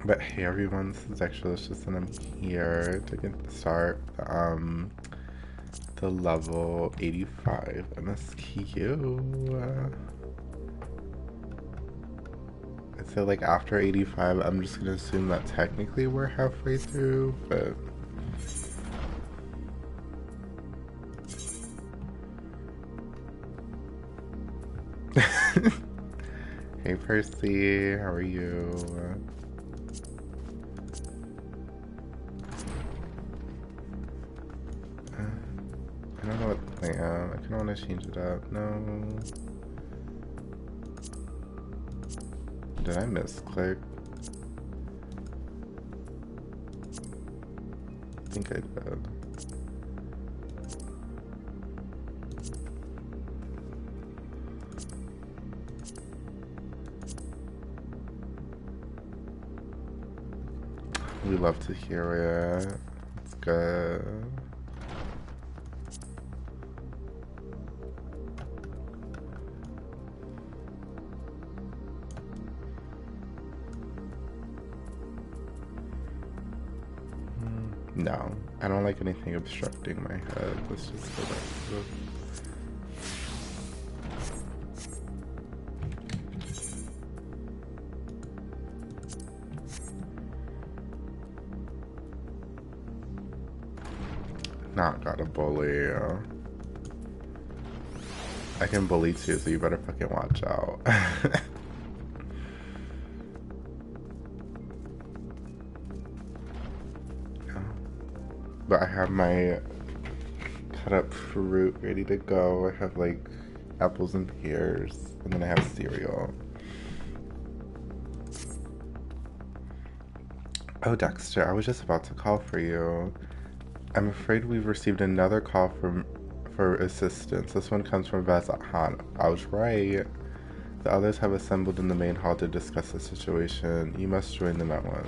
But hey everyone, this is Extralicious and I'm here to start the level 85 MSQ. So like after 85, I'm just gonna assume that technically we're halfway through, but hey Percy, how are you? I don't know what I am. I kinda wanna change it up. No. Did I misclick? I think I did. We love to hear it. It's good. No, I don't like anything obstructing my head. Let's just go back to the... Not gotta bully. I can bully too, so you better fucking watch out. But I have my cut up fruit ready to go. I have like apples and pears, and then I have cereal. Oh, Dexter, I was just about to call for you. I'm afraid we've received another call for assistance. This one comes from Vezat Han. I was right. The others have assembled in the main hall to discuss the situation. You must join them at once.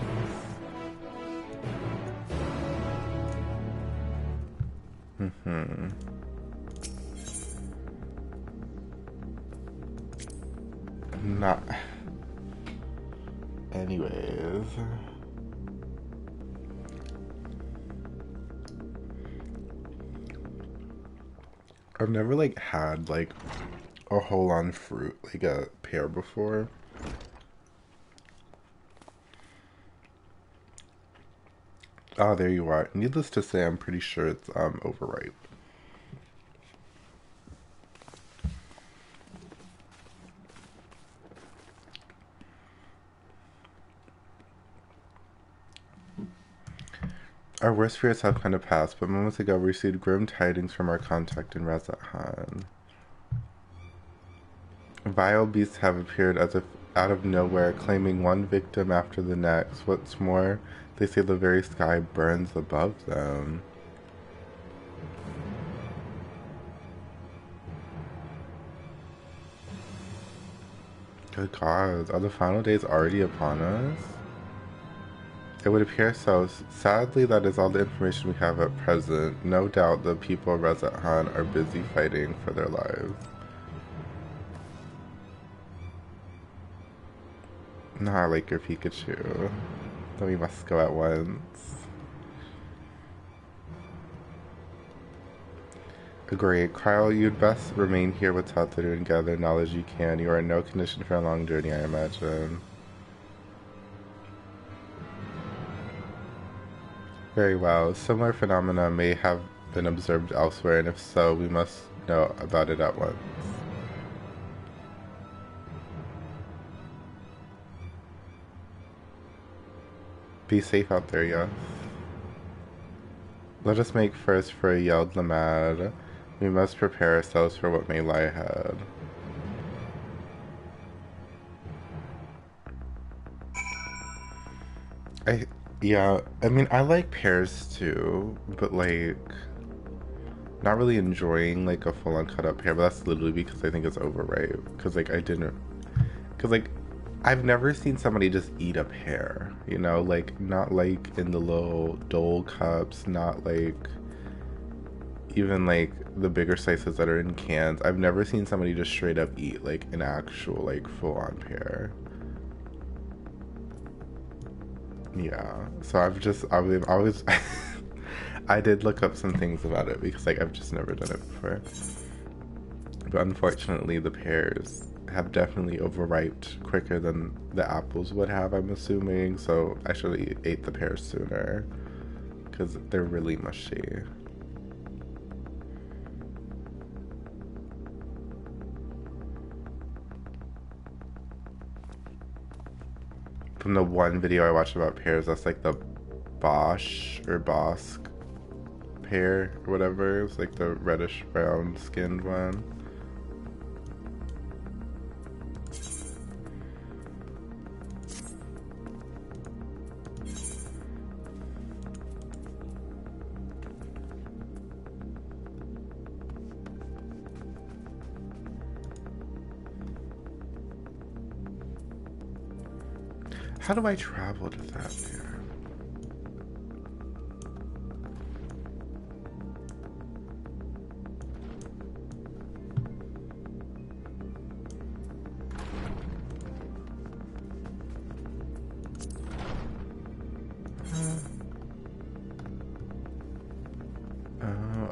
Not. Anyways. I've never like had like a whole on fruit, like a pear before. Oh, there you are. Needless to say, I'm pretty sure it's overripe. Our worst fears have kind of passed, but moments ago we received grim tidings from our contact in Razathan. Vile beasts have appeared as if out of nowhere, claiming one victim after the next. What's more, they say the very sky burns above them. Good God, are the final days already upon us? It would appear so. Sadly, that is all the information we have at present. No doubt the people of Razathan are busy fighting for their lives. Nah, I like your Pikachu. Then we must go at once. Agreed. Kyle, you'd best remain here with Tata and gather knowledge you can. You are in no condition for a long journey, I imagine. Very well. Similar phenomena may have been observed elsewhere, and if so, we must know about it at once. Be safe out there, yes. Let us make first for a Yeld Lamad. We must prepare ourselves for what may lie ahead. Yeah, I mean, I like pears too, but like, not really enjoying like a full-on cut up pear, but that's literally because I think it's overripe. Because like, because like, I've never seen somebody just eat a pear, you know, like, not like in the little dole cups, not like even like the bigger slices that are in cans. I've never seen somebody just straight up eat like an actual like full-on pear. Yeah. So I've always, I did look up some things about it because like I've just never done it before. But unfortunately, the pears have definitely overripe quicker than the apples would have, I'm assuming. So I should have ate the pears sooner because they're really mushy. From the one video I watched about pears, that's like the Bosch or Bosque pear or whatever. It's like the reddish brown skinned one. How do I travel to that there?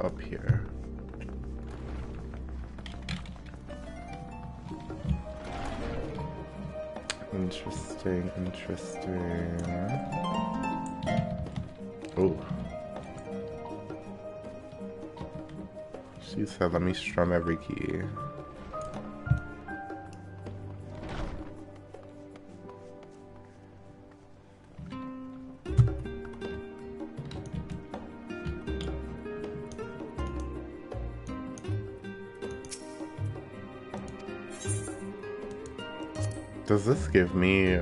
Up here. Interesting, interesting. Oh. She said, let me strum every key. Does this give me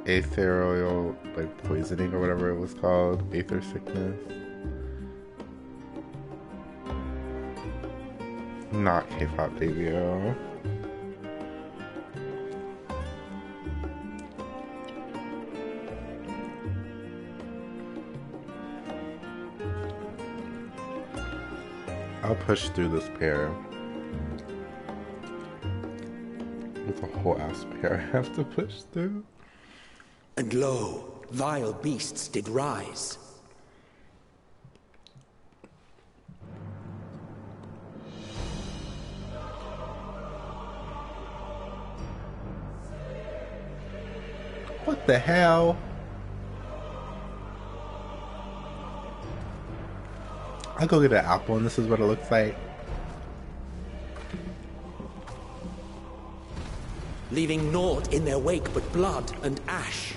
ethereal, like, poisoning or whatever it was called? Aether sickness? Not K-pop debut. I'll push through this pair. With a whole ass pair I have to push through. And lo, vile beasts did rise. What the hell? I'll go get an apple and this is what it looks like. Leaving naught in their wake but blood and ash.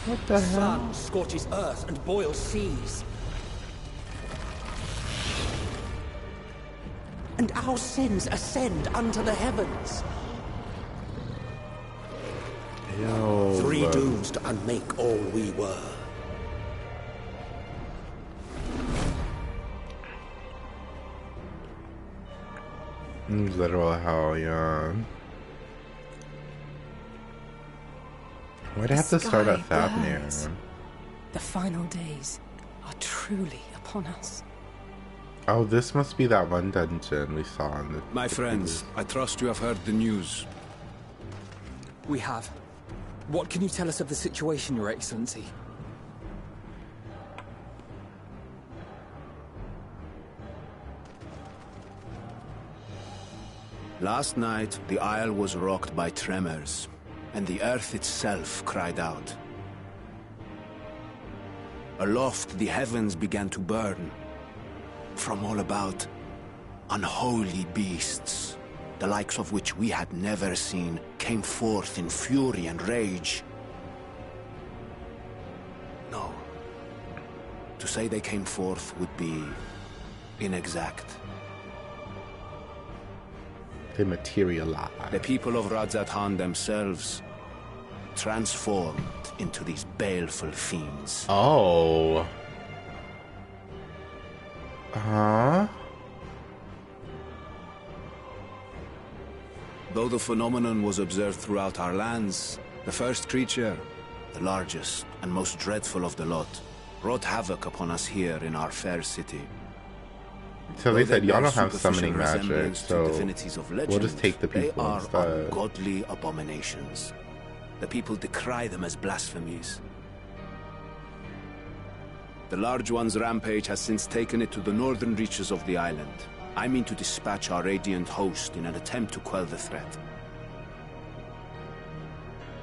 What the hell? Sun scorches earth and boils seas. And our sins ascend unto the heavens. Yo. 3 dooms to unmake all we were. Literal hell, yeah. Why'd I have to start at Thavnir? The final days are truly upon us. Oh, this must be that one dungeon we saw in the... My friends, I trust you have heard the news. We have. What can you tell us of the situation, Your Excellency? Last night, the isle was rocked by tremors, and the earth itself cried out. Aloft, the heavens began to burn. From all about, unholy beasts, the likes of which we had never seen, came forth in fury and rage. No. To say they came forth would be inexact. They materialize. The people of Radzatan themselves transformed into these baleful fiends. Oh. Huh? Though the phenomenon was observed throughout our lands, the first creature, the largest and most dreadful of the lot, wrought havoc upon us here in our fair city. So Though they they said y'all bear don't have superficial summoning magic, resemblance to so divinities of legend, we'll just take the they people are instead. ungodly abominations. The people decry them as blasphemies. The Large One's rampage has since taken it to the northern reaches of the island. I mean to dispatch our radiant host in an attempt to quell the threat.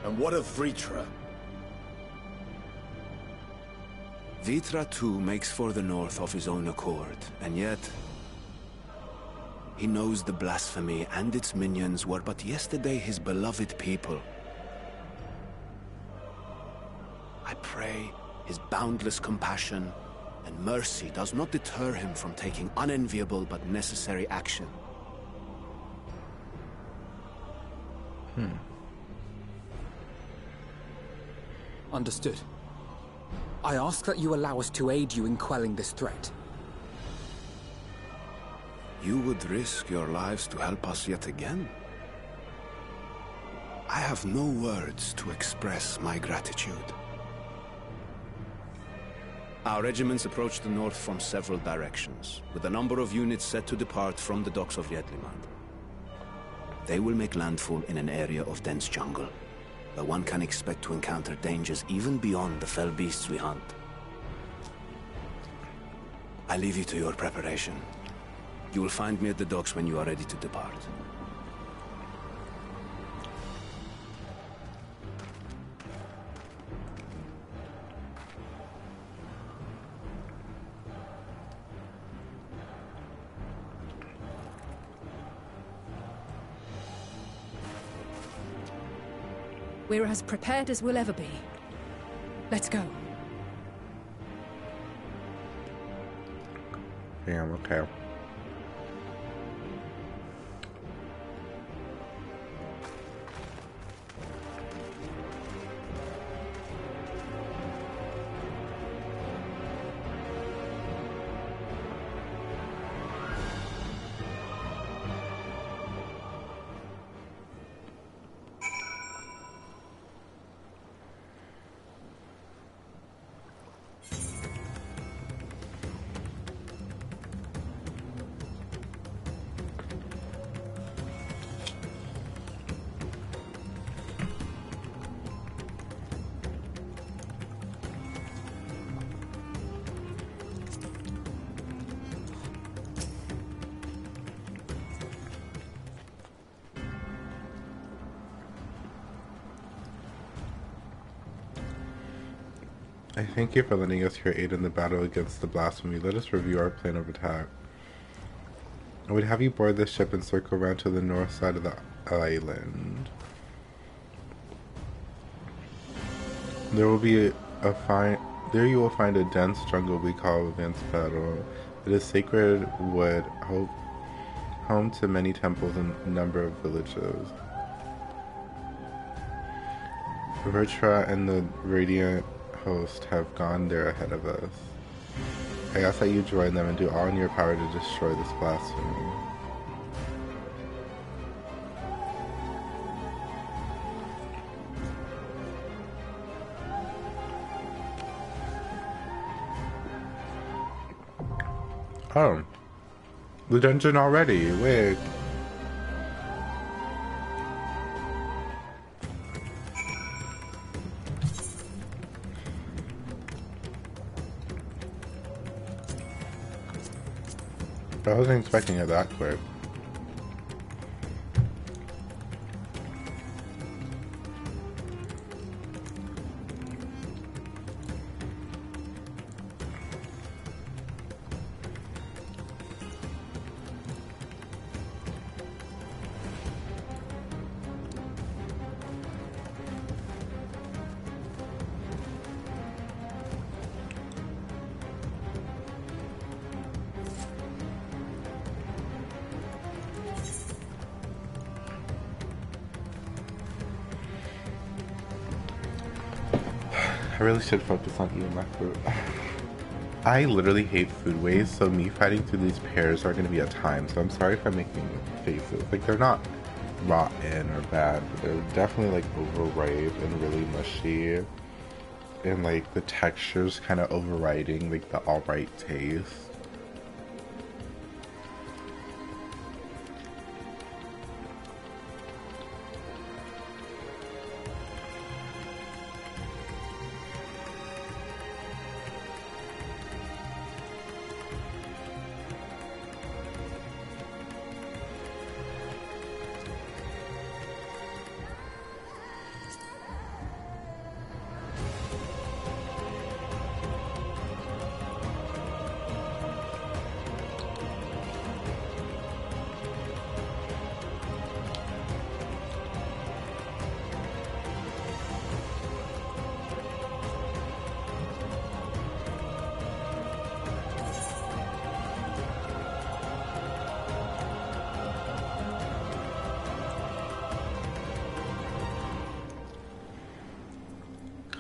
And what of Vritra? Vitra too makes for the north of his own accord, and yet... he knows the blasphemy and its minions were but yesterday his beloved people. I pray his boundless compassion and mercy does not deter him from taking unenviable but necessary action. Understood. I ask that you allow us to aid you in quelling this threat. You would risk your lives to help us yet again? I have no words to express my gratitude. Our regiments approach the north from several directions, with a number of units set to depart from the docks of Jedlimand. They will make landfall in an area of dense jungle, where one can expect to encounter dangers even beyond the fell beasts we hunt. I leave you to your preparation. You will find me at the docks when you are ready to depart. We're as prepared as we'll ever be. Let's go. Damn, okay. I thank you for lending us your aid in the battle against the blasphemy. Let us review our plan of attack. I would have you board this ship and circle around to the north side of the island. There you will find a dense jungle we call Advanced Battle. It is sacred wood, home to many temples and a number of villages. Vritra and the Radiant host have gone there ahead of us. I ask that you join them and do all in your power to destroy this blasphemy. Oh. The dungeon already. Wait. I wasn't expecting it that quick. I really should focus on eating my food. I literally hate food waste, so me fighting through these pears are going to be a time. So I'm sorry if I'm making faces. Like, they're not rotten or bad, but they're definitely like overripe and really mushy. And like the texture's kind of overriding like the alright taste.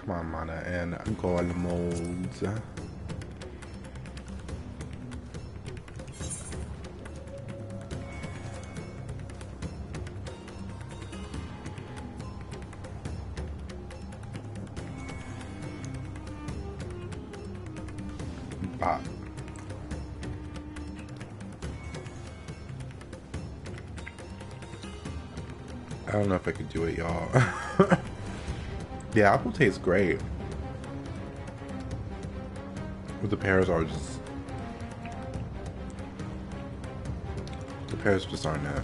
Come on, Mana and Gold molds. Bop. I don't know if I could do it, y'all. The apple tastes great. But the pears are just... The pears just aren't it.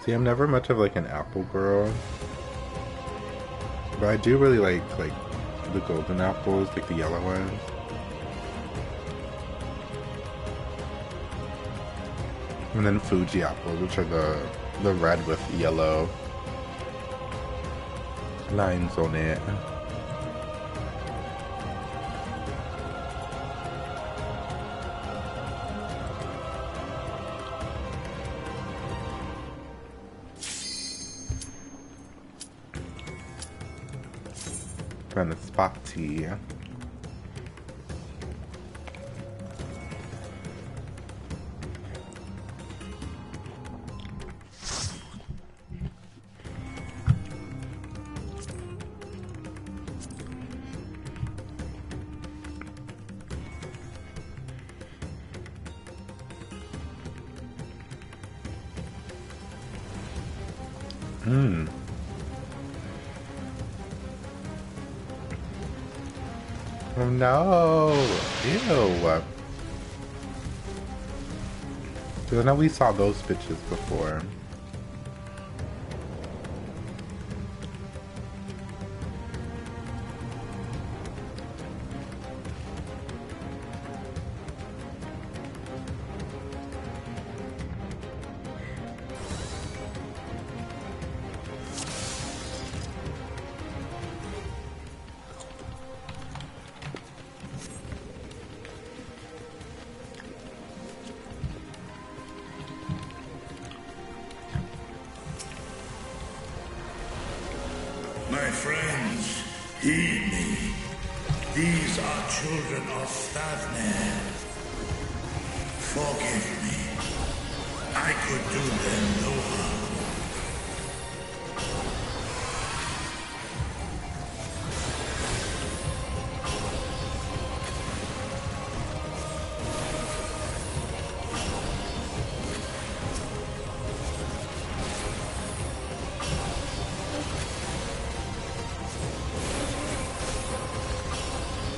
See, I'm never much of like an apple girl, but I do really like the golden apples, like the yellow ones. And then Fuji apples, which are the red with yellow lines on it. And the spotty. Oh no! Ew! Because I know we saw those bitches before. My friends, heed me. These are children of Stavner. Forgive me. I could do them no harm.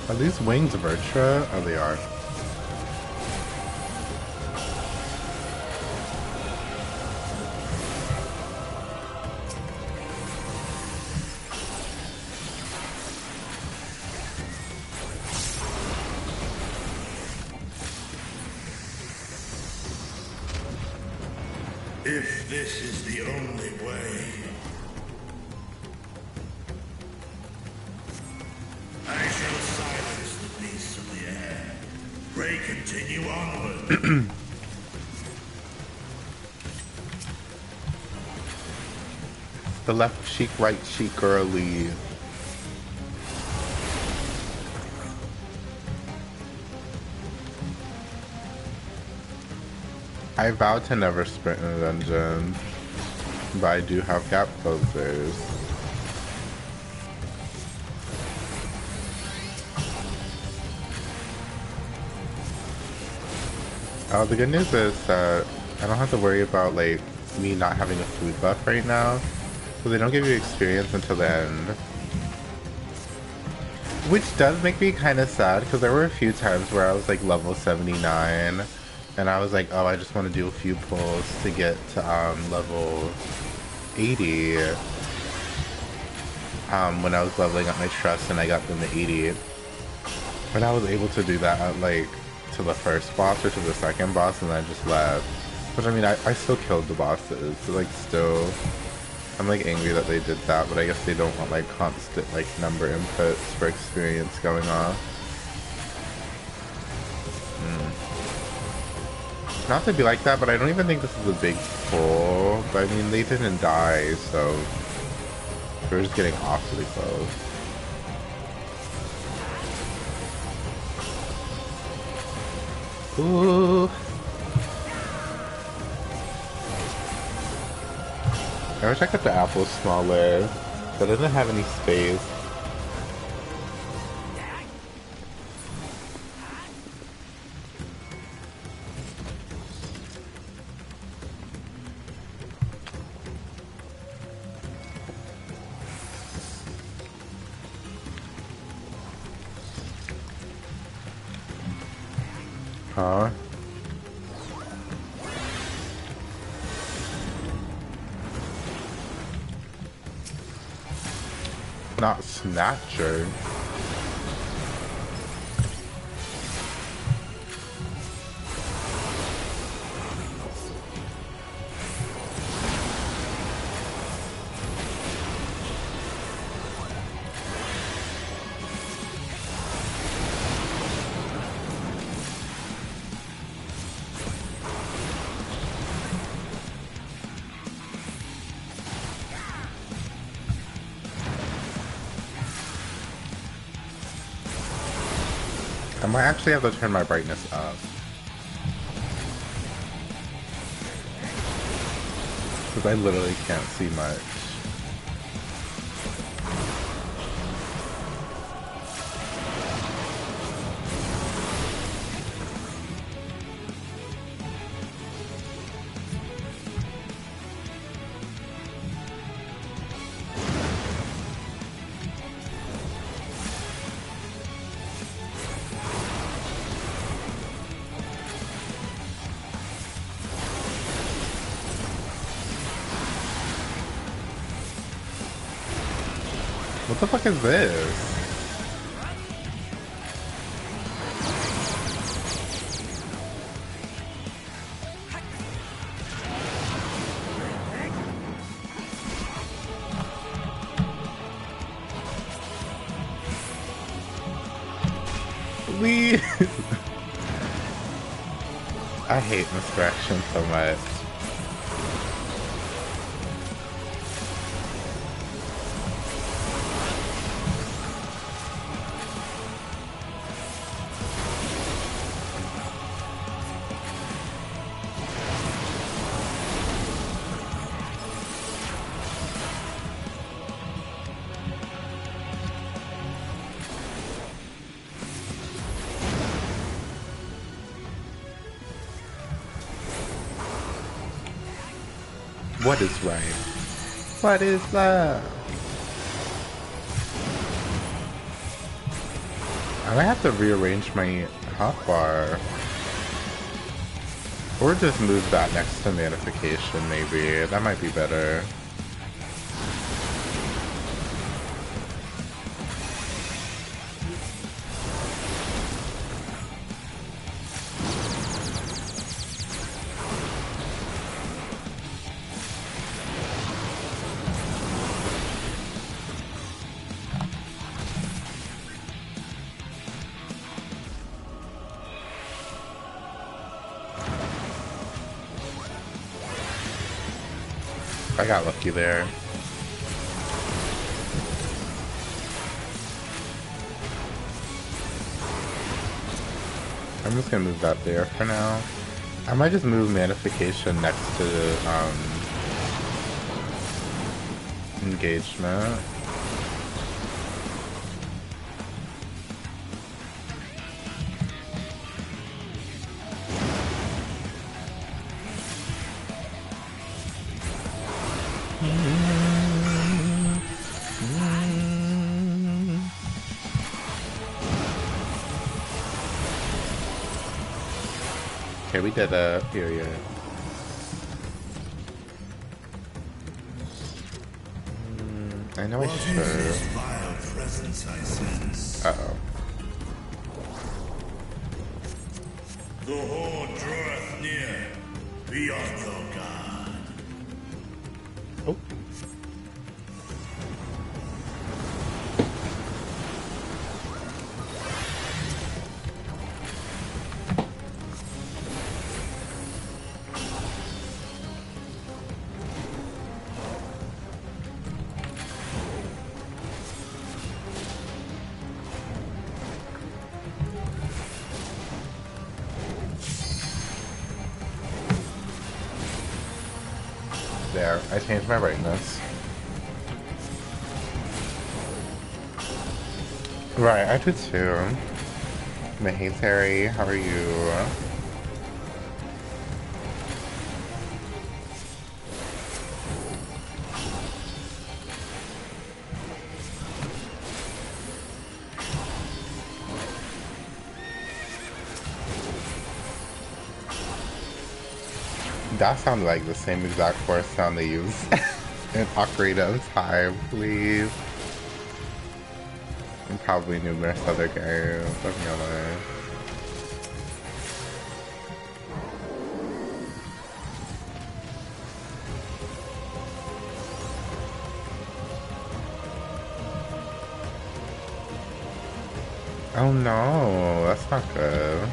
Are these wings Virtua? Oh, they are. If this is the only way, I shall silence the beasts of the air. Pray continue onward. The left cheek, right cheek, girly. I vow to never sprint in a dungeon, but I do have gap closers. Oh, the good news is that I don't have to worry about like me not having a food buff right now. So they don't give you experience until the end. Which does make me kind of sad because there were a few times where I was like level 79 and I was like, oh, I just want to do a few pulls to get to level 80 when I was leveling up my trust and I got them to 80. And I was able to do that at like to the first boss or to the second boss and then I just left. But I mean, I still killed the bosses, so like still, I'm like angry that they did that, but I guess they don't want like constant like number inputs for experience going off. Not to be like that, but I don't even think this is a big pull. But I mean, they didn't die, so we're just getting awfully close. Ooh. I wish I cut the apples smaller, but I didn't have any space. Huh? Not Snatcher. I might actually have to turn my brightness up. Because I literally can't see much. What the fuck is this? Please. I hate misdirection so much. What is right? What is love? I might have to rearrange my hotbar. Or just move that next to Manification, maybe. That might be better. I got lucky there. I'm just gonna move that there for now. I might just move Manification next to Engagement. Okay, we did a period. I know I What is should. this vile presence I sense? Uh-oh. The horde draweth near. Be on your guard. Oh. There, I changed my brightness. Right, I did too. But hey Terry, how are you? That sounded like the same exact force sound they use in Ocarina of Time, please. And probably numerous other games, let's be honest. Oh no, that's not good.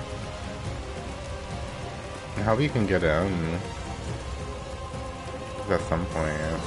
I hope you can get in at some point.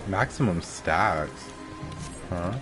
Maximum stacks. Huh?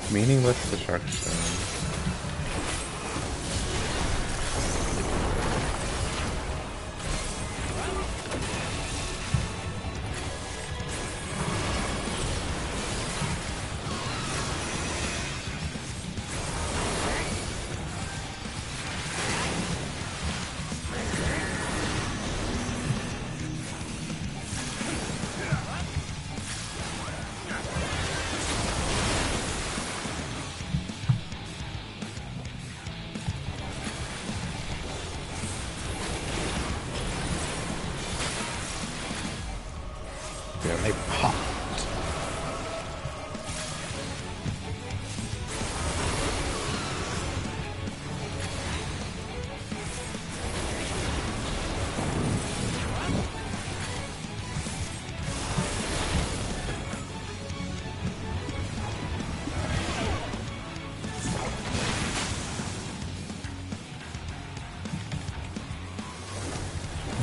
Meaningless destruction. Yeah, they popped.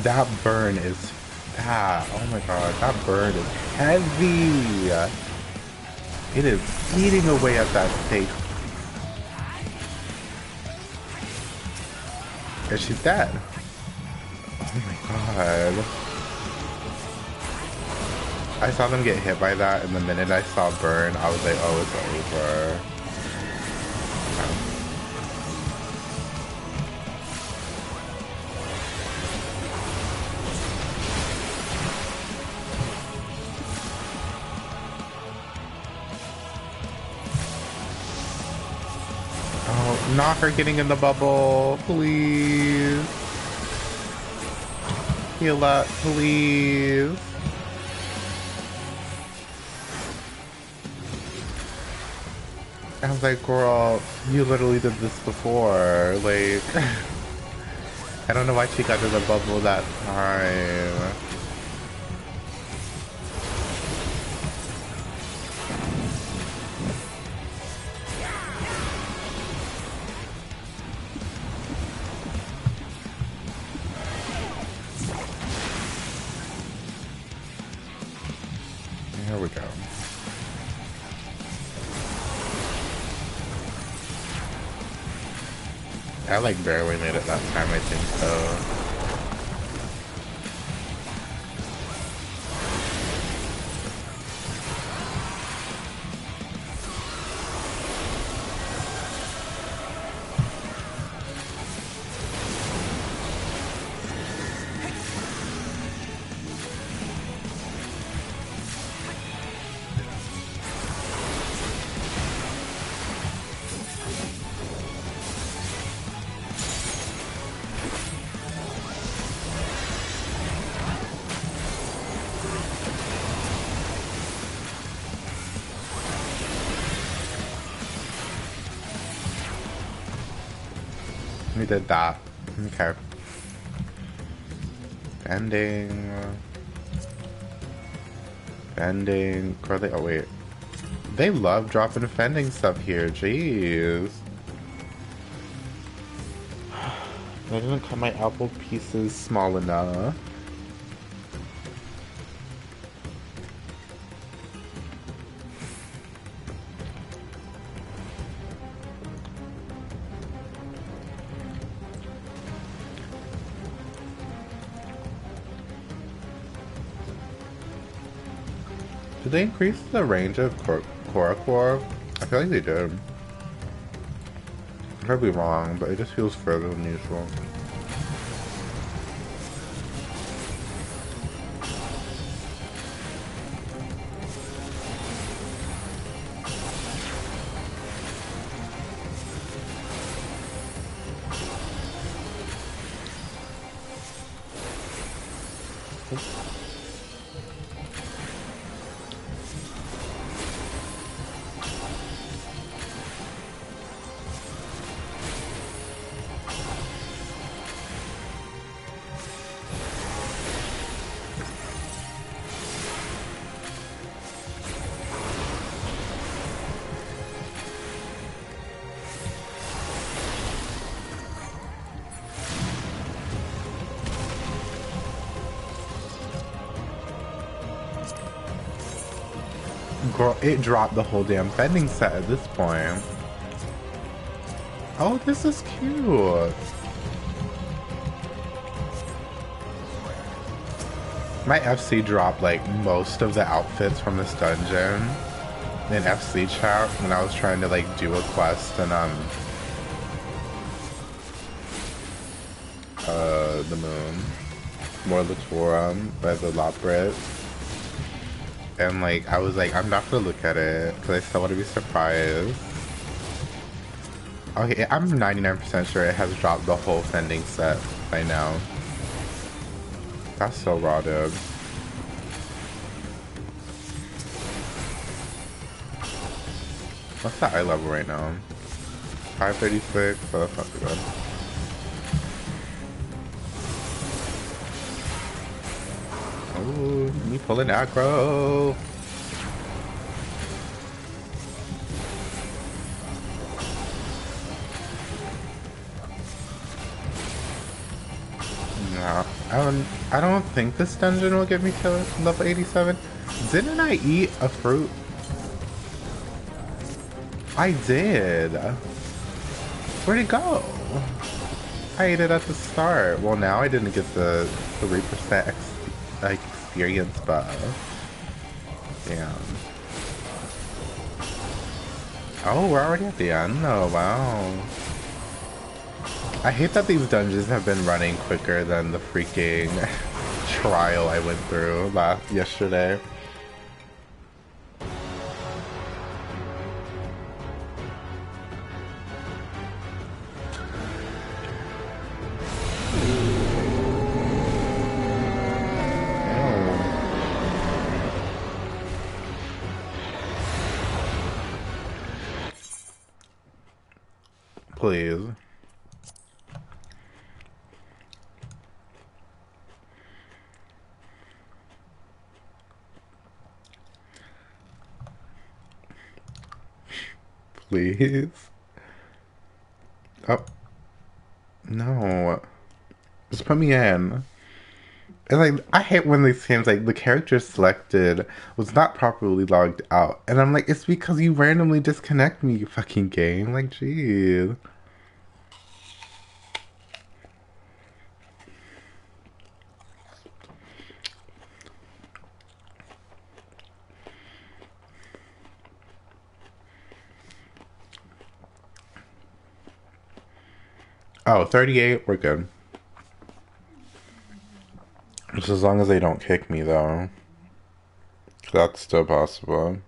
That burn is fat. Oh my god, that burn is heavy. It is eating away at that steak. And she's dead. Oh my god. I saw them get hit by that, and the minute I saw burn, I was like, oh, it's over. Not her getting in the bubble, please. Heal up, please. I was like, girl, you literally did this before. Like, I don't know why she got in the bubble that time. Here we go. I like barely made it that time, I think so. We did that. Okay. Bending. Bending. Girl, oh wait. They love dropping fending stuff here. Jeez. I didn't cut my apple pieces small enough. Did they increase the range of Coeurl? I feel like they did. I could be wrong, but it just feels further than usual. Girl, it dropped the whole damn vending set at this point. Oh, this is cute. My FC dropped like most of the outfits from this dungeon in FC chat when I was trying to like do a quest and the moon. Morlatorum by the Laprit. And like I was like, I'm not gonna look at it because I still want to be surprised. Okay, I'm 99% sure it has dropped the whole sending set by now. That's so raw, dude. What's the eye level right now? 536? Oh, that's not too good. Oh, me pulling aggro. No, I don't think this dungeon will get me to level 87. Didn't I eat a fruit? I did. Where'd it go? I ate it at the start. Well, now I didn't get the 3% experience buff. Damn. Oh, we're already at the end though. Wow. I hate that these dungeons have been running quicker than the freaking trial I went through yesterday. Please. Please. Oh. No. Just put me in. And like, I hate when these games, like, the character selected was not properly logged out. And I'm like, it's because you randomly disconnect me, you fucking game. Like, jeez. Oh, 38, we're good. Just as long as they don't kick me, though. That's still possible.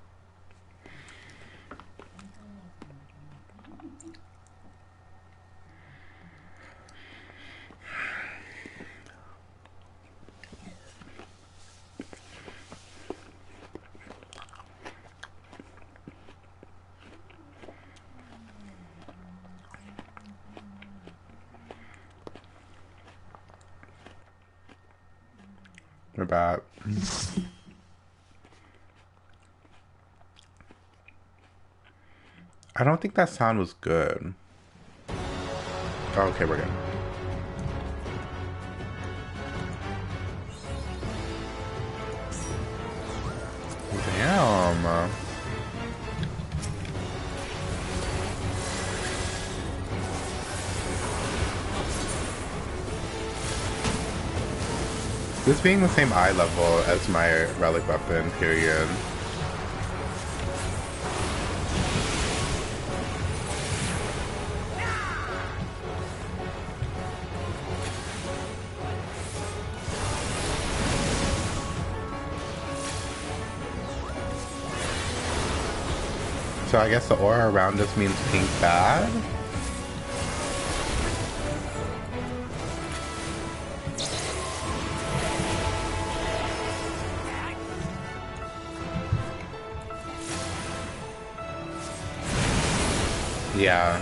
We're back. I don't think that sound was good. Oh, okay, we're good. Damn. This being the same eye level as my relic weapon, period. So I guess the aura around us means pink bad? Yeah.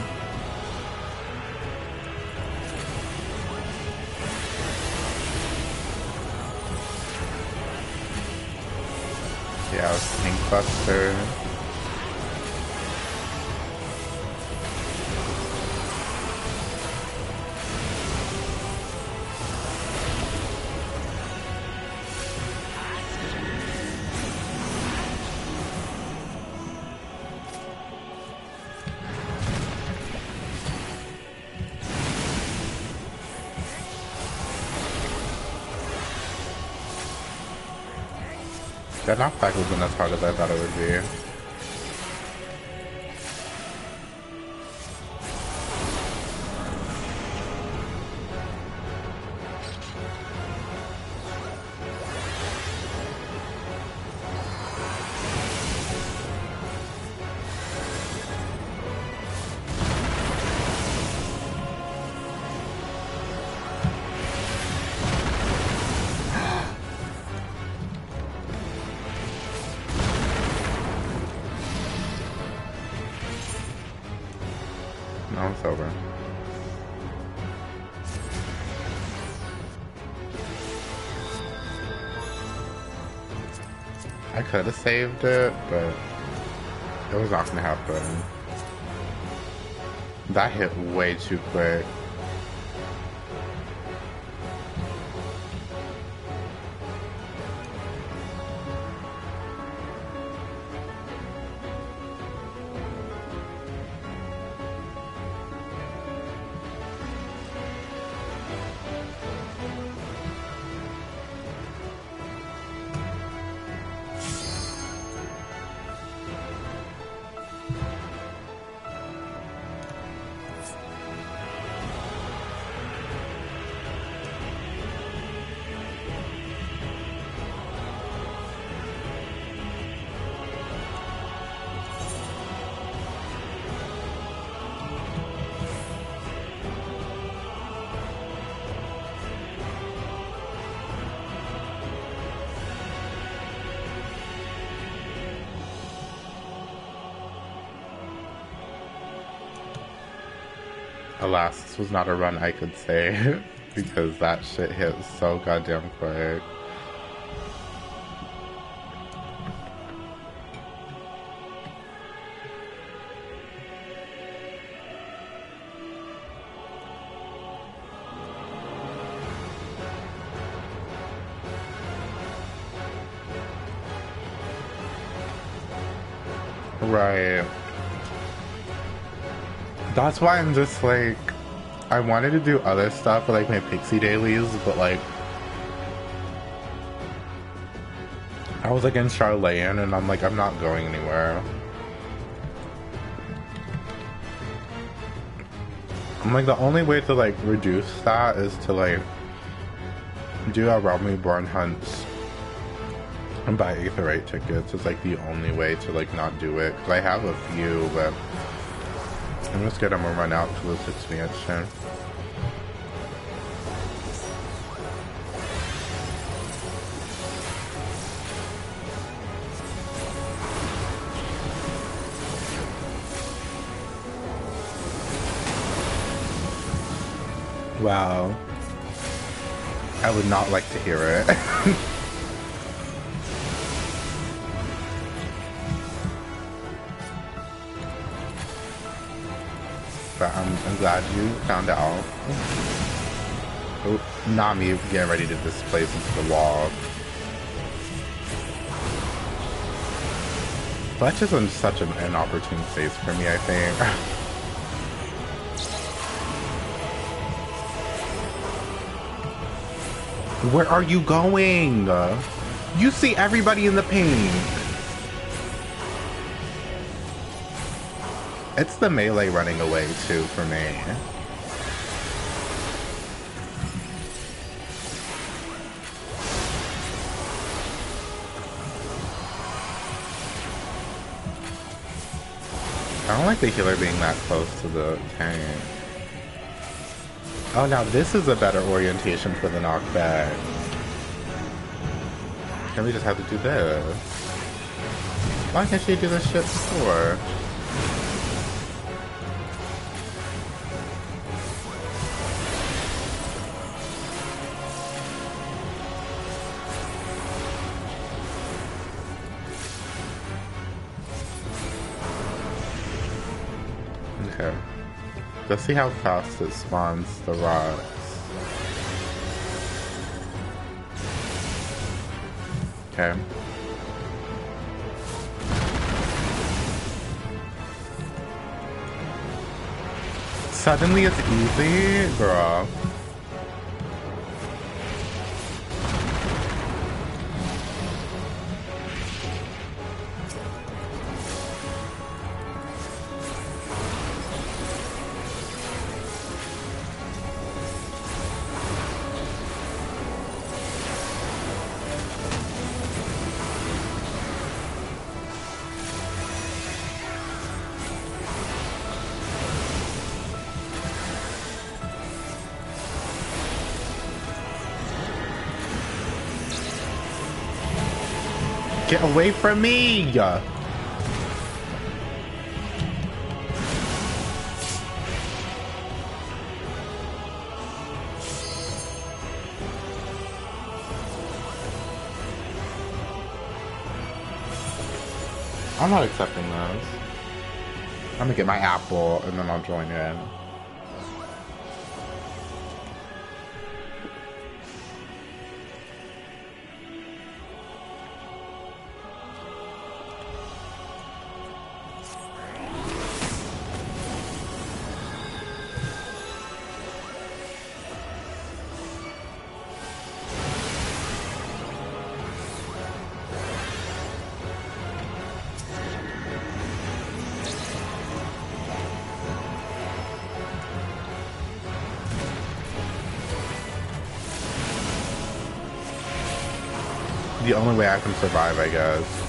Yeah, it's Pink Buster. That knockback wasn't as hard as I thought it would be. Now it's over. I could have saved it, but it was not gonna happen. That hit way too quick. Alas, this was not a run I could say because that shit hit so goddamn quick. Right. That's why I'm just like, I wanted to do other stuff for like my pixie dailies, but like, I was like in Charlene and I'm like, I'm not going anywhere. I'm like, the only way to like reduce that is to like do a Realm Reborn hunts and buy Aetherite tickets. It's like the only way to like not do it. Cause I have a few, but I'm just scared I'm gonna run out to this expansion. Wow. I would not like to hear it. But I'm glad you found out. Oh, Nami getting ready to displace into the wall. Fletch is in such an inopportune space for me, I think. Where are you going? You see everybody in the pink. It's the melee running away too for me. I don't like the healer being that close to the tank. Oh, now this is a better orientation for the knockback. Can we just have to do this? Why can't she do this shit before? Okay. Let's see how fast it spawns the rocks. Okay. Suddenly it's easy? Girl. Get away from me! I'm not accepting those. I'm gonna get my apple and then I'll join in. The only way I can survive, I guess.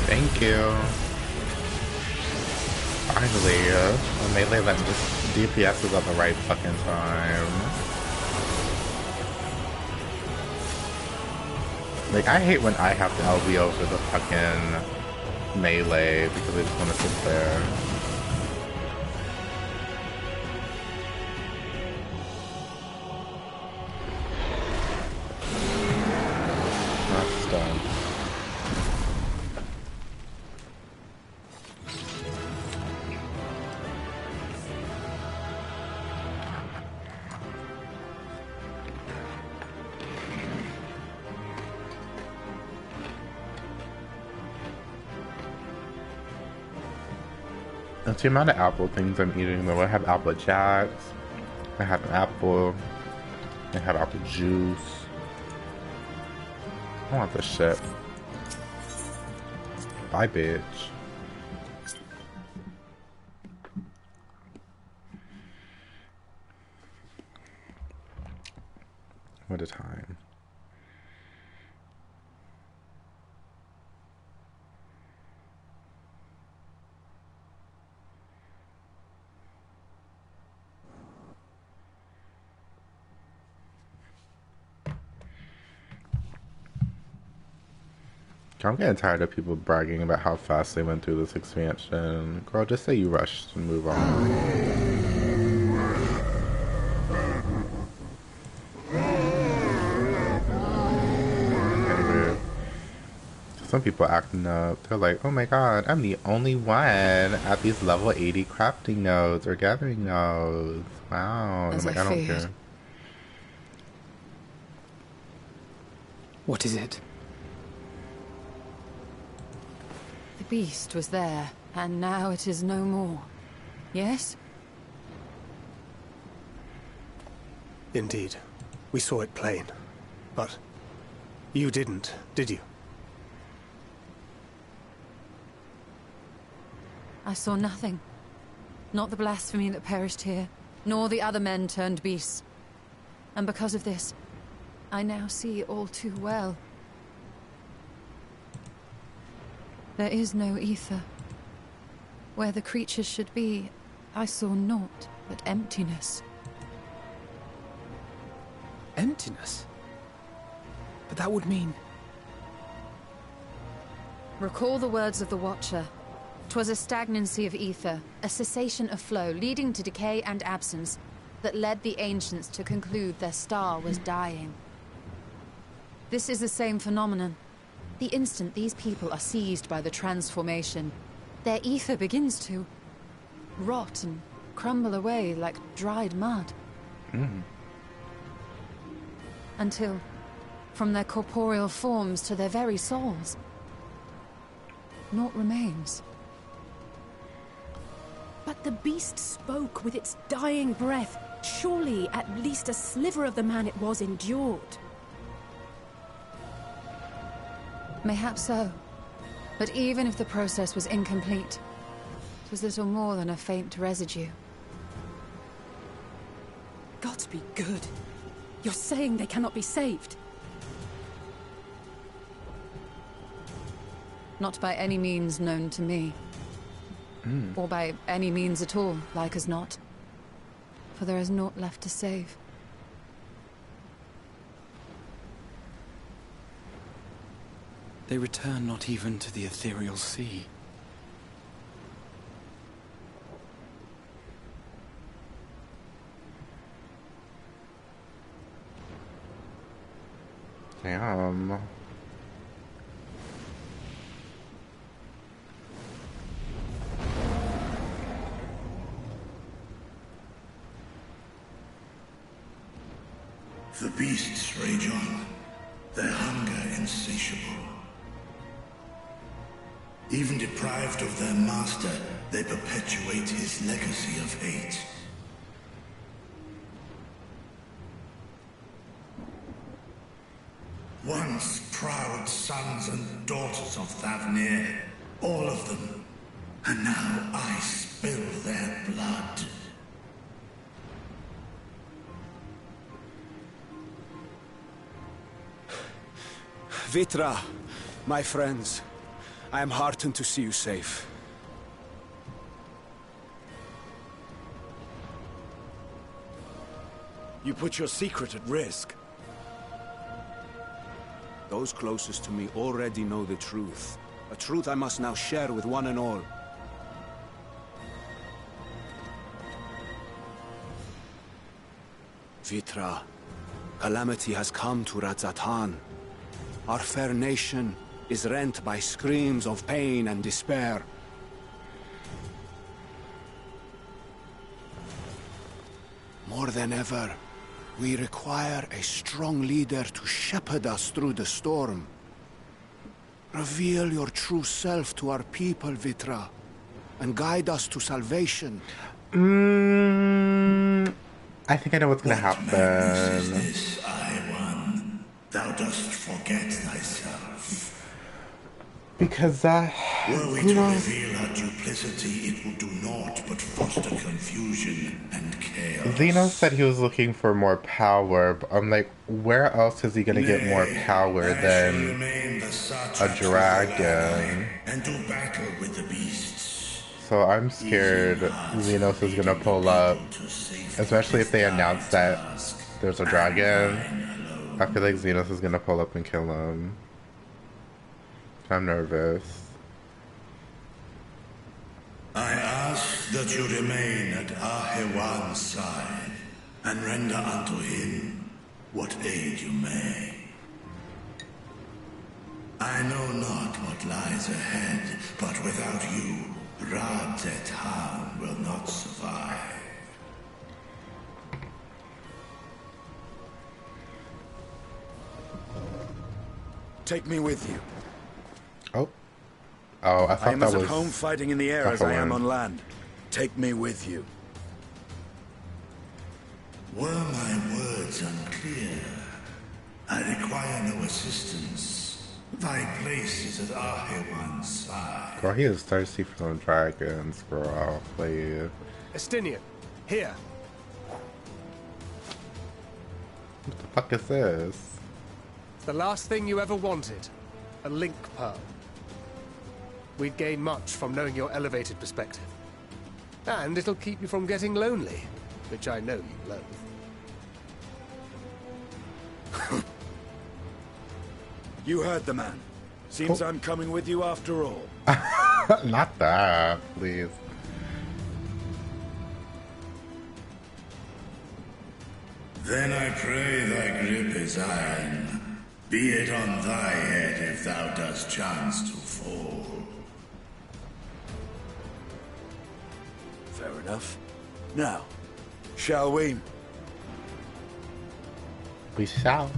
Thank you. Finally, a melee that just DPS's at the right fucking time. Like, I hate when I have to LVO for the fucking melee because I just want to sit there. That's done. That's the amount of apple things I'm eating though. I have apple jacks, I have an apple, I have apple juice. I want this shit. Bye, bitch. What a time. I'm getting tired of people bragging about how fast they went through this expansion. Girl, just say you rushed and move on. Anyway, some people acting up. They're like, oh my god, I'm the only one at these level 80 crafting nodes or gathering nodes. Wow. As I'm like, I I don't feared. care. What is it? The beast was there, and now it is no more. Yes? Indeed. We saw it plain. But you didn't, did you? I saw nothing. Not the blasphemy that perished here, nor the other men turned beasts. And because of this, I now see all too well. There is no ether. Where the creatures should be, I saw naught but emptiness. Emptiness? But that would mean... Recall the words of the Watcher. 'Twas a stagnancy of ether, a cessation of flow, leading to decay and absence, that led the ancients to conclude their star was dying. This is the same phenomenon. The instant these people are seized by the transformation, their ether begins to rot and crumble away like dried mud. Until, from their corporeal forms to their very souls, naught remains. But the beast spoke with its dying breath. Surely at least a sliver of the man it was endured. Mayhap so. But even if the process was incomplete, it was little more than a faint residue. God be good. You're saying they cannot be saved? Not by any means known to me. Or by any means at all, like as not. For there is naught left to save. They return not even to the ethereal sea. Damn. The beasts rage on, their hunger insatiable. Even deprived of their master, they perpetuate his legacy of hate. Once proud sons and daughters of Thavnir, all of them, and now I spill their blood. Vitra, my friends, I am heartened to see you safe. You put your secret at risk. Those closest to me already know the truth. A truth I must now share with one and all. Vitra, calamity has come to Radzatan. Our fair nation is rent by screams of pain and despair. More than ever, we require a strong leader to shepherd us through the storm. Reveal your true self to our people, Vitra, and guide us to salvation. I think I know what's gonna happen. Madness is this, I-One? Thou dost forget thyself. Because Were we to reveal our duplicity, it will do naught but foster confusion and chaos. Zeno said he was looking for more power, but I'm like, where else is he gonna get more power than a dragon? And do battle with the beasts. So I'm scared Xenos is gonna pull up, especially if they announce that there's a dragon. I feel like Xenos is gonna pull up and kill him. I'm nervous. I ask that you remain at Ahewan's side, and render unto him what aid you may. I know not what lies ahead, but without you, Radzatan will not survive. Take me with you. Oh, I I thought am that as was... at home fighting in the air as I am on land. Take me with you. Were my words unclear? I require no assistance. Thy place is at Ahewan's side. Girl, he is thirsty for them dragons, girl. Please. Estinian, here. What the fuck is this? It's the last thing you ever wanted. A link pearl. We'd gain much from knowing your elevated perspective. And it'll keep you from getting lonely, which I know you loathe. You heard the man. Seems I'm coming with you after all. Not that, please. Then I pray thy grip is iron. Be it on thy head if thou dost chance to fall. Fair enough. Now, shall we? We shall.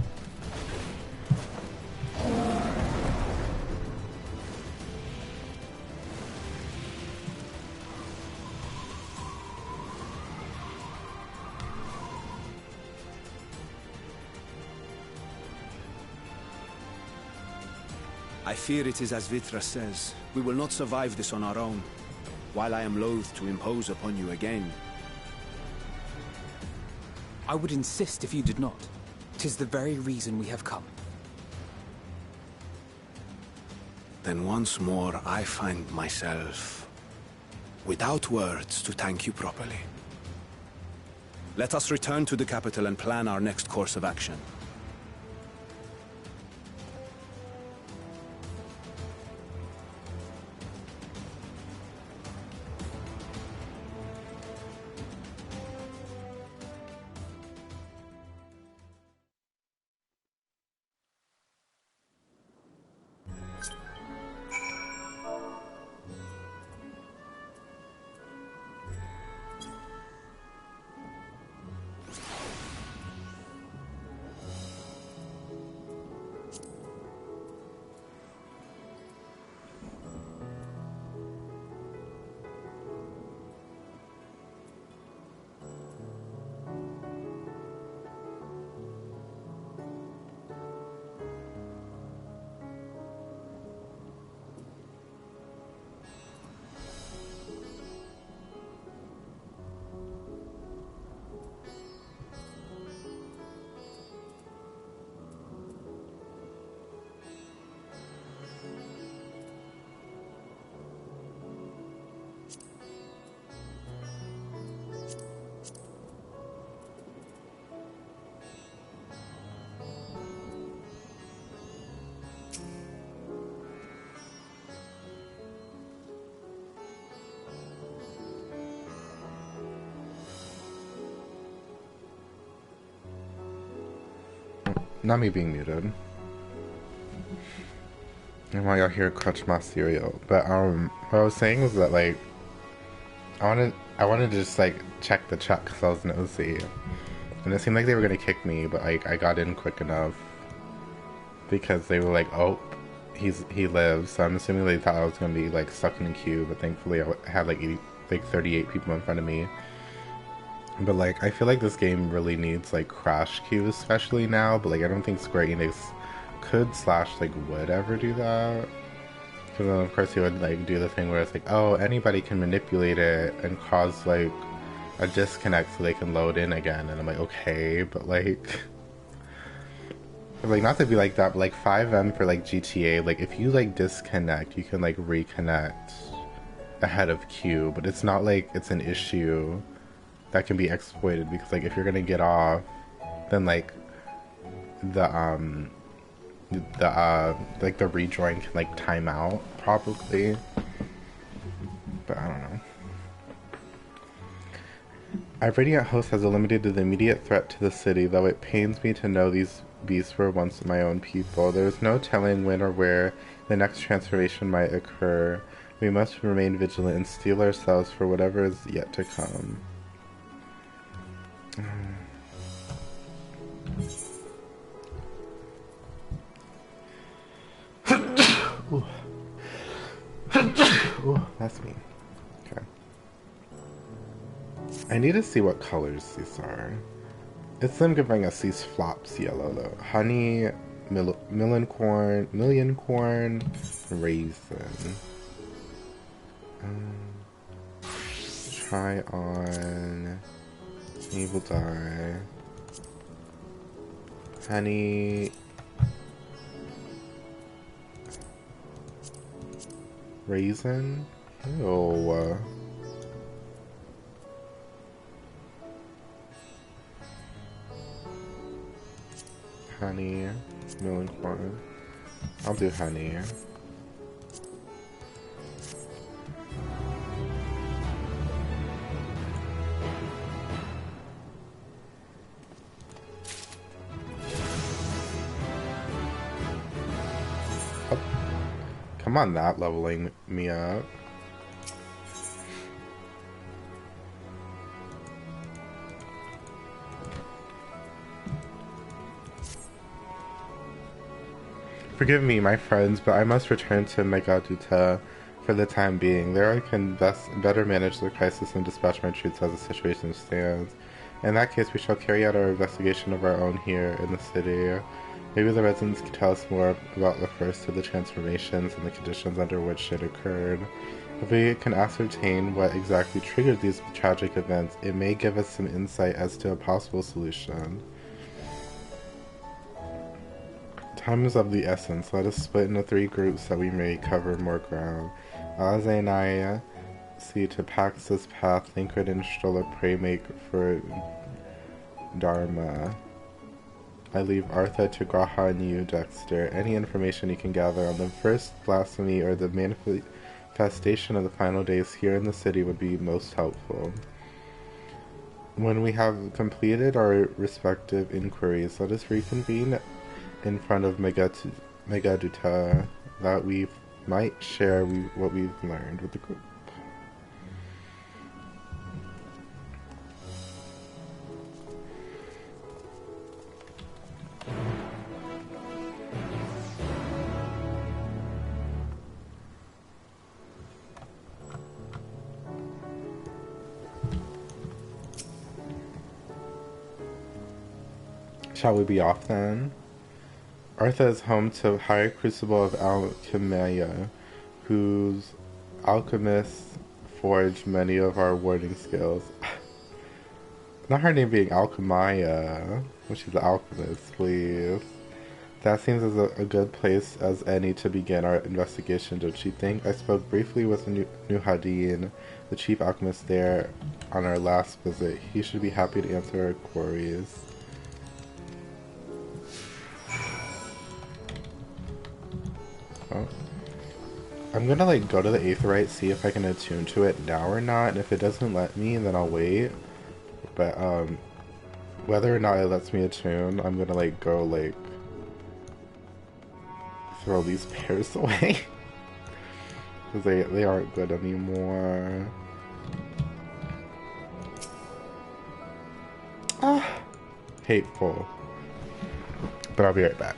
I fear it is as Vitra says. We will not survive this on our own. While I am loath to impose upon you again. I would insist if you did not. 'Tis the very reason we have come. Then once more I find myself without words to thank you properly. Let us return to the capital and plan our next course of action. Not me being muted. And while y'all here crunch my cereal. But what I was saying was that like I wanted to just like check the check because I was an OC. And it seemed like they were gonna kick me, but like I got in quick enough. Because they were like, oh, he lives, so I'm assuming they thought I was gonna be like stuck in a queue, but thankfully I had like 38 people in front of me. But like I feel like this game really needs like crash queues, especially now. But like I don't think Square Enix could / like would ever do that. Because then of course he would like do the thing where it's like, oh, anybody can manipulate it and cause like a disconnect so they can load in again. And I'm like, okay, but like not to be like that, but like 5M for like GTA, like if you like disconnect, you can like reconnect ahead of queue, but it's not like it's an issue that can be exploited, because like if you're gonna get off, then like the like the rejoin can like time out probably, but I don't know. Our Radiant host has eliminated the immediate threat to the city, though it pains me to know these beasts were once my own people. There is no telling when or where the next transformation might occur. We must remain vigilant and steel ourselves for whatever is yet to come. Ooh. Ooh, that's me. Okay. I need to see what colors these are. It's them giving us these flops yellow though. Honey, million corn, raisin. Try on evil die. Honey, raisin. Oh. Honey, million corn. I'll do honey. Come on, that leveling me up. Forgive me, my friends, but I must return to Megaduta for the time being. There I can better manage the crisis and dispatch my troops as the situation stands. In that case, we shall carry out our investigation of our own here in the city. Maybe the residents can tell us more about the first of the transformations and the conditions under which it occurred. If we can ascertain what exactly triggered these tragic events, it may give us some insight as to a possible solution. Time is of the essence. Let us split into 3 groups that we may cover more ground. Alize and I see to Pax's path, Linkred and Stola pray make for Dharma. I leave Artha to Graha and you, Dexter. Any information you can gather on the first blasphemy or the manifestation of the final days here in the city would be most helpful. When we have completed our respective inquiries, let us reconvene in front of Megaduta, that we might share what we've learned with the group. Shall we be off then? Artha is home to High Crucible of Alchemia, whose alchemists forged many of our warding skills. Not her name being Alchemia, when she's the alchemist, please. That seems as a good place as any to begin our investigation, don't you think? I spoke briefly with Nuhadin, the chief alchemist there, on our last visit. He should be happy to answer our queries. Oh. I'm gonna go to the Aetheryte, see if I can attune to it now or not, and if it doesn't let me, then I'll wait. But whether or not it lets me attune, I'm gonna go throw these pairs away. Because they aren't good anymore. Ah, hateful. But I'll be right back.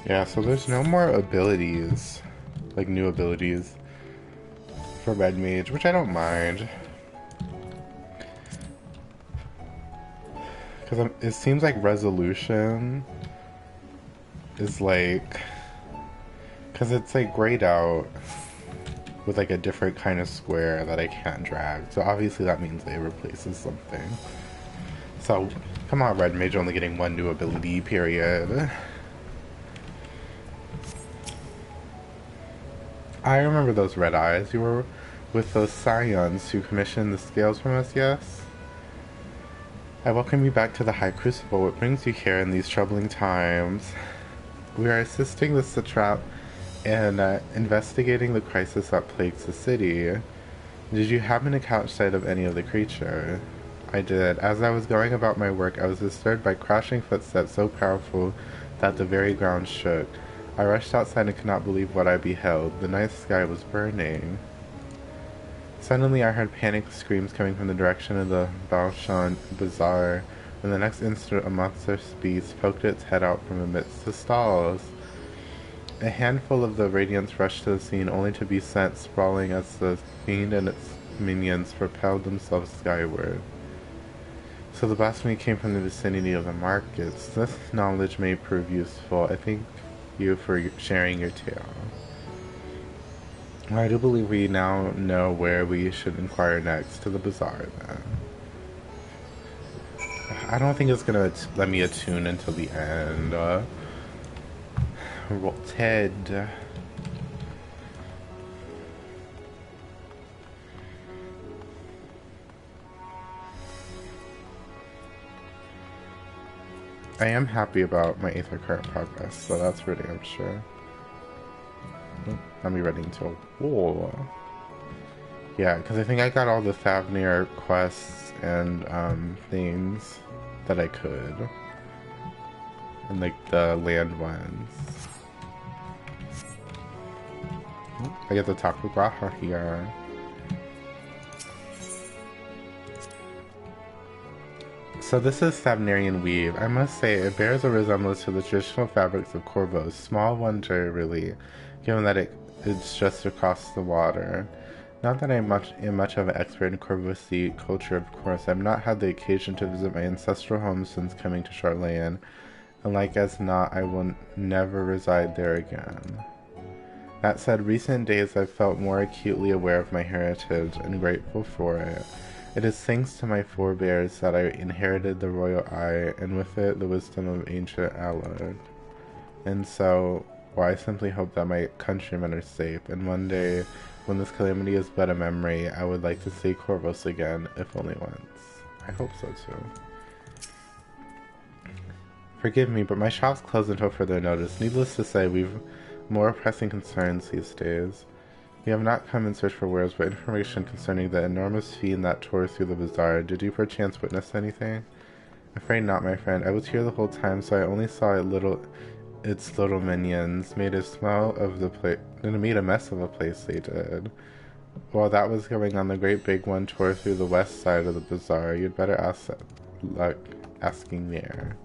Yeah, so there's no more abilities, like new abilities for Red Mage, which I don't mind. Because it seems like resolution is like, because it's like grayed out with like a different kind of square that I can't drag. So obviously that means it replaces something. So come on, Red Mage, only getting one new ability, period. I remember those red eyes. You were with those scions who commissioned the scales from us, yes? I welcome you back to the High Crucible. What brings you here in these troubling times? We are assisting the satrap in investigating the crisis that plagues the city. Did you happen to catch sight of any of the creature? I did. As I was going about my work, I was disturbed by crashing footsteps so powerful that the very ground shook. I rushed outside and could not believe what I beheld. The night sky was burning. Suddenly I heard panicked screams coming from the direction of the Baoshan Bazaar. In the next instant, a monstrous beast poked its head out from amidst the stalls. A handful of the Radiants rushed to the scene, only to be sent sprawling as the fiend and its minions propelled themselves skyward. So the blasphemy came from the vicinity of the markets. This knowledge may prove useful. I thank you for sharing your tale. I do believe we now know where we should inquire next. To the bazaar, then. I don't think it's gonna let me attune until the end. Roll Ted. I am happy about my Aether Current progress, so that's really, I'm sure. I'll be ready until war. Yeah, because I think I got all the Thavnir quests and things that I could. And like the land ones. I get the Takugaha here. So this is Thavnirian weave. I must say, it bears a resemblance to the traditional fabrics of Corvos. Small wonder, really, given that it's just across the water. Not that I'm much of an expert in Corvosi culture, of course. I've not had the occasion to visit my ancestral home since coming to Charlayan, and like as not, I will never reside there again. That said, recent days I've felt more acutely aware of my heritage and grateful for it. It is thanks to my forebears that I inherited the royal eye, and with it the wisdom of ancient Allard. And so, well, I simply hope that my countrymen are safe, and one day, when this calamity is but a memory, I would like to see Corvos again, if only once. I hope so too. Forgive me, but my shop's closed until further notice. Needless to say, we've more pressing concerns these days. We have not come in search for wares, but information concerning the enormous fiend that tore through the bazaar. Did you perchance witness anything? Afraid not, my friend. I was here the whole time, so I only saw its little minions made a mess of a place, they did. While that was going on, the great big one tore through the west side of the bazaar. You'd better ask luck asking there.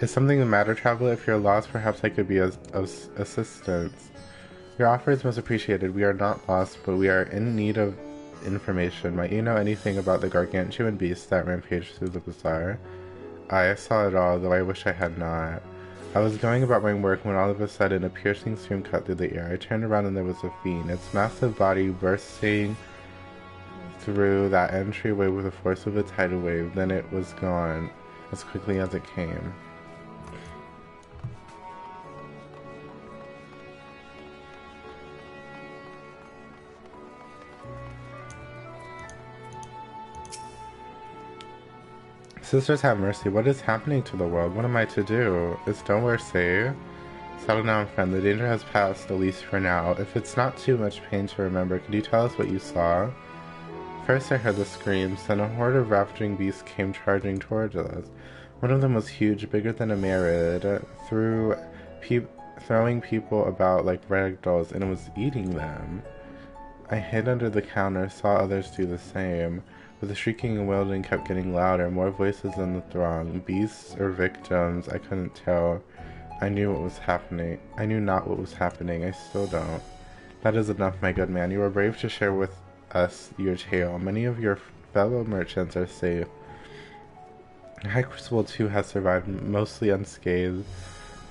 Is something the matter, traveler? If you're lost, perhaps I could be of assistance. Your offer is most appreciated. We are not lost, but we are in need of information. Might you know anything about the gargantuan beast that rampaged through the bazaar? I saw it all, though I wish I had not. I was going about my work when all of a sudden a piercing scream cut through the air. I turned around and there was a fiend, its massive body bursting through that entryway with the force of a tidal wave. Then it was gone, as quickly as it came. Sisters have mercy. What is happening to the world? What am I to do? Is nowhere safe? Settle down, friend. The danger has passed, at least for now. If it's not too much pain to remember, could you tell us what you saw? First I heard the screams, then a horde of ravaging beasts came charging towards us. One of them was huge, bigger than a merid, throwing people about like rag dolls, and it was eating them. I hid under the counter, saw others do the same. But the shrieking and wailing kept getting louder, more voices in the throng. Beasts or victims, I couldn't tell. I knew what was happening. I knew not what was happening. I still don't. That is enough, my good man. You were brave to share with us your tale. Many of your fellow merchants are safe. High Crucible too has survived, mostly unscathed.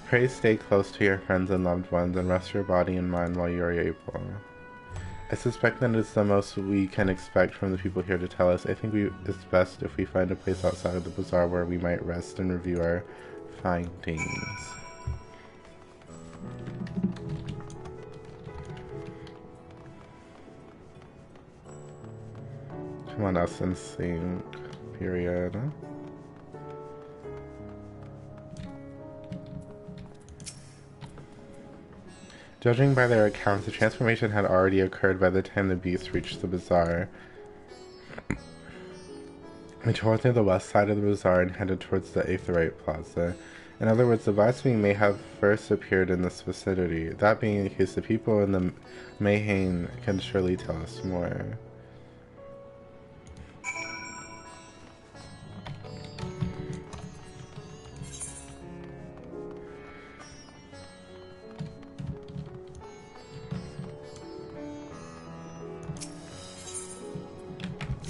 Pray stay close to your friends and loved ones, and rest your body and mind while you are able. I suspect that it's the most we can expect from the people here to tell us. I think it's best if we find a place outside of the bazaar where we might rest and review our findings. Come on, us in sync. Period. Judging by their accounts, the transformation had already occurred by the time the beasts reached the bazaar. We toured near the west side of the bazaar and headed towards the Aetheryte Plaza. In other words, the blasphemy may have first appeared in this vicinity. That being the case, the people in the Mayhain can surely tell us more.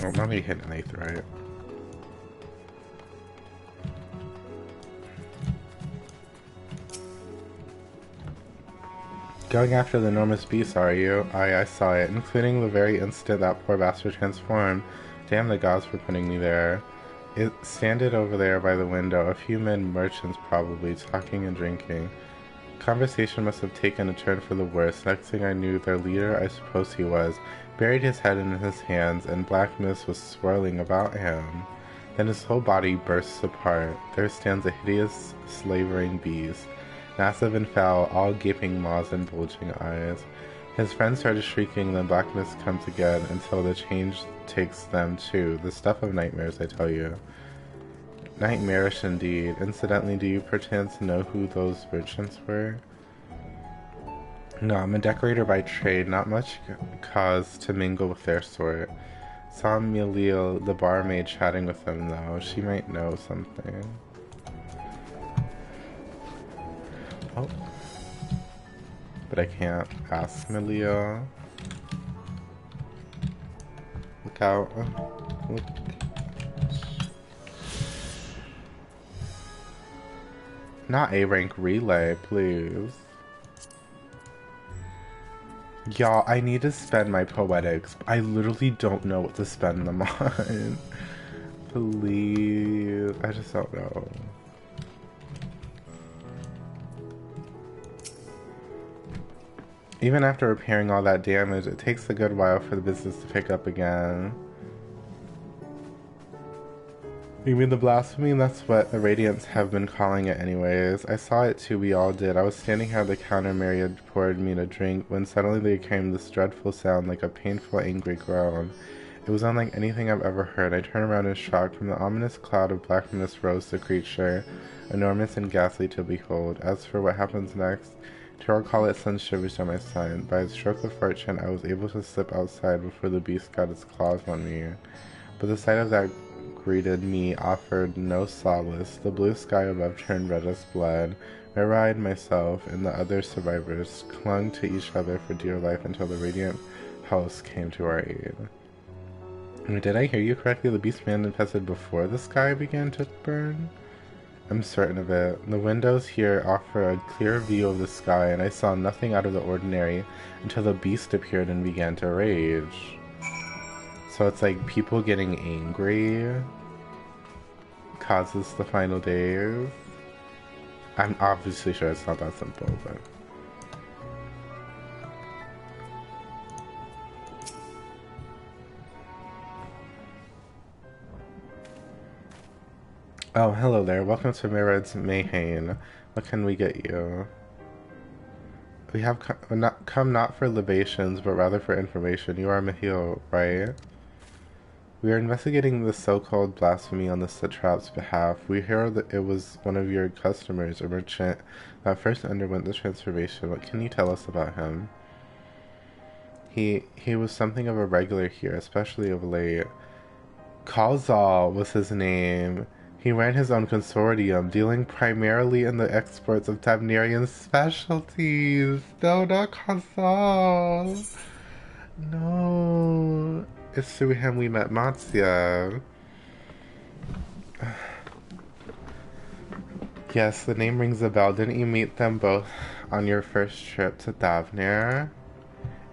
Oh, not me hitting an Aetheryte. Going after the enormous beast, are you? I saw it, including the very instant that poor bastard transformed. Damn the gods for putting me there. It standed over there by the window, a few men merchants probably, talking and drinking. Conversation must have taken a turn for the worse. Next thing I knew, their leader, I suppose he was, buried his head in his hands, and black mist was swirling about him. Then his whole body bursts apart. There stands a hideous, slavering beast, massive and foul, all gaping maws and bulging eyes. His friends started shrieking, then black mist comes again, until the change takes them too. The stuff of nightmares, I tell you. Nightmarish indeed. Incidentally, do you perchance know who those merchants were? No, I'm a decorator by trade, not much cause to mingle with their sort. Saw Milil, the barmaid, chatting with them though. She might know something. Oh. But I can't ask Milil. Look out. Look. Not A rank relay, please. Y'all, I need to spend my poetics. I literally don't know what to spend them on. Please. I just don't know. Even after repairing all that damage, it takes a good while for the business to pick up again. You mean the blasphemy? That's what the Radiants have been calling it anyways. I saw it too, we all did. I was standing here at the counter, Mary had poured me a drink, when suddenly there came this dreadful sound like a painful, angry groan. It was unlike anything I've ever heard. I turned around in shock. From the ominous cloud of black mist rose the creature, enormous and ghastly to behold. As for what happens next, Coeurl call it sends shivers down my spine. By a stroke of fortune, I was able to slip outside before the beast got its claws on me. But the sight of that greeted me offered no solace. The blue sky above turned red as blood. Mary and myself and the other survivors clung to each other for dear life until the Radiant host came to our aid. Did I hear you correctly? The beast manifested before the sky began to burn? I'm certain of it. The windows here offer a clear view of the sky, and I saw nothing out of the ordinary until the beast appeared and began to rage. So it's like people getting angry causes the final days. I'm obviously sure it's not that simple, but... Oh, hello there. Welcome to Mirad's Mayhain. What can we get you? We have come not for libations, but rather for information. You are Mihiel, right? We are investigating the so-called blasphemy on the satrap's behalf. We hear that it was one of your customers, a merchant, that first underwent the transformation. What can you tell us about him? He was something of a regular here, especially of late. Coeurl was his name. He ran his own consortium, dealing primarily in the exports of Tabnerian specialties. No, not Coeurl. No. It's through him we met Matzia. Yes, the name rings a bell. Didn't you meet them both on your first trip to Davner?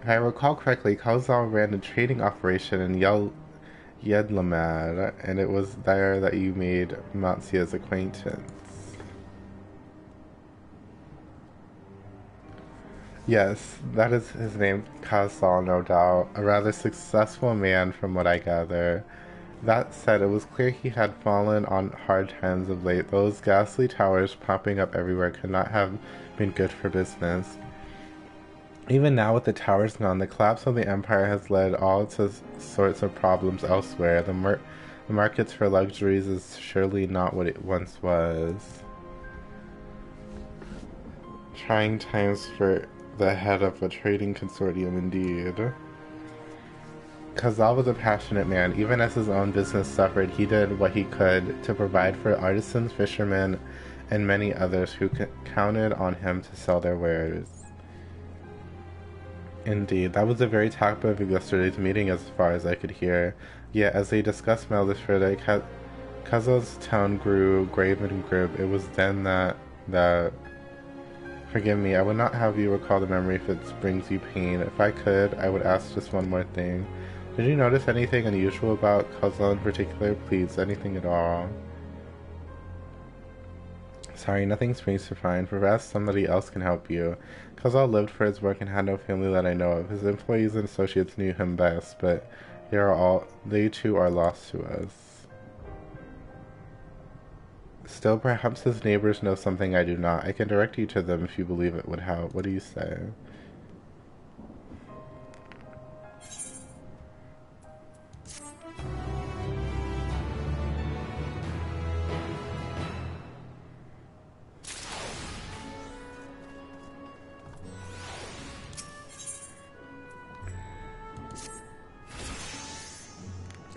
If I recall correctly, Coeurl ran a trading operation in Yedlamad, and it was there that you made Matzia's acquaintance. Yes, that is his name, Coeurl, no doubt. A rather successful man from what I gather. That said, it was clear he had fallen on hard times of late. Those ghastly towers popping up everywhere could not have been good for business. Even now with the towers gone, the collapse of the empire has led all to sorts of problems elsewhere. The markets for luxuries is surely not what it once was. Trying times for the head of a trading consortium indeed. Coeurl was a passionate man. Even as his own business suffered, he did what he could to provide for artisans, fishermen, and many others who counted on him to sell their wares. Indeed, that was the very topic of yesterday's meeting as far as I could hear. Yet, as they discussed matters further, Coeurl's tone grew grave and grim. It was then that... Forgive me, I would not have you recall the memory if it brings you pain. If I could, I would ask just one more thing. Did you notice anything unusual about Coeurl in particular? Please, anything at all. Sorry, nothing springs to mind. Perhaps somebody else can help you. Coeurl lived for his work and had no family that I know of. His employees and associates knew him best, but they too are lost to us. Still, perhaps his neighbors know something I do not. I can direct you to them if you believe it would help. What do you say?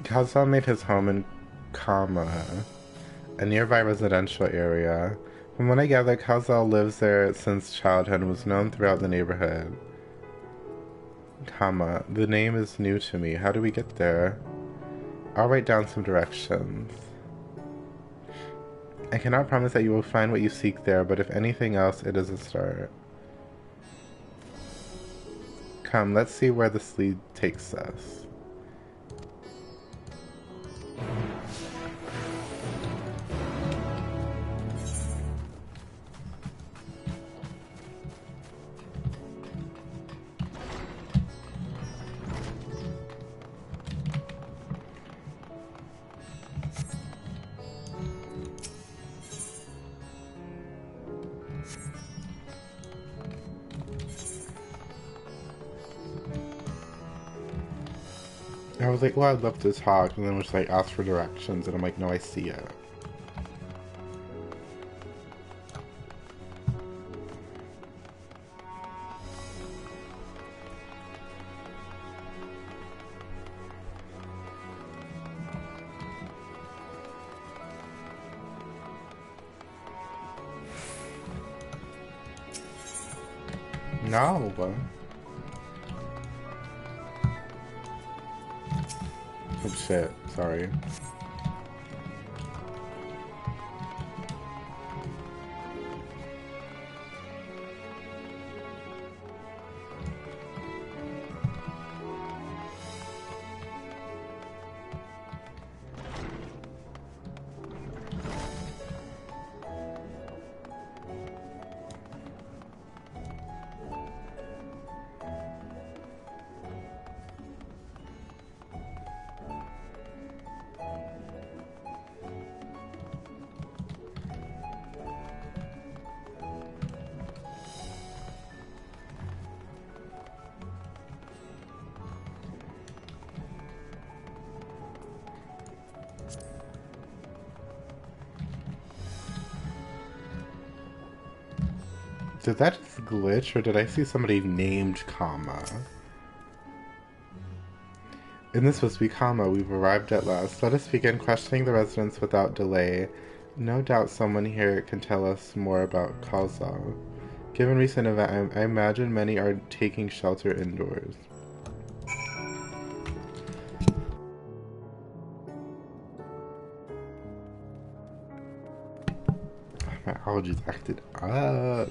Coeurl made his home in Kama, a nearby residential area. From what I gather, Coeurl lives there since childhood and was known throughout the neighborhood. Kama. The name is new to me. How do we get there? I'll write down some directions. I cannot promise that you will find what you seek there, but if anything else, it is a start. Come, let's see where this lead takes us. I was like, well, I'd love to talk, and then it was like, ask for directions, and I'm like, no, I see it. No. Oh shit, sorry. Did that just glitch, or did I see somebody named Kama? In this supposed to be Kama, we've arrived at last. Let us begin questioning the residents without delay. No doubt someone here can tell us more about Coeurl. Given recent event, I imagine many are taking shelter indoors. My allergies acted up.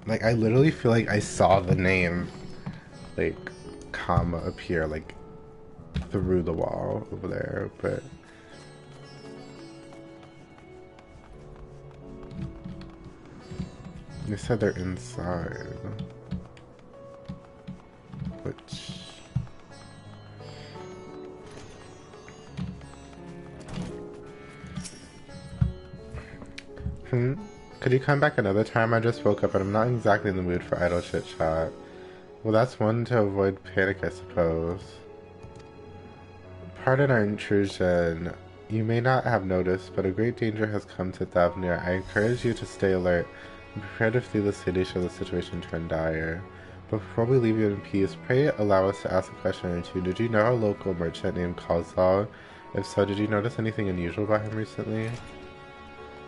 Like, I literally feel like I saw the name, like, Kama appear, like, through the wall over there, but... They said they're inside. Which... Could you come back another time? I just woke up and I'm not exactly in the mood for idle chit-chat. Well, that's one to avoid panic, I suppose. Pardon our intrusion. You may not have noticed, but a great danger has come to Thavnir. I encourage you to stay alert and prepare to flee the city should the situation turn dire. But before we leave you in peace, pray allow us to ask a question or two. Did you know a local merchant named Coeurl? If so, did you notice anything unusual about him recently?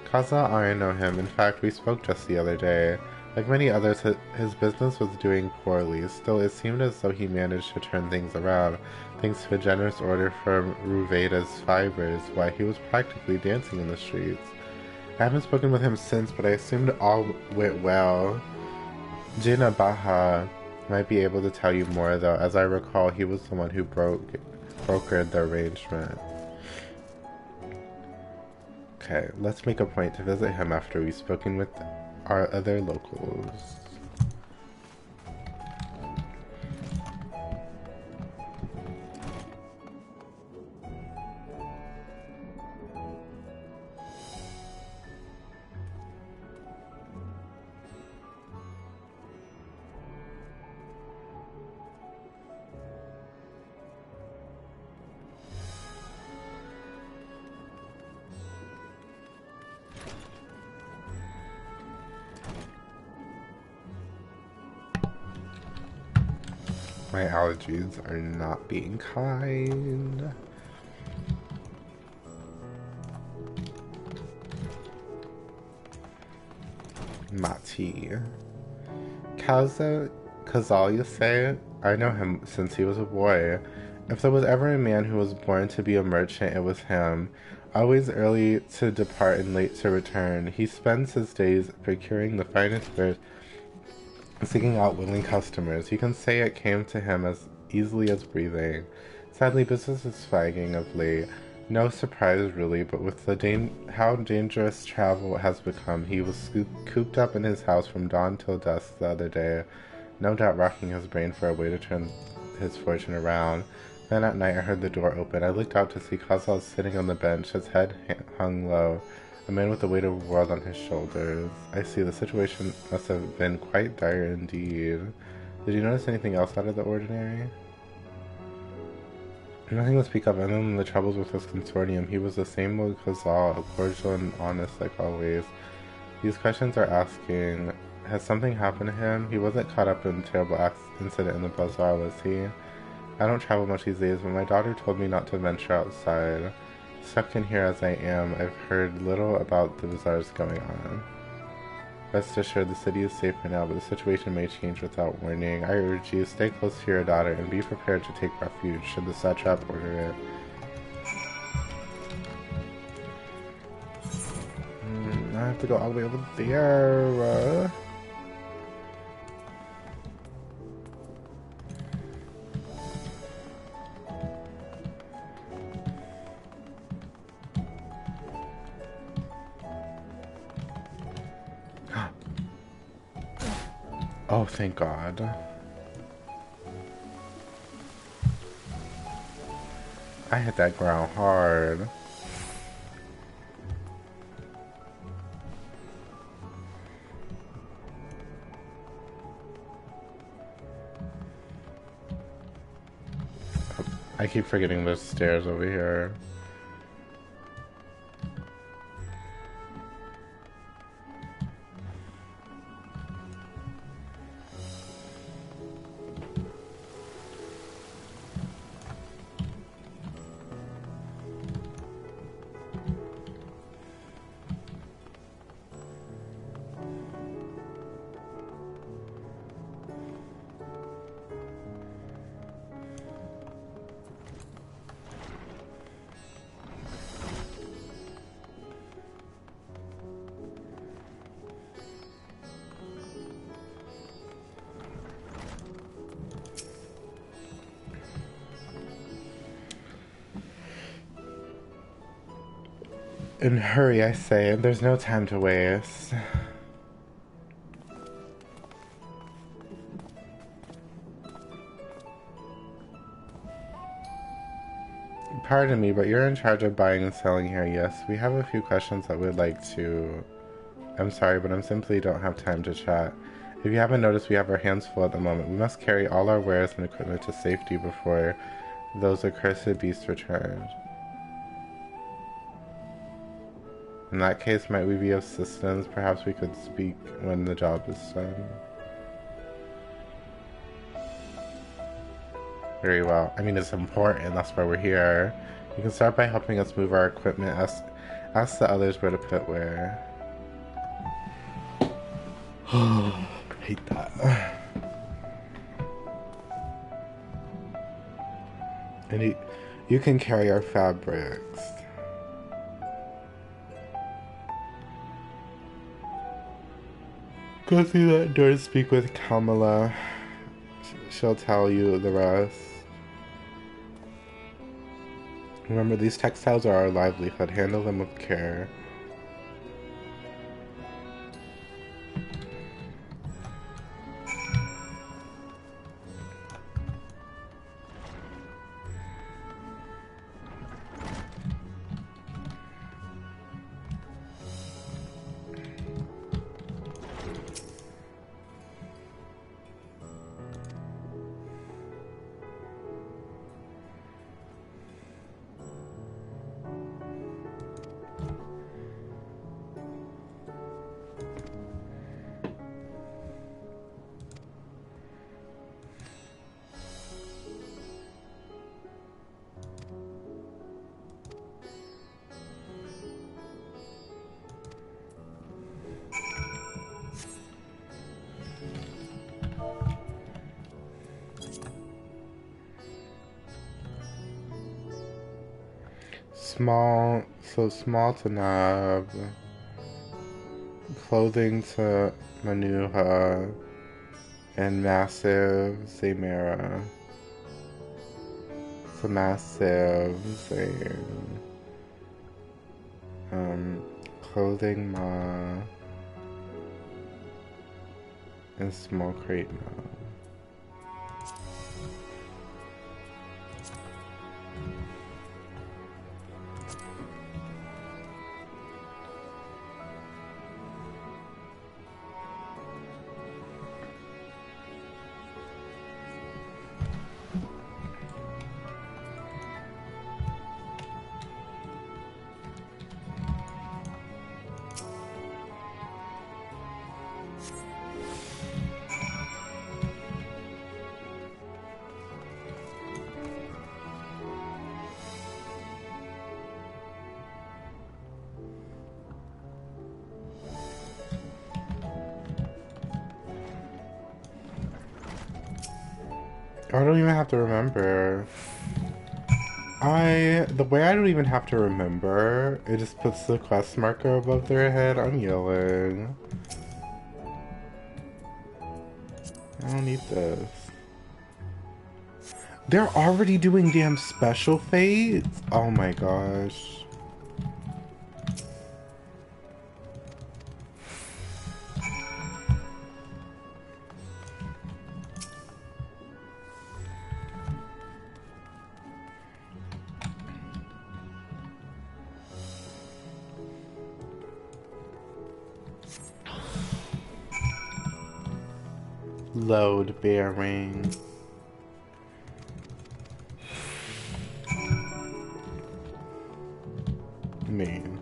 Coeurl, I know him. In fact, we spoke just the other day. Like many others, his business was doing poorly. Still, it seemed as though he managed to turn things around, thanks to a generous order from Ruveda's fibers. Why, he was practically dancing in the streets. I haven't spoken with him since, but I assumed all went well. Jina Baha might be able to tell you more, though. As I recall, he was the one who brokered the arrangement. Okay, let's make a point to visit him after we've spoken with our other locals. My allergies are not being kind. Mati. Coeurl, you say? I know him since he was a boy. If there was ever a man who was born to be a merchant, it was him. Always early to depart and late to return, he spends his days procuring the finest goods, seeking out willing customers. You can say it came to him as easily as breathing. Sadly, business is flagging of late. No surprise, really, but with how dangerous travel has become, he was cooped up in his house from dawn till dusk the other day, no doubt racking his brain for a way to turn his fortune around. Then at night I heard the door open. I looked out to see Coeurl sitting on the bench, his head hung low, a man with the weight of the world on his shoulders. I see, the situation must have been quite dire indeed. Did you notice anything else out of the ordinary? Nothing to speak of other than the troubles with his consortium. He was the same old Coeurl, cordial and honest like always. These questions are asking, has something happened to him? He wasn't caught up in a terrible incident in the bazaar, was he? I don't travel much these days, but my daughter told me not to venture outside. Stuck in here as I am, I've heard little about the bazaars going on. Rest assured, the city is safe for now, but the situation may change without warning. I urge you, stay close to your daughter and be prepared to take refuge should the satrap order it. I have to go all the way over there. Oh, thank God. I hit that ground hard. I keep forgetting there's stairs over here. And hurry, I say. There's no time to waste. Pardon me, but you're in charge of buying and selling here, yes? We have a few questions that we'd like to... I'm sorry, but I simply don't have time to chat. If you haven't noticed, we have our hands full at the moment. We must carry all our wares and equipment to safety before those accursed beasts return. In that case, might we be of assistance? Perhaps we could speak when the job is done. Very well. I mean, it's important. That's why we're here. You can start by helping us move our equipment. Ask the others where to put where. Hate that. And you can carry our fabrics. Go through that door and speak with Kamala. She'll tell you the rest. Remember, these textiles are our livelihood. Handle them with care. Small to Nab, clothing to Manuha, and massive Zamara. So massive clothing Ma, and small crate Ma. I don't even have to remember. The way I don't even have to remember, it just puts the quest marker above their head. I'm yelling. I don't need this. They're already doing damn special fates? Oh my gosh. Load bearing. Man.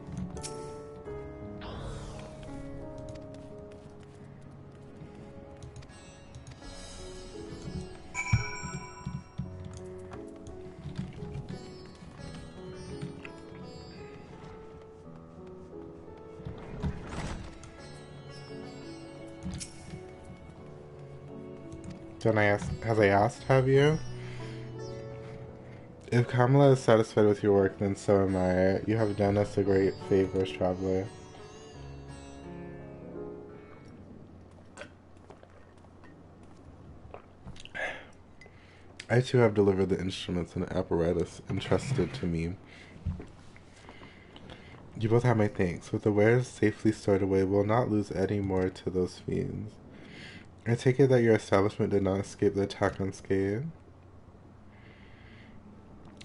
Has I asked, have you? If Kamala is satisfied with your work, then so am I. You have done us a great favor, traveler. I too have delivered the instruments and apparatus entrusted to me. You both have my thanks. With the wares safely stored away, we'll not lose any more to those fiends. I take it that your establishment did not escape the attack unscathed?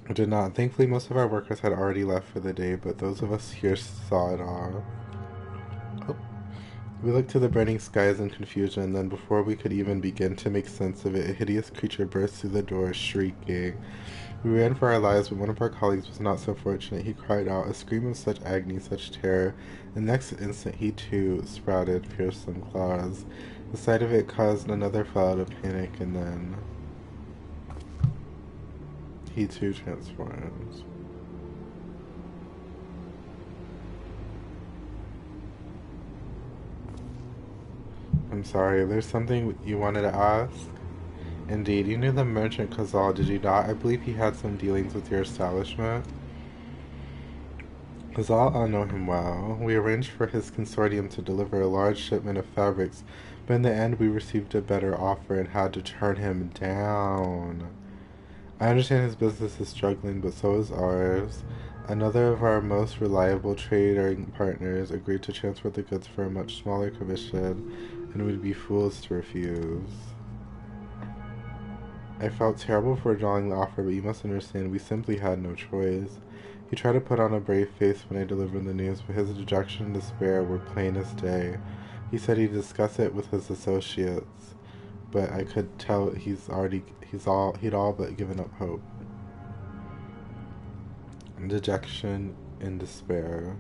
It did not. Thankfully, most of our workers had already left for the day, but those of us here saw it all. Oh. We looked to the burning skies in confusion, then before we could even begin to make sense of it, a hideous creature burst through the door, shrieking. We ran for our lives, but one of our colleagues was not so fortunate. He cried out, a scream of such agony, such terror. The next instant he too sprouted fearsome claws. The sight of it caused another flood of panic, and then he too transforms. I'm sorry, there's something you wanted to ask? Indeed, you knew the merchant Coeurl, did you not? I believe he had some dealings with your establishment. Coeurl, I know him well. We arranged for his consortium to deliver a large shipment of fabrics, but in the end we received a better offer and had to turn him down. I understand his business is struggling, but so is ours. Another of our most reliable trading partners agreed to transport the goods for a much smaller commission, and we'd be fools to refuse. I felt terrible for withdrawing the offer, but you must understand we simply had no choice. He tried to put on a brave face when I delivered the news, but his dejection and despair were plain as day. He said he'd discuss it with his associates, but I could tell he'd all but given up hope. Dejection and despair.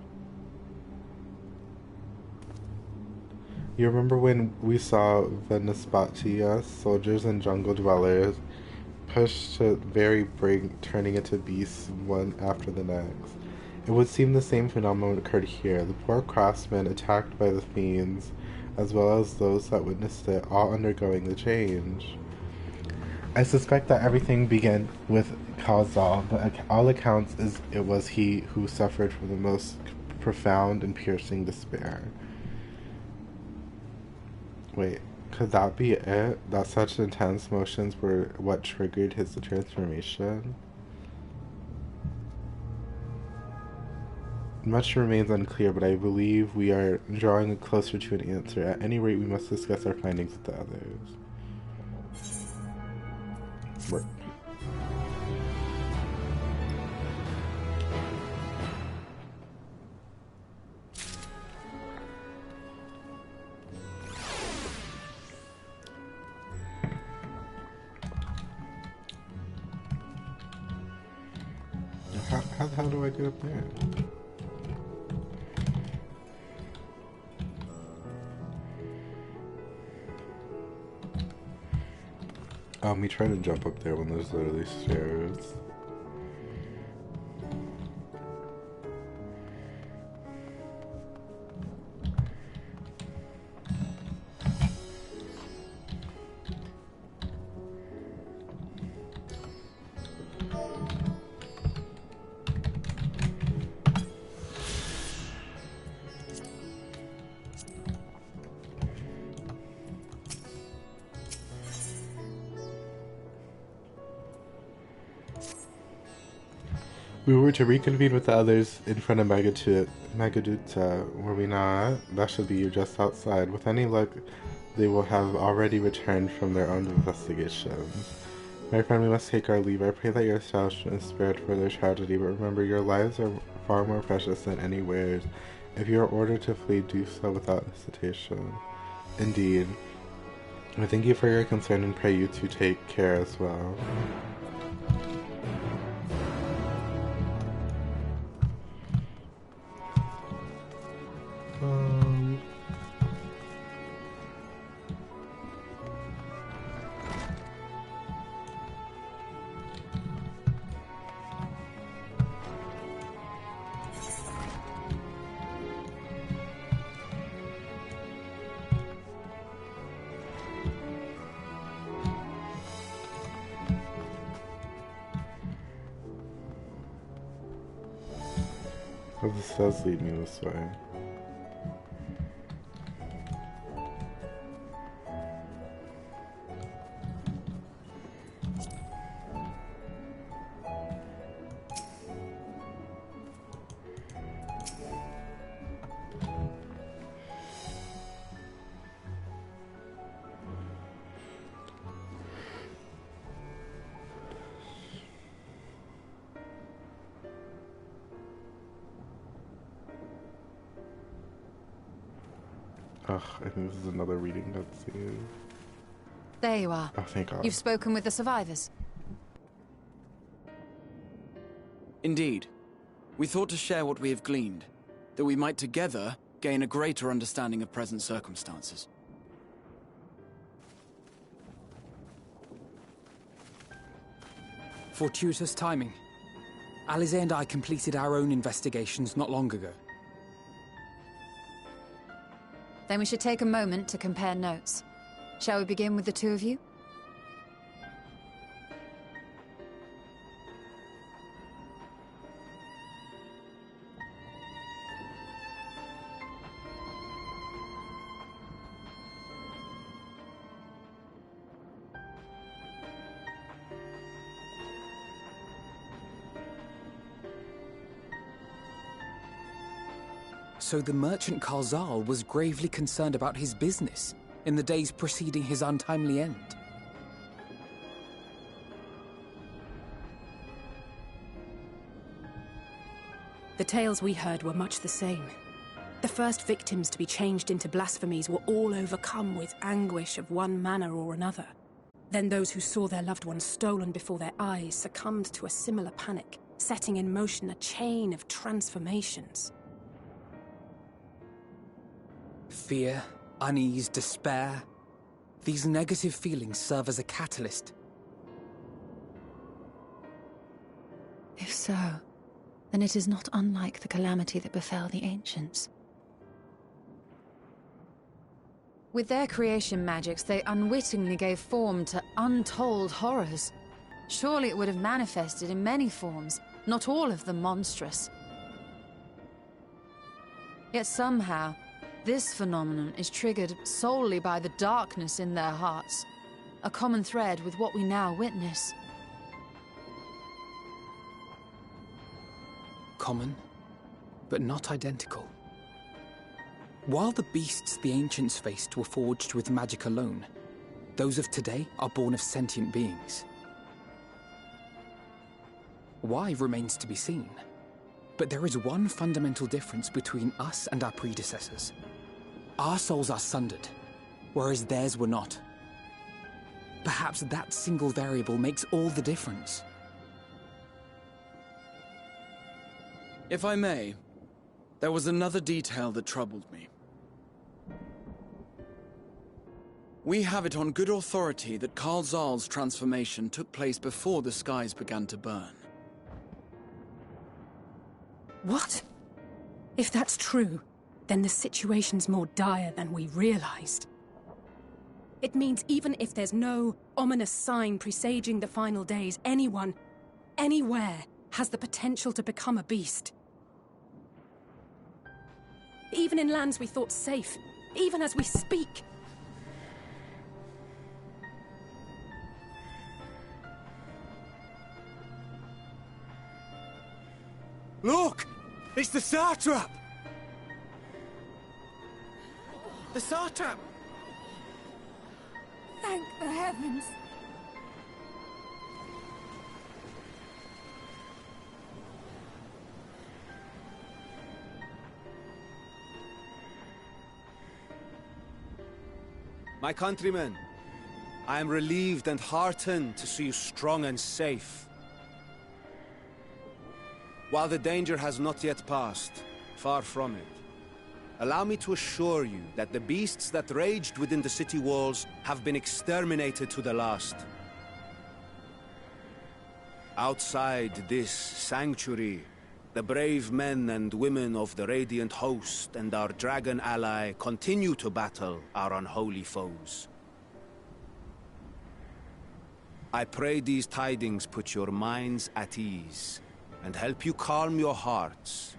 You remember when we saw Venuspatia, soldiers and jungle dwellers, pushed to very brink, turning into beasts one after the next? It would seem the same phenomenon occurred here. The poor craftsmen attacked by the fiends, as well as those that witnessed it, all undergoing the change. I suspect that everything began with Coeurl, but all accounts it was he who suffered from the most profound and piercing despair. Wait, could that be it? That such intense emotions were what triggered his transformation? Much remains unclear, but I believe we are drawing closer to an answer. At any rate, we must discuss our findings with the others. Work. How the hell do I get up there? Me trying to jump up there when there's literally stairs. We were to reconvene with the others in front of Magaduta, were we not? That should be just outside. With any luck, they will have already returned from their own investigations. My friend, we must take our leave. I pray that your establishment is spared further tragedy, but remember, your lives are far more precious than any wares. If you are ordered to flee, do so without hesitation. Indeed. I thank you for your concern and pray you to take care as well. Oh, this does lead me this way. Ugh, I think this is another reading cutscene. There you are. Oh, thank God. You've spoken with the survivors. Indeed. We thought to share what we have gleaned, that we might together gain a greater understanding of present circumstances. Fortuitous timing. Alize and I completed our own investigations not long ago. Then we should take a moment to compare notes. Shall we begin with the two of you? So the merchant Coeurl was gravely concerned about his business in the days preceding his untimely end. The tales we heard were much the same. The first victims to be changed into blasphemies were all overcome with anguish of one manner or another. Then those who saw their loved ones stolen before their eyes succumbed to a similar panic, setting in motion a chain of transformations. Fear, unease, despair. These negative feelings serve as a catalyst. If so, then it is not unlike the calamity that befell the ancients. With their creation magics, they unwittingly gave form to untold horrors. Surely it would have manifested in many forms, not all of them monstrous. Yet somehow, this phenomenon is triggered solely by the darkness in their hearts, a common thread with what we now witness. Common, but not identical. While the beasts the ancients faced were forged with magic alone, those of today are born of sentient beings. Why remains to be seen, but there is one fundamental difference between us and our predecessors. Our souls are sundered, whereas theirs were not. Perhaps that single variable makes all the difference. If I may, there was another detail that troubled me. We have it on good authority that Coeurl's transformation took place before the skies began to burn. What? If that's true, then the situation's more dire than we realized. It means even if there's no ominous sign presaging the final days, anyone, anywhere, has the potential to become a beast. Even in lands we thought safe, even as we speak. Look! It's the satrap! The satrap! Thank the heavens! My countrymen, I am relieved and heartened to see you strong and safe. While the danger has not yet passed, far from it, allow me to assure you that the beasts that raged within the city walls have been exterminated to the last. Outside this sanctuary, the brave men and women of the Radiant Host and our dragon ally continue to battle our unholy foes. I pray these tidings put your minds at ease and help you calm your hearts.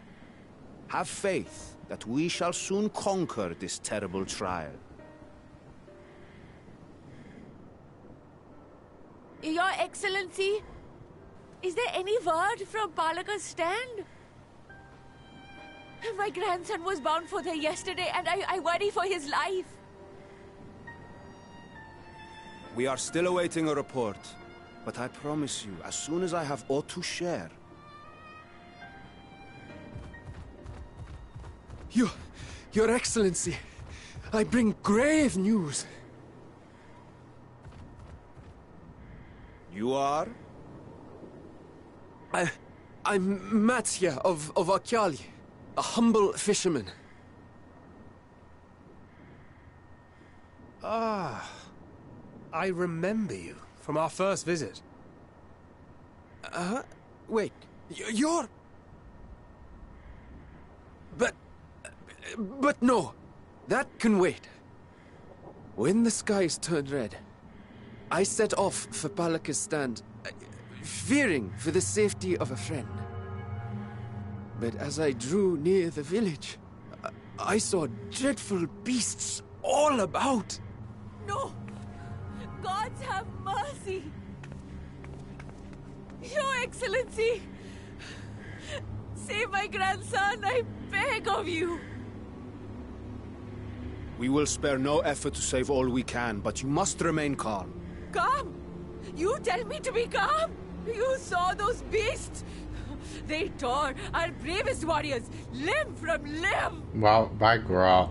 Have faith that we shall soon conquer this terrible trial. Your Excellency, is there any word from Balaga's stand? My grandson was bound for there yesterday, and I worry for his life. We are still awaiting a report, but I promise you, as soon as I have aught to share... Your Excellency, I bring grave news. You are? I'm Matsya of Akyali, a humble fisherman. Ah, I remember you from our first visit. Wait, you're... But no, that can wait. When the skies turned red, I set off for Palaka's stand, fearing for the safety of a friend. But as I drew near the village, I saw dreadful beasts all about. No! Gods have mercy! Your Excellency! Save my grandson, I beg of you! We will spare no effort to save all we can, but you must remain calm. Calm? You tell me to be calm? You saw those beasts? They tore our bravest warriors limb from limb! Well, bye, girl.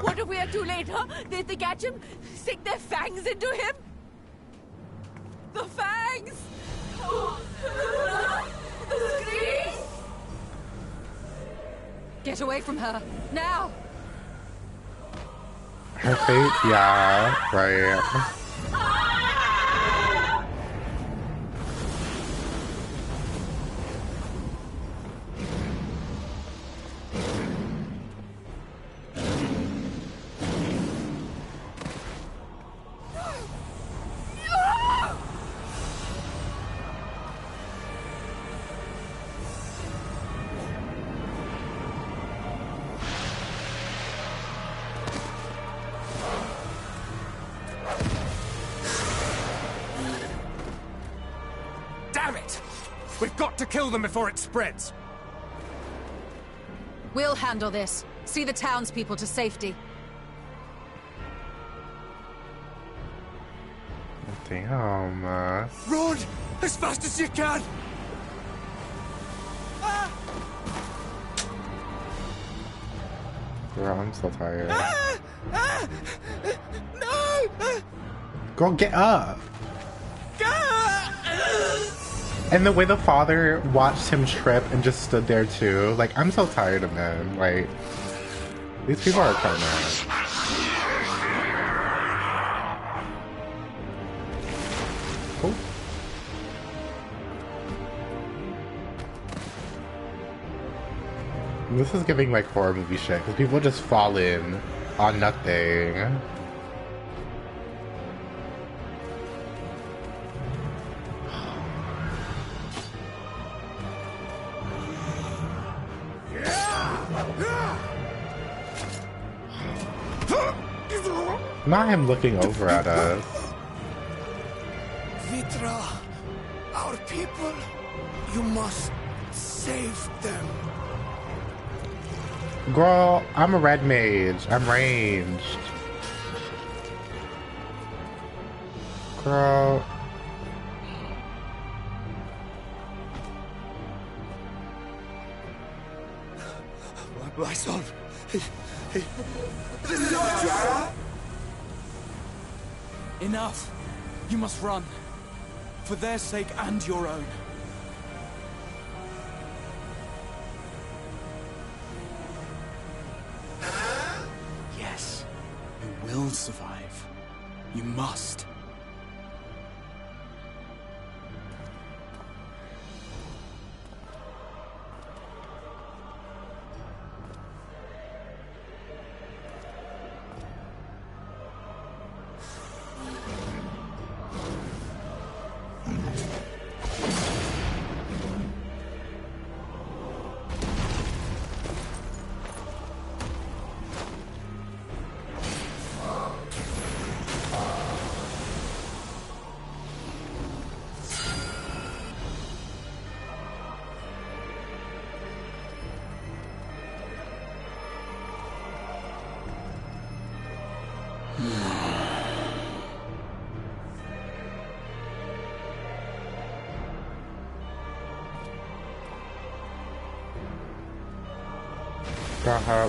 What if we are too late, huh? They catch him, sink their fangs into him? The fangs! The screams! Get away from her, now! Her fate, yeah, right. Damn it! We've got to kill them before it spreads. We'll handle this. See the townspeople to safety. Damn. Run! As fast as you can! Girl, I'm so tired. No! Girl, get up! And the way the father watched him trip and just stood there too. Like, I'm so tired of men. Like, these people are kind of... Oh. This is giving like horror movie shit, because people just fall in on nothing. Not him looking over at us. Vitra, our people, you must save them. Girl, I'm a red mage. I'm ranged. Girl. My son. Enough! You must run. For their sake and your own. Yes, you will survive. You must.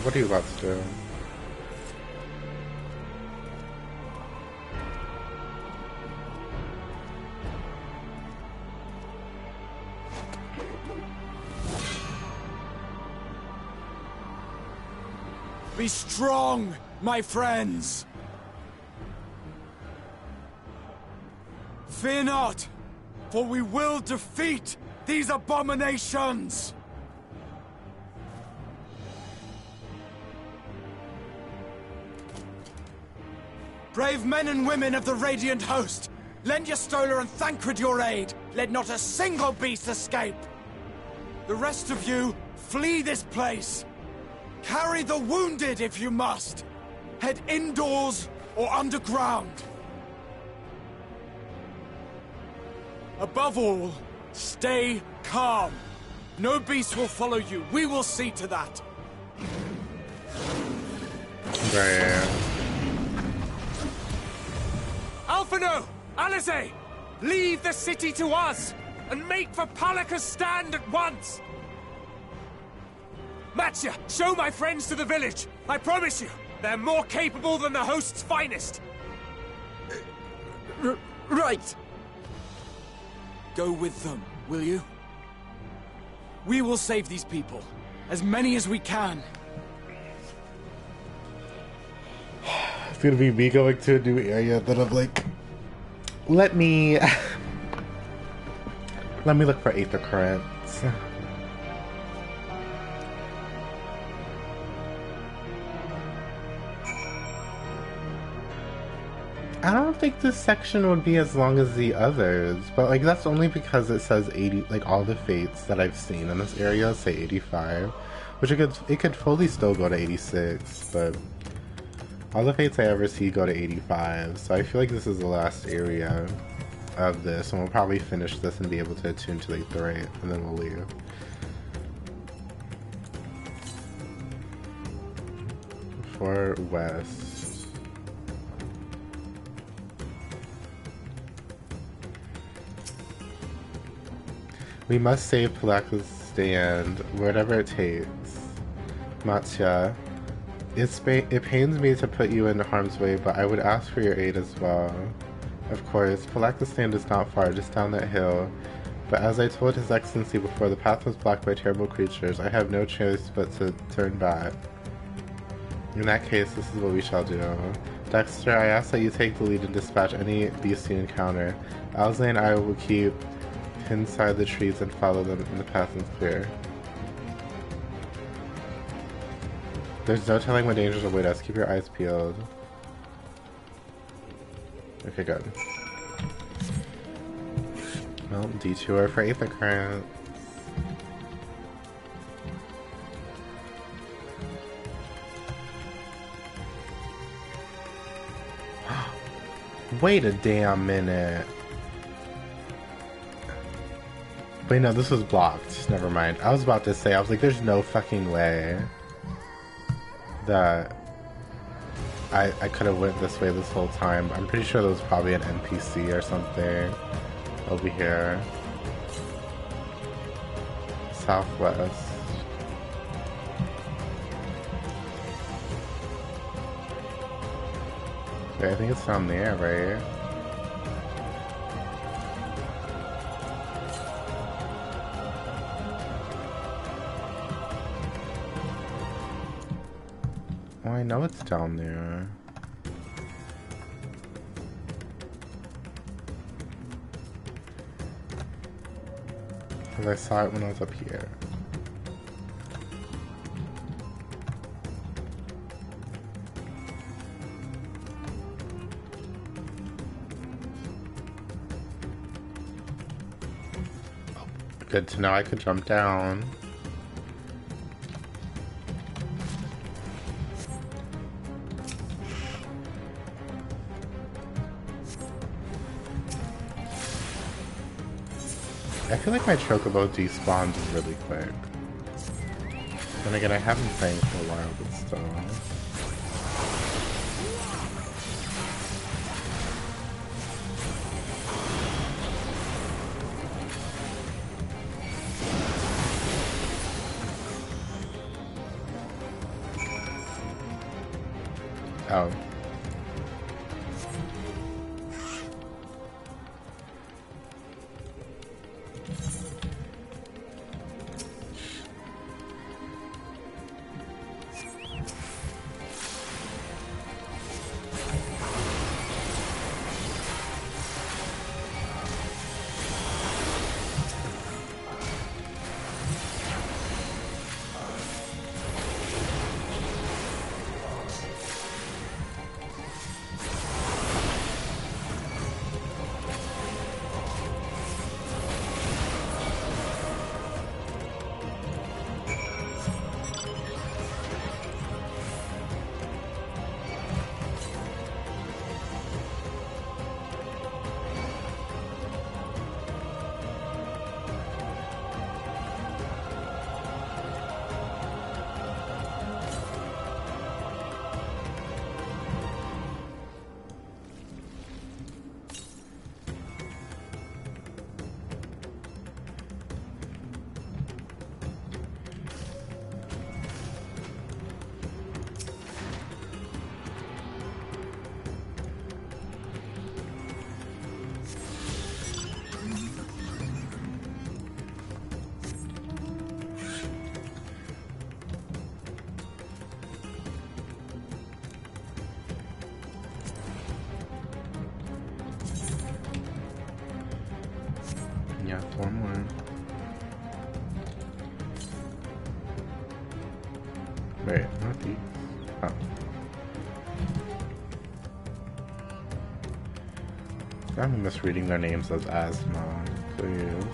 What are you about to do? Be strong, my friends! Fear not, for we will defeat these abominations! Brave men and women of the Radiant Host, lend your Stola and Thancred your aid. Let not a single beast escape. The rest of you, flee this place. Carry the wounded if you must. Head indoors or underground. Above all, stay calm. No beast will follow you. We will see to that. Right. Alphino! Alize! Leave the city to us, and make for Palaka's stand at once! Matya, show my friends to the village! I promise you, they're more capable than the host's finest! Right! Go with them, will you? We will save these people. As many as we can. It's gonna be me going to a new area that I'm like, let me look for Aether Currents. I don't think this section would be as long as the others, but like that's only because it says 80, like all the fates that I've seen in this area say 85, which it could fully still go to 86, but all the fates I ever see go to 85, so I feel like this is the last area of this, and we'll probably finish this and be able to attune to the Aetheryte, and then we'll leave. For West. We must save Palaka's stand, whatever it takes. Matya, it pains me to put you in harm's way, but I would ask for your aid as well. Of course, Palaka's stand is not far, just down that hill. But as I told His Excellency before, the path was blocked by terrible creatures. I have no choice but to turn back. In that case, this is what we shall do. Dexter, I ask that you take the lead and dispatch any beast you encounter. Alze and I will keep inside the trees and follow them in the path is clear. There's no telling what dangers await us. Keep your eyes peeled. Okay, good. Well, detour for Aether Current. Wait a damn minute. Wait, no, this was blocked. Never mind. I was about to say, I was like, there's no fucking way that I could have went this way this whole time. I'm pretty sure there was probably an NPC or something over here. Southwest. Wait, I think it's down there, right? Oh, I know it's down there. Because I saw it when I was up here. Oh, good to know I could jump down. I feel like my Chocobo despawns really quick. Then again, I haven't played for a while, but still. Oh. 4 more. Wait, not these. Oh. I'm misreading their names as asthma, please.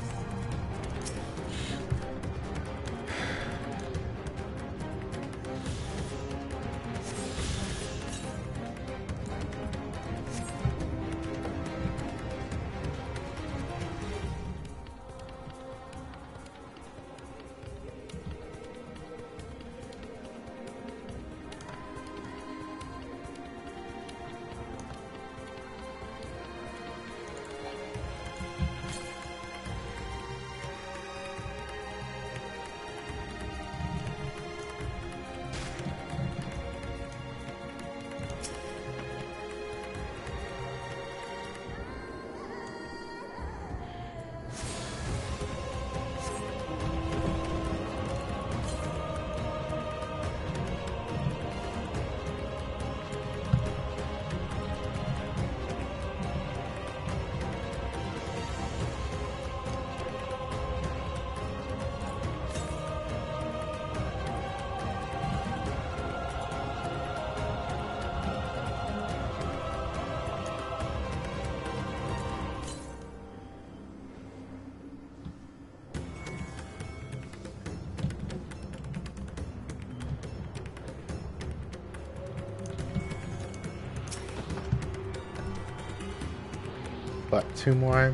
What, 2 more?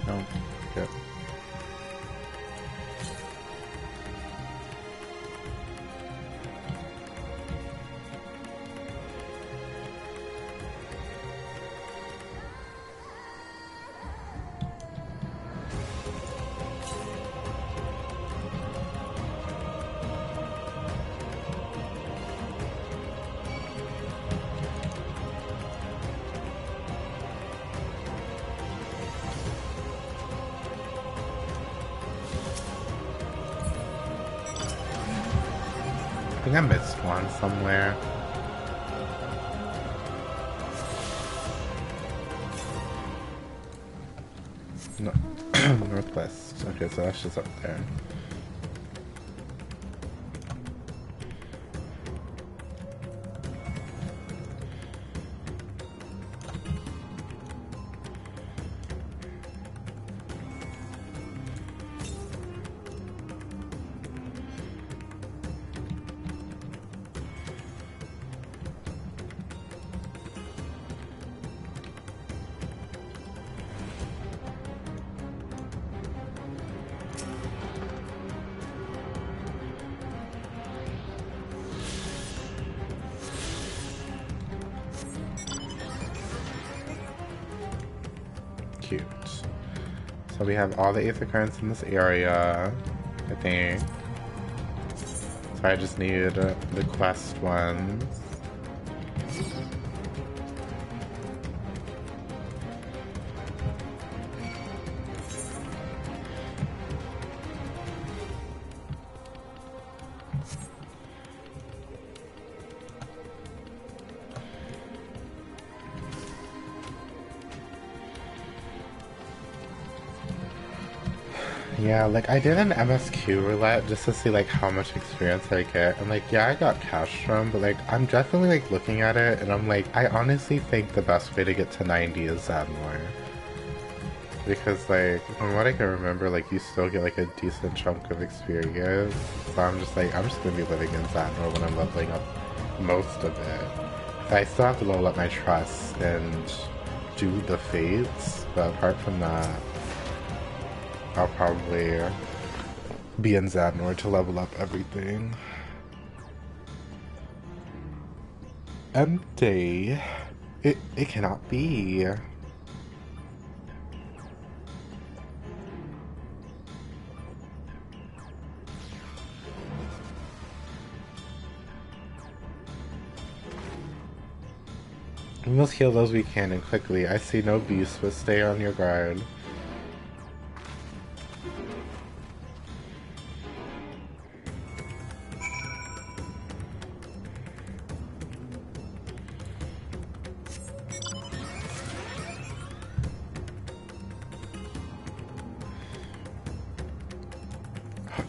No. Yep. I think I missed one somewhere. No. Northwest. Okay, so that's just up there. Cute. So we have all the Aether Currents in this area, I think. So I just need the quest ones. Yeah, like I did an MSQ roulette just to see like how much experience I get, and like yeah, I got cash from, but like I'm definitely like looking at it, and I'm like I honestly think the best way to get to 90 is Zadmor, because like from what I can remember, like you still get like a decent chunk of experience. So I'm just like I'm just gonna be living in Zadmor when I'm leveling up most of it. I still have to level up my trust and do the fates, but apart from that, I'll probably be in Zadnor to level up everything. Empty. It cannot be. We must kill those we can and quickly. I see no beast, but stay on your guard.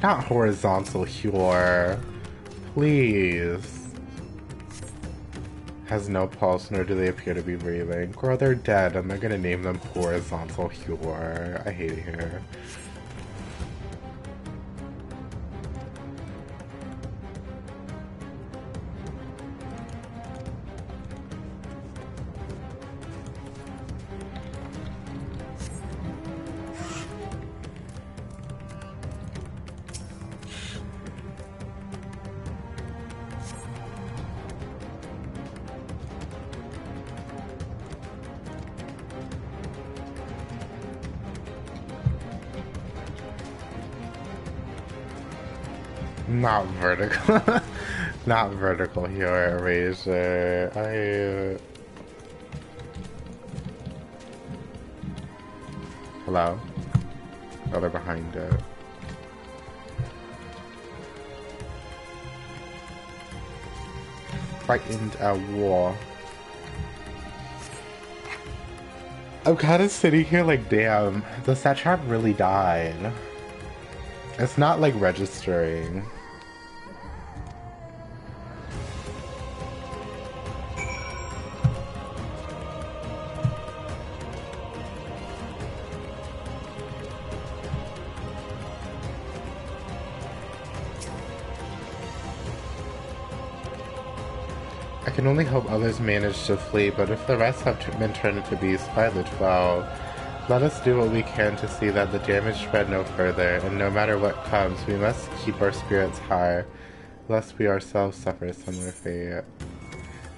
Not horizontal Hure. Please. Has no pulse, nor do they appear to be breathing. Girl, they're dead. I'm not gonna name them horizontal Hure. I hate it here. Not vertical. Not vertical here, Erasure. Hello? Oh, they're behind it. Frightened at war. I'm kind of sitting here like, damn, the stat trap really died. It's not like registering. I can only hope others manage to flee, but if the rest have been turned into beasts by the 12, let us do what we can to see that the damage spread no further, and no matter what comes, we must keep our spirits high, lest we ourselves suffer a similar fate.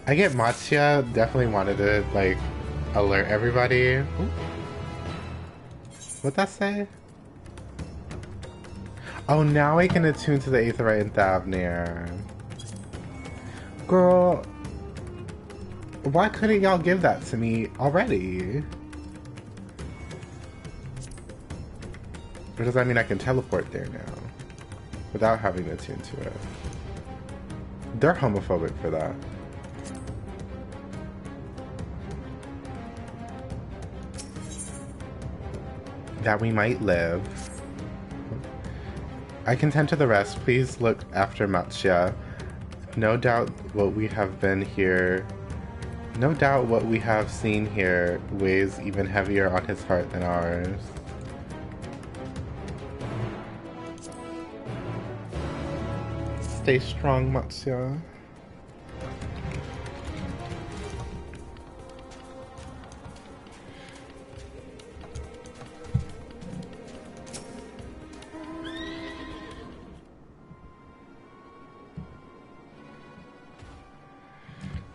I get Matsuya definitely wanted to, like, alert everybody. Ooh. What'd that say? Oh, now I can attune to the Aetheryte and Thavnir. Girl, why couldn't y'all give that to me already? Or does that mean I can teleport there now? Without having to attune to it. They're homophobic for that. That we might live. I can tend to the rest. Please look after Matsuya. No doubt what we have been here... No doubt what we have seen here weighs even heavier on his heart than ours. Stay strong, Matsuya.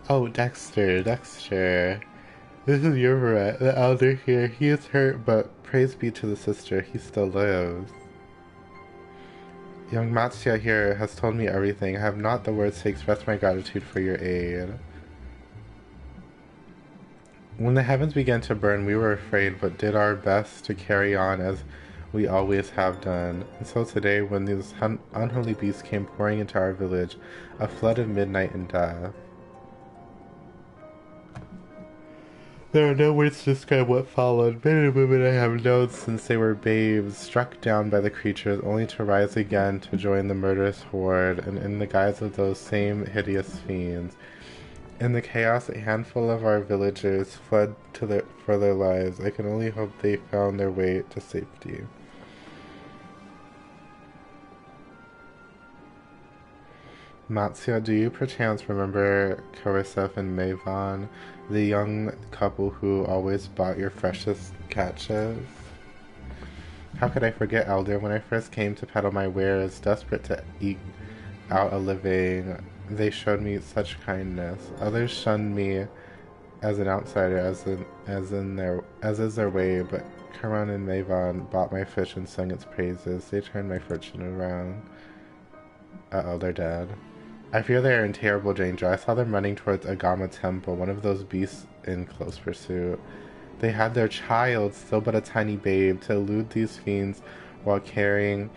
Oh, Dexter. This is Yurvaret, the elder here. He is hurt, but praise be to the sister, he still lives. Young Matsuya here has told me everything. I have not the words to express my gratitude for your aid. When the heavens began to burn, we were afraid, but did our best to carry on as we always have done. And so today, when these unholy beasts came pouring into our village, a flood of midnight and death. There are no words to describe what followed. Men and women I have known since they were babes, struck down by the creatures, only to rise again to join the murderous horde, and in the guise of those same hideous fiends. In the chaos, a handful of our villagers fled for their lives. I can only hope they found their way to safety. Matsya, do you perchance remember Coeurl and Mavon, the young couple who always bought your freshest catches? How could I forget, Elder? When I first came to peddle my wares, desperate to eke out a living, they showed me such kindness. Others shunned me as an outsider, as is their way, but Coeurl and Mavon bought my fish and sung its praises. They turned my fortune around. They're dead. I fear they are in terrible danger. I saw them running towards Agama Temple, one of those beasts in close pursuit. They had their child, still but a tiny babe, to elude these fiends while caring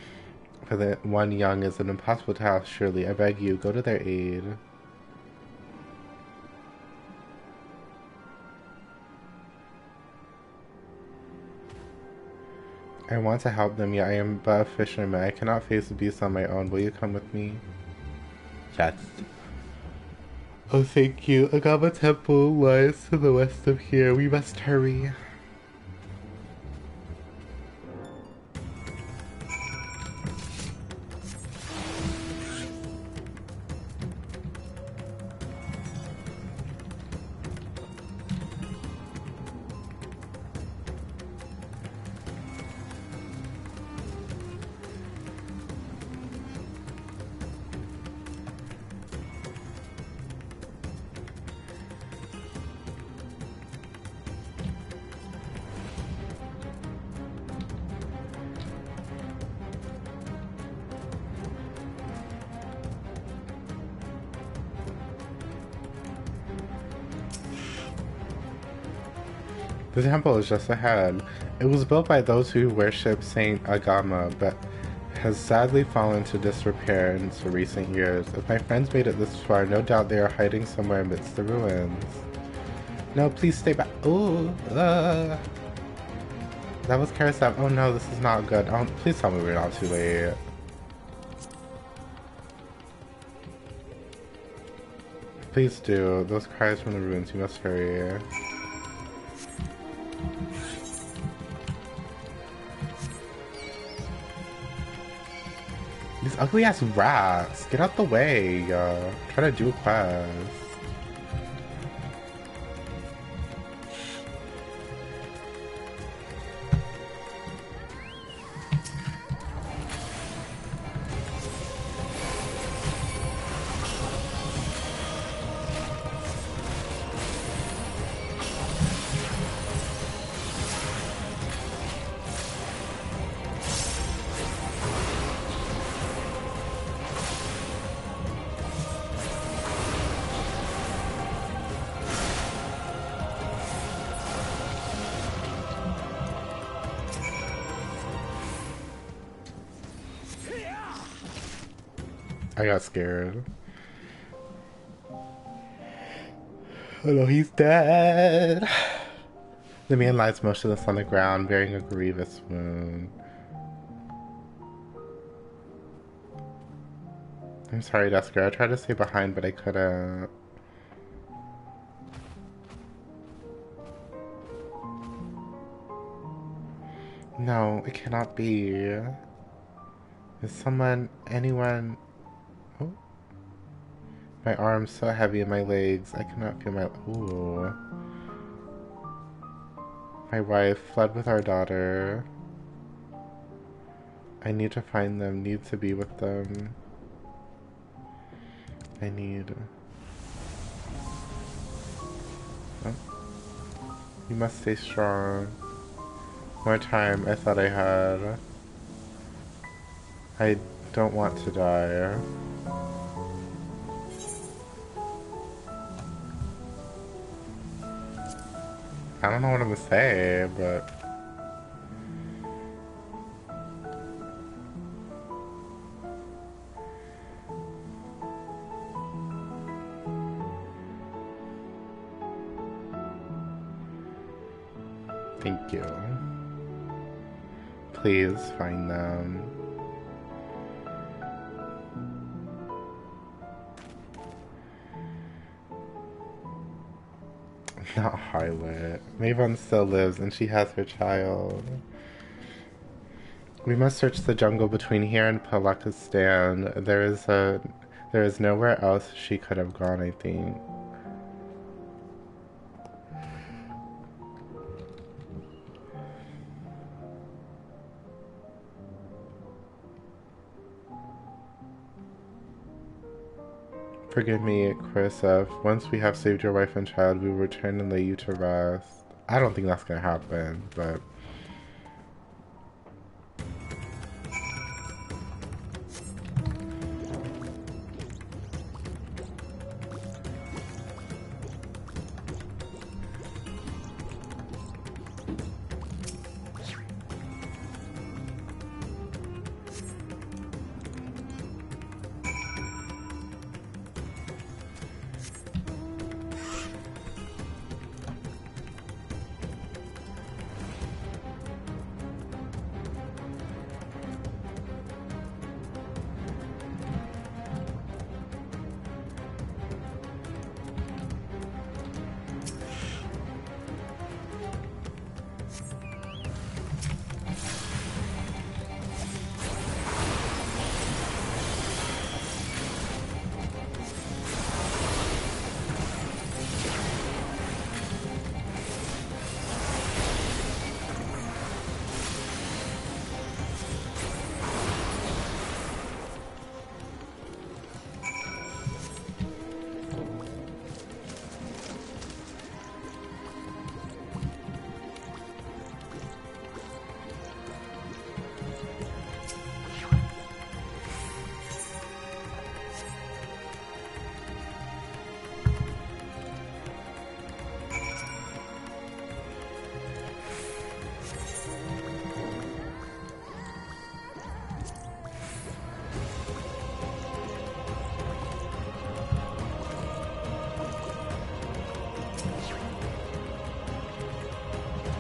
for the one young is an impossible task, surely. I beg you, go to their aid. I want to help them, yet I am but a fisherman. I cannot face the beast on my own. Will you come with me? Yes. Oh, thank you. Agama Temple lies to the west of here. We must hurry. The temple is just ahead. It was built by those who worship Saint Agama, but has sadly fallen to disrepair in recent years. If my friends made it this far, no doubt they are hiding somewhere amidst the ruins. No, please stay back. Ooh, that was Coeurl. Oh no, this is not good. Oh, please tell me we're not too late. Please do. Those cries from the ruins, you must hurry. These ugly ass rats! Get out the way! Try to do a quest. I got scared. Oh no, he's dead. The man lies motionless on the ground, bearing a grievous wound. I'm sorry, Dusker. I tried to stay behind, but I couldn't. No, it cannot be. Is someone, anyone... Oh. My arms so heavy in my legs, I cannot feel my... Ooh. My wife fled with our daughter. I need to find them, need to be with them. I need... Oh. You must stay strong. More time I thought I had. I don't want to die. I don't know what I'm gonna say, but... Thank you. Please find them. Not Harlot. Mavon still lives and she has her child. We must search the jungle between here and Palakistan. There is nowhere else she could have gone, I think. Forgive me, Chris. Once we have saved your wife and child, we will return and lay you to rest. I don't think that's gonna happen, but...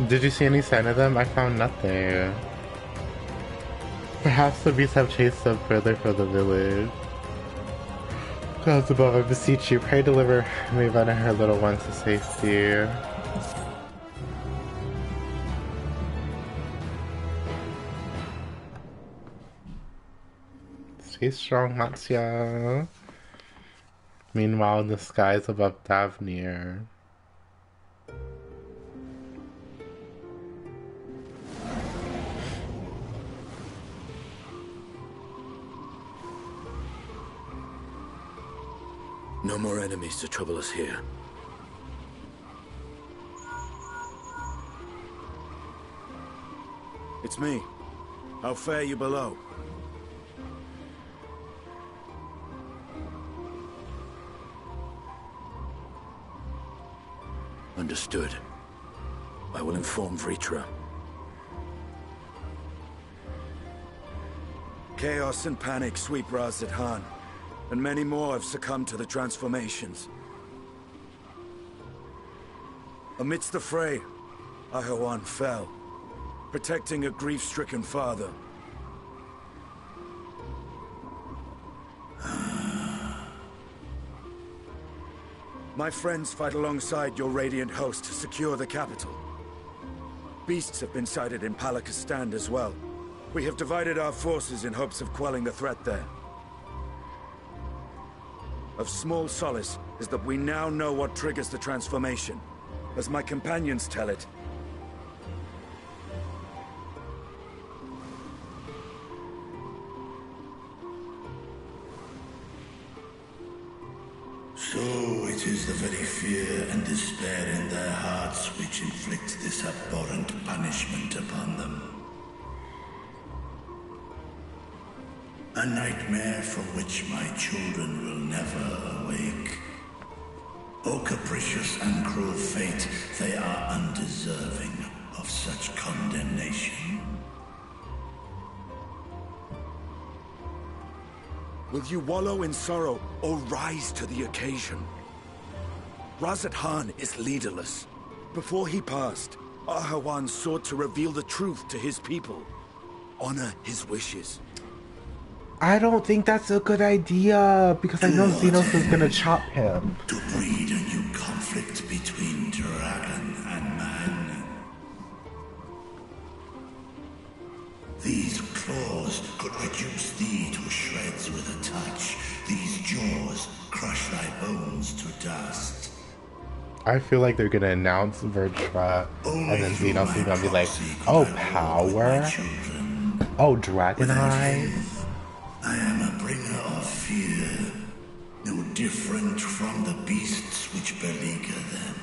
Did you see any sign of them? I found nothing. Perhaps the beasts have chased them further from the village. Gods above, I beseech you, pray deliver Maven and her little ones to safety. Stay strong, Matsya. Meanwhile, in the skies above Davnir. No more enemies to trouble us here. It's me. How fare you below? Understood. I will inform Vritra. Chaos and panic sweep Raz-at-Han, and many more have succumbed to the transformations. Amidst the fray, Ahoan fell, protecting a grief-stricken father. My friends fight alongside your Radiant host to secure the capital. Beasts have been sighted in Palakistan as well. We have divided our forces in hopes of quelling the threat there. Of small solace is that we now know what triggers the transformation. As my companions tell it, so it is the very fear and despair in their hearts which inflict this abhorrent punishment upon them. A nightmare from which my children will never awake. O capricious and cruel fate, they are undeserving of such condemnation. will you wallow in sorrow or rise to the occasion? Raz-at-Han is leaderless. Before he passed, Ahawan sought to reveal the truth to his people. Honor his wishes. I don't think that's a good idea, because I know Xenos is gonna chop him. To breed a new conflict between dragon and man. These claws could reduce thee to shreds with a touch. These jaws crush thy bones to dust. I feel like they're gonna announce Vertra, and then Xenos is gonna be like, oh, power? Oh, Dragon Eyes? I am a bringer of fear, no different from the beasts which beleaguer them.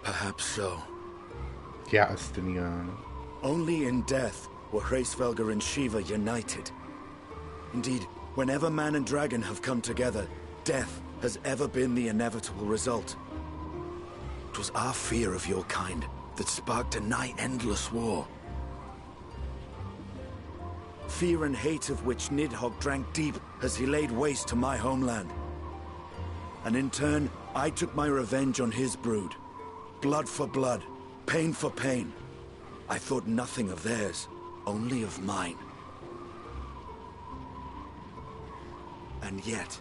Perhaps so. Yeah, Astinian. Only in death were Hraesvelgr and Shiva united. Indeed, whenever man and dragon have come together, death has ever been the inevitable result. It was our fear of your kind that sparked a nigh-endless war. Fear and hate of which Nidhogg drank deep as he laid waste to my homeland. And in turn, I took my revenge on his brood. Blood for blood, pain for pain. I thought nothing of theirs, only of mine. And yet,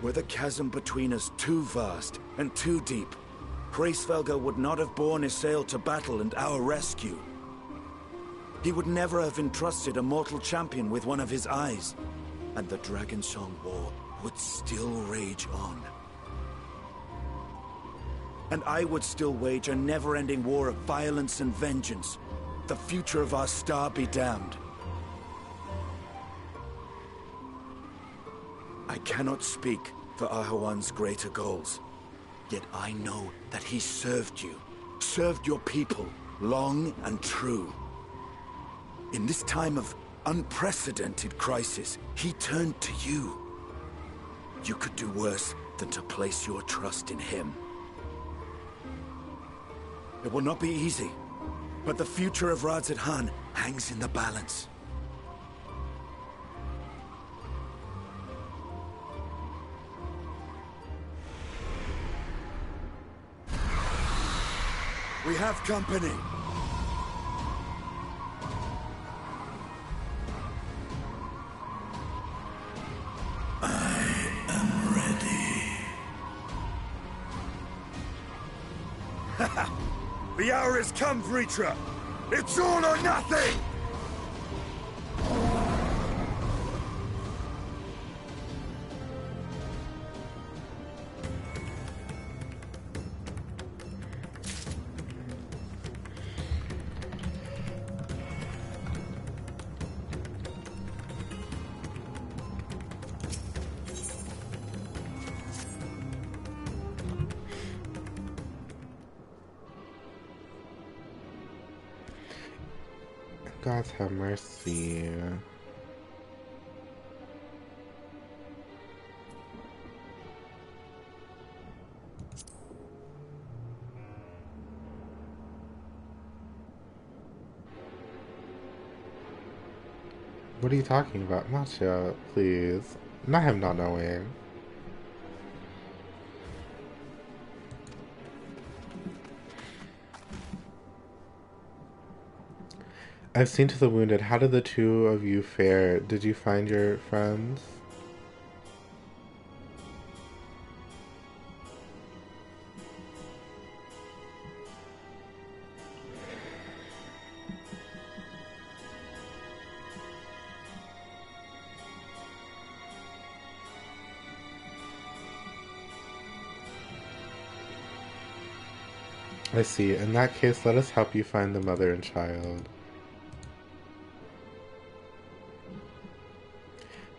were the chasm between us too vast and too deep, Hraesvelgr would not have borne Isael to battle and our rescue. He would never have entrusted a mortal champion with one of his eyes, and the Dragonsong War would still rage on. And I would still wage a never-ending war of violence and vengeance. The future of our star be damned. I cannot speak for Ahawan's greater goals. Yet I know that he served you, served your people, long and true. In this time of unprecedented crisis, he turned to you. You could do worse than to place your trust in him. It will not be easy, but the future of Radzed-Han hangs in the balance. We have company. I am ready. The hour has come, Vritra! It's all or nothing! God have mercy. What are you talking about? Matcha, please. Not him not knowing. I've seen to the wounded. How did the two of you fare? Did you find your friends? I see. In that case, let us help you find the mother and child.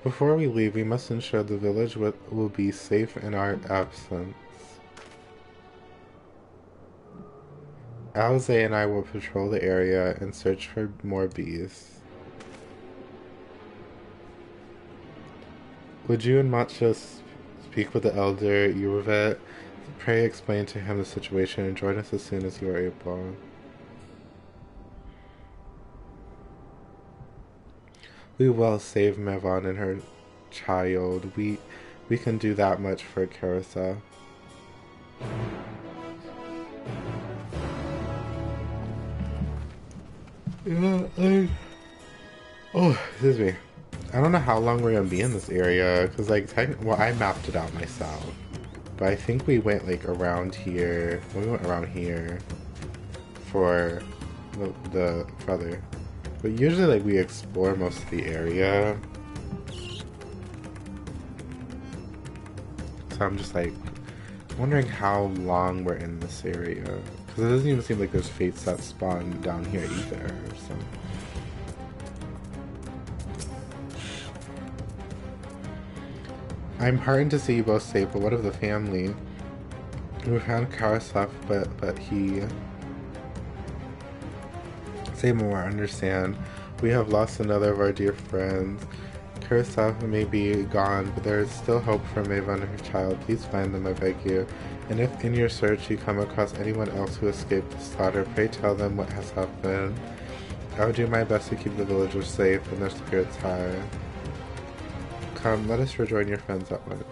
Before we leave, we must ensure the village will be safe in our absence. Alize and I will patrol the area and search for more beasts. Would you and Matcha speak with the elder Yurvet? Pray explain to him the situation and join us as soon as you are able. We will save Mevan and her child. We can do that much for Carissa. Yeah, oh, excuse me. I don't know how long we're gonna be in this area, because, like, well, I mapped it out myself. But I think we went, like, around here. We went around here for the further. But usually, like, we explore most of the area. So I'm just, like, wondering how long we're in this area. Because it doesn't even seem like there's fates that spawn down here either, so... I'm heartened to see you both safe, but what of the family? We found Karasov, but he... Say more, understand. We have lost another of our dear friends. Karasov may be gone, but there is still hope for Maeva and her child. Please find them, I beg you. And if in your search you come across anyone else who escaped the slaughter, pray tell them what has happened. I will do my best to keep the villagers safe and their spirits high. Come, let us rejoin your friends at once.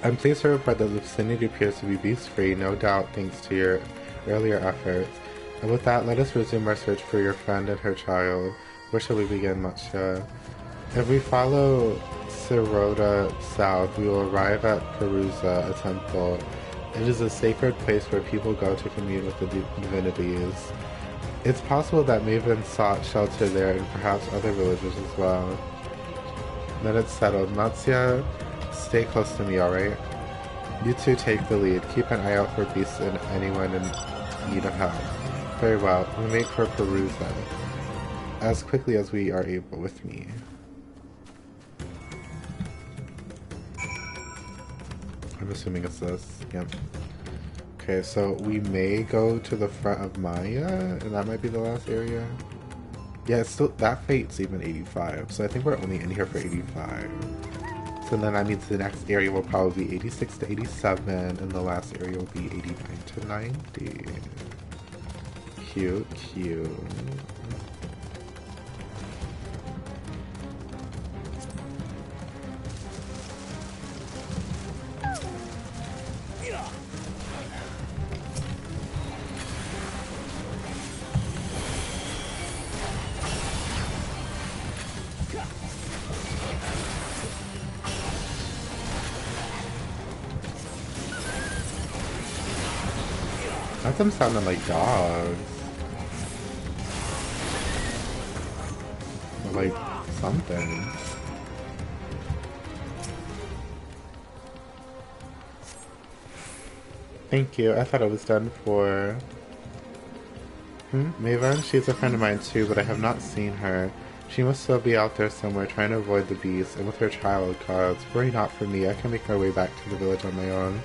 I'm pleased to report that the vicinity appears to be beast-free, no doubt thanks to your earlier efforts. And with that, let us resume our search for your friend and her child. Where shall we begin, Matcha? If we follow Sirota south, we will arrive at Perusa, a temple. It is a sacred place where people go to commune with the divinities. It's possible that Maven sought shelter there and perhaps other villages as well. Then it's settled. Matsuya, stay close to me, alright? You two take the lead. Keep an eye out for beasts and anyone in need of help. Very well. We make for Perusa. As quickly as we are able with me. I'm assuming it's this. Yep. Okay, so we may go to the front of Maya, and that might be the last area. Yeah, it's still, that fate's even 85, so I think we're only in here for 85. So then that means the next area will probably be 86 to 87, and the last area will be 89 to 90. Cute, cute. Let them sounding like dogs. Or like something. Thank you. I thought it was done for... Maven? She's a friend of mine too, but I have not seen her. She must still be out there somewhere trying to avoid the beast, and with her child, gods. Worry not for me. I can make my way back to the village on my own.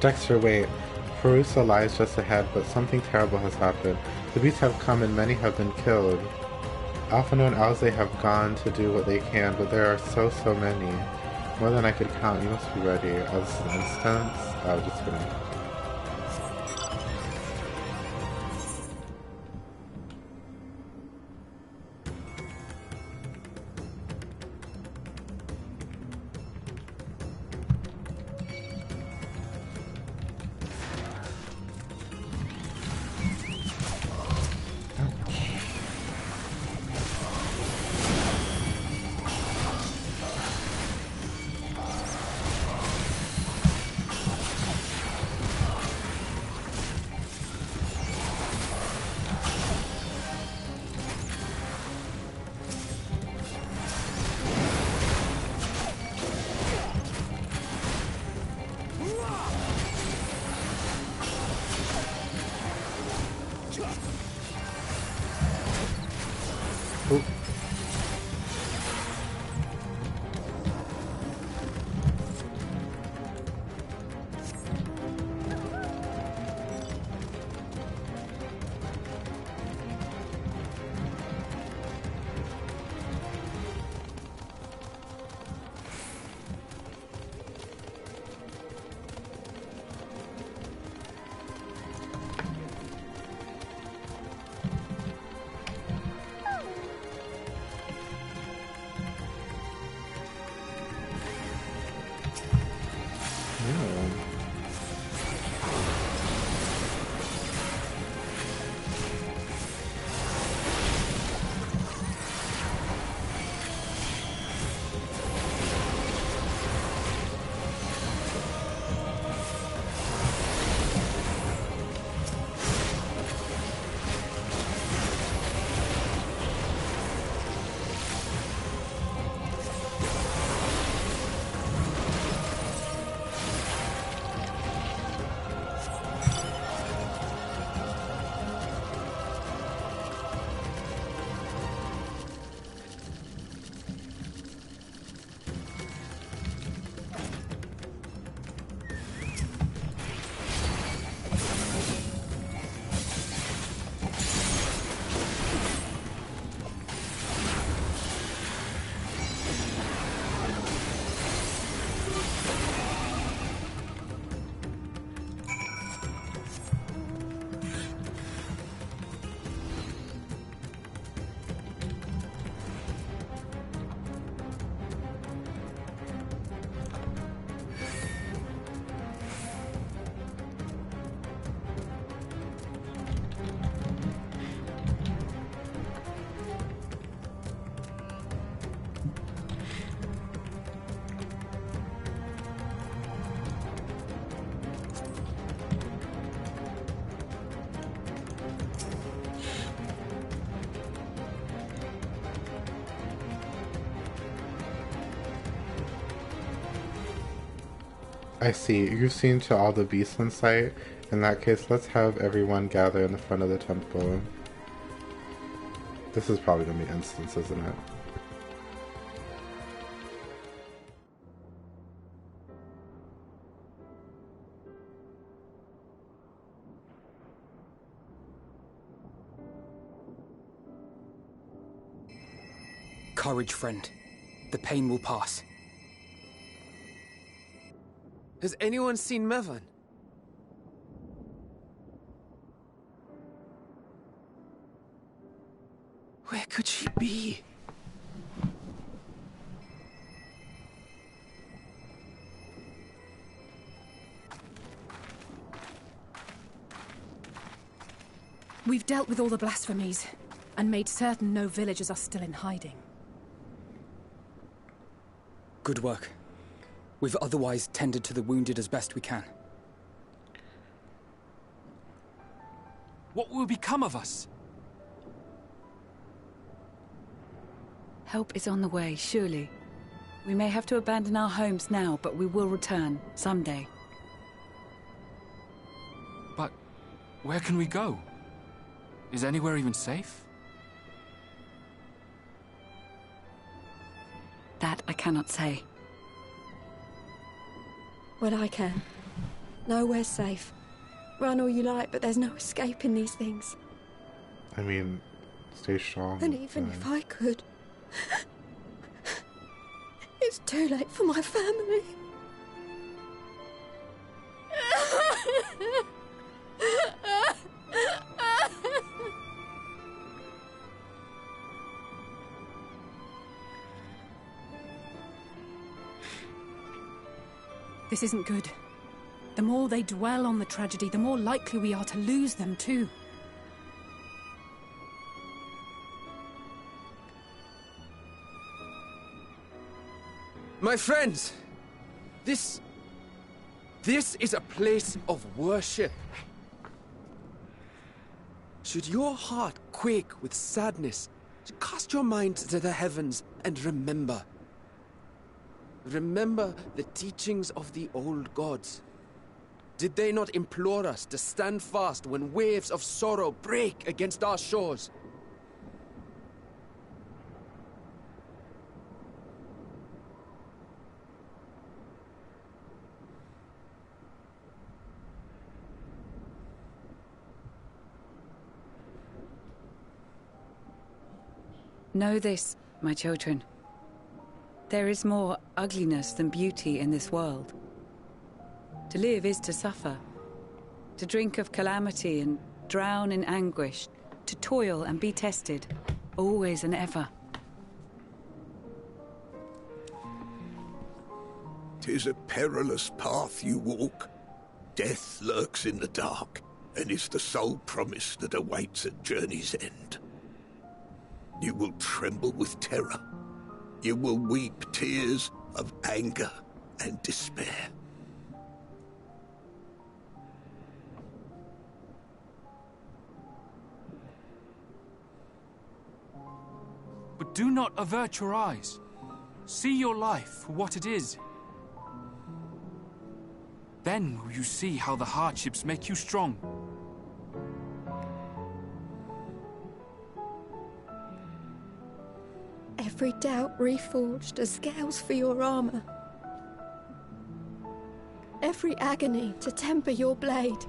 Dexter, wait. Perusa lies just ahead, but something terrible has happened. The beasts have come and many have been killed. Alphino and Alze have gone to do what they can, but there are so many. More than I could count. You must be ready. Oh, this is an instance? Oh, just kidding. I see. You've seen to all the beasts in sight. In that case, let's have everyone gather in the front of the temple. This is probably going to be instance, isn't it? Courage, friend. The pain will pass. Has anyone seen Mevan? Where could she be? We've dealt with all the blasphemies, and made certain no villagers are still in hiding. Good work. We've otherwise tended to the wounded as best we can. What will become of us? Help is on the way, surely. We may have to abandon our homes now, but we will return, someday. But where can we go? Is anywhere even safe? That I cannot say. Well, I can. Nowhere's safe. Run all you like, but there's no escaping these things. I mean, stay strong. And even if I could, it's too late for my family. This isn't good. The more they dwell on the tragedy, the more likely we are to lose them too. My friends! This is a place of worship. Should your heart quake with sadness, cast your mind to the heavens and remember. Remember the teachings of the old gods. Did they not implore us to stand fast when waves of sorrow break against our shores? Know this, my children. There is more ugliness than beauty in this world. To live is to suffer. To drink of calamity and drown in anguish. To toil and be tested, always and ever. 'Tis a perilous path you walk. Death lurks in the dark, and is the sole promise that awaits at journey's end. You will tremble with terror. You will weep tears of anger and despair. But do not avert your eyes. See your life for what it is. Then will you see how the hardships make you strong. Every doubt reforged as scales for your armor. Every agony to temper your blade.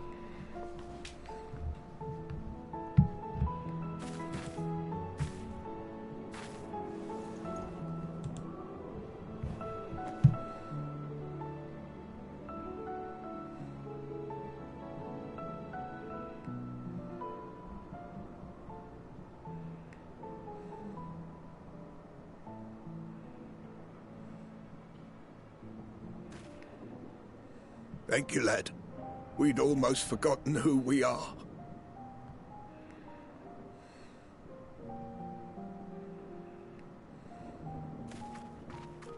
Thank you, lad. We'd almost forgotten who we are.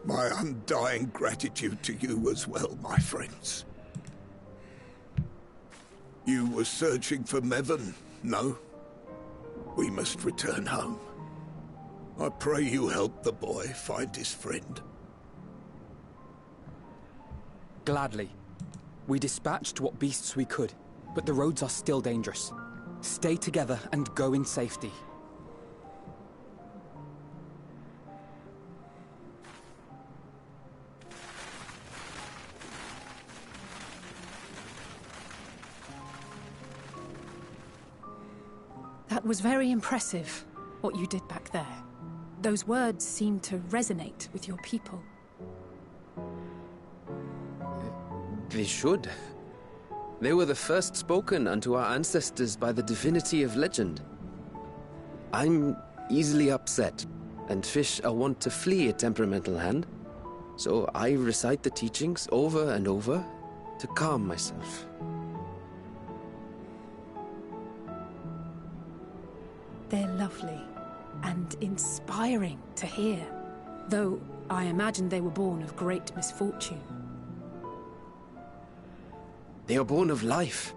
My undying gratitude to you as well, my friends. You were searching for Mevan, no? We must return home. I pray you help the boy find his friend. Gladly. We dispatched what beasts we could, but the roads are still dangerous. Stay together and go in safety. That was very impressive, what you did back there. Those words seem to resonate with your people. They should. They were the first spoken unto our ancestors by the divinity of legend. I'm easily upset, and fish are wont to flee a temperamental hand, so I recite the teachings over and over to calm myself. They're lovely and inspiring to hear, though I imagine they were born of great misfortune. They are born of life.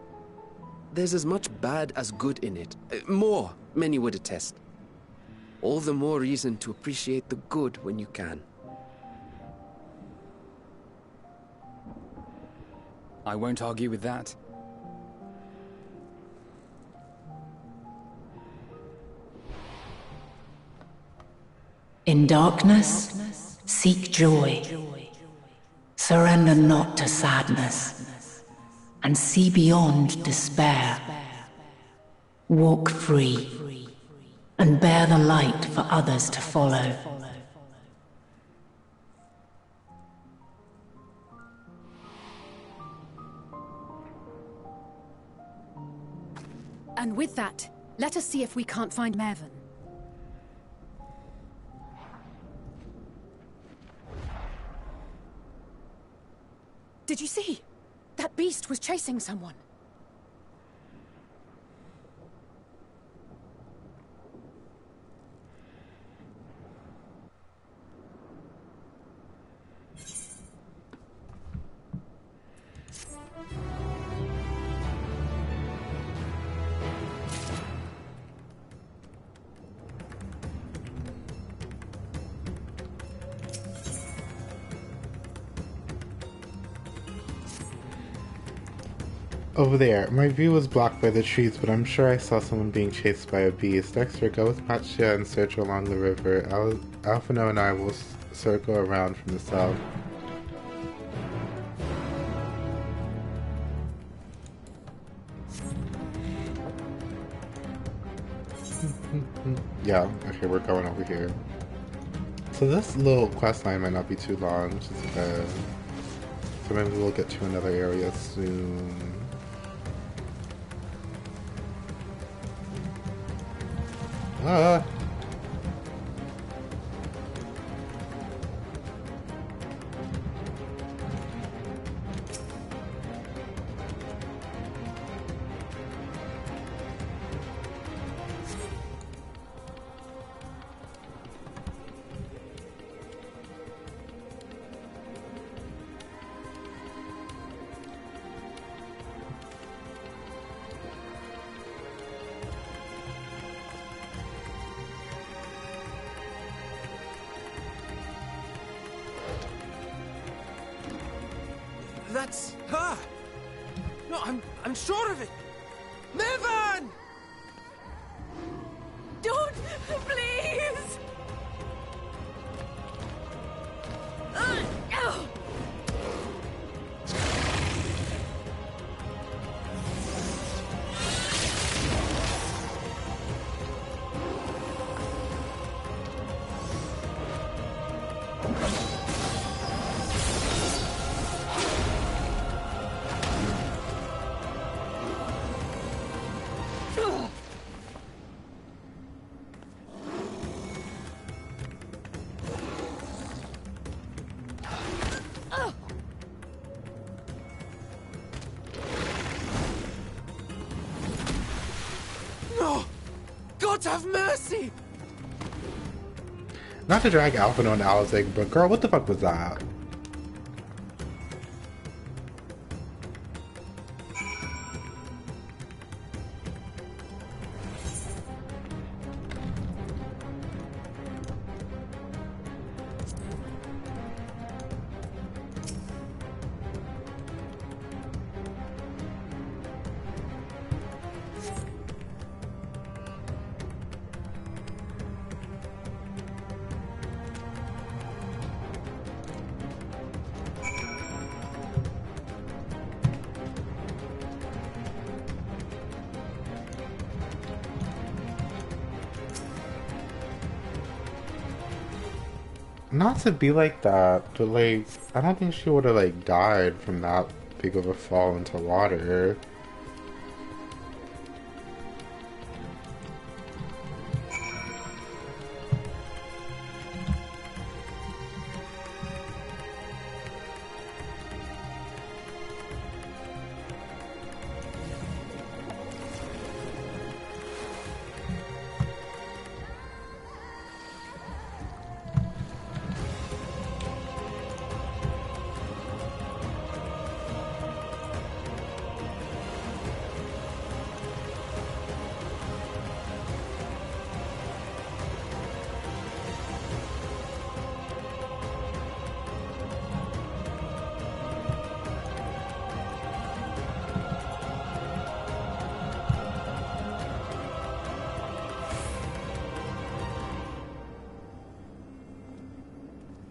There's as much bad as good in it. More, many would attest. All the more reason to appreciate the good when you can. I won't argue with that. In darkness, seek joy. Surrender not to sadness, and see beyond despair. Walk free, and bear the light for others to follow. And with that, let us see if we can't find Mervyn. Did you see? That beast was chasing someone. Over there. My view was blocked by the trees, but I'm sure I saw someone being chased by a beast. Dexter, go with Patria and search along the river. Alphino and I will circle around from the south. Yeah, okay, we're going over here. So this little quest line might not be too long, which is good. So maybe we'll get to another area soon. Ah! That's her! No, I'm sure of it! Mervyn! Don't! Please! Have mercy! Not to drag Alphino and Alizig, but girl, what the fuck was that? not to be like that, but like, I don't think she would have like died from that big of a fall into water.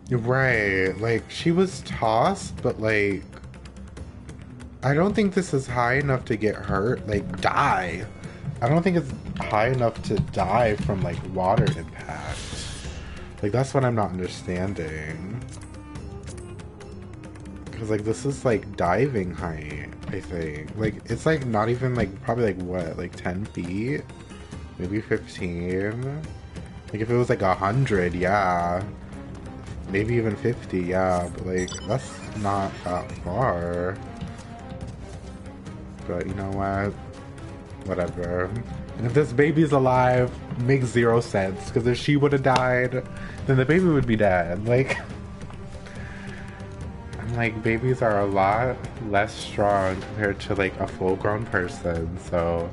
Right, like, she was tossed, but like, I don't think this is high enough to get hurt, like, die. I don't think it's high enough to die from, like, water impact. Like, that's what I'm not understanding. Because, like, this is, like, diving height, I think. Like, it's, like, not even, like, probably, like, what, like, 10 feet? Maybe 15? Like, if it was, like, 100, yeah. Maybe even 50, yeah, but like, that's not that far. But you know what? Whatever. And if this baby's alive, makes zero sense, because if she would have died, then the baby would be dead. Like, I'm like, babies are a lot less strong compared to like a full-grown person, so...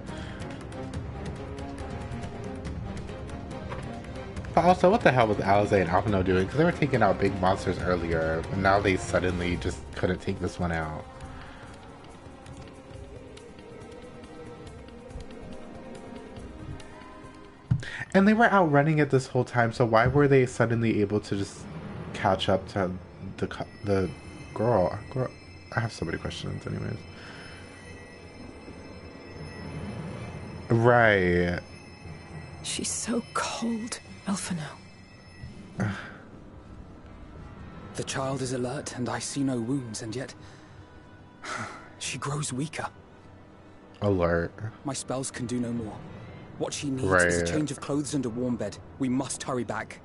But also, what the hell was Alize and Alphino doing? Because they were taking out big monsters earlier, and now they suddenly just couldn't take this one out. And they were outrunning it this whole time, so why were they suddenly able to just catch up to the girl? I have so many questions, anyways. Right. She's so cold. Alphino. The child is alert, and I see no wounds, and yet... she grows weaker. Alert. My spells can do no more. What she needs is a change of clothes and a warm bed. We must hurry back.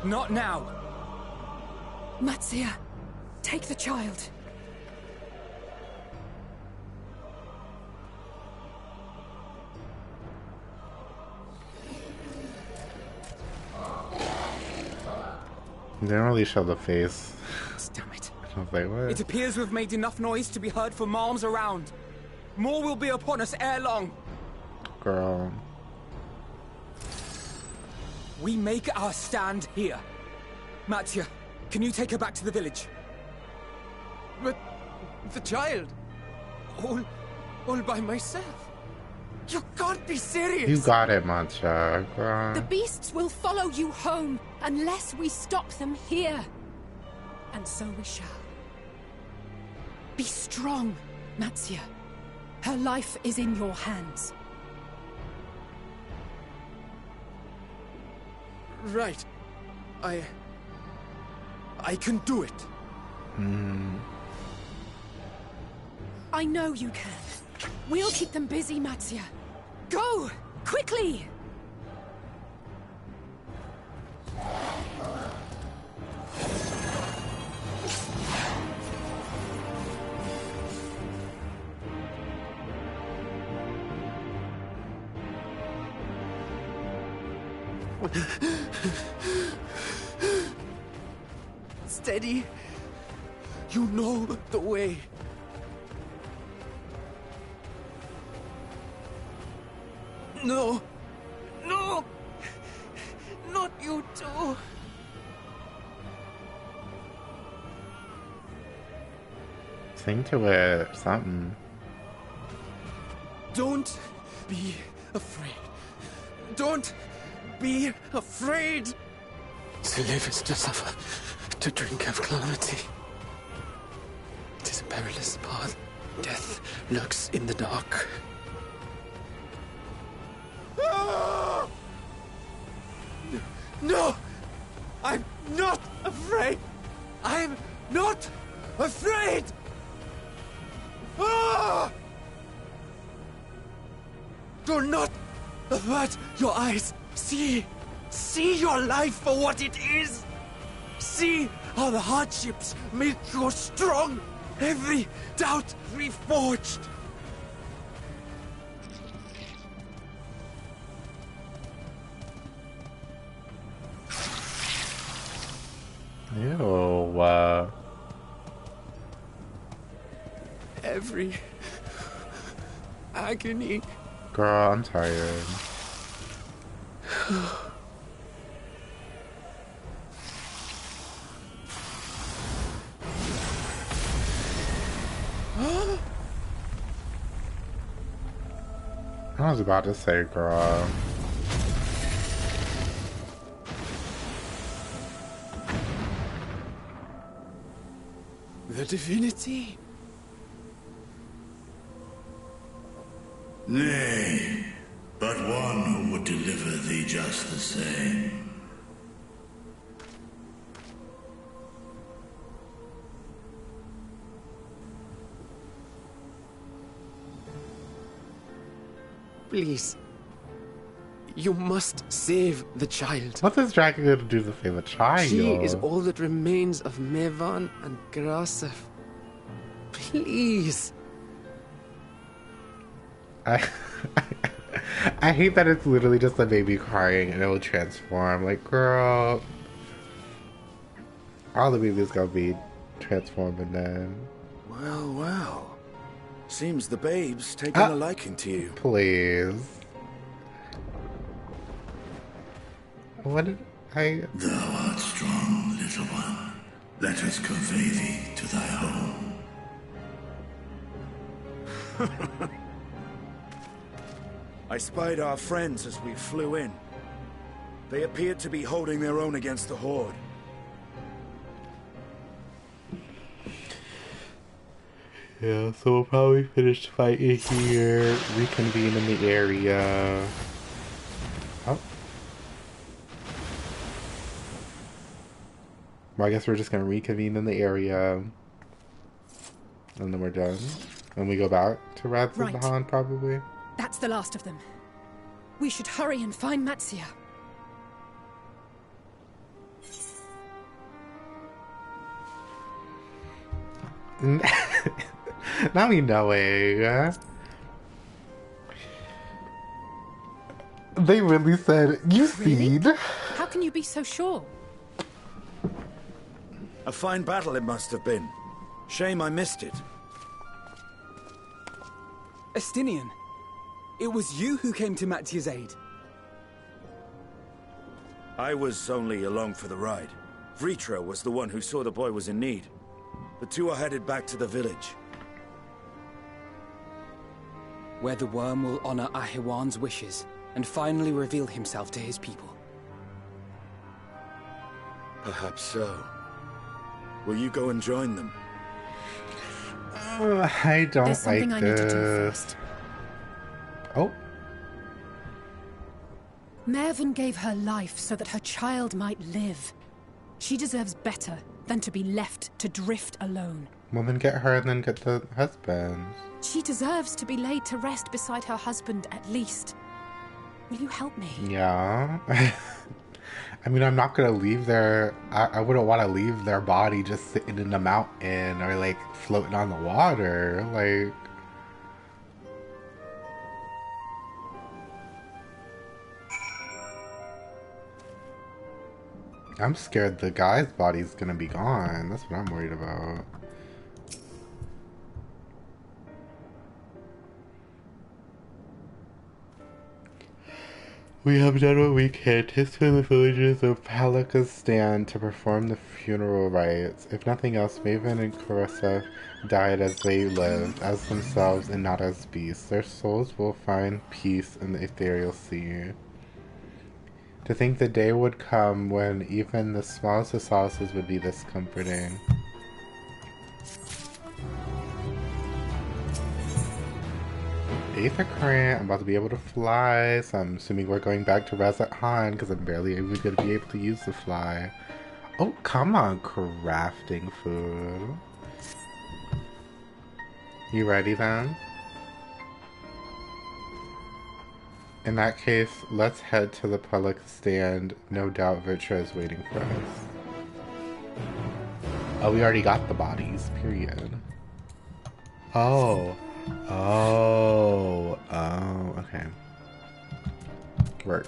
Not now! Matsia, take the child. They didn't really show the face. Damn it. I was like, what? It appears we've made enough noise to be heard for miles around. More will be upon us ere long. Girl. We make our stand here. Matsia, can you take her back to the village? But the child, all by myself. You can't be serious. You got it, Matcha. Girl. The beasts will follow you home unless we stop them here. And so we shall. Be strong, Matsia. Her life is in your hands. Right. I can do it. I know you can. We'll keep them busy, Matsia. Go! Quickly! Steady. You know the way. No. No! Not you too. Sing to it, something. Don't be afraid. Don't be afraid. To live is to suffer, to drink of calamity. It is a perilous path. Death lurks in the dark. No! I'm not afraid! I'm not afraid! Ah! Do not avert your eyes. See your life for what it is. See how the hardships make you strong. Every doubt reforged. Ew. Every agony. Girl, I'm tired. I was about to say, girl. The divinity? Nay, but one who would deliver thee just the same. Please. You must save the child. What's this dragon gonna do to save a child? She is all that remains of Mevan and Grasef. Please. I hate that it's literally just a baby crying and it will transform. Like, girl. All the babies gonna be transforming then. Well, well. Seems the babe's taken a liking to you. Please. What did I... Thou art strong, little one. Let us convey thee to thy home. I spied our friends as we flew in. They appeared to be holding their own against the Horde. Yeah, so we'll probably finish fighting here, reconvene in the area. Oh. Well, I guess we're just gonna reconvene in the area. And then we're done. And we go back to Radzahan, probably. That's the last of them. We should hurry and find Matsia. Now we knowing. They really said, you seed. How can you be so sure? A fine battle it must have been. Shame I missed it. Estinian, it was you who came to Matia's aid. I was only along for the ride. Vritra was the one who saw the boy was in need. The two are headed back to the village. Where the worm will honor Ahiwan's wishes and finally reveal himself to his people. Perhaps so. Will you go and join them? I don't There's something like I need to do this. first. Oh. Mervyn gave her life so that her child might live. She deserves better than to be left to drift alone. Well, then get her and then get the husband. She deserves to be laid to rest beside her husband at least. Will you help me? Yeah. I mean, I'm not gonna leave their... I wouldn't want to leave their body just sitting in the mountain or, like, floating on the water. Like... I'm scared the guy's body's gonna be gone. That's what I'm worried about. We have done what we can to spare the villagers of Palakistan to perform the funeral rites. If nothing else, Maven and Korosef died as they lived, as themselves and not as beasts. Their souls will find peace in the ethereal sea. To think the day would come when even the smallest of solaces would be this comforting. Aether current. I'm about to be able to fly, so I'm assuming we're going back to Razat Han because I'm barely even going to be able to use the fly. Oh, come on, crafting food. You ready then? In that case, let's head to the public stand. No doubt Virtua is waiting for us. Oh, we already got the bodies, period. Oh. Oh. Oh, okay. Work.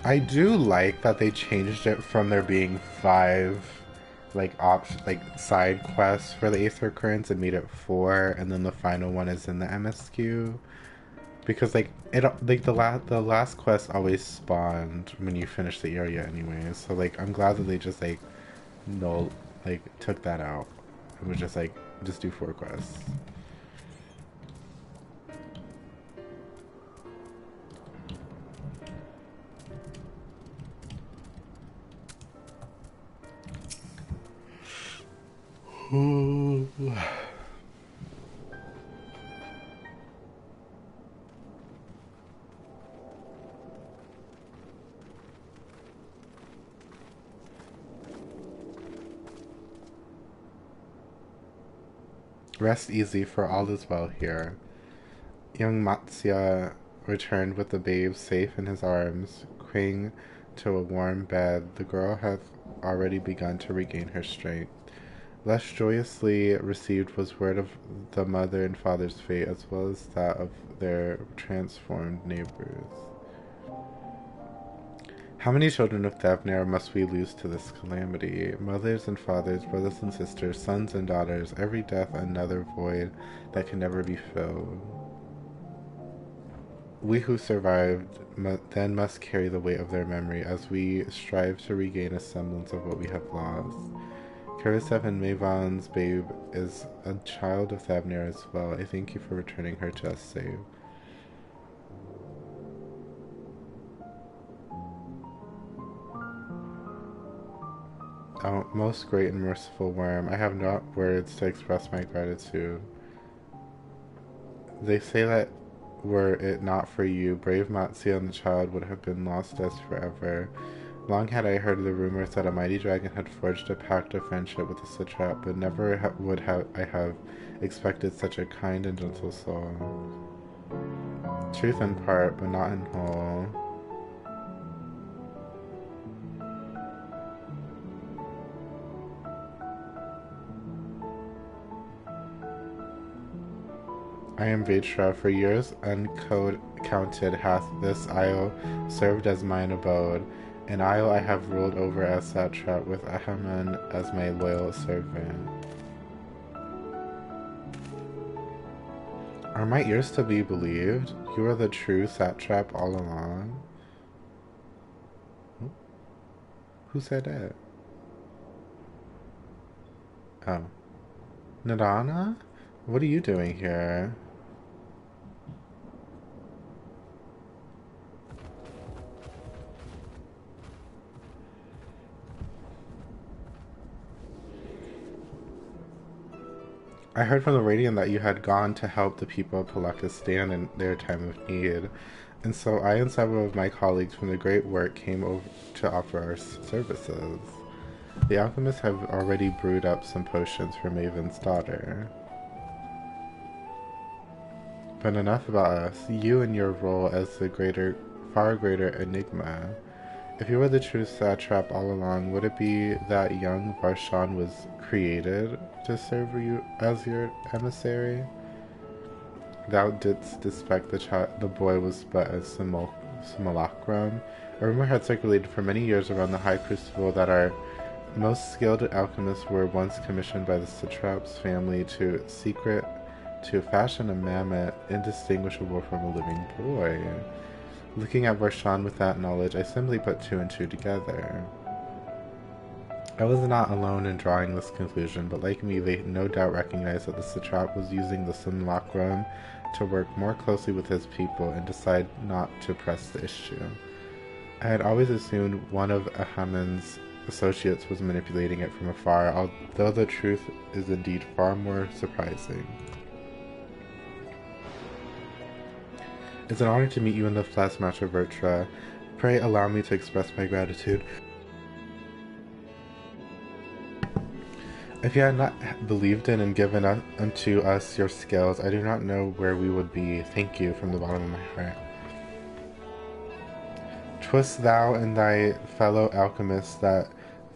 I do like that they changed it from there being 5 like side quests for the Aether Currents and made it 4, and then the final one is in the MSQ. Because like the last quest always spawned when you finish the area anyway. So like I'm glad that they just like took that out. It was just like just do 4 quests. Ooh. Rest easy, for all is well here. Young Matsya returned with the babe safe in his arms, clinging to a warm bed. The girl hath already begun to regain her strength. Less joyously received was word of the mother and father's fate, as well as that of their transformed neighbors. How many children of Thavnair must we lose to this calamity? Mothers and fathers, brothers and sisters, sons and daughters, every death another void that can never be filled. We who survived then must carry the weight of their memory as we strive to regain a semblance of what we have lost. Karisev and Mavon's babe is a child of Thavnair as well. I thank you for returning her to us safe. Oh, most great and merciful worm, I have not words to express my gratitude. They say that were it not for you, brave Matsya and the child would have been lost to us forever. Long had I heard the rumors that a mighty dragon had forged a pact of friendship with the satrap, but never would I have expected such a kind and gentle soul. Truth in part, but not in whole. I am Vetra. For years uncounted hath this isle served as mine abode, an isle I have ruled over as satrap, with Ahaman as my loyal servant. Are my ears to be believed? You are the true satrap all along? Who said that? Oh. Nadana? What are you doing here? I heard from the Radiant that you had gone to help the people of Palakistan in their time of need, and so I and several of my colleagues from the Great Work came over to offer our services. The alchemists have already brewed up some potions for Maven's daughter. But enough about us. You and your role as the far greater enigma. If you were the true satrap all along, would it be that young Varshan was created to serve you as your emissary? Thou didst suspect the boy was but a simulacrum. A rumor had circulated for many years around the High Crucible that our most skilled alchemists were once commissioned by the satrap's family to fashion a mammoth indistinguishable from a living boy. Looking at Varshan with that knowledge, I simply put 2 and 2 together. I was not alone in drawing this conclusion, but like me, they no doubt recognized that the satrap was using the simulacrum to work more closely with his people and decide not to press the issue. I had always assumed one of Ahaman's associates was manipulating it from afar, although the truth is indeed far more surprising. It's an honor to meet you in the flesh, Master Vertra. Pray allow me to express my gratitude. If you had not believed in and given unto us your skills, I do not know where we would be. Thank you from the bottom of my heart. Twist thou and thy fellow alchemists that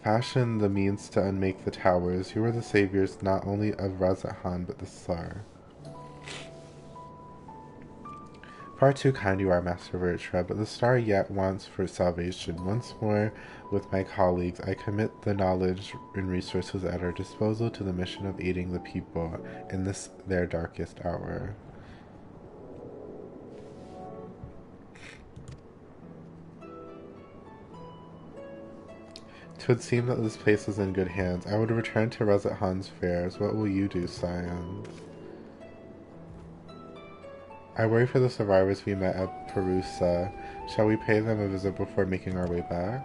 fashion the means to unmake the towers. You are the saviors not only of Razathan, but the Sar. Far too kind you are, Master Vertra, but the star yet wants for salvation. Once more, with my colleagues, I commit the knowledge and resources at our disposal to the mission of aiding the people in this their darkest hour. Twould seem that this place is in good hands. I would return to Razathan's fairs. What will you do, scions? I worry for the survivors we met at Perusa. Shall we pay them a visit before making our way back?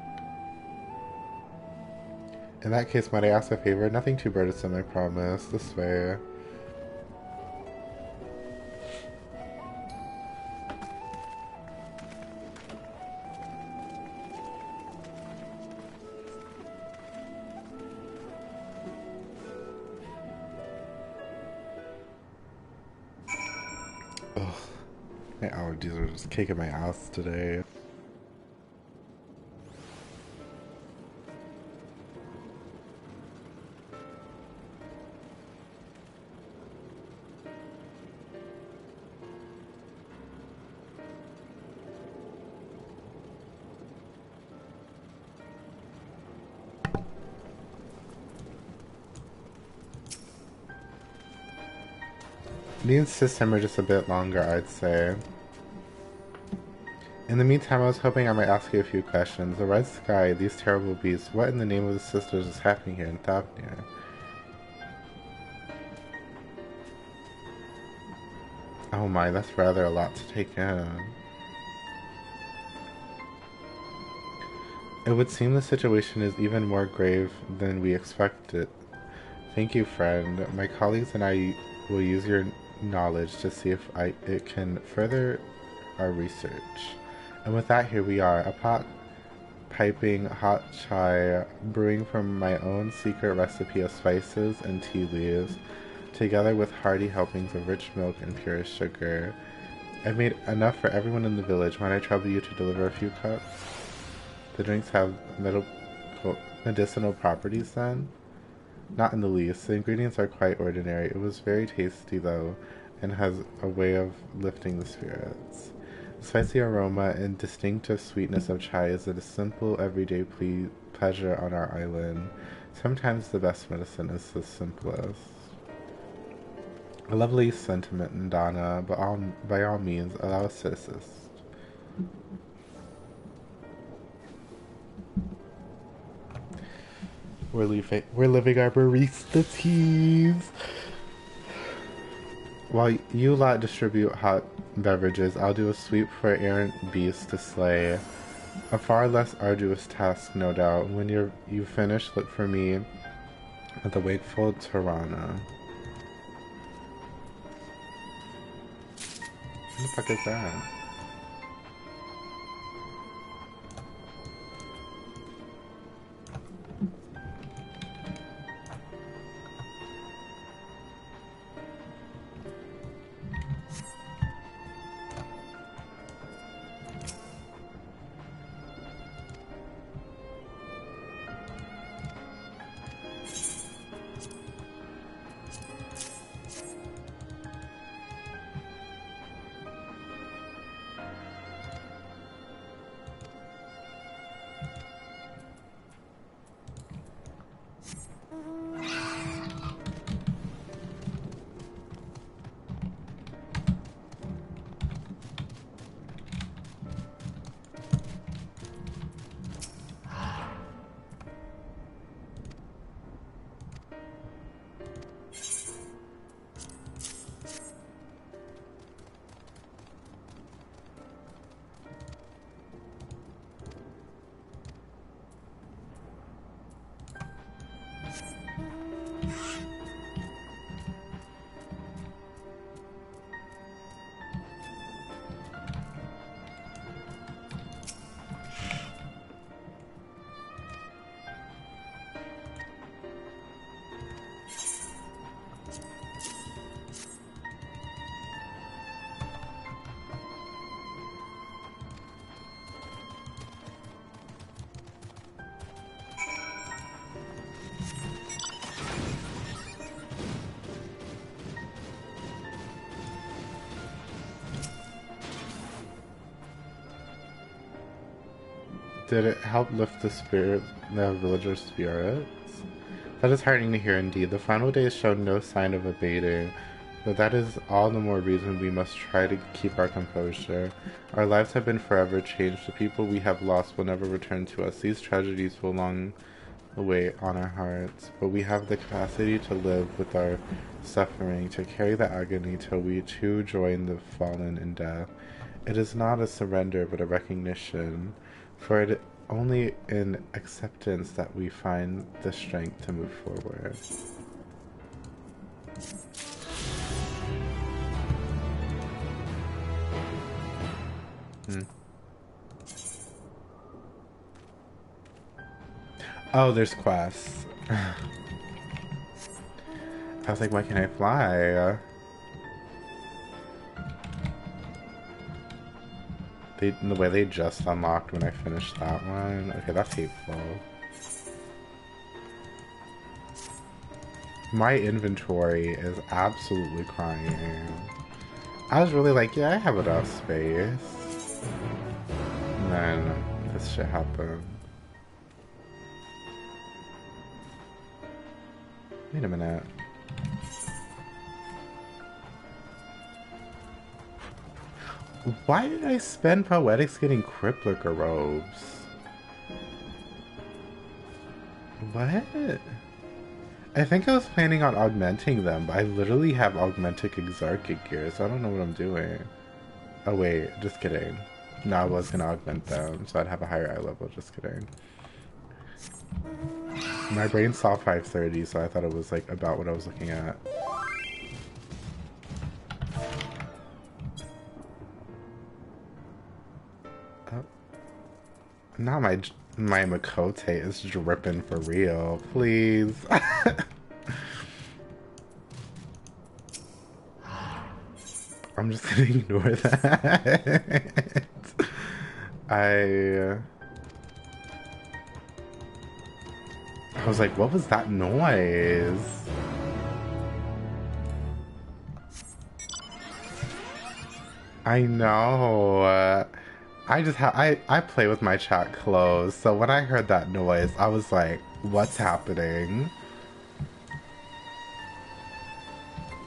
In that case, might I ask a favor? Nothing too burdensome, I promise. This way. Ugh. My allergies are just kicking my ass today. Me and System are just a bit longer, I'd say. In the meantime, I was hoping I might ask you a few questions. The red sky, these terrible beasts, what in the name of the sisters is happening here in Thavnir? Oh my, that's rather a lot to take in. It would seem the situation is even more grave than we expected. Thank you, friend. My colleagues and I will use your knowledge to see if it can further our research. And with that, here we are, a pot piping hot chai, brewing from my own secret recipe of spices and tea leaves, together with hearty helpings of rich milk and pure sugar. I've made enough for everyone in the village. Might I trouble you to deliver a few cups? The drinks have medicinal properties then? Not in the least. The ingredients are quite ordinary. It was very tasty though, and has a way of lifting the spirits. The spicy aroma and distinctive sweetness of chai is a simple, everyday pleasure on our island. Sometimes the best medicine is the simplest. A lovely sentiment, Ndana, but by all means, allow us to assist. We're living our barista teas. While you lot distribute hot beverages, I'll do a sweep for errant beasts to slay. A far less arduous task, no doubt. When you finish, look for me at the wakeful Tirana. What the fuck is that? Did it help lift the villagers' spirits? That is heartening to hear indeed. The final days showed no sign of abating, but that is all the more reason we must try to keep our composure. Our lives have been forever changed. The people we have lost will never return to us. These tragedies will long await on our hearts, but we have the capacity to live with our suffering, to carry the agony till we too join the fallen in death. It is not a surrender, but a recognition, for it only in acceptance that we find the strength to move forward. Oh, there's quests. I was like, why can't I fly? The way they just unlocked when I finished that one. Okay, that's hateful. My inventory is absolutely crying. I was really like, yeah, I have enough space. And then this shit happened. Wait a minute. Why did I spend Poetics getting Criplica robes? What? I think I was planning on augmenting them, but I literally have augmented Exarchic gear, so I don't know what I'm doing. Oh wait, just kidding. No, I was gonna augment them, so I'd have a higher eye level, just kidding. My brain saw 530, so I thought it was like about what I was looking at. Oh. Now my Makote is dripping for real, please. I'm just gonna ignore that. I was like, what was that noise? I know. I play with my chat closed, so when I heard that noise, I was like, what's happening?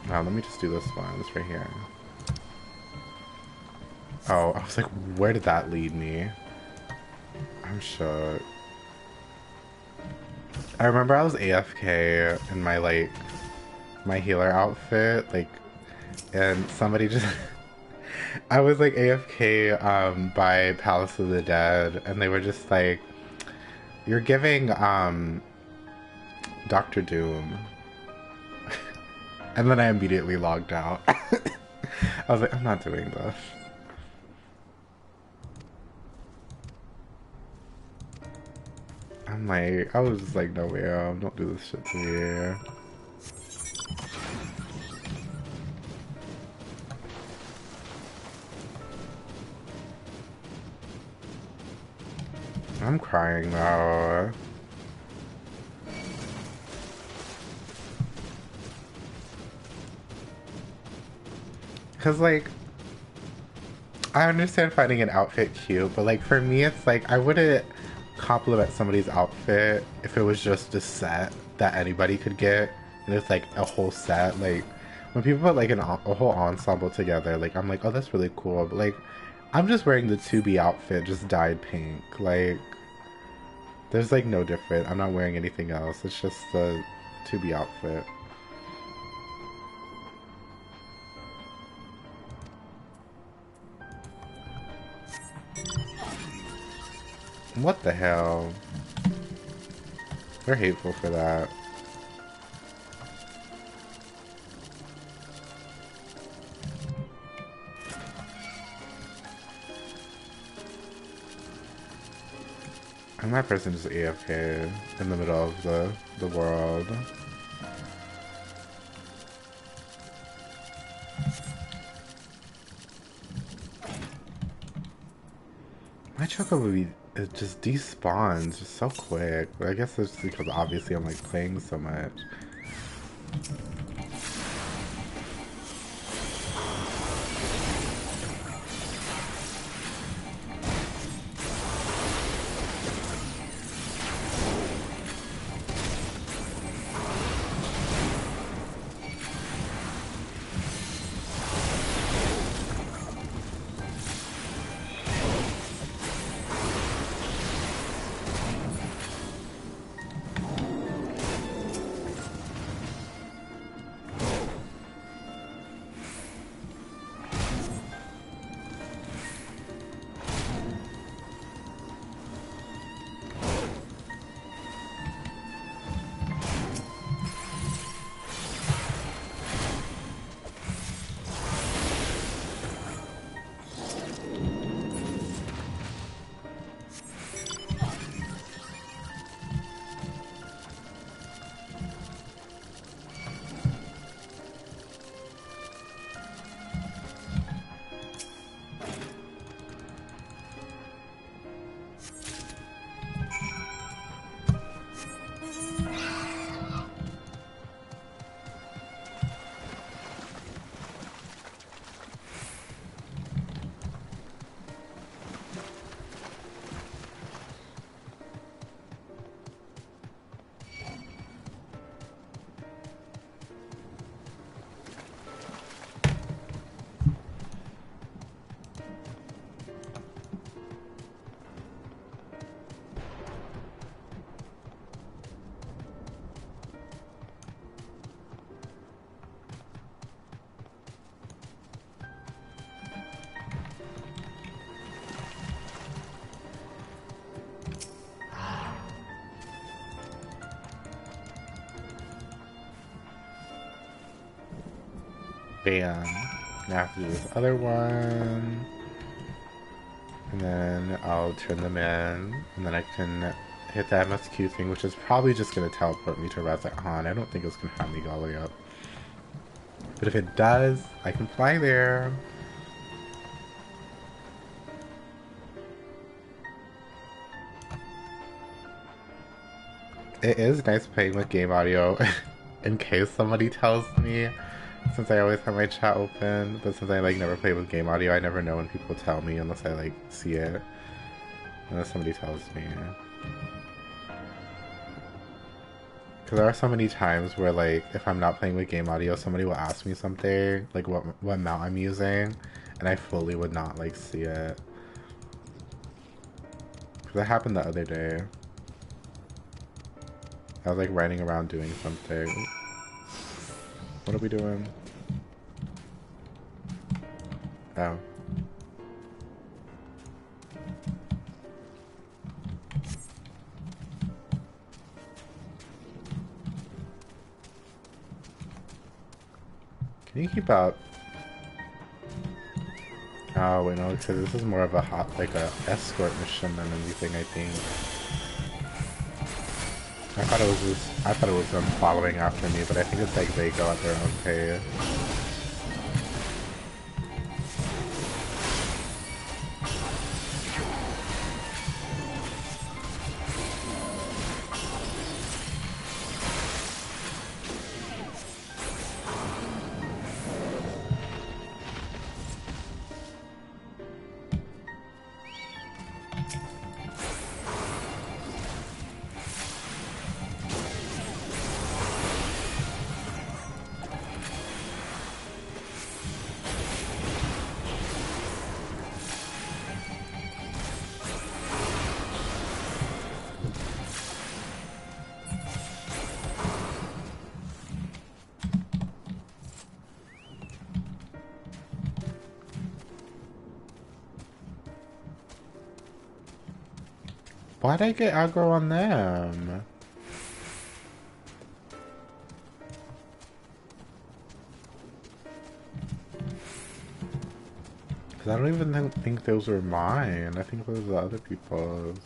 Now, let me just do this one. It's right here. Oh, I was like, where did that lead me? I'm shook. I remember I was AFK in my, like, my healer outfit, like, and somebody just... I was, like, AFK, by Palace of the Dead, and they were just like, you're giving, Dr. Doom. And then I immediately logged out. I was like, I'm not doing this. I'm like, I was just like, no way, don't do this shit to me. I'm crying now. Cause like, I understand finding an outfit cute, but like for me it's like, I wouldn't compliment somebody's outfit if it was just a set that anybody could get, and it's like a whole set. Like when people put like a whole ensemble together, like I'm like, oh, that's really cool, but like I'm just wearing the 2B outfit just dyed pink. Like there's like no different. I'm not wearing anything else. It's just the 2B outfit. What the hell? They're hateful for that. And that person just AFK in the middle of the world. My Chocobo, it just despawns just so quick. But I guess it's because obviously I'm like playing so much. bam. Now I have to do this other one. And then I'll turn them in. And then I can hit the MSQ thing, which is probably just going to teleport me to Razat-Han. I don't think it's going to have me go all the way up. But if it does, I can fly there. It is nice playing with game audio in case somebody tells me, since I always have my chat open, but since I like never play with game audio, I never know when people tell me unless I like see it. Unless somebody tells me. Because there are so many times where like, if I'm not playing with game audio, somebody will ask me something, like what mount I'm using, and I fully would not like see it. Because that happened the other day. I was like riding around doing something. What are we doing? Oh. Can you keep up? Oh wait, no, because this is more of a like a escort mission than anything, I think. I thought it was them following after me, but I think it's like they go at their own pace. Why'd I get aggro on them? Because I don't even think those were mine. I think those were the other people's.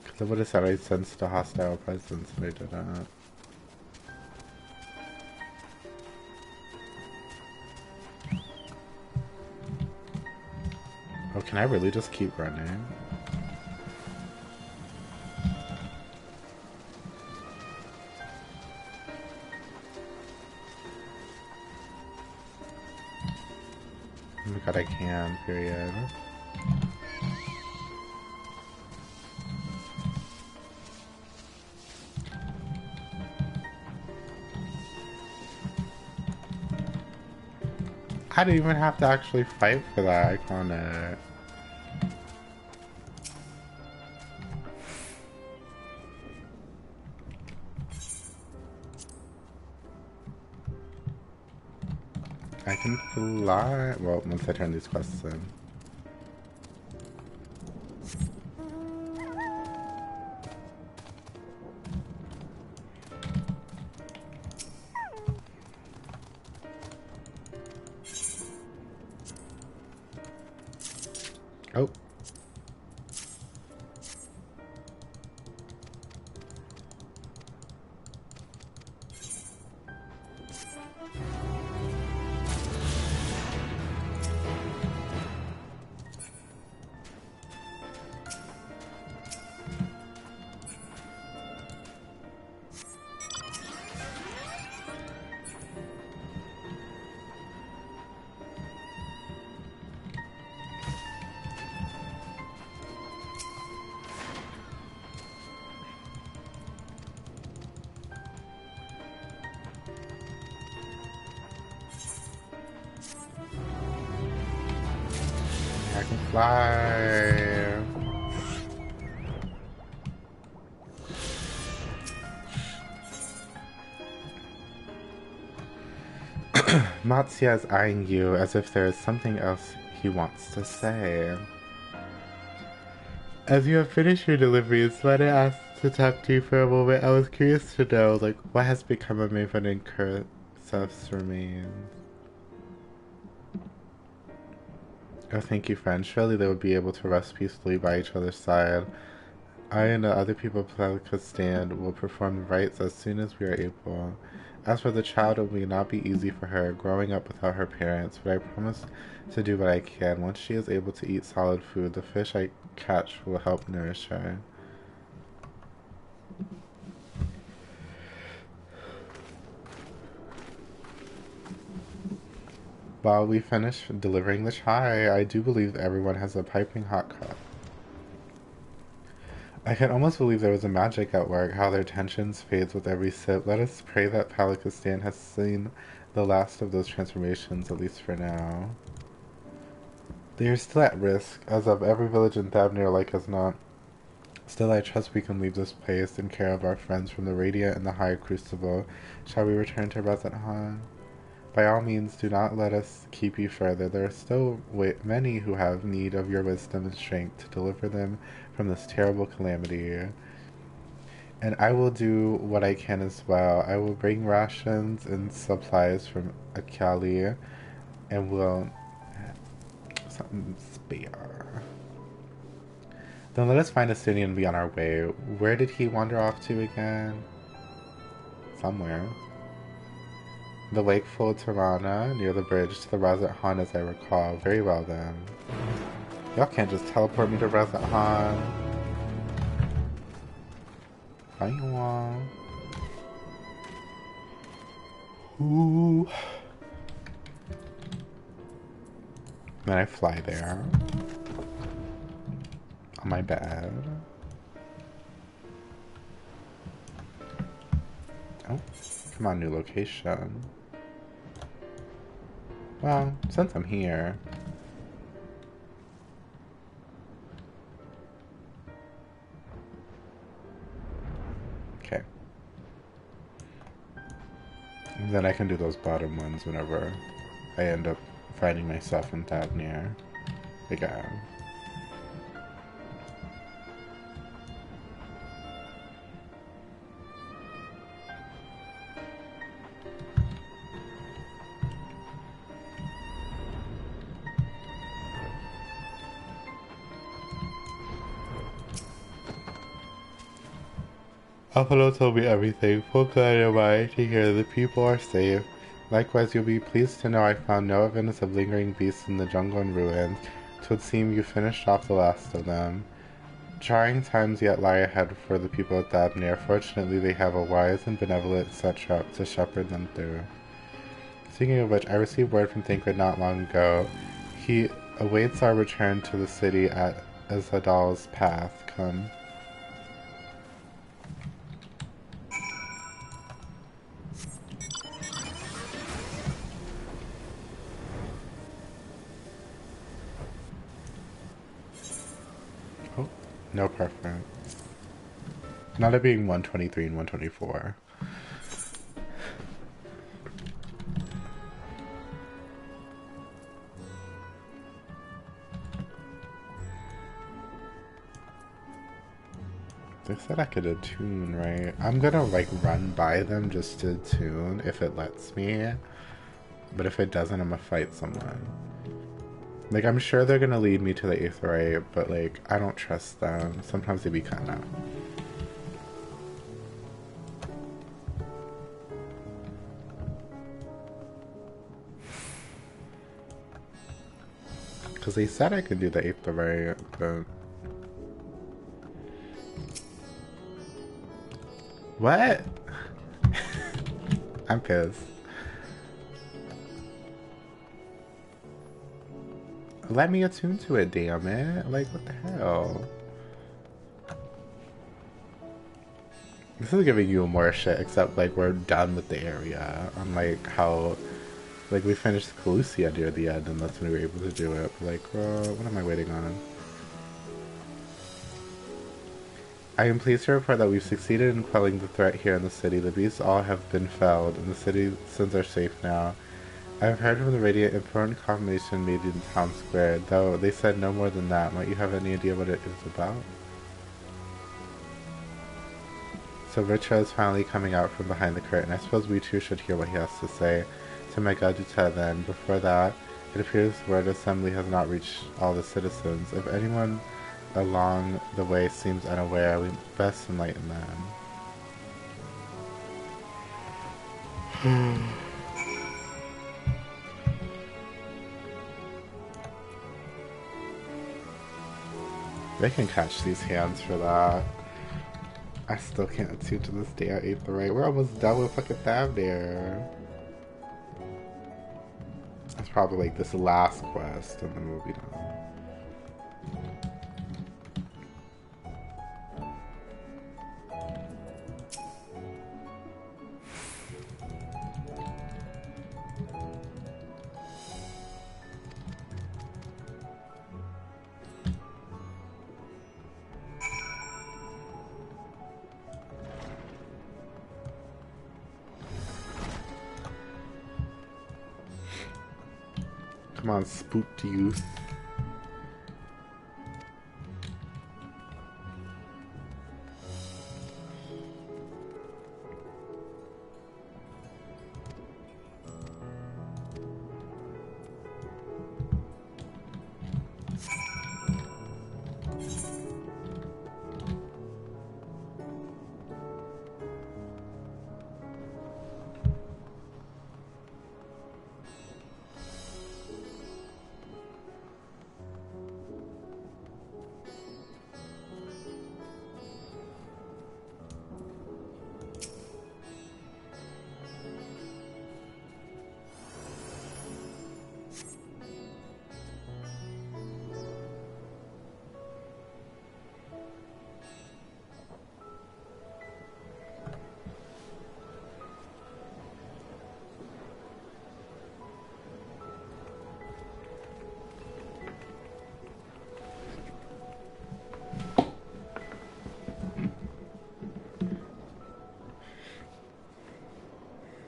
Because I would have said I sensed a hostile presence, but I didn't. Oh, can I really just keep running? Oh my god, I can, period. I didn't even have to actually fight for that iconic. I can fly. Well, once I turn these quests in. Oh. I can fly. Matsuya is eyeing you as if there is something else he wants to say. As you have finished your deliveries, might I ask to talk to you for a moment? I was curious to know, like, what has become of Maven and Kurt's princess remains. Oh, thank you, friend. Surely they would be able to rest peacefully by each other's side. I and the other people of Pakistan will perform the rites as soon as we are able. As for the child, it will not be easy for her, growing up without her parents, but I promise to do what I can. Once she is able to eat solid food, the fish I catch will help nourish her. While we finish delivering the chai, I do believe everyone has a piping hot cup. I can almost believe there was a magic at work, how their tensions fades with every sip. Let us pray that Pakistan has seen the last of those transformations, at least for now. They are still at risk, as of every village in Thavnir like as not. Still, I trust we can leave this place in care of our friends from the Radiant and the High Crucible. Shall we return to Razathan? By all means, do not let us keep you further. There are still many who have need of your wisdom and strength to deliver them from this terrible calamity. And I will do what I can as well. I will bring rations and supplies from Akali, and will something spare. Then let us find a city and be on our way. Where did he wander off to again? Somewhere. The Lakeful Tirana, near the bridge to the Razathan, as I recall. Very well then. Y'all can't just teleport me to Razathan. Bye, y'all. Ooh. Then I fly there. On my bed. Oh, come on, new location. Well, since I'm here. Okay. And then I can do those bottom ones whenever I end up finding myself in Thavnir again. Apollo told me everything. Full glad am I to hear the people are safe. Likewise, you'll be pleased to know I found no evidence of lingering beasts in the jungle and ruins. 'Twould seem you finished off the last of them. Trying times yet lie ahead for the people of Thavnir. Fortunately, they have a wise and benevolent satrap to shepherd them through. Speaking of which, I received word from Thancred not long ago. He awaits our return to the city at Azadal's path. Come. No preference. Not it being 123 and 124. They said I could attune, right? I'm gonna like run by them just to attune if it lets me. But if it doesn't, I'm gonna fight someone. Like, I'm sure they're gonna lead me to the Aetheryte, but like, I don't trust them. Sometimes they be kinda. Because they said I could do the Aetheryte, but... What? I'm pissed. Let me attune to it, damn it. Like, what the hell? This is giving you more shit, except, like, we're done with the area. Unlike how, like, we finished Calusia near the end, and that's when we were able to do it. But, like, what am I waiting on? I am pleased to report that we've succeeded in quelling the threat here in the city. The beasts all have been felled, and the citizens are safe now. I have heard from the Radiant important confirmation made in town square, though they said no more than that. Might you have any idea what it is about? So Virtua is finally coming out from behind the curtain. I suppose we too should hear what he has to say. To Megaduta then. Before that, it appears the word assembly has not reached all the citizens. If anyone along the way seems unaware, we best enlighten them. They can catch these hands for that. I still can't attune to this day I ate the right. We're almost done with fucking Thavnir. It's probably like this last quest and then we'll be done. Come on, spooked youth.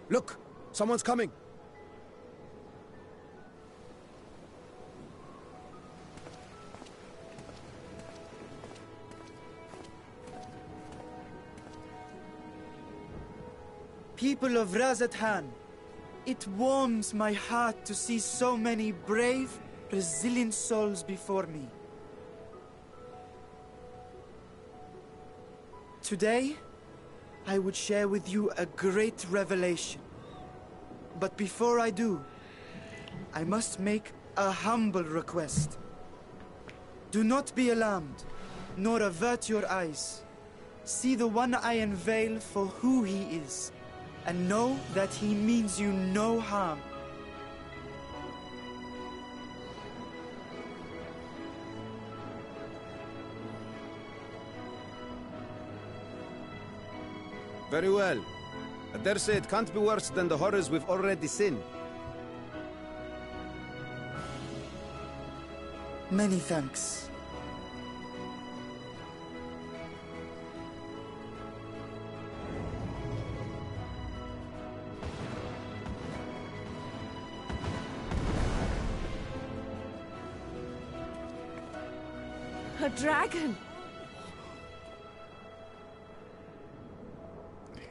Look! Someone's coming! People of Razathan, it warms my heart to see so many brave, resilient souls before me. Today, I would share with you a great revelation. But before I do, I must make a humble request. Do not be alarmed, nor avert your eyes. See the one I unveil for who he is, and know that he means you no harm. Very well. I dare say it can't be worse than the horrors we've already seen. Many thanks. A dragon!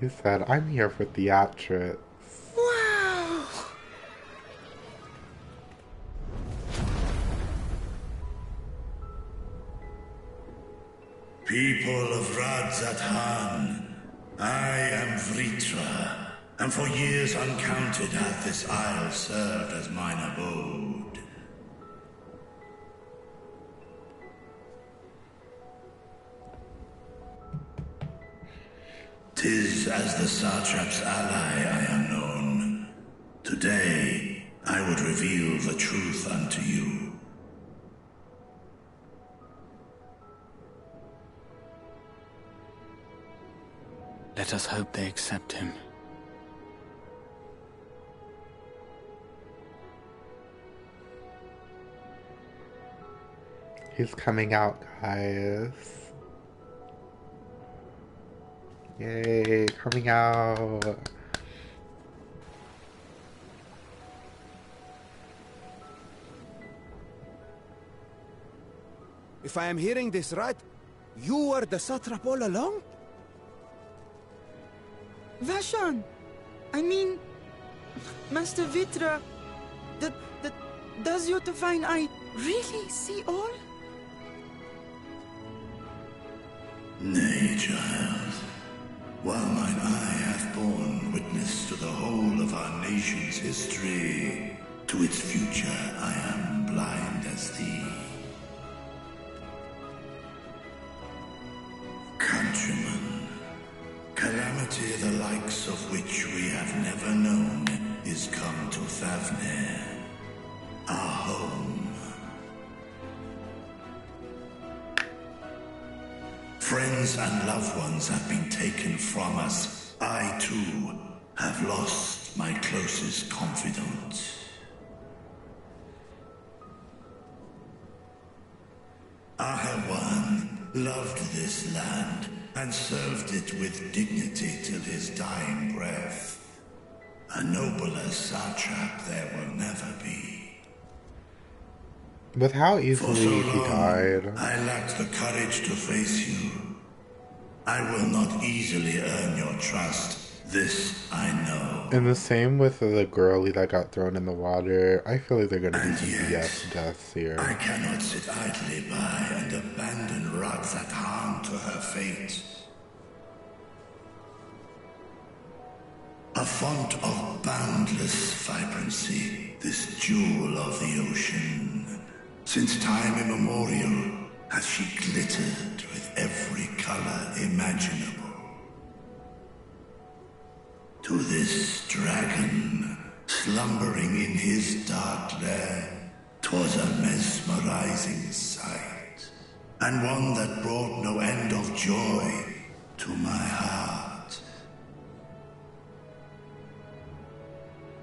He said, I'm here for theatrics. Wow! People of Radzathan, I am Vritra, and for years uncounted hath this isle served as mine abode. 'Tis as the Satrap's ally I am known. Today, I would reveal the truth unto you. Let us hope they accept him. He's coming out, guys. Yay, coming out. If I am hearing this right, you were the satrap all along? Vashan! I mean... Master Vitra... Does your divine eye really see all? Nay, child. While mine eye hath borne witness to the whole of our nation's history, to its future I am blind as thee. Countrymen, calamity the likes of which we have never known is come to Thavnir, our home. Friends and loved ones have been taken from us. I, too, have lost my closest confidant. Ahawan loved this land and served it with dignity till his dying breath. A nobler satrap there will never be. With how easily For so he long, died. I lacked the courage to face you. I will not easily earn your trust. This I know. And the same with the girlie that got thrown in the water. I feel like they're gonna be some BS deaths here. I cannot sit idly by and abandon Radzat-Han to her fate. A font of boundless vibrancy, this jewel of the ocean. Since time immemorial, has she glittered with every color imaginable. To this dragon, slumbering in his dark lair, 'twas a mesmerizing sight, and one that brought no end of joy to my heart.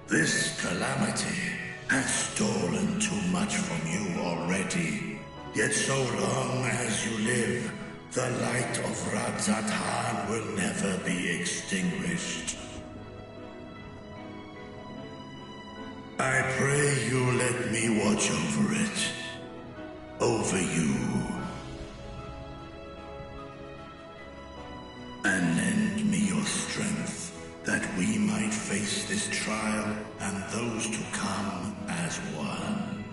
This calamity hath stolen too much from you already. Yet so long as you live, the light of Radzat-Han will never be extinguished. I pray you let me watch over it. Over you. And lend me your strength, that we might face this trial and those to come as one.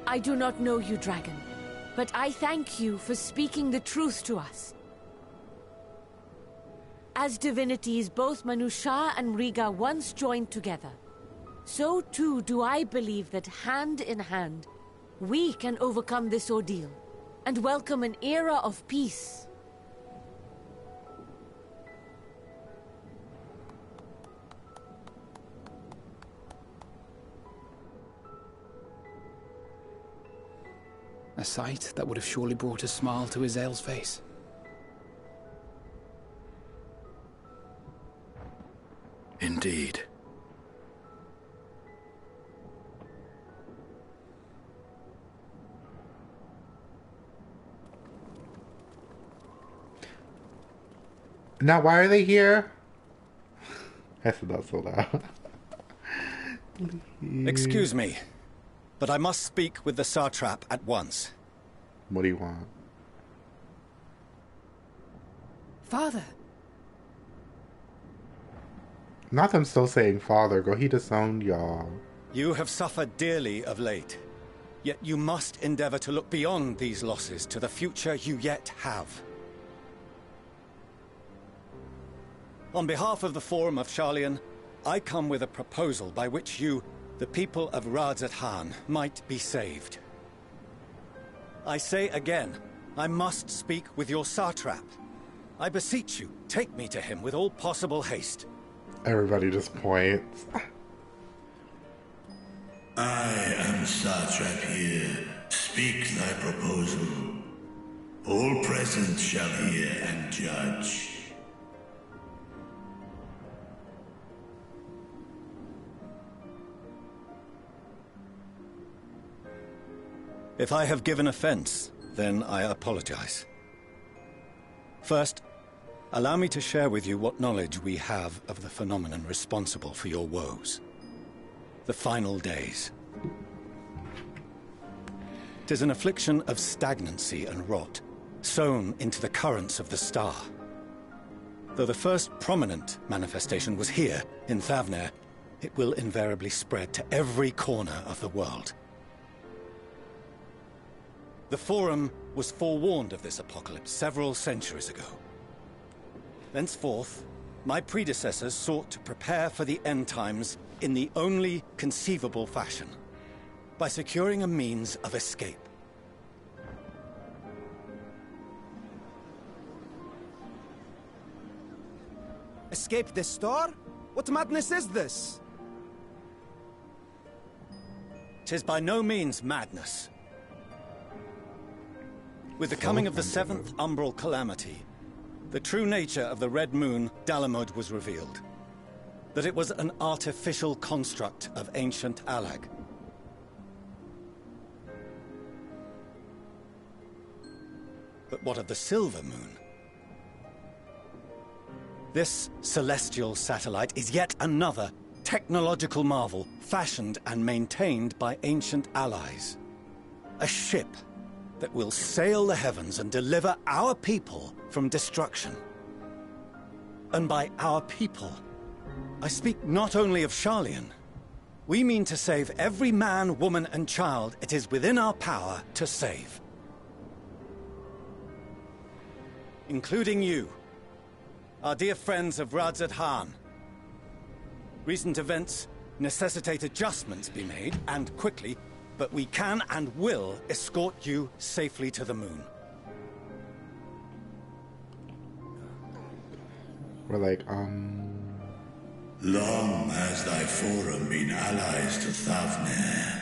I do not know you, dragon, but I thank you for speaking the truth to us. As divinities, both Manusha and Riga once joined together, so too do I believe that hand in hand, we can overcome this ordeal and welcome an era of peace. A sight that would have surely brought a smile to Azael's face. Indeed. Now, why are they here? I said that so loud. Excuse me, but I must speak with the Satrap at once. What do you want? Father. Not them still saying father, girl. He disowned y'all. You have suffered dearly of late, yet you must endeavor to look beyond these losses to the future you yet have. On behalf of the Forum of Sharlayan, I come with a proposal by which you, the people of Radzat-Han, might be saved. I say again, I must speak with your Satrap. I beseech you, take me to him with all possible haste. Everybody just points. I am Satrap here. Speak thy proposal. All present shall hear and judge. If I have given offense, then I apologize. First, allow me to share with you what knowledge we have of the phenomenon responsible for your woes. The final days. 'Tis an affliction of stagnancy and rot, sewn into the currents of the star. Though the first prominent manifestation was here, in Thavnair, it will invariably spread to every corner of the world. The Forum was forewarned of this apocalypse several centuries ago. Thenceforth, my predecessors sought to prepare for the end times in the only conceivable fashion, by securing a means of escape. Escape the star? What madness is this? 'Tis by no means madness. With the coming of the seventh umbral calamity, the true nature of the Red Moon, Dalamod, was revealed. That it was an artificial construct of ancient Alag. But what of the Silver Moon? This celestial satellite is yet another technological marvel fashioned and maintained by ancient allies. A ship that will sail the heavens and deliver our people from destruction. And by our people, I speak not only of Sharlayan. We mean to save every man, woman, and child it is within our power to save. Including you, our dear friends of Radzat Han. Recent events necessitate adjustments be made, and quickly, but we can and will escort you safely to the moon. We're like, Long has thy Forum been allies to Thavnair.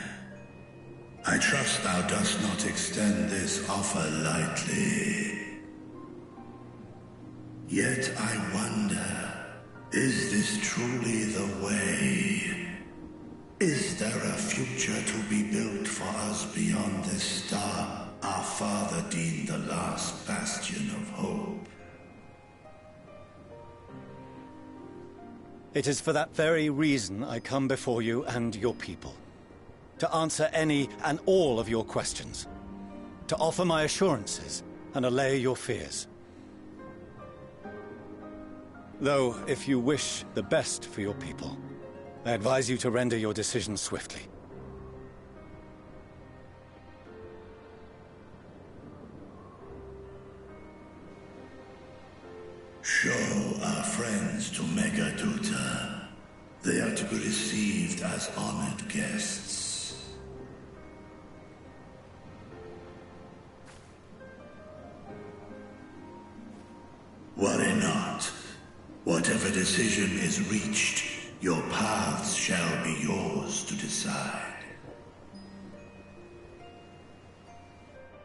I trust thou dost not extend this offer lightly. Yet I wonder, is this truly the way? Is there a future to be built for us beyond this star our father deemed the last bastion of hope? It is for that very reason I come before you and your people. To answer any and all of your questions. To offer my assurances and allay your fears. Though, if you wish the best for your people, I advise you to render your decision swiftly. Show our friends to Megaduta. They are to be received as honored guests. Worry not. Whatever decision is reached, your paths shall be yours to decide.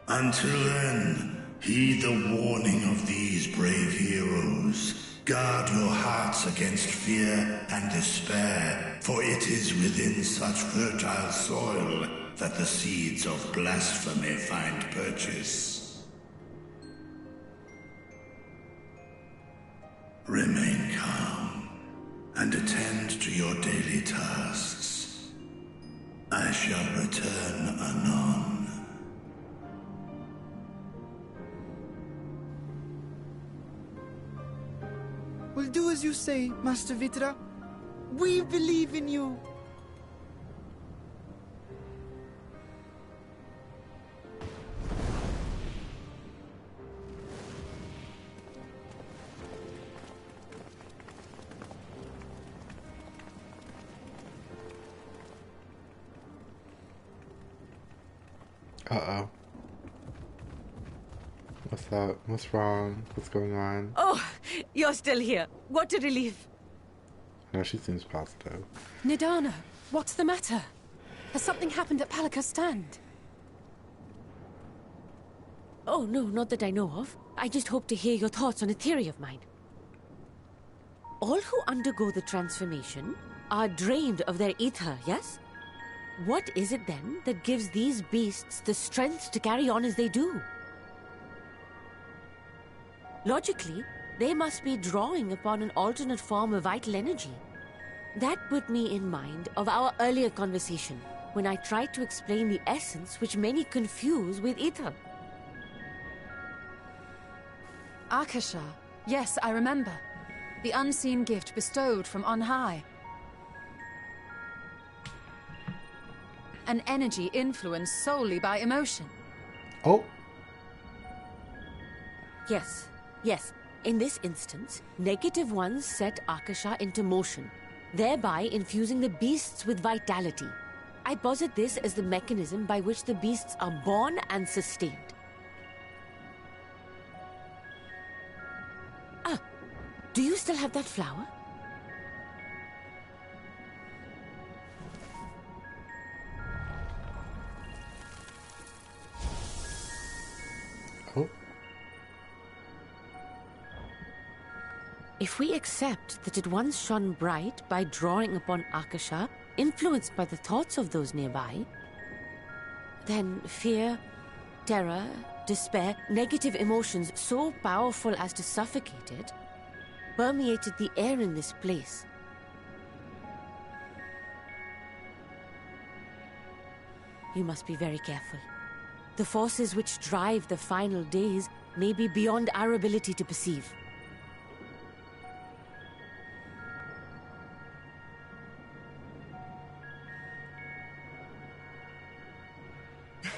Until then, heed the warning of these brave heroes. Guard your hearts against fear and despair, for it is within such fertile soil that the seeds of blasphemy find purchase. Remain calm and attend to your daily tasks. I shall return anon. We'll do as you say, Master Vitra. We believe in you. Uh-oh. What's up? What's wrong? What's going on? Oh, you're still here. What a relief. No, she seems positive. Nidana, what's the matter? Has something happened at Palika's stand? Oh, no, not that I know of. I just hope to hear your thoughts on a theory of mine. All who undergo the transformation are drained of their ether, yes? What is it then that gives these beasts the strength to carry on as they do? Logically, they must be drawing upon an alternate form of vital energy. That put me in mind of our earlier conversation, when I tried to explain the essence which many confuse with ether. Akasha. Yes, I remember. The unseen gift bestowed from on high. An energy influenced solely by emotion. Oh. Yes, yes. In this instance, negative ones set Akasha into motion, thereby infusing the beasts with vitality. I posit this as the mechanism by which the beasts are born and sustained. Ah, do you still have that flower? Oh. If we accept that it once shone bright by drawing upon Akasha, influenced by the thoughts of those nearby, then fear, terror, despair, negative emotions so powerful as to suffocate it, permeated the air in this place. You must be very careful. The forces which drive the final days may be beyond our ability to perceive.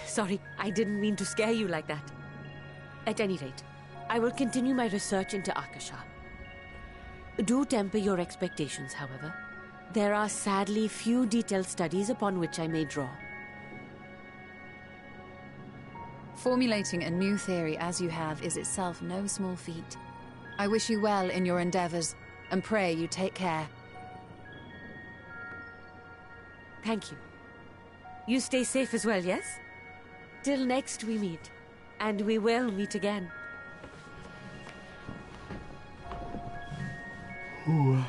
Sorry, I didn't mean to scare you like that. At any rate, I will continue my research into Akasha. Do temper your expectations, however. There are sadly few detailed studies upon which I may draw. Formulating a new theory as you have is itself no small feat. I wish you well in your endeavors, and pray you take care. Thank you. You stay safe as well, yes? Till next we meet. And we will meet again. Ooh.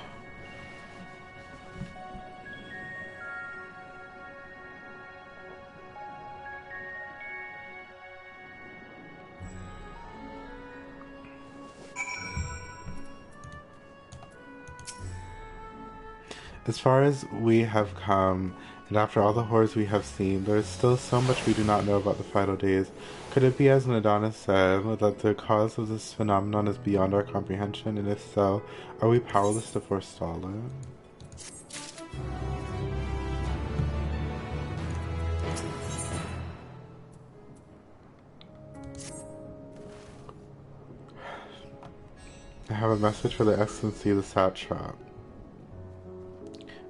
As far as we have come, and after all the horrors we have seen, there is still so much we do not know about the final days. Could it be, as Nadana said, that the cause of this phenomenon is beyond our comprehension, and if so, are we powerless to forestall it? I have a message for the Excellency of the Satrap.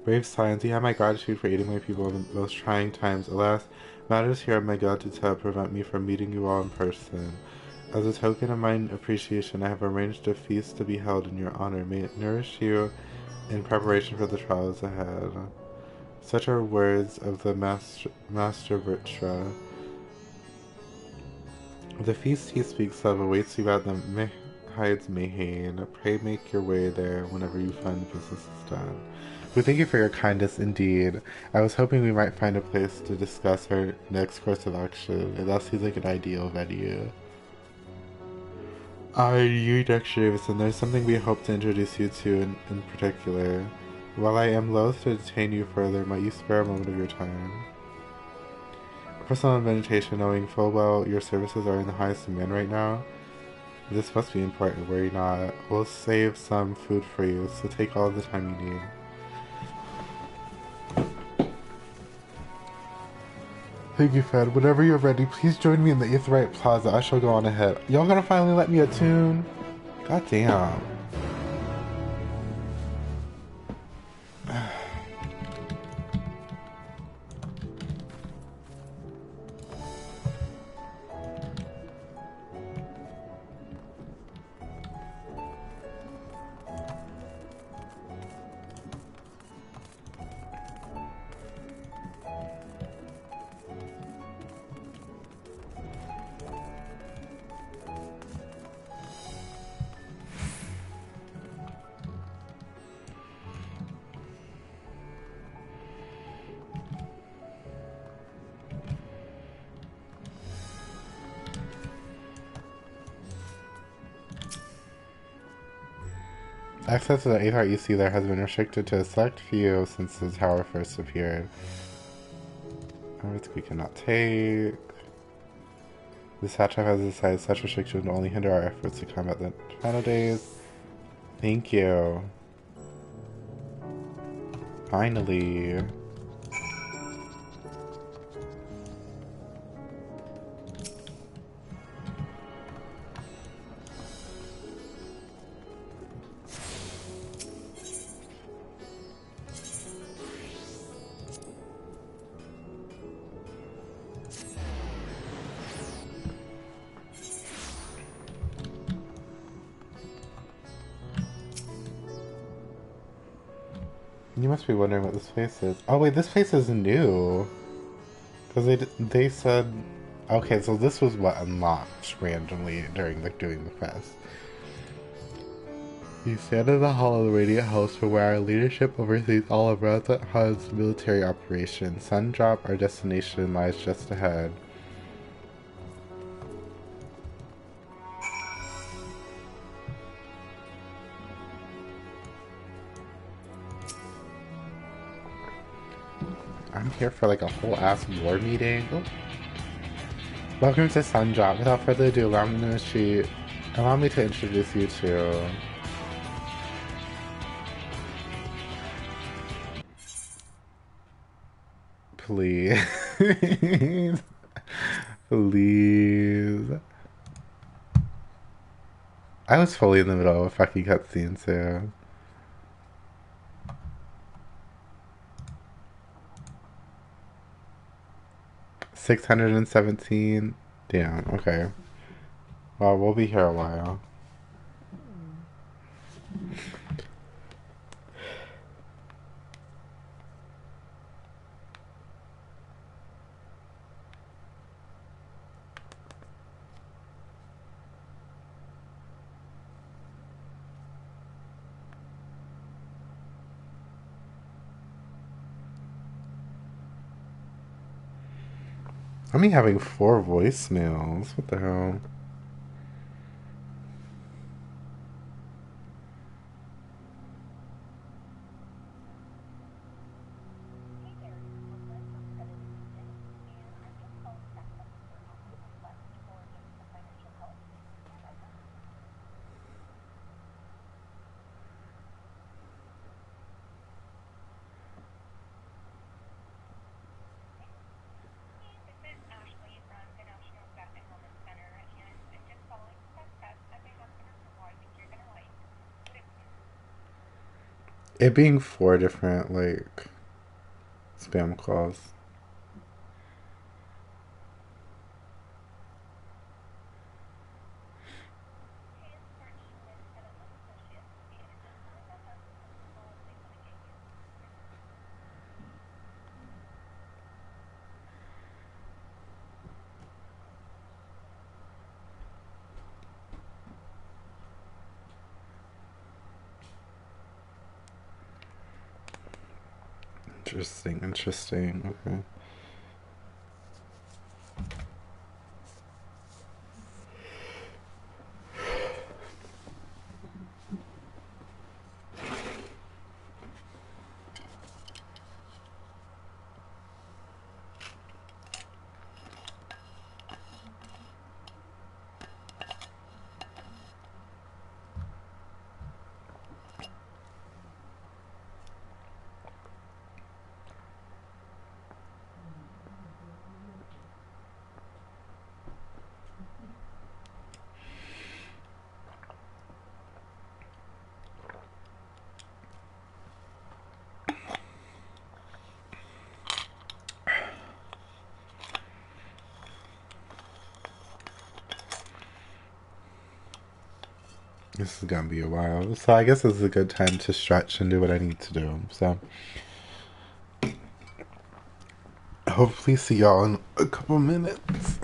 Brave Science, you have my gratitude for aiding my people in the most trying times. Alas, matters here of my gratitude prevent me from meeting you all in person. As a token of my appreciation, I have arranged a feast to be held in your honor. May it nourish you in preparation for the trials ahead. Such are words of the Master Vritra. The feast he speaks of awaits you at the Hides Mahane. Pray make your way there whenever you find the business is done. We thank you for your kindness indeed. I was hoping we might find a place to discuss our next course of action, and that seems like an ideal venue. You, Dr. Davison, there's something we hope to introduce you to in particular. While I am loath to detain you further, might you spare a moment of your time? Personal meditation, knowing full well your services are in the highest demand right now. This must be important, worry not. We'll save some food for you, so take all the time you need. Thank you, Fed. Whenever you're ready, please join me in the Aetheryte Plaza. I shall go on ahead. Y'all gonna finally let me attune? God damn. Access to the Aetheryte you see there has been restricted to a select few since the tower first appeared. Risk we cannot take. This hatchet has decided such restriction will only hinder our efforts to combat the shadow days. Thank you. Finally. You must be wondering what this place is. Oh wait, this place is new. Because they said... Okay, so this was what unlocked randomly during doing the quest. You stand in the hall of the Radiant House for where our leadership oversees all of Razat Han's military operations. Sundrop, our destination, lies just ahead. I'm here for like a whole ass war meeting. Oh. Welcome to Sundrop. Without further ado, allow me to introduce you to... Please. Please. I was fully in the middle of a fucking cutscene too. $617. Damn, okay. Well, we'll be here a while. I'm having 4 voicemails. What the hell? It being 4 different, like, spam calls. Interesting. Okay. This is gonna be a while. So I guess this is a good time to stretch and do what I need to do. So hopefully see y'all in a couple minutes.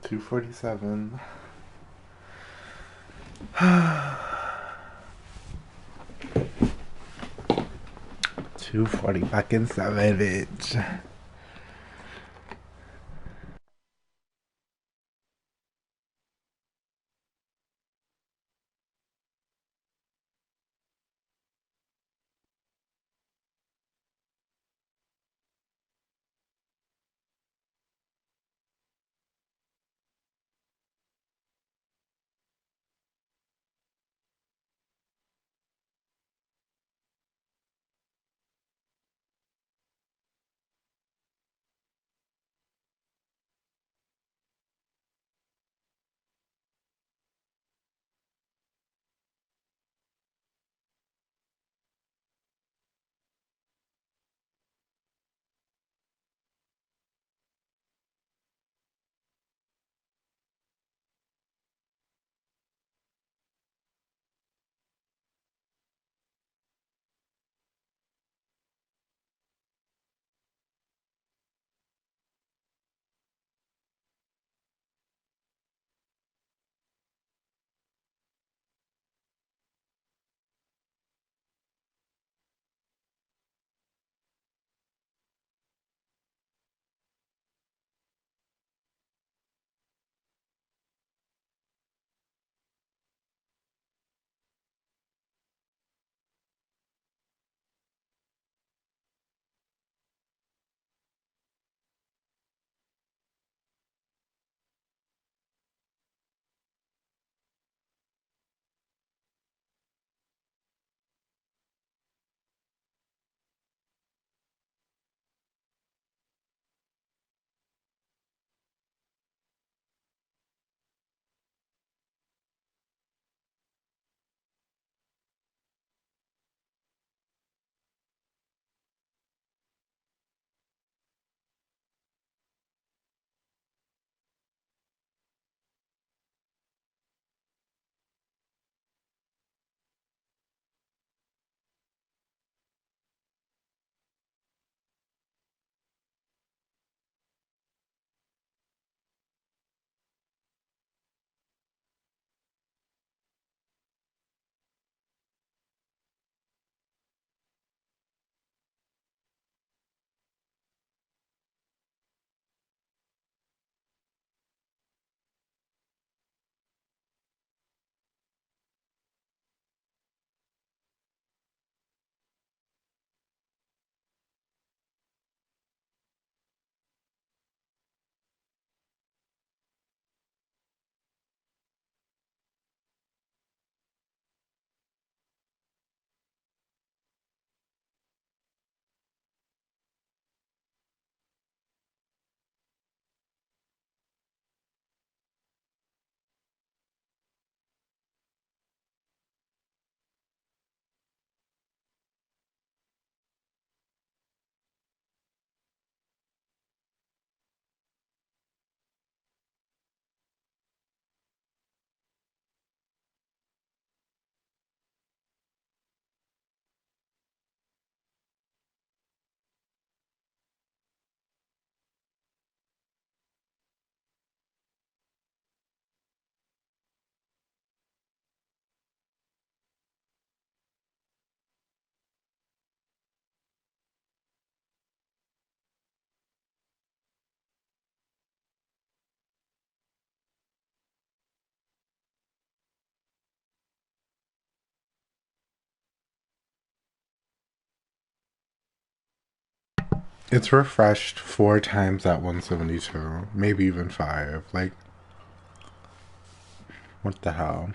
247. 240 fucking 7, bitch. It's refreshed 4 times at 172, maybe even 5. Like, what the hell?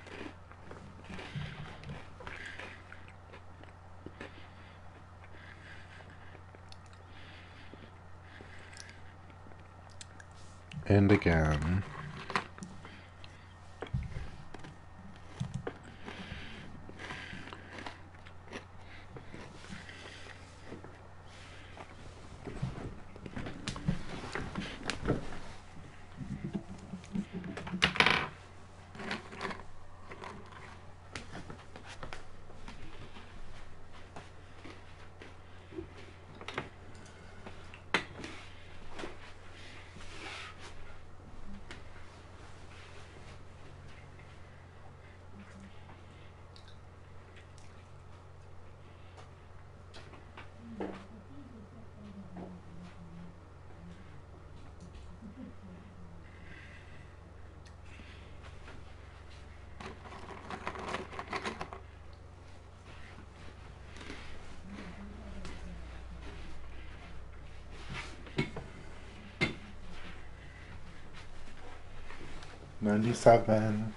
And again. 97.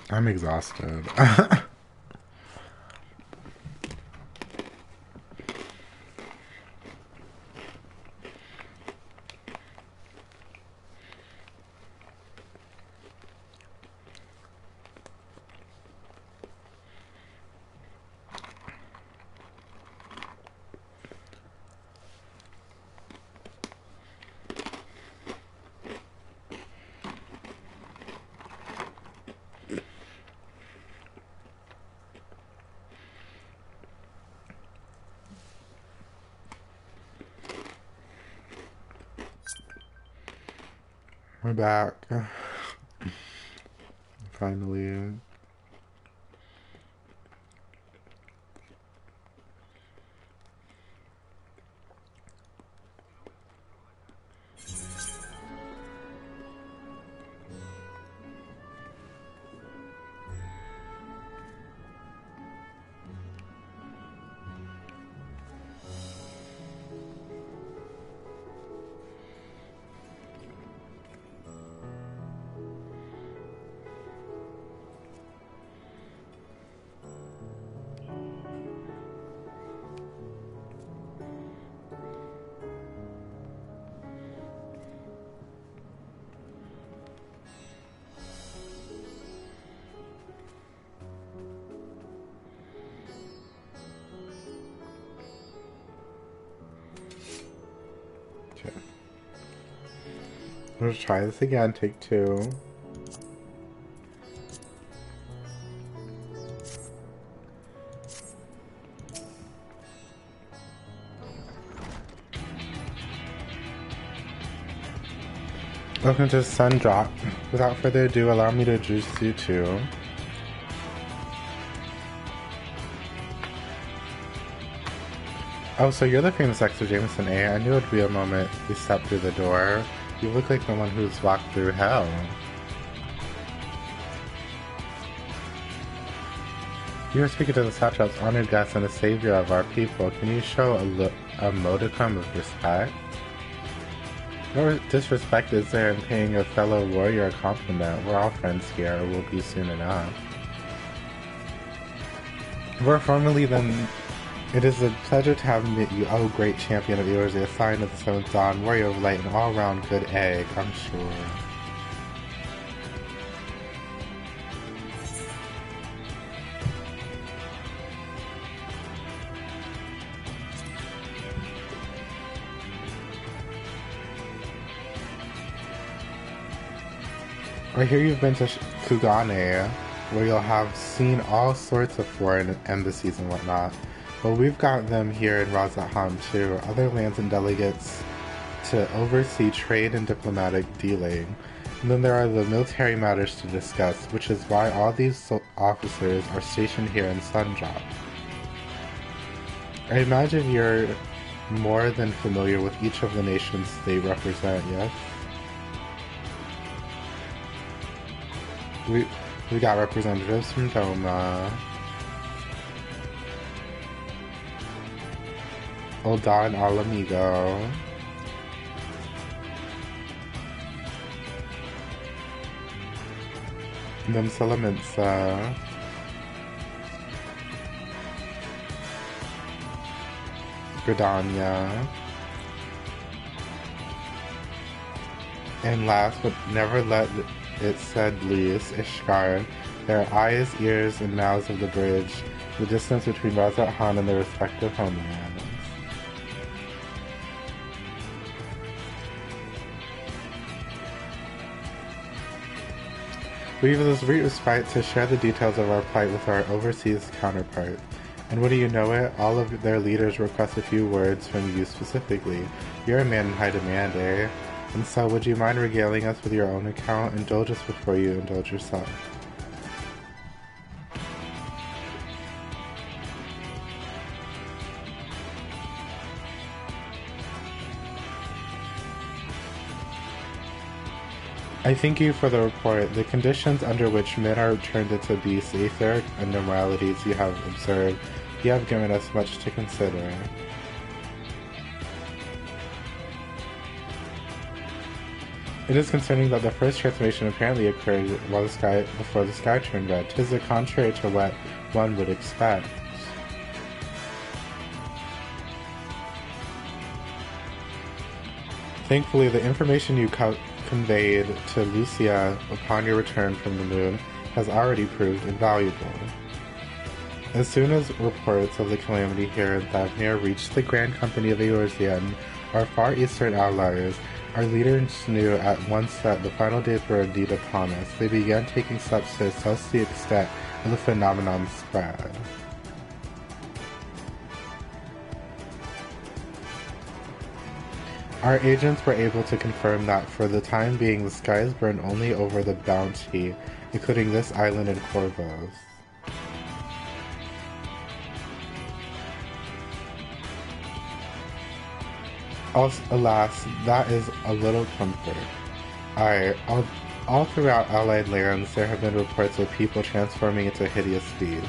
I'm exhausted. We're back. Finally. Let's try this again, take 2. Welcome to Sun Drop. Without further ado, allow me to introduce you to Oh, so you're the famous Dexter Jameson, eh? I knew it would be a moment we stepped through the door. You look like the one who's walked through hell. You are speaking to the Satrap's honored guest and the savior of our people. Can you show a modicum of respect? What disrespect is there in paying a fellow warrior a compliment? We're all friends here, or will be soon enough. More formally than... It is a pleasure to have met you, oh great champion of Eorzea, a sign of the Seventh Dawn, warrior of light, and all-round good egg, I'm sure. I hear you've been to Kugane, where you'll have seen all sorts of foreign embassies and whatnot. Well, we've got them here in Razat-Han too, other lands and delegates to oversee trade and diplomatic dealing. And then there are the military matters to discuss, which is why all these officers are stationed here in Sundrop. I imagine you're more than familiar with each of the nations they represent, yes? We got representatives from Doma, Oldan Alamigo, Salaminsa, Gridania, and last but never let it said least, Ishgard. There are eyes, ears, and mouths of the bridge, the distance between Razat-Han and their respective homelands. We have this great respite to share the details of our plight with our overseas counterparts. And wouldn't you know it, all of their leaders request a few words from you specifically. You're a man in high demand, eh? And so, would you mind regaling us with your own account? Indulge us before you indulge yourself. I thank you for the report. The conditions under which men are turned into beasts, the etheric abnormalities you have observed, you have given us much to consider. It is concerning that the first transformation apparently occurred while before the sky turned red. 'Tis the contrary to what one would expect. Thankfully, the information you conveyed to Lucia upon your return from the moon has already proved invaluable. As soon as reports of the calamity here in Thavnir reached the Grand Company of Eorzea and our far eastern allies, our leaders knew at once that the final days were indeed upon us. They began taking steps to assess the extent of the phenomenon's spread. Our agents were able to confirm that for the time being the skies burn only over the Bounty, including this island and Corvos. Alas, that is a little comfort. All throughout allied lands there have been reports of people transforming into hideous beasts.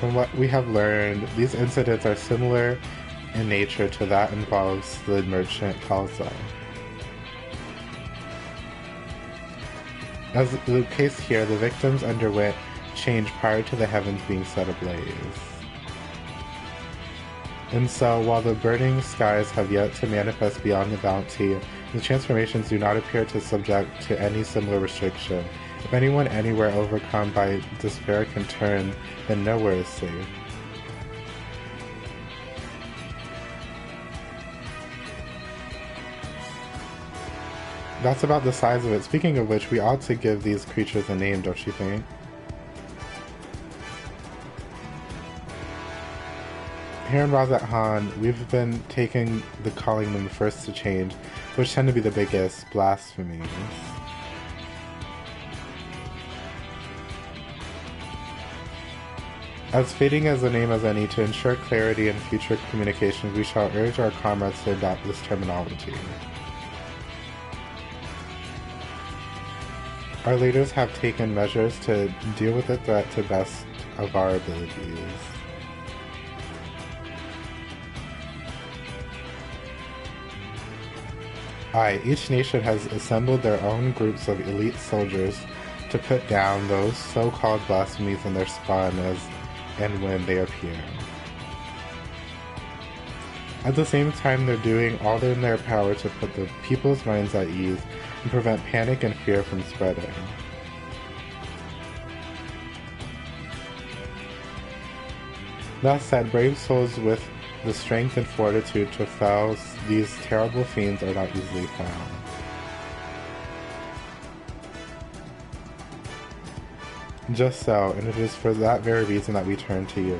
From what we have learned, these incidents are similar in nature to that involves the merchant Khalsa. As the case here, the victims underwent change prior to the heavens being set ablaze. And so, while the burning skies have yet to manifest beyond the Bounty, the transformations do not appear to subject to any similar restriction. If anyone anywhere overcome by despair can turn, then nowhere is safe. That's about the size of it. Speaking of which, we ought to give these creatures a name, don't you think? Here in Razat-Han, we've been calling them the first to change, which tend to be the biggest blasphemies. As fitting as a name as any, to ensure clarity in future communications, we shall urge our comrades to adopt this terminology. Our leaders have taken measures to deal with the threat to best of our abilities. Each nation has assembled their own groups of elite soldiers to put down those so-called blasphemies in their spawn as and when they appear. At the same time, they're doing all in their power to put the people's minds at ease and prevent panic and fear from spreading. That said, brave souls with the strength and fortitude to fell these terrible fiends are not easily found. Just so, and it is for that very reason that we turn to you.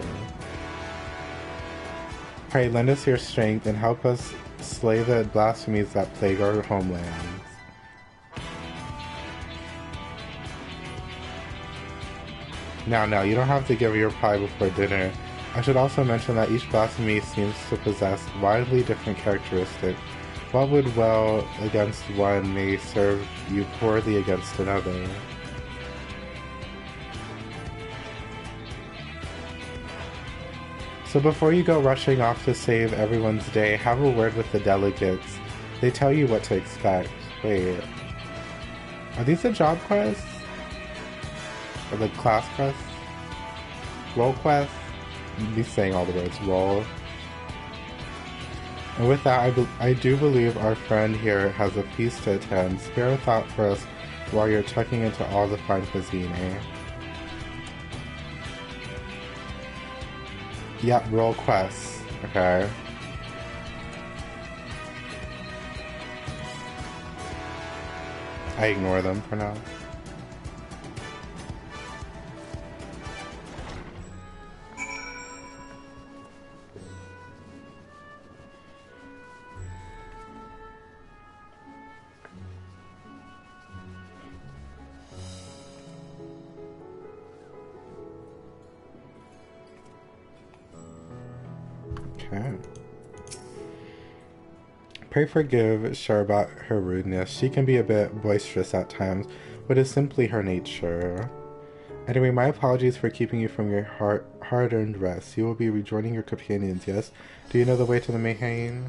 Pray, lend us your strength and help us slay the blasphemies that plague our homelands. Now, you don't have to give your reply before dinner. I should also mention that each blasphemy seems to possess widely different characteristics. What would well against one may serve you poorly against another. So before you go rushing off to save everyone's day, have a word with the delegates. They tell you what to expect. Wait. Are these the job quests? Or the class quests? Role quests? Be saying all the words. Roll. And with that, I do believe our friend here has a feast to attend. Spare a thought for us while you're checking into all the fine cuisine, eh? Yep, roll quests. Okay. I ignore them for now. Okay. Pray forgive Sherbat her rudeness. She can be a bit boisterous at times, but is simply her nature. Anyway, my apologies for keeping you from your hard-earned rest. You will be rejoining your companions, yes? Do you know the way to the Mayhain?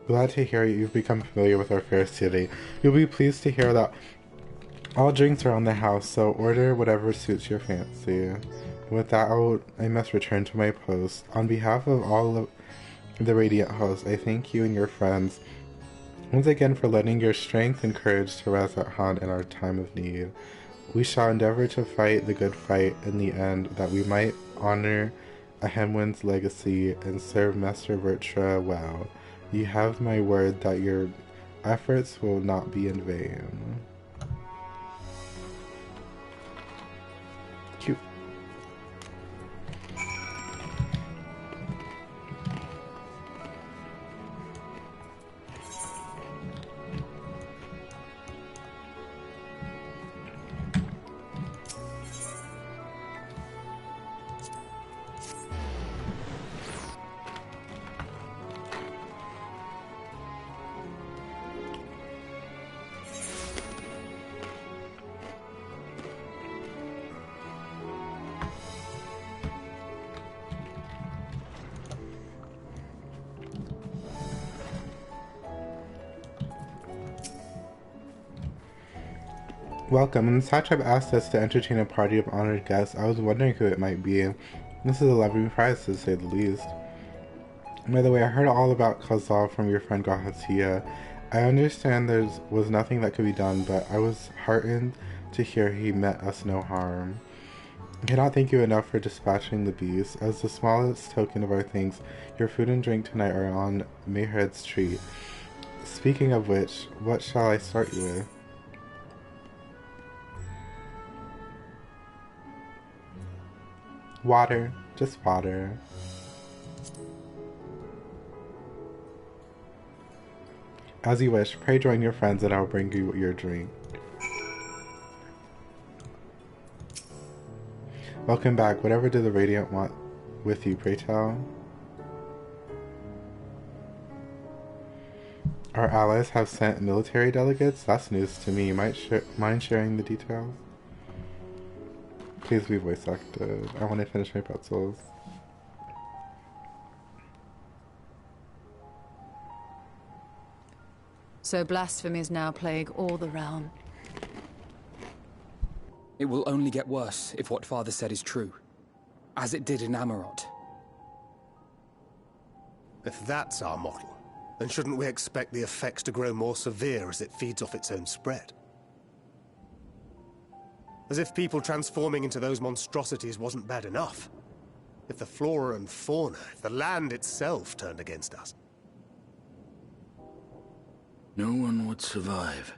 Glad to hear you've become familiar with our fair city. You'll be pleased to hear that all drinks are on the house, so order whatever suits your fancy. With that, I must return to my post. On behalf of all of the Radiant hosts, I thank you and your friends once again for lending your strength and courage to rise at hand in our time of need. We shall endeavor to fight the good fight in the end, that we might honor Ahemwen's legacy and serve Master Vertra well. You have my word that your efforts will not be in vain. Cute. Welcome. When the Satrap asked us to entertain a party of honored guests, I was wondering who it might be. This is a lovely prize, to say the least. By the way, I heard all about Coeurl from your friend Gahatia. I understand there was nothing that could be done, but I was heartened to hear he meant us no harm. I cannot thank you enough for dispatching the beast. As the smallest token of our thanks, your food and drink tonight are on Mayhead's treat. Speaking of which, what shall I start you with? Water. Just water. As you wish, pray join your friends and I'll bring you your drink. Welcome back. Whatever do the Radiant want with you, pray tell? Our allies have sent military delegates? That's news to me. Mind sharing the details? Please be voice acted. I want to finish my pretzels. So blasphemies now plague all the realm. It will only get worse if what Father said is true, as it did in Amarot. If that's our model, then shouldn't we expect the effects to grow more severe as it feeds off its own spread? As if people transforming into those monstrosities wasn't bad enough. If the flora and fauna, if the land itself turned against us. No one would survive.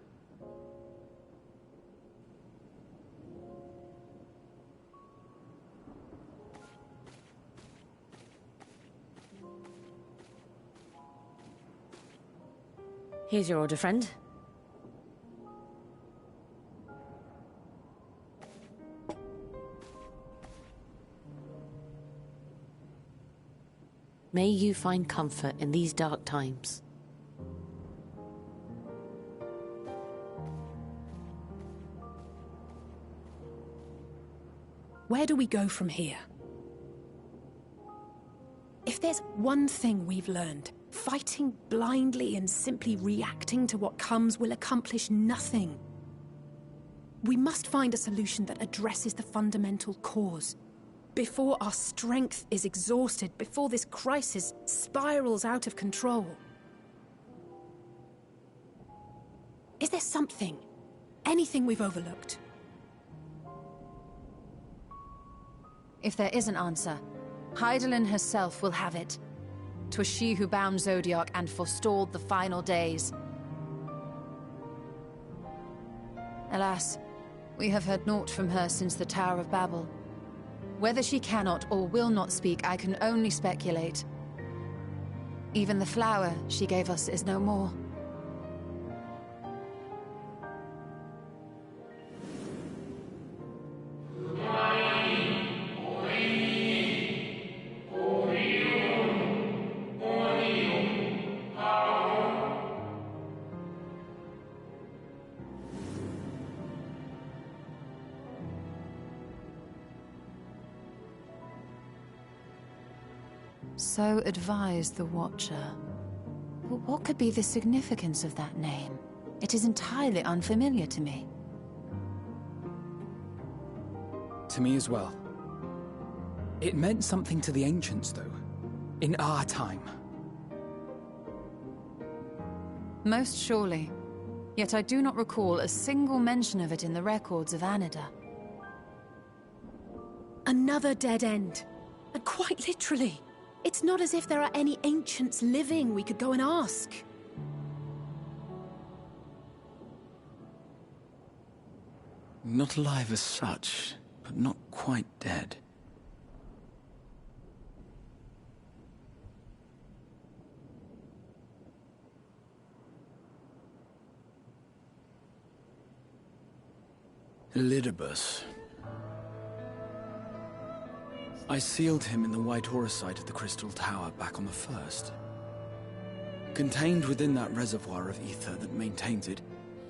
Here's your order, friend. May you find comfort in these dark times. Where do we go from here? If there's one thing we've learned, fighting blindly and simply reacting to what comes will accomplish nothing. We must find a solution that addresses the fundamental cause. Before our strength is exhausted, before this crisis spirals out of control. Is there something, anything we've overlooked? If there is an answer, Hydaelyn herself will have it. 'Twas she who bound Zodiac and forestalled the final days. Alas, we have heard naught from her since the Tower of Babel. Whether she cannot or will not speak, I can only speculate. Even the flower she gave us is no more. So advised the Watcher. But what could be the significance of that name? It is entirely unfamiliar to me. To me as well. It meant something to the ancients, though. In our time. Most surely. Yet I do not recall a single mention of it in the records of Anida. Another dead end. And quite literally. It's not as if there are any ancients living we could go and ask. Not alive as such, but not quite dead. Elidibus. I sealed him in the white aurosite of the Crystal Tower back on the first. Contained within that reservoir of ether that maintains it,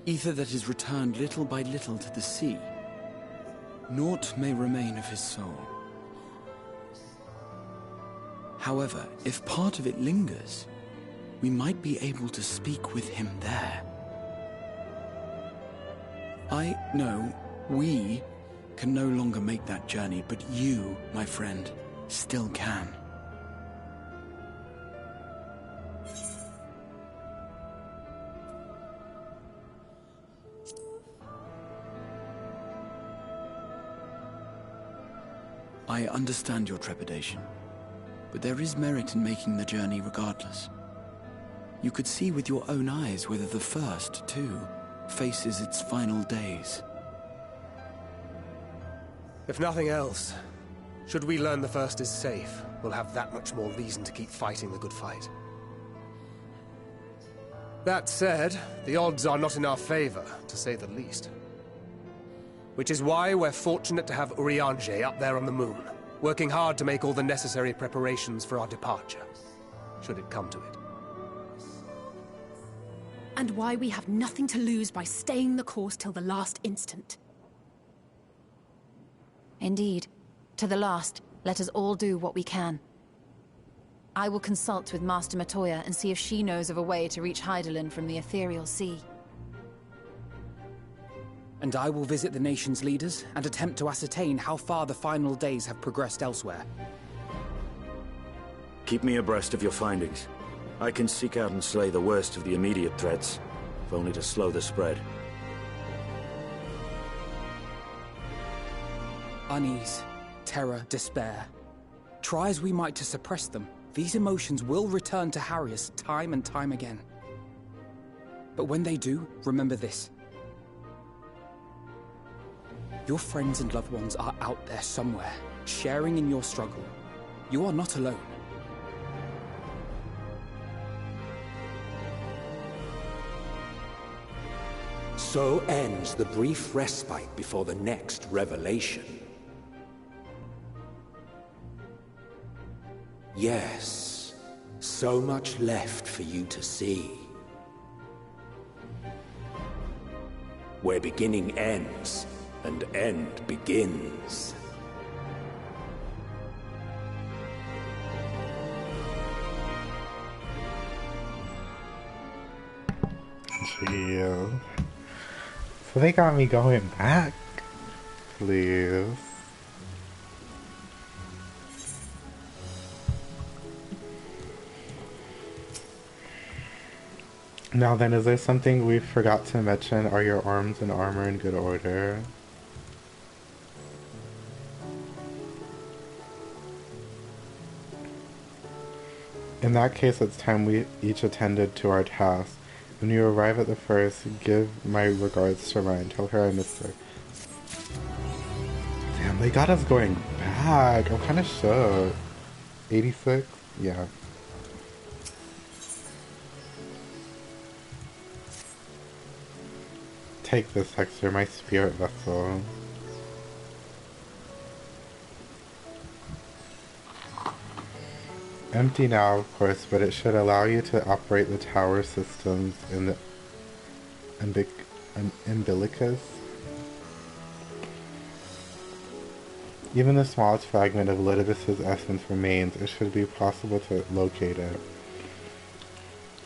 ether that is returned little by little to the sea, naught may remain of his soul. However, if part of it lingers, we might be able to speak with him there. We can no longer make that journey, but you, my friend, still can. I understand your trepidation, but there is merit in making the journey regardless. You could see with your own eyes whether the first, too, faces its final days. If nothing else, should we learn the first is safe, we'll have that much more reason to keep fighting the good fight. That said, the odds are not in our favor, to say the least. Which is why we're fortunate to have Urianger up there on the moon, working hard to make all the necessary preparations for our departure, should it come to it. And why we have nothing to lose by staying the course till the last instant. Indeed. To the last, let us all do what we can. I will consult with Master Matoya and see if she knows of a way to reach Hydaelyn from the Ethereal Sea. And I will visit the nation's leaders and attempt to ascertain how far the final days have progressed elsewhere. Keep me abreast of your findings. I can seek out and slay the worst of the immediate threats, if only to slow the spread. Unease, terror, despair. Try as we might to suppress them, these emotions will return to harry us time and time again. But when they do, remember this. Your friends and loved ones are out there somewhere, sharing in your struggle. You are not alone. So ends the brief respite before the next revelation. Yes, so much left for you to see. Where beginning ends, and end begins. Jeez. So they got me going back? Please. Now then, is there something we forgot to mention? Are your arms and armor in good order? In that case, it's time we each attended to our tasks. When you arrive at the first, give my regards to Ryan. Tell her I missed her. Damn, they got us going back. I'm kind of shook. 86? Yeah. Take this, Hector, my spirit vessel. Empty now, of course, but it should allow you to operate the tower systems in the umbilicus. Even the smallest fragment of Litivis's essence remains. It should be possible to locate it.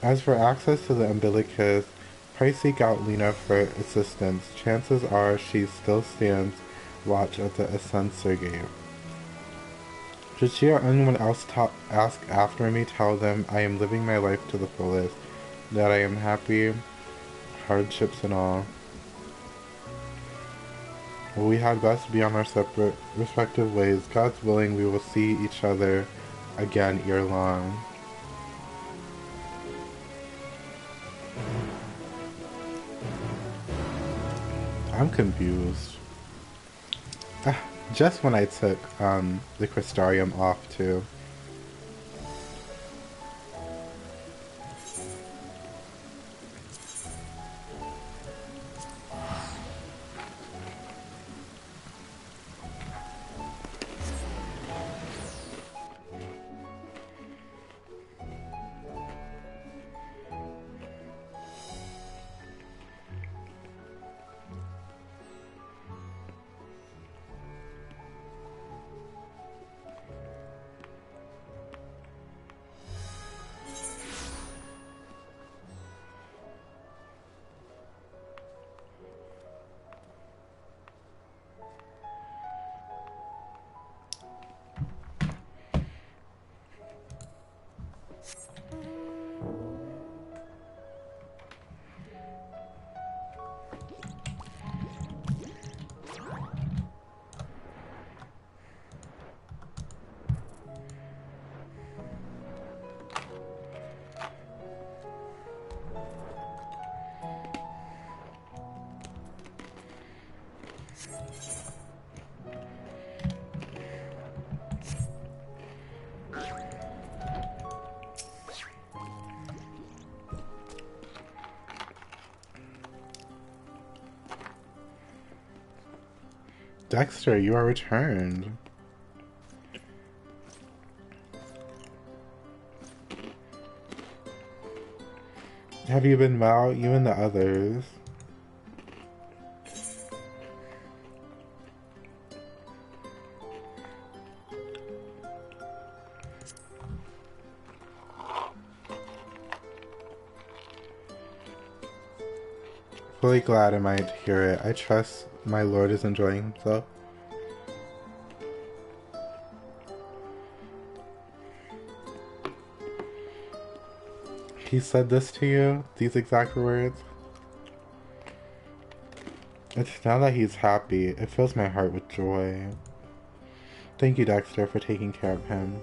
As for access to the umbilicus, pray seek out Lena for assistance. Chances are she still stands watch at the Ascensor Gate. Should she or anyone else ask after me, tell them I am living my life to the fullest, that I am happy, hardships and all. We had best be on our separate, respective ways. God's willing, we will see each other again ere long. I'm confused. Just when I took the Crystarium off too. Dexter, you are returned. Have you been well? You and the others? Fully glad am I to hear it. I trust my lord is enjoying himself. He said this to you? These exact words? It's now that he's happy. It fills my heart with joy. Thank you, Dexter, for taking care of him.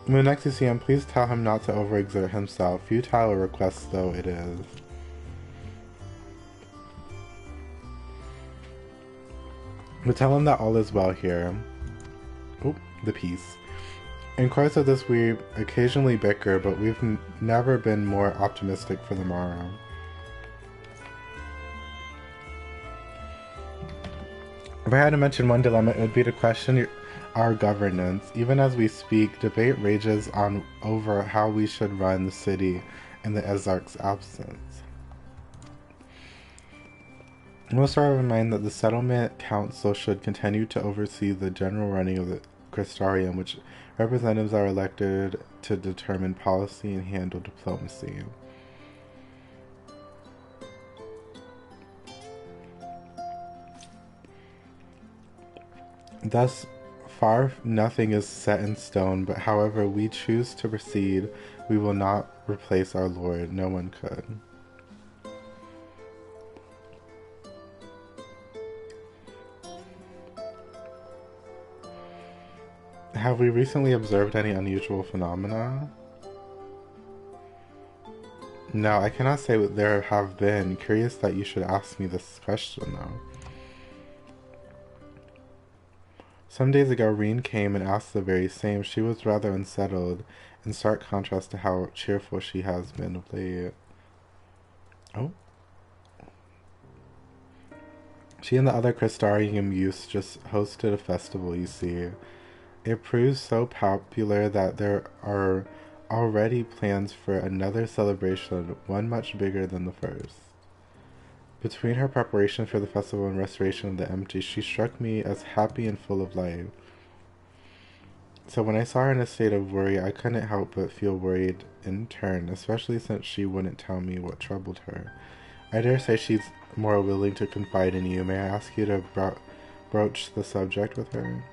When next you see him, please tell him not to overexert himself. Futile a request though it is. But tell him that all is well here. Oh, the peace. In course of this, we occasionally bicker, but we've never been more optimistic for the morrow. If I had to mention one dilemma, it would be to question our governance. Even as we speak, debate rages on over how we should run the city in the Ezarch's absence. Most are of mind that the settlement council should continue to oversee the general running of the Crystarium, which representatives are elected to determine policy and handle diplomacy. Thus far, nothing is set in stone, but however we choose to proceed, we will not replace our Lord. No one could. Have we recently observed any unusual phenomena? No, I cannot say what there have been. Curious that you should ask me this question, though. Some days ago, Reen came and asked the very same. She was rather unsettled, in stark contrast to how cheerful she has been of late. Oh. She and the other Crystarium youths just hosted a festival, you see. It proves so popular that there are already plans for another celebration, one much bigger than the first. Between her preparation for the festival and restoration of the empty, she struck me as happy and full of life. So when I saw her in a state of worry, I couldn't help but feel worried in turn, especially since she wouldn't tell me what troubled her. I dare say she's more willing to confide in you. May I ask you to broach the subject with her?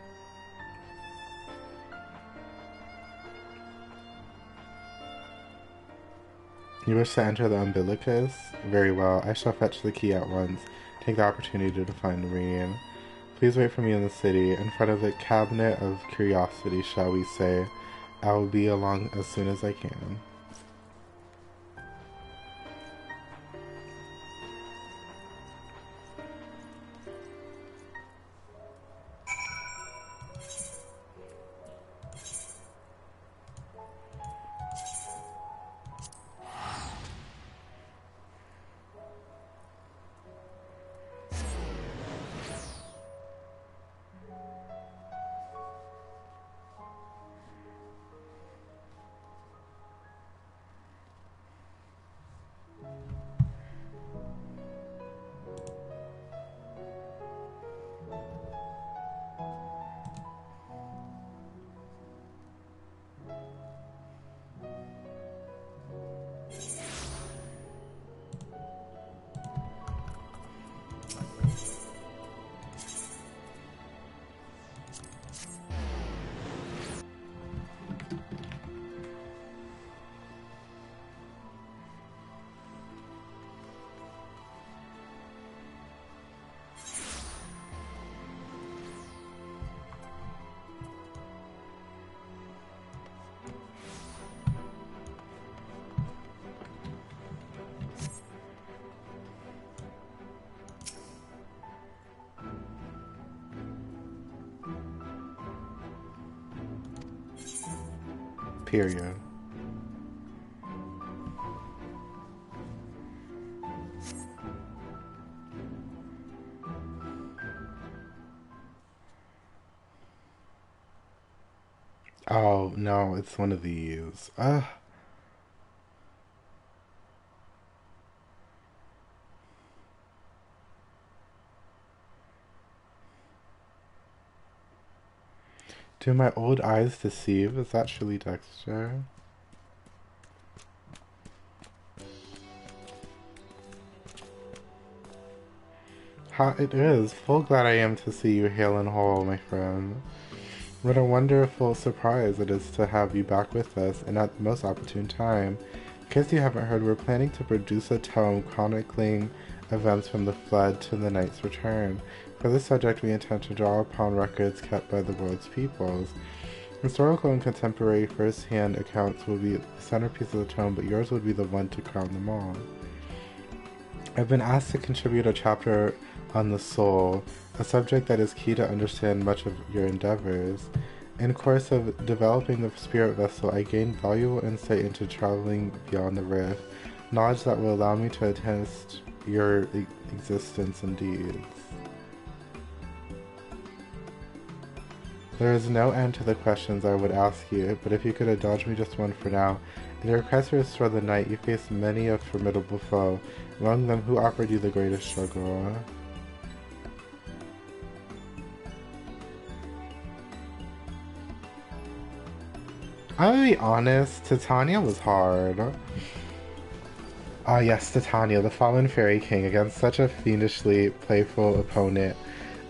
You wish to enter the umbilicus? Very well, I shall fetch the key at once. Take the opportunity to find Reen. Please wait for me in the city, in front of the Cabinet of Curiosity, shall we say. I will be along as soon as I can. Period. Oh, no, it's one of these. Ugh. Do my old eyes deceive? Is that truly Dexter? How it is. Full glad I am to see you hale and whole, my friend. What a wonderful surprise it is to have you back with us, and at the most opportune time. In case you haven't heard, we're planning to produce a tome chronicling events from the Flood to the Knight's return. For this subject, we intend to draw upon records kept by the world's peoples. Historical and contemporary first-hand accounts will be the centerpiece of the tome, but yours would be the one to crown them all. I've been asked to contribute a chapter on the soul, a subject that is key to understand much of your endeavors. In course of developing the spirit vessel, I gained valuable insight into traveling beyond the rift, knowledge that will allow me to attest your existence and deeds. There is no end to the questions I would ask you, but if you could indulge me just one for now. In your quest to restore the night, you faced many a formidable foe. Among them, who offered you the greatest struggle? I'm gonna be honest, Titania was hard. Ah yes, Titania, the fallen fairy king, against such a fiendishly playful opponent.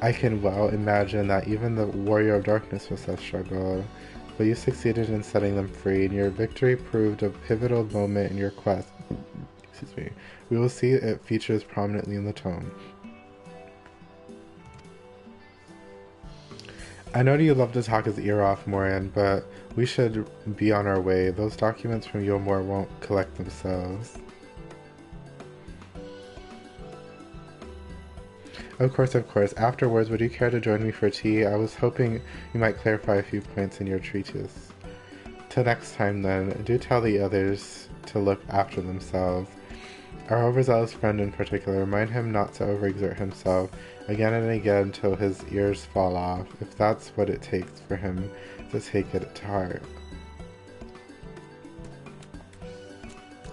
I can well imagine that even the warrior of darkness must have struggled, but you succeeded in setting them free, and your victory proved a pivotal moment in your quest. Excuse me. We will see it features prominently in the tome. I know you love to talk his ear off, Morin, but we should be on our way. Those documents from Yomor won't collect themselves. Of course, of course. Afterwards, would you care to join me for tea? I was hoping you might clarify a few points in your treatise. Till next time, then, do tell the others to look after themselves. Our overzealous friend in particular, remind him not to overexert himself again and again till his ears fall off, if that's what it takes for him to take it to heart.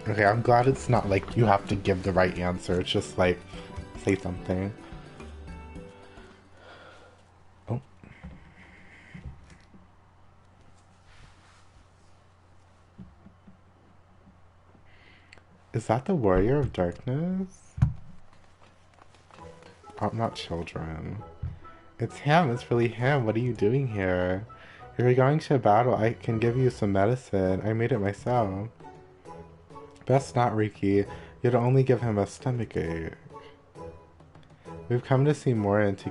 Okay, I'm glad it's not like you have to give the right answer, it's just like, say something. Oh. Is that the Warrior of Darkness? Oh, not children. It's him, it's really him. What are you doing here? If you're going to battle, I can give you some medicine. I made it myself. Best not, Riki. You'd only give him a stomachache. We've come to see Morin to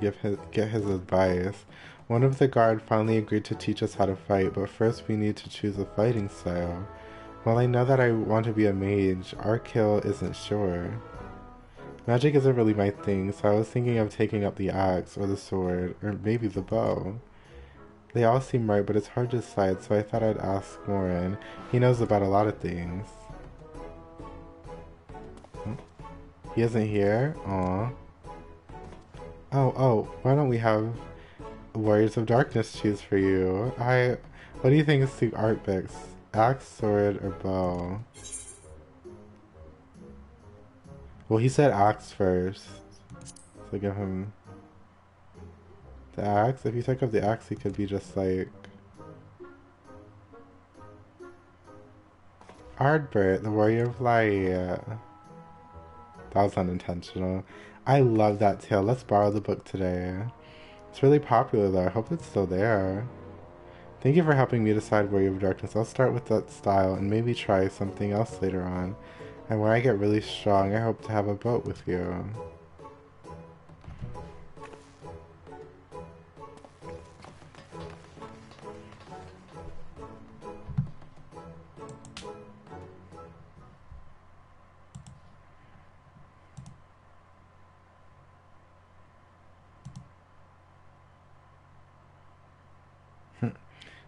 get his advice. One of the guard finally agreed to teach us how to fight, but first we need to choose a fighting style. While I know that I want to be a mage, our kill isn't sure. Magic isn't really my thing, so I was thinking of taking up the axe, or the sword, or maybe the bow. They all seem right, but it's hard to decide, so I thought I'd ask Morin. He knows about a lot of things. He isn't here? Aw. Oh, why don't we have Warriors of Darkness choose for you? What do you think is the art picks? Axe, sword, or bow? Well, he said axe first. So give him the axe. If you take up the axe, he could be just like Ardbert, the Warrior of Light. That was unintentional. I love that tale. Let's borrow the book today. It's really popular though. I hope it's still there. Thank you for helping me decide Warrior of Darkness. I'll start with that style and maybe try something else later on. And when I get really strong, I hope to have a boat with you.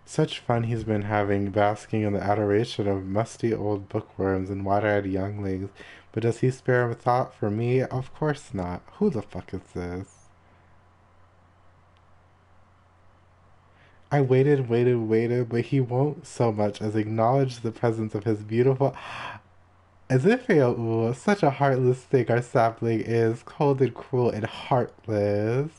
Such fun he's been having, basking in the adoration of musty old bookworms and wide-eyed younglings. But does he spare a thought for me? Of course not. Who the fuck is this? I waited, but he won't so much as acknowledge the presence of his beautiful... As if ooh, such a heartless thing our sapling is, cold and cruel and heartless.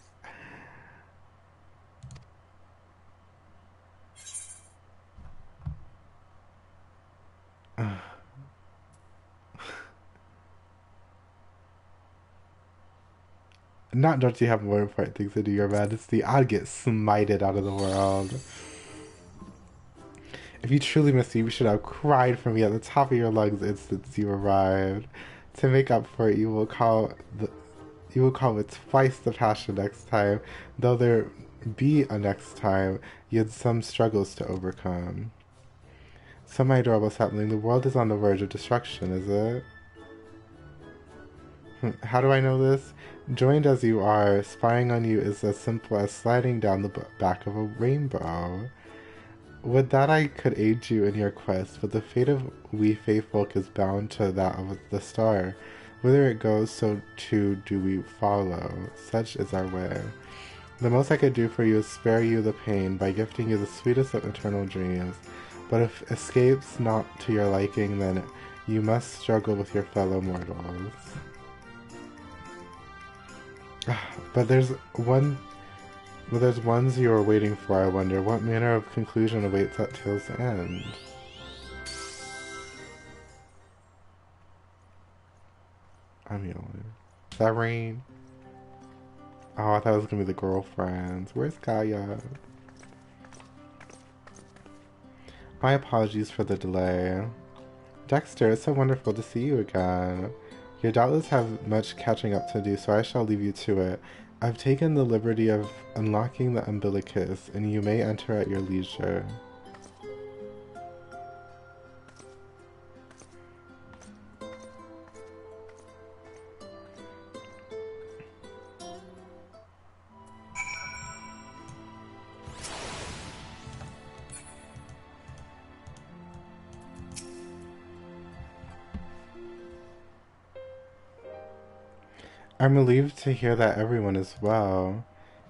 Not don't you have more important things to do, Your Majesty. I'd get smited out of the world. If you truly miss me, you should have cried for me at the top of your lungs the instant you arrived. To make up for it, you will call with twice the passion next time, though there be a next time. You had some struggles to overcome. So, my adorable sapling, the world is on the verge of destruction, is it? How do I know this? Joined as you are, spying on you is as simple as sliding down the back of a rainbow. Would that I could aid you in your quest, but the fate of we Fae folk is bound to that of the star. Whither it goes, so too do we follow. Such is our way. The most I could do for you is spare you the pain by gifting you the sweetest of eternal dreams. But if escapes not to your liking, then you must struggle with your fellow mortals. But there's ones you are waiting for, I wonder. What manner of conclusion awaits at tale's end? I'm yelling. Is that rain? Oh, I thought it was gonna be the girlfriends. Where's Gaia? My apologies for the delay. Dexter, it's so wonderful to see you again. You doubtless have much catching up to do, so I shall leave you to it. I've taken the liberty of unlocking the umbilicus, and you may enter at your leisure. I'm relieved to hear that everyone is well.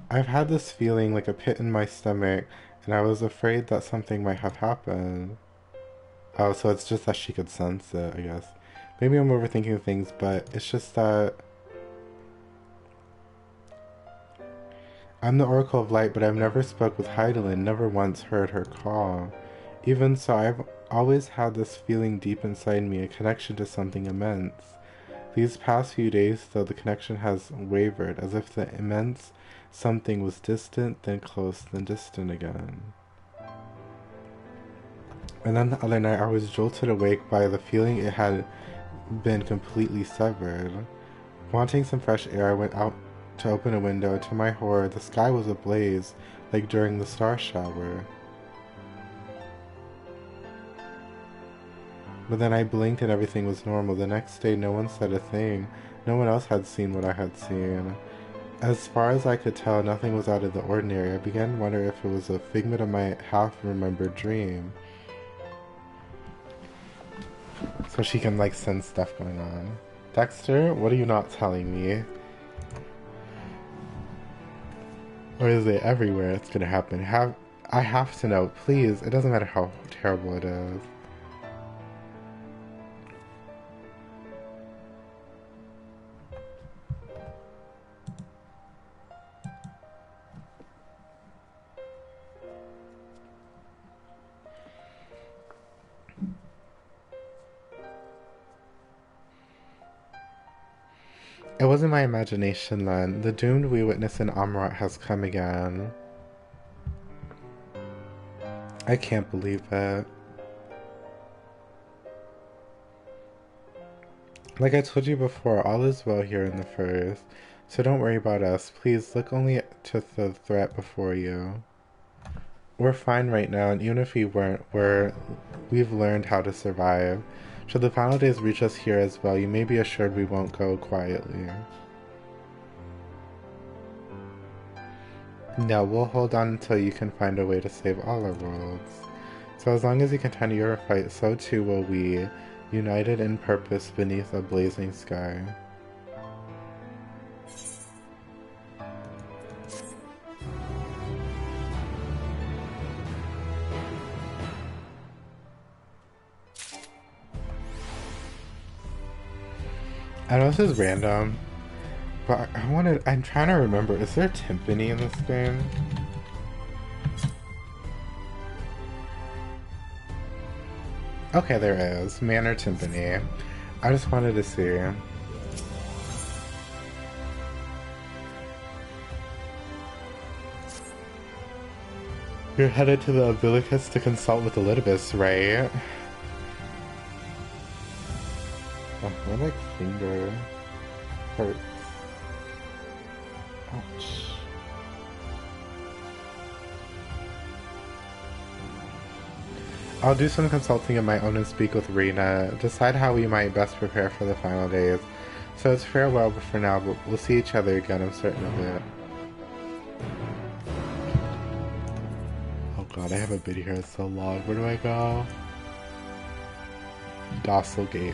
I've had this feeling like a pit in my stomach, and I was afraid that something might have happened. Oh, so it's just that she could sense it, I guess. Maybe I'm overthinking things, but it's just that... I'm the Oracle of Light, but I've never spoke with Heidelin, never once heard her call. Even so, I've always had this feeling deep inside me, a connection to something immense. These past few days, though, the connection has wavered, as if the immense something was distant, then close, then distant again. And then the other night, I was jolted awake by the feeling it had been completely severed. Wanting some fresh air, I went out to open a window. To my horror, the sky was ablaze, like during the star shower. But then I blinked and everything was normal. The next day, no one said a thing. No one else had seen what I had seen. As far as I could tell, nothing was out of the ordinary. I began to wonder if it was a figment of my half-remembered dream. So she can, like, sense stuff going on. Dexter, what are you not telling me? Or is it everywhere it's gonna happen? I have to know, please. It doesn't matter how terrible it is. It wasn't my imagination then. The doomed we witness in Amrat has come again. I can't believe it. Like I told you before, all is well here in the First, so don't worry about us. Please look only to the threat before you. We're fine right now, and even if we weren't, we've learned how to survive. Should the final days reach us here as well, you may be assured we won't go quietly. No, we'll hold on until you can find a way to save all our worlds. So as long as you continue your fight, so too will we, united in purpose beneath a blazing sky. I know this is random, but I'm trying to remember, is there a timpani in this game? Okay, there is. Manor timpani. I just wanted to see. You're headed to the Umbilicus to consult with Elidibus, right? Oh, my like finger hurts. Ouch. I'll do some consulting of my own and speak with Rena, decide how we might best prepare for the final days. So it's farewell for now, but we'll see each other again, I'm certain of it. Oh god, I have a bit here, it's so long. Where do I go? Docile Gate.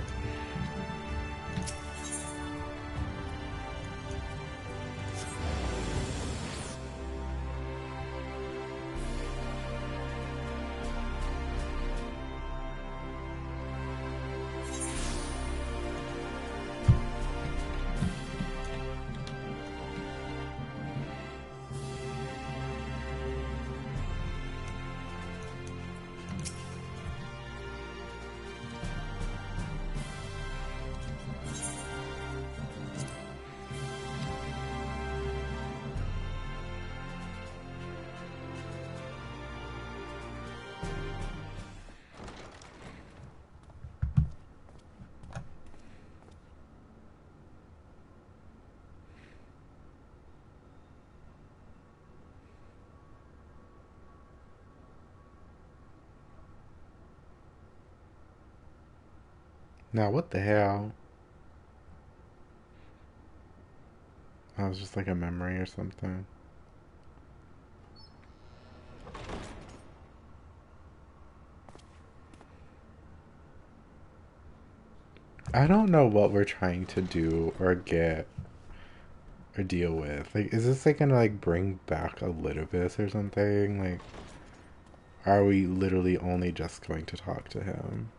Now, what the hell? That was just like a memory or something. I don't know what we're trying to do or get or deal with. Like, is this like gonna like bring back Elidibus or something? Like, are we literally only just going to talk to him?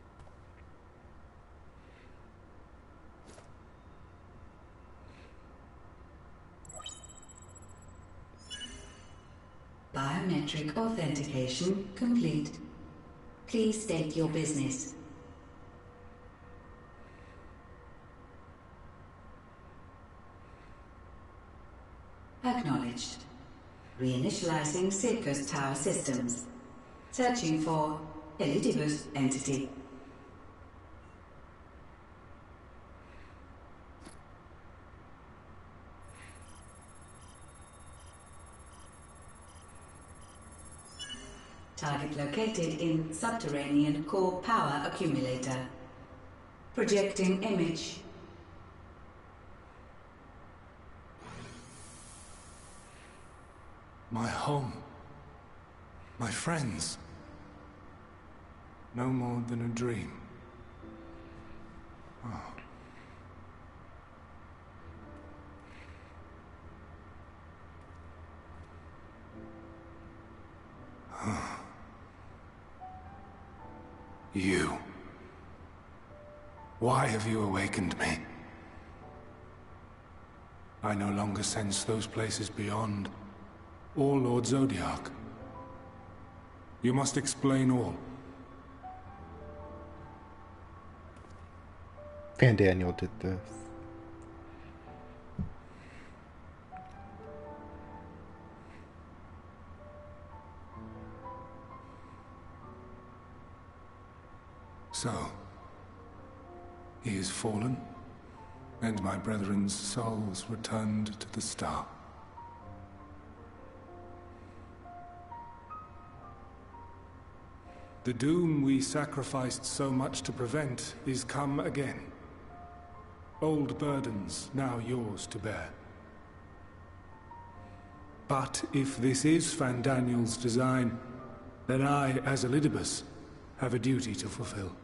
Biometric authentication complete. Please state your business. Acknowledged. Reinitializing Circus Tower systems. Searching for Elidibus entity. Target located in subterranean core power accumulator. Projecting image. My home. My friends. No more than a dream. Oh. You. Why have you awakened me? I no longer sense those places beyond, or Lord Zodiac. You must explain all. Van Daniel did this. So, he is fallen, and my brethren's souls returned to the star. The doom we sacrificed so much to prevent is come again. Old burdens now yours to bear. But if this is Fandaniel's design, then I, as Elidibus, have a duty to fulfill.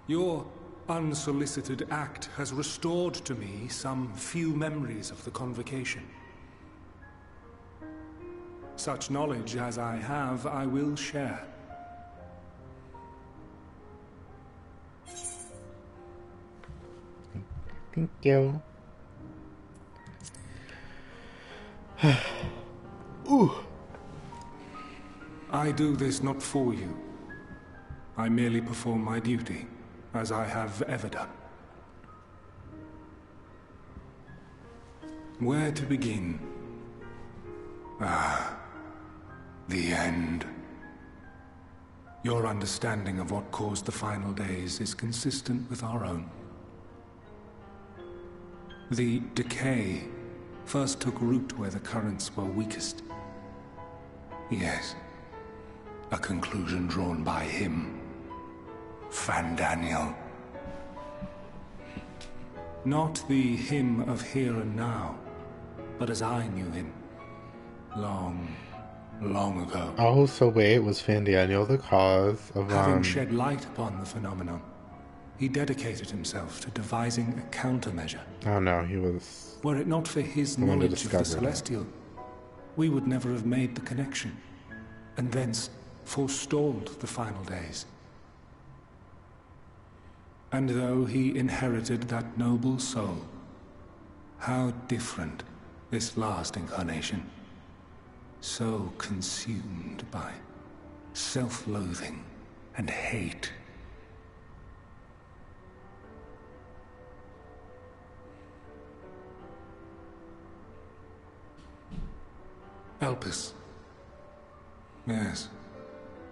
Your unsolicited act has restored to me some few memories of the convocation. Such knowledge as I have, I will share. Thank you. Ooh. I do this not for you. I merely perform my duty, as I have ever done. Where to begin? Ah, the end. Your understanding of what caused the final days is consistent with our own. The decay first took root where the currents were weakest. Yes, a conclusion drawn by him, Fandaniel. Not the him of here and now, but as I knew him, long ago. Oh, so wait, was Fandaniel the cause of, Having shed light upon the phenomenon, he dedicated himself to devising a countermeasure. Oh no, he was... Were it not for his knowledge of the Celestial, we would never have made the connection, and thence forestalled the final days. And though he inherited that noble soul, how different this last incarnation. So consumed by self-loathing and hate. Elpis. Yes,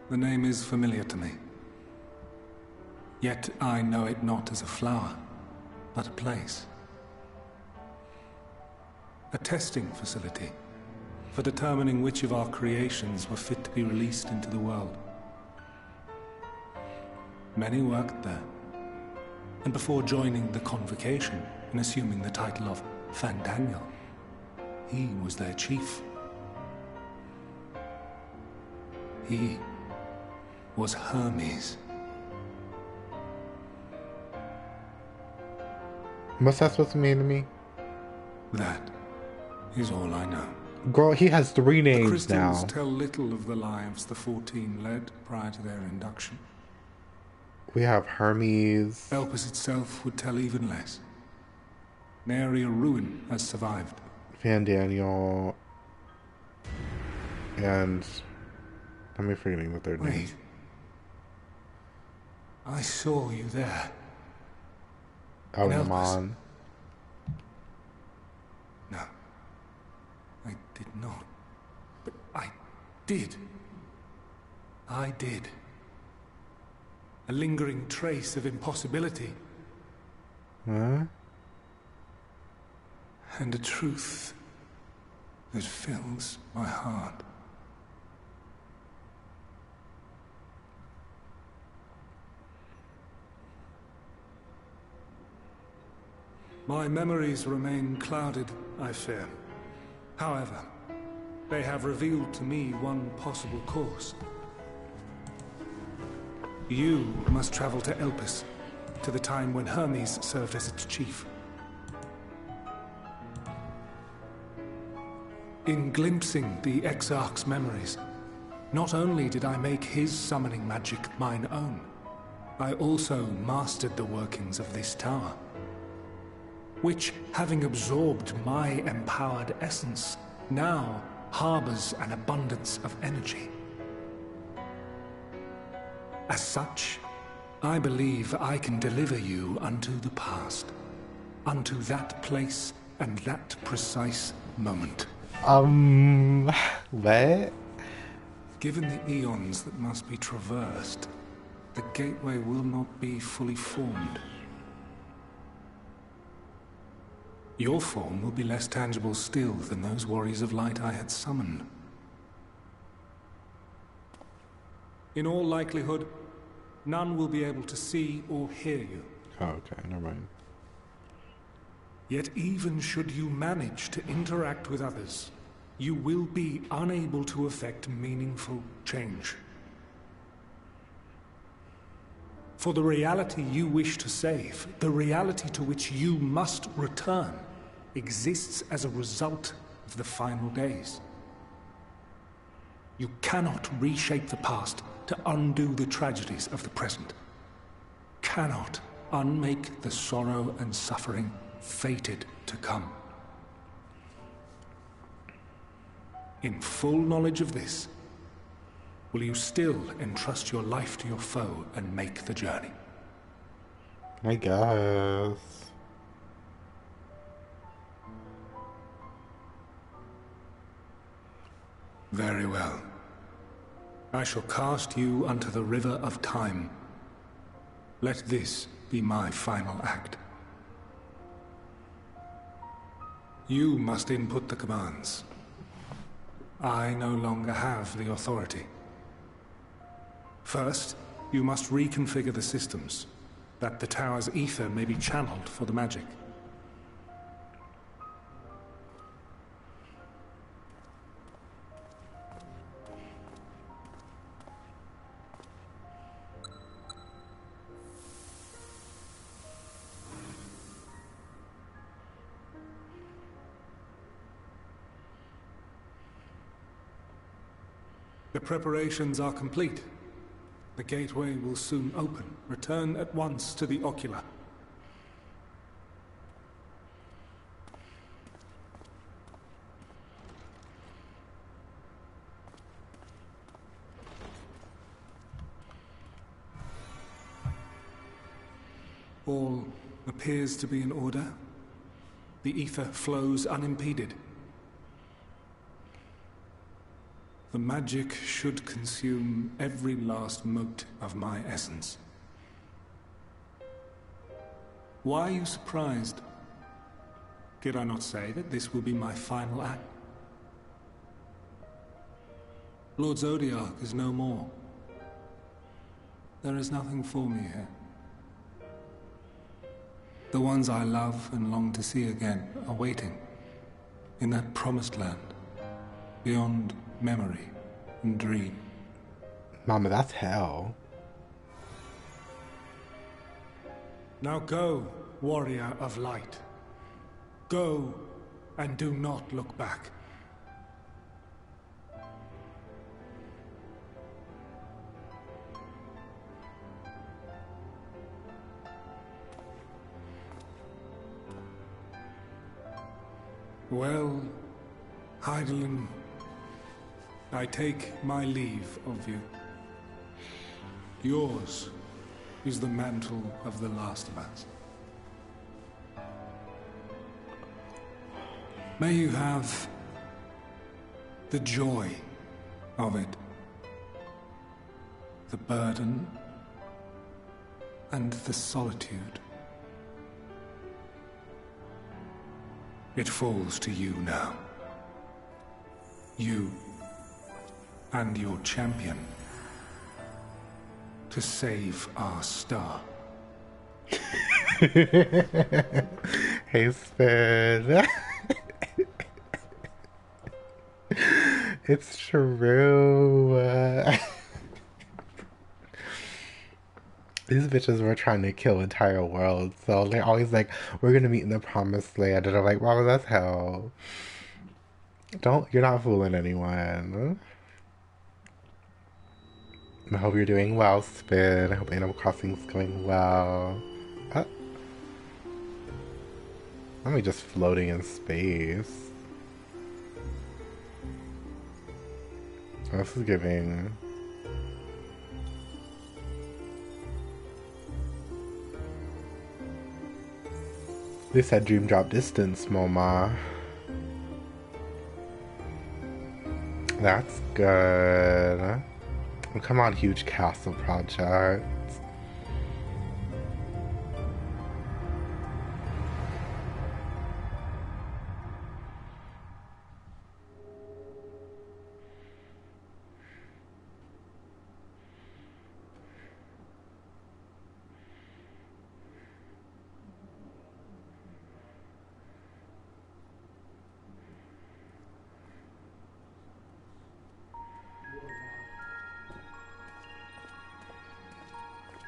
the name is familiar to me. Yet I know it not as a flower, but a place. A testing facility for determining which of our creations were fit to be released into the world. Many worked there, and before joining the Convocation and assuming the title of Fandaniel, he was their chief. He was Hermes. What's that supposed to mean to me? That is all I know. Girl, he has 3 names the crystals now. Tell little of the lives the 14 led prior to their induction. We have Hermes. Elpis itself would tell even less. Nary a ruin has survived. Fandaniel. And... I'm forgetting the third name. Wait. I saw you there. Oh, Naman. No. I did not. But I did. I did. A lingering trace of impossibility. Huh? And a truth that fills my heart. My memories remain clouded, I fear. However, they have revealed to me one possible course. You must travel to Elpis, to the time when Hermes served as its chief. In glimpsing the Exarch's memories, not only did I make his summoning magic mine own, I also mastered the workings of this tower, which, having absorbed my empowered essence, now harbors an abundance of energy. As such, I believe I can deliver you unto the past, unto that place and that precise moment. What? Given the eons that must be traversed, the gateway will not be fully formed. Your form will be less tangible still than those warriors of light I had summoned. In all likelihood, none will be able to see or hear you. Oh, okay, never mind. Yet even should you manage to interact with others, you will be unable to effect meaningful change. For the reality you wish to save, the reality to which you must return, exists as a result of the final days. You cannot reshape the past to undo the tragedies of the present. Cannot unmake the sorrow and suffering fated to come. In full knowledge of this, will you still entrust your life to your foe and make the journey? I guess. Very well. I shall cast you unto the river of time. Let this be my final act. You must input the commands. I no longer have the authority. First, you must reconfigure the systems, that the tower's ether may be channeled for the magic. The preparations are complete. The gateway will soon open. Return at once to the ocular. All appears to be in order. The ether flows unimpeded. The magic should consume every last mote of my essence. Why are you surprised? Did I not say that this will be my final act? Lord Zodiac is no more. There is nothing for me here. The ones I love and long to see again are waiting in that promised land, beyond memory and dream. Mama, that's hell. Now go, warrior of light. Go, and do not look back. Well, Heidelin, I take my leave of you. Yours is the mantle of the last of us. May you have the joy of it, the burden, and the solitude. It falls to you now. You and your champion to save our star. Hey, Spin. It's true. These bitches were trying to kill entire worlds, so they're always like, we're gonna meet in the promised land, and I'm like, wow, that's hell. You're not fooling anyone. I hope you're doing well, Spin. I hope Animal Crossing's going well. I'm just floating in space. Oh, this is giving. They said dream drop distance, Moma. That's good. Oh, come on, huge castle project.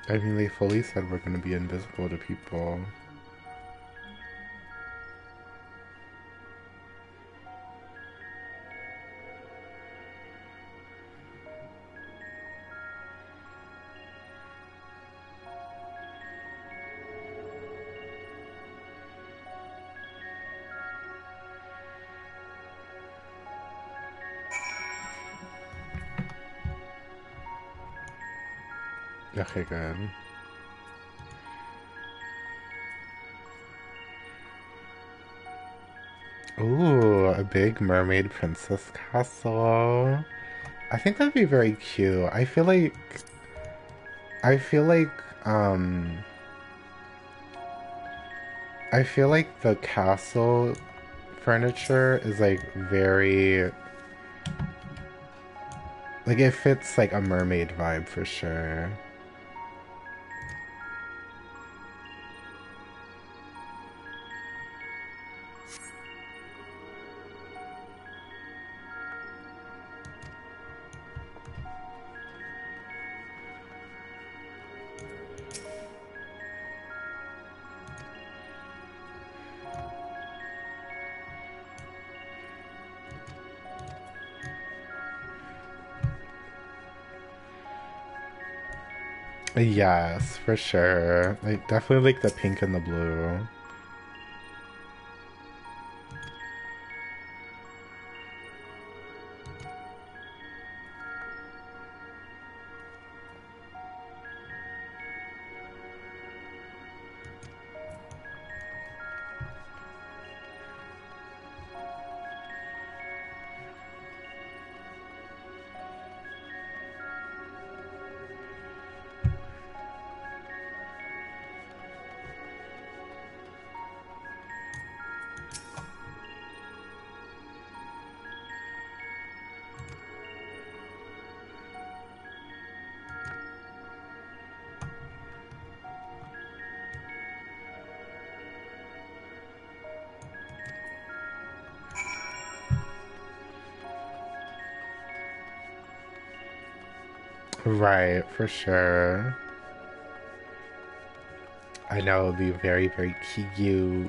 I mean, they fully said we're going to be invisible to people. Okay, good. Ooh, a big mermaid princess castle. I think that'd be very cute. I feel like, um, I feel like the castle furniture is like very, like it fits like a mermaid vibe for sure. Yes, for sure. Like definitely like the pink and the blue. Right, for sure. I know it'd be very, very cute.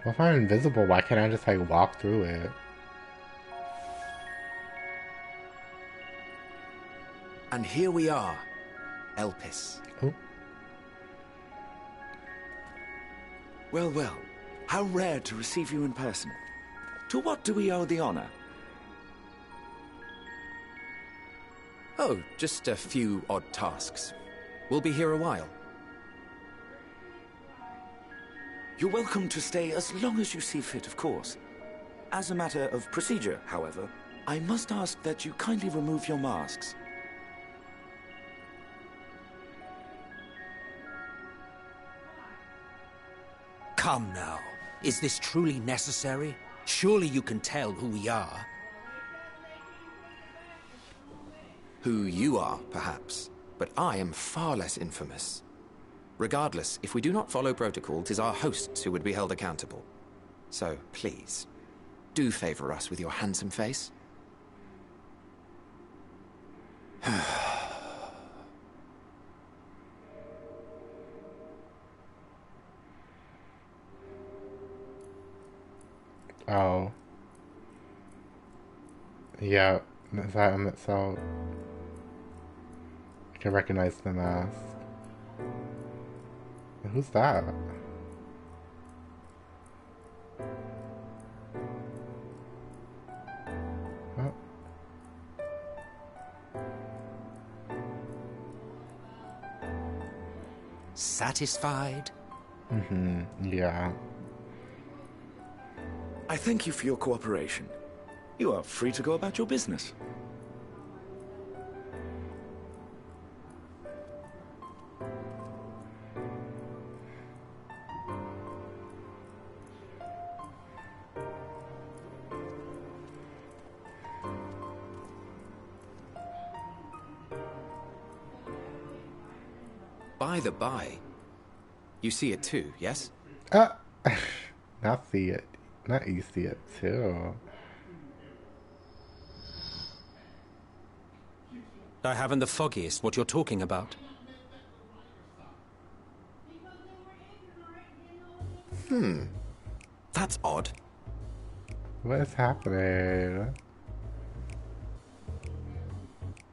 Well, if I'm invisible, why can't I just like walk through it? And here we are, Elpis. Oh. Well, well, how rare to receive you in person. To what do we owe the honor? Oh, just a few odd tasks. We'll be here a while. You're welcome to stay as long as you see fit, of course. As a matter of procedure, however, I must ask that you kindly remove your masks. Come now. Is this truly necessary? Surely you can tell who we are. Who you are, perhaps, but I am far less infamous. Regardless, if we do not follow protocol, 'tis our hosts who would be held accountable. So, please, do favor us with your handsome face. Oh. Yeah, is that him itself? I can recognize the mask. Who's that? Oh. Satisfied? Yeah. I thank you for your cooperation. You are free to go about your business. By the by, you see it too, yes? Not see it. Not you see it too. I haven't the foggiest what you're talking about. That's odd. What is happening?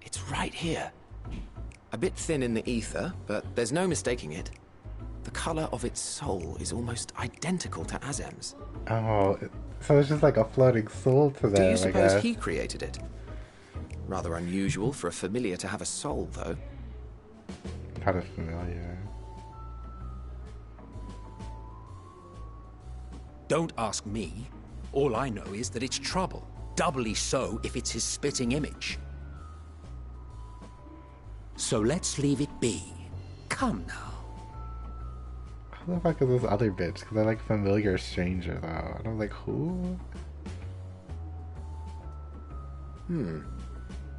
It's right right here. A bit thin in the ether, but there's no mistaking it. The color of its soul is almost identical to Azem's. Oh, so it's just like a floating soul to them, Do you suppose I guess. he created it? Rather unusual for a familiar to have a soul, though. Kind of familiar. Don't ask me. All I know is that it's trouble. Doubly so if it's his spitting image. So let's leave it be. Come now. Who the fuck is this other bitch? Because they're like familiar stranger though. And I'm like, who?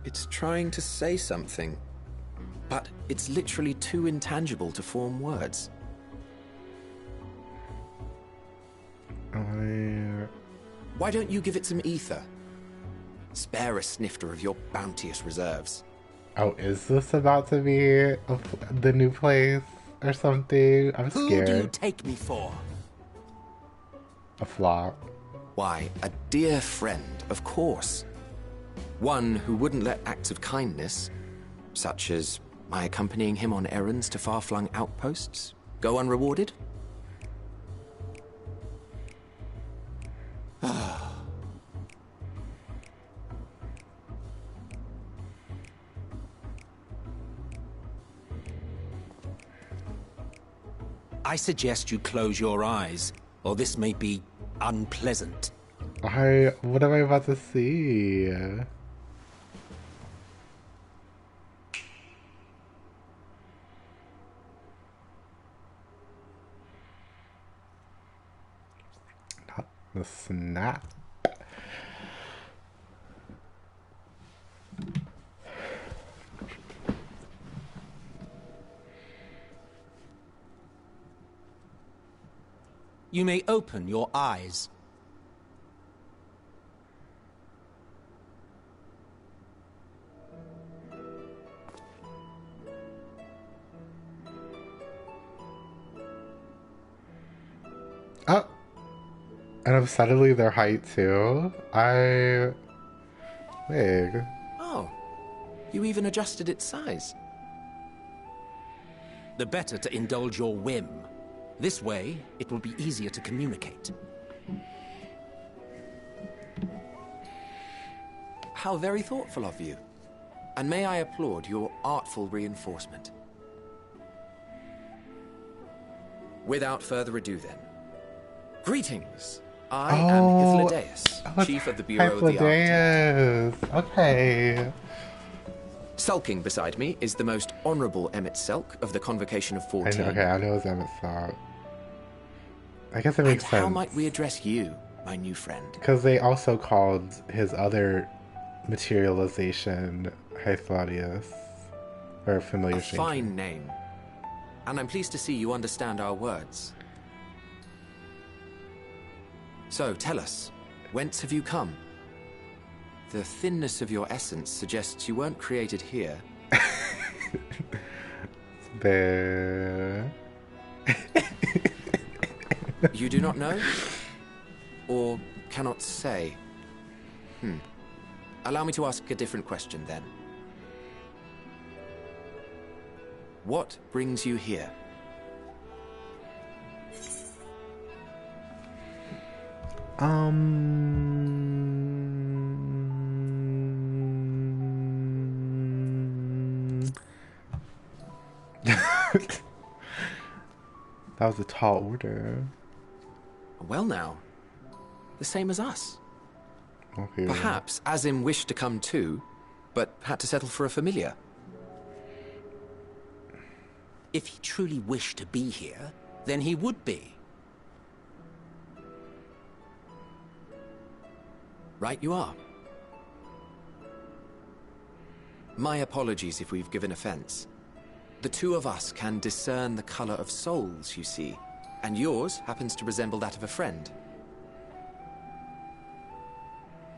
It's trying to say something, but it's literally too intangible to form words. Why don't you give it some ether? Spare a snifter of your bounteous reserves. Oh, is this about to be the new place or something? I'm scared. Who do you take me for? A flop. Why, a dear friend, of course. One who wouldn't let acts of kindness, such as my accompanying him on errands to far-flung outposts, go unrewarded? I suggest you close your eyes, or this may be unpleasant. What am I about to see? Not the snap. You may open your eyes. Oh! And I'm suddenly their height too. Wig. Oh, you even adjusted its size. The better to indulge your whim. This way, it will be easier to communicate. How very thoughtful of you. And may I applaud your artful reinforcement. Without further ado then. Greetings. I am Hythlodaeus, Chief of the Bureau of the Architect. Okay. Sulking beside me is the most honourable Emmett Selk of the Convocation of 14. I know it's Emmett Selk. I guess it makes sense. How might we address you, my new friend? Because they also called his other materialization Hythlodaeus, or familiar A fine name. And I'm pleased to see you understand our words. So, tell us, whence have you come? The thinness of your essence suggests you weren't created here. You do not know? Or cannot say? Allow me to ask a different question then. What brings you here? That was a tall order. Well now, the same as us. Okay. Perhaps Azim wished to come too, but had to settle for a familiar. If he truly wished to be here, then he would be. Right you are. My apologies if we've given offense. The two of us can discern the color of souls, you see, and yours happens to resemble that of a friend.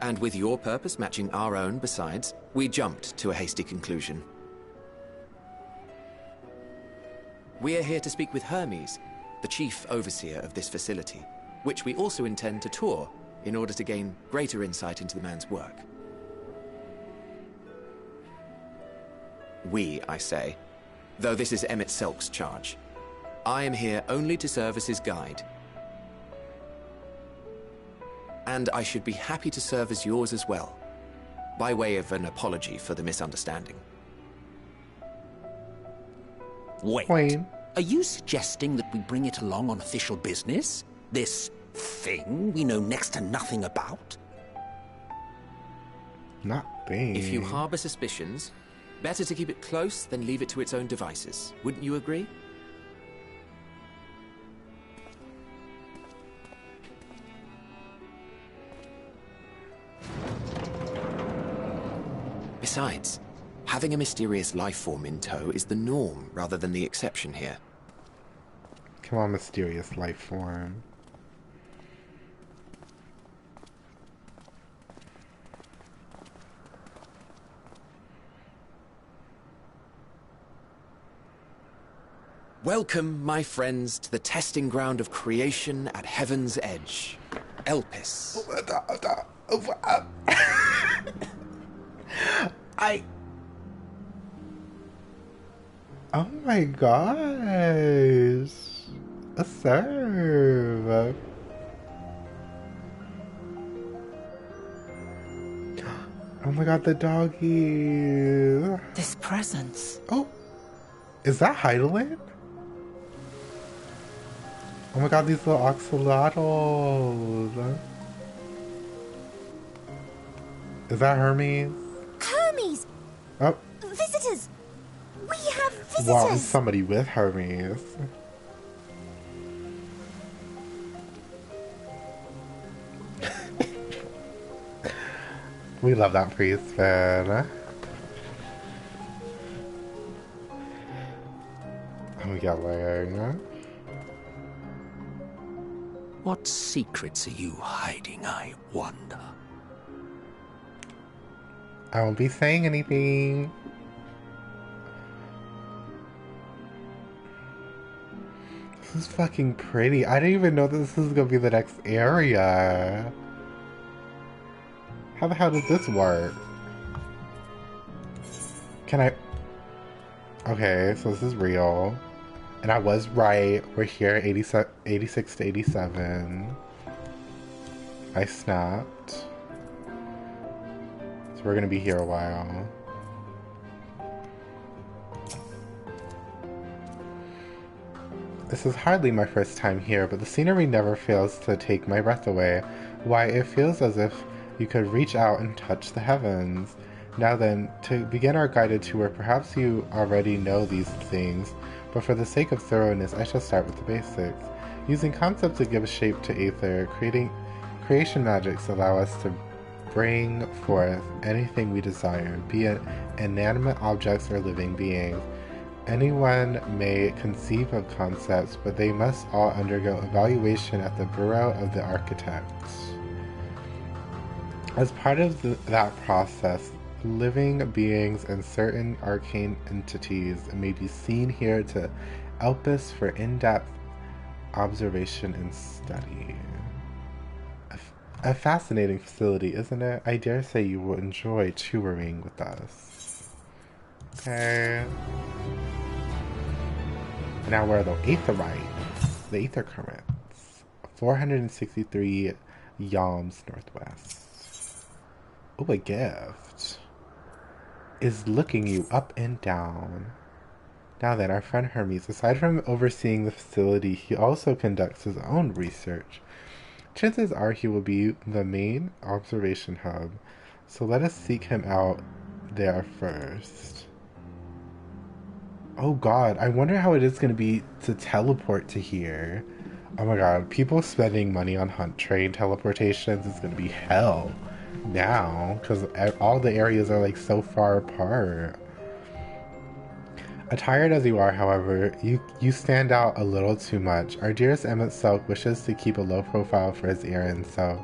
And with your purpose matching our own besides, we jumped to a hasty conclusion. We are here to speak with Hermes, the chief overseer of this facility, which we also intend to tour in order to gain greater insight into the man's work. We, I say. Though this is Emmett Selk's charge. I am here only to serve as his guide. And I should be happy to serve as yours as well, by way of an apology for the misunderstanding. Wait, Queen. Are you suggesting that we bring it along on official business? This thing we know next to nothing about? Not thing. If you harbor suspicions, better to keep it close than leave it to its own devices. Wouldn't you agree? Besides, having a mysterious life form in tow is the norm rather than the exception here. Come on, mysterious life form. Welcome, my friends, to the testing ground of creation at Heaven's Edge. Elpis. Oh my gosh. A serve. Oh my god, the doggy. This presence. Oh. Is that Heidelin? Oh my god, these little axolotls. Is that Hermes? Hermes! Oh. Visitors! We have visitors! Wow, somebody with Hermes. We love that priest, man. I'm yelling. What secrets are you hiding, I wonder? I won't be saying anything. This is fucking pretty. I didn't even know this was gonna be the next area. How the hell did this work? Can I... Okay, so this is real. And I was right. We're here at 86 to 87. I snapped. So we're gonna be here a while. This is hardly my first time here, but the scenery never fails to take my breath away. Why, it feels as if you could reach out and touch the heavens. Now then, to begin our guided tour, perhaps you already know these things, but for the sake of thoroughness, I shall start with the basics. Using concepts to give shape to Aether, creation magics allow us to bring forth anything we desire, be it inanimate objects or living beings. Anyone may conceive of concepts, but they must all undergo evaluation at the Bureau of the Architects. As part of that process, living beings and certain arcane entities may be seen here to Elpis for in-depth observation and study. A fascinating facility, isn't it? I dare say you will enjoy touring with us. Okay. Now we're the Aetherites, the Aether Currents. 463 yalms northwest. Oh, a gift. Is looking you up and down. Now then, our friend Hermes, aside from overseeing the facility, he also conducts his own research. Chances are he will be the main observation hub, so let us seek him out there first. Oh god, I wonder how it is going to be to teleport to here. Oh my god, people spending money on hunt train teleportations is going to be hell now, because all the areas are like so far apart. Attired as you are, however, you stand out a little too much. Our dearest Emmett Selk wishes to keep a low profile for his errand, so...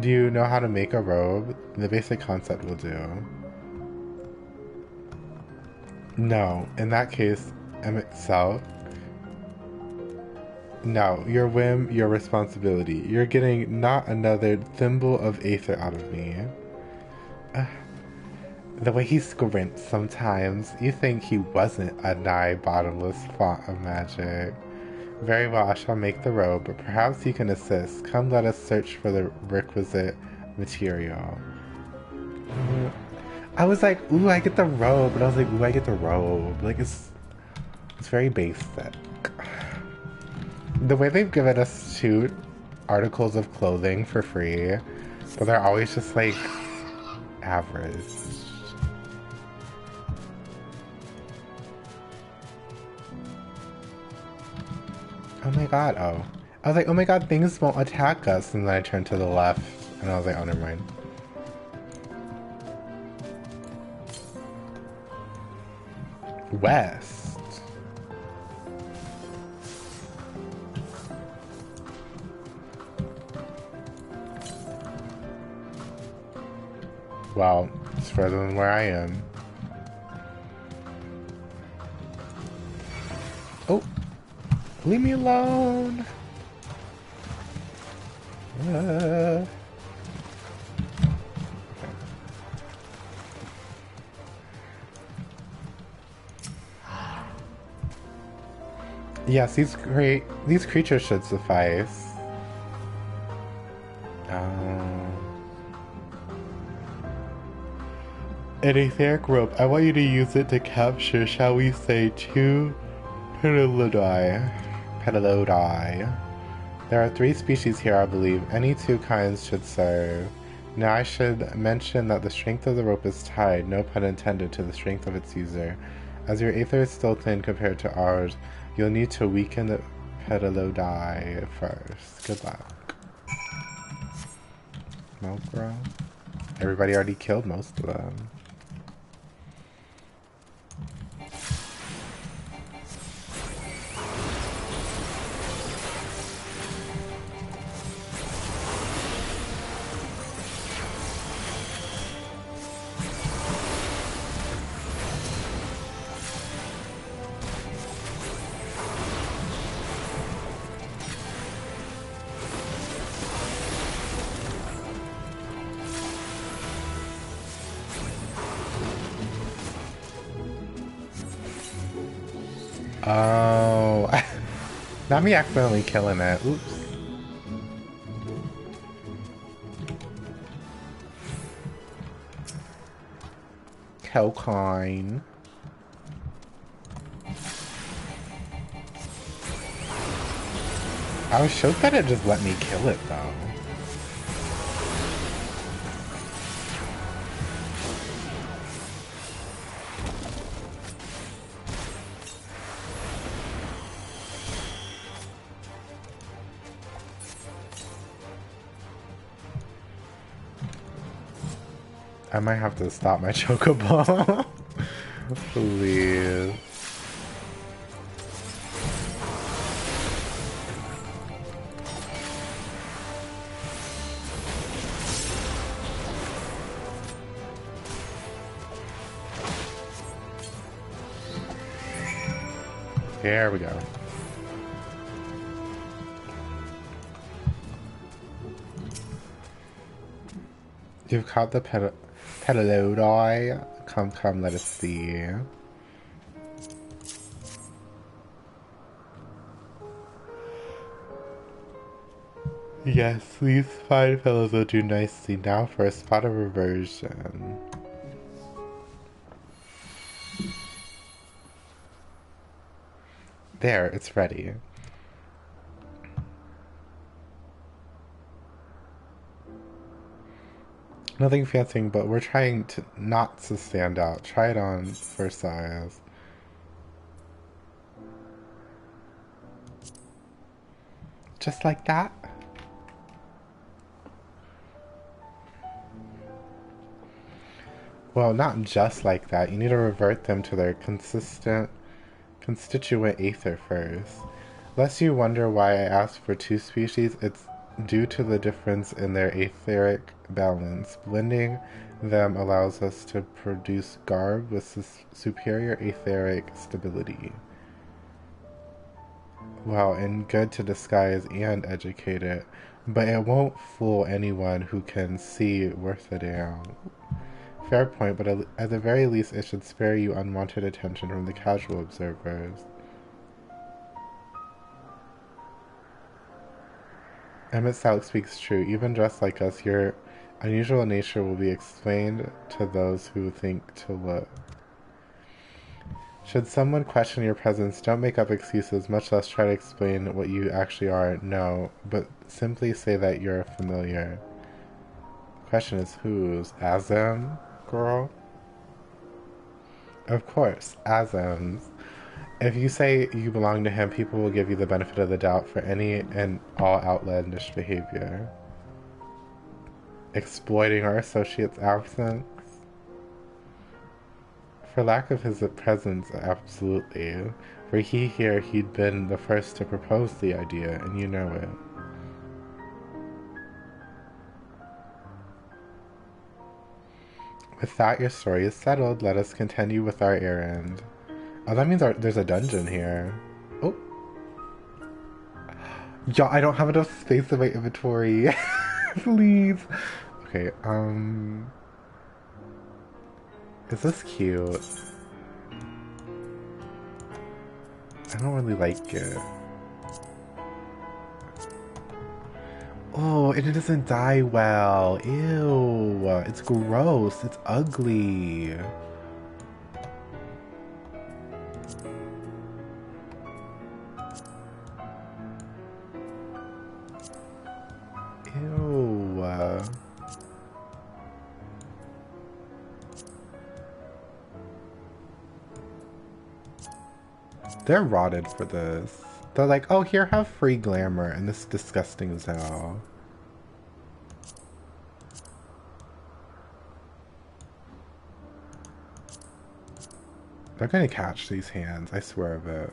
Do you know how to make a robe? The basic concept will do. No, in that case, Emmett Selk. No, your whim, your responsibility. You're getting not another thimble of Aether out of me. The way he squints sometimes, you think he wasn't a nigh bottomless font of magic. Very well, I shall make the robe, but perhaps you can assist. Come, let us search for the requisite material. I was like, ooh, I get the robe, but I was like, ooh, I get the robe. Like, it's very basic. The way they've given us 2 articles of clothing for free, but they're always just like average. Oh my god, oh. I was like, oh my god, things won't attack us. And then I turned to the left, and I was like, oh, never mind. West. Wow, it's further than where I am. Oh. Leave me alone! Yes, these creatures should suffice. An etheric rope. I want you to use it to capture, shall we say, 2 Pedalodi. There are 3 species here, I believe. Any 2 kinds should serve. Now I should mention that the strength of the rope is tied, no pun intended, to the strength of its user. As your aether is still thin compared to ours, you'll need to weaken the Pedalodi first. Good luck. Milkrow. Everybody already killed most of them. Oh, not me accidentally killing it. Oops. Coeurl. I was shocked that it just let me kill it though. I might have to stop my chocobo. Please. Here we go. You've caught the Pedalodi. Come, let us see. Yes, these fine fellows will do nicely. Now for a spot of reversion. There, it's ready. Nothing fancy, but we're trying to not to stand out. Try it on for size. Just like that. Well, not just like that. You need to revert them to their constituent aether first. Lest you wonder why I asked for 2 species, it's due to the difference in their etheric balance. Blending them allows us to produce garb with superior etheric stability. Well, and good to disguise and educate it, but it won't fool anyone who can see worth a damn. Fair point, but at the very least it should spare you unwanted attention from the casual observers. Emmett Stout speaks true. Even dressed like us, your unusual nature will be explained to those who think to look. Should someone question your presence, don't make up excuses, much less try to explain what you actually are. No, but simply say that you're familiar. The question is whose? Azem, girl? Of course, Azem's. If you say you belong to him, people will give you the benefit of the doubt for any and all outlandish behavior. Exploiting our associate's absence? For lack of his presence, absolutely. Were he here, he'd been the first to propose the idea, and you know it. With that, your story is settled. Let us continue with our errand. Oh, that means there's a dungeon here. Oh. Yeah, I don't have enough space in my inventory. Please. Okay, is this cute? I don't really like it. Oh, and it doesn't die well. Ew. It's gross. It's ugly. Ew. They're rotted for this. They're like, oh, here, have free glamour in this disgusting Zell. They're gonna catch these hands, I swear of it.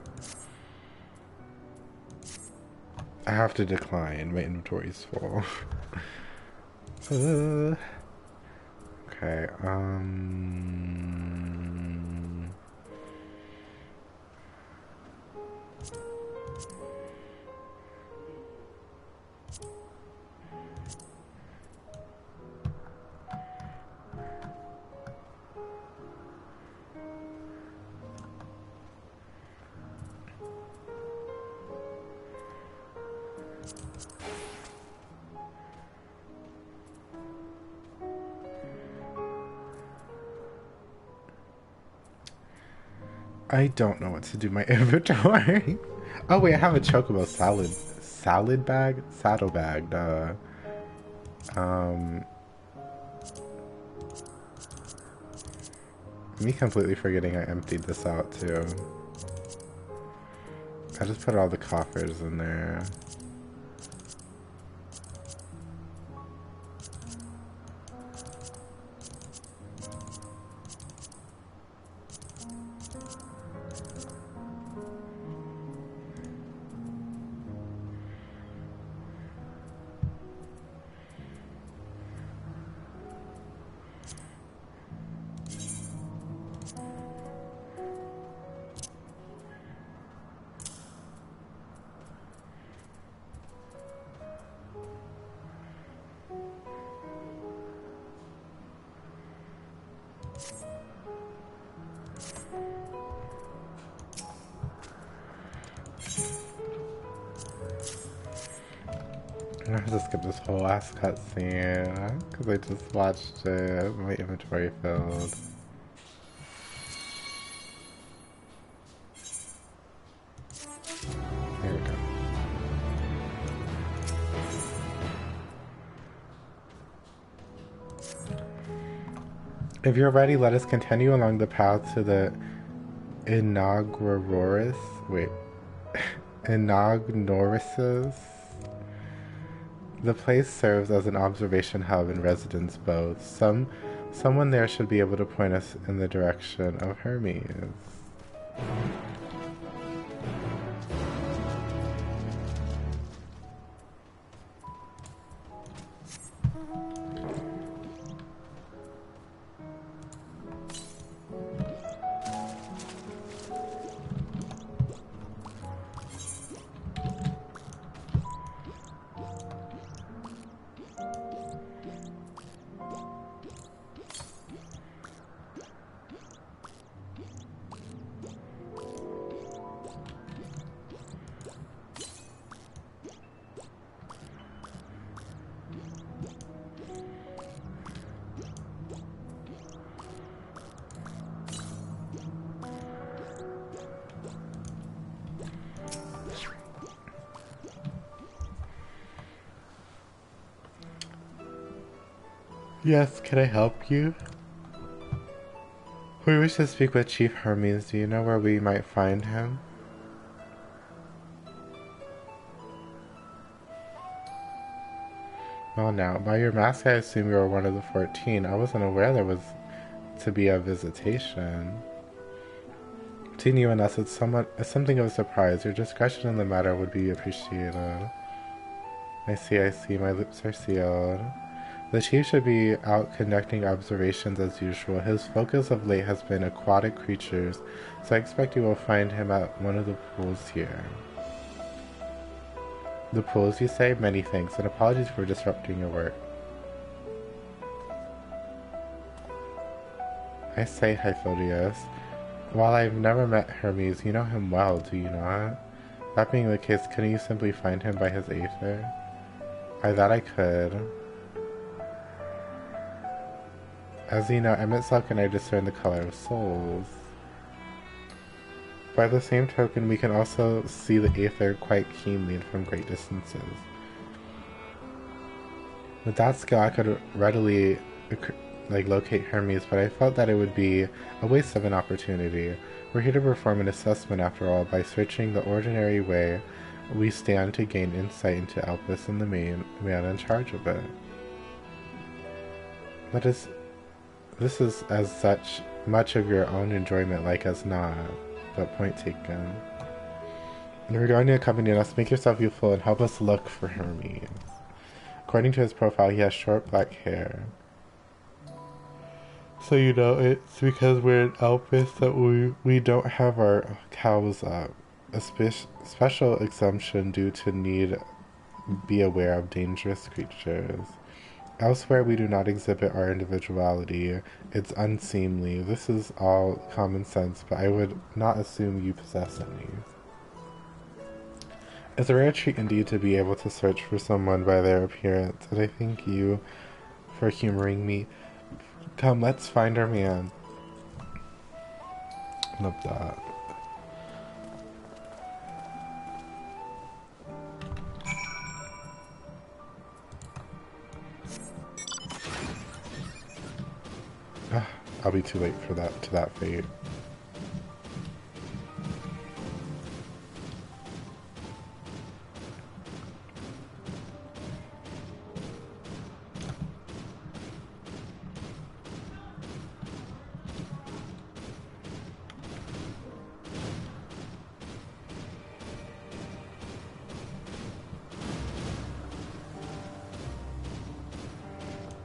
I have to decline, my inventory's full. Okay, I don't know what to do my inventory. Oh wait, I have a chocobo salad bag? Saddle bag, duh. Me completely forgetting I emptied this out too. I just put all the coffers in there. I have to skip this whole last cutscene because I just watched it. My inventory filled. Here we go. If you're ready, let us continue along the path to the Inauguraris. Wait. Inaugnoruses. The place serves as an observation hub and residence both. Someone there should be able to point us in the direction of Hermes. Yes, can I help you? We wish to speak with Chief Hermes. Do you know where we might find him? Well now, by your mask I assume you are one of the 14. I wasn't aware there was to be a visitation. Between you and us, it's something of a surprise. Your discretion in the matter would be appreciated. I see, my lips are sealed. The chief should be out conducting observations as usual. His focus of late has been aquatic creatures, so I expect you will find him at one of the pools here. The pools, you say? Many thanks, and apologies for disrupting your work. I say, Hyphodius. While I've never met Hermes, you know him well, do you not? That being the case, couldn't you simply find him by his aether? That I could. As you know, Emet-Selk and I discern the color of souls. By the same token, we can also see the aether quite keenly and from great distances. With that skill, I could readily locate Hermes, but I felt that it would be a waste of an opportunity. We're here to perform an assessment after all. By searching the ordinary way, we stand to gain insight into Elpis and the man in charge of it. This is as such much of your own enjoyment like as not, but point taken. Regarding accompanying us, make yourself useful and help us look for Hermes. According to his profile, he has short black hair. So you know it's because we're in Elpis that we don't have our cows up. A special exemption due to need be aware of dangerous creatures. Elsewhere we do not exhibit our individuality. It's unseemly. This is all common sense, but I would not assume you possess any. It's a rare treat indeed to be able to search for someone by their appearance, and I thank you for humoring me. Come, let's find our man. Love that. I'll be too late for that fate.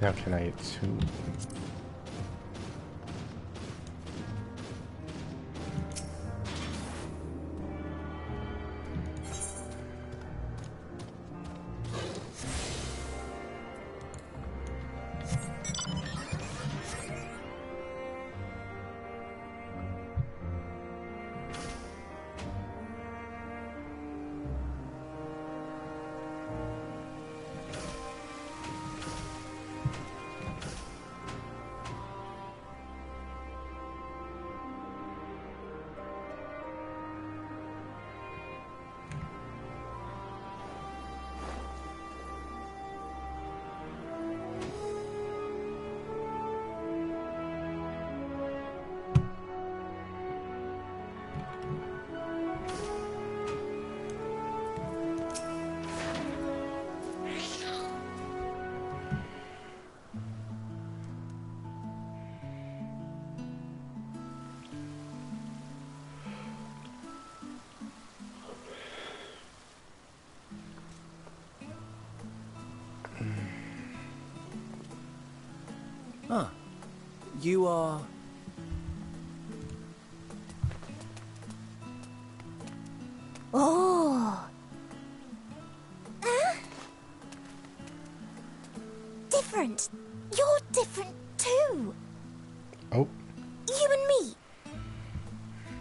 Now can I attune? Ah, you are... Oh! Different. You're different too. Oh. You and me.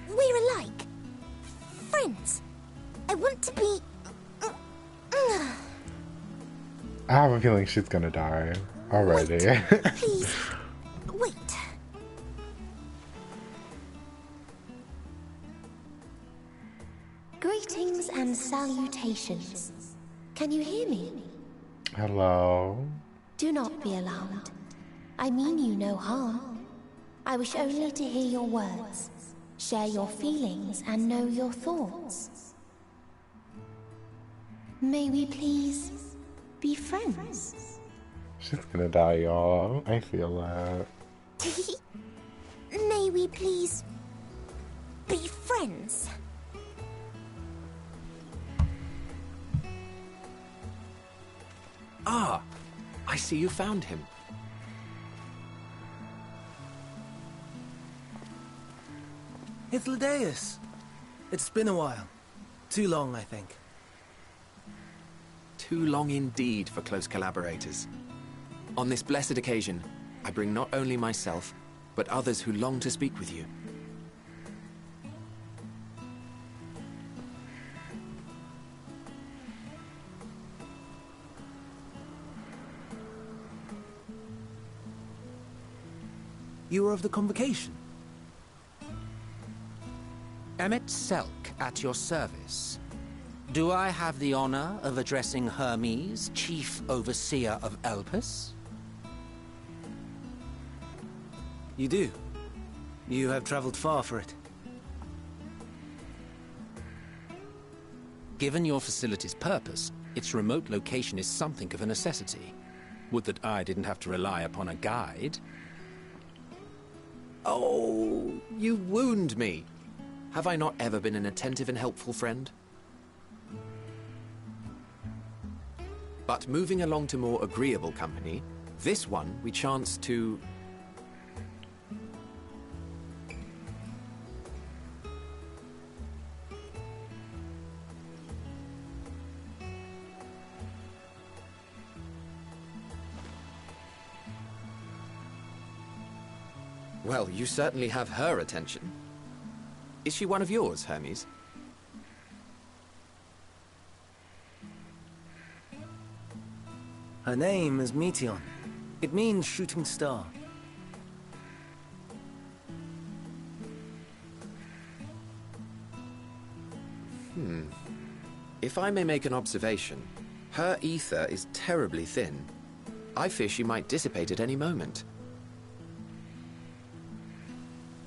We're alike. Friends. I want to be... I have a feeling she's gonna die already. Please, wait. Greetings and salutations. Can you hear me? Hello. Do not be alarmed. I mean you no harm. I wish only to hear your words, share your feelings, and know your thoughts. May we please be friends? She's gonna die, y'all. I feel that. May we please be friends? Ah, I see you found him. Ithildeus. It's been a while. Too long, I think. Too long indeed for close collaborators. On this blessed occasion, I bring not only myself, but others who long to speak with you. You are of the Convocation? Emmet Selk at your service. Do I have the honor of addressing Hermes, Chief Overseer of Elpis? You do. You have traveled far for it. Given your facility's purpose, its remote location is something of a necessity. Would that I didn't have to rely upon a guide. Oh, you wound me. Have I not ever been an attentive and helpful friend? But moving along to more agreeable company, this one we chance to... Well, you certainly have her attention. Is she one of yours, Hermes? Her name is Meteon. It means shooting star. If I may make an observation, her ether is terribly thin. I fear she might dissipate at any moment.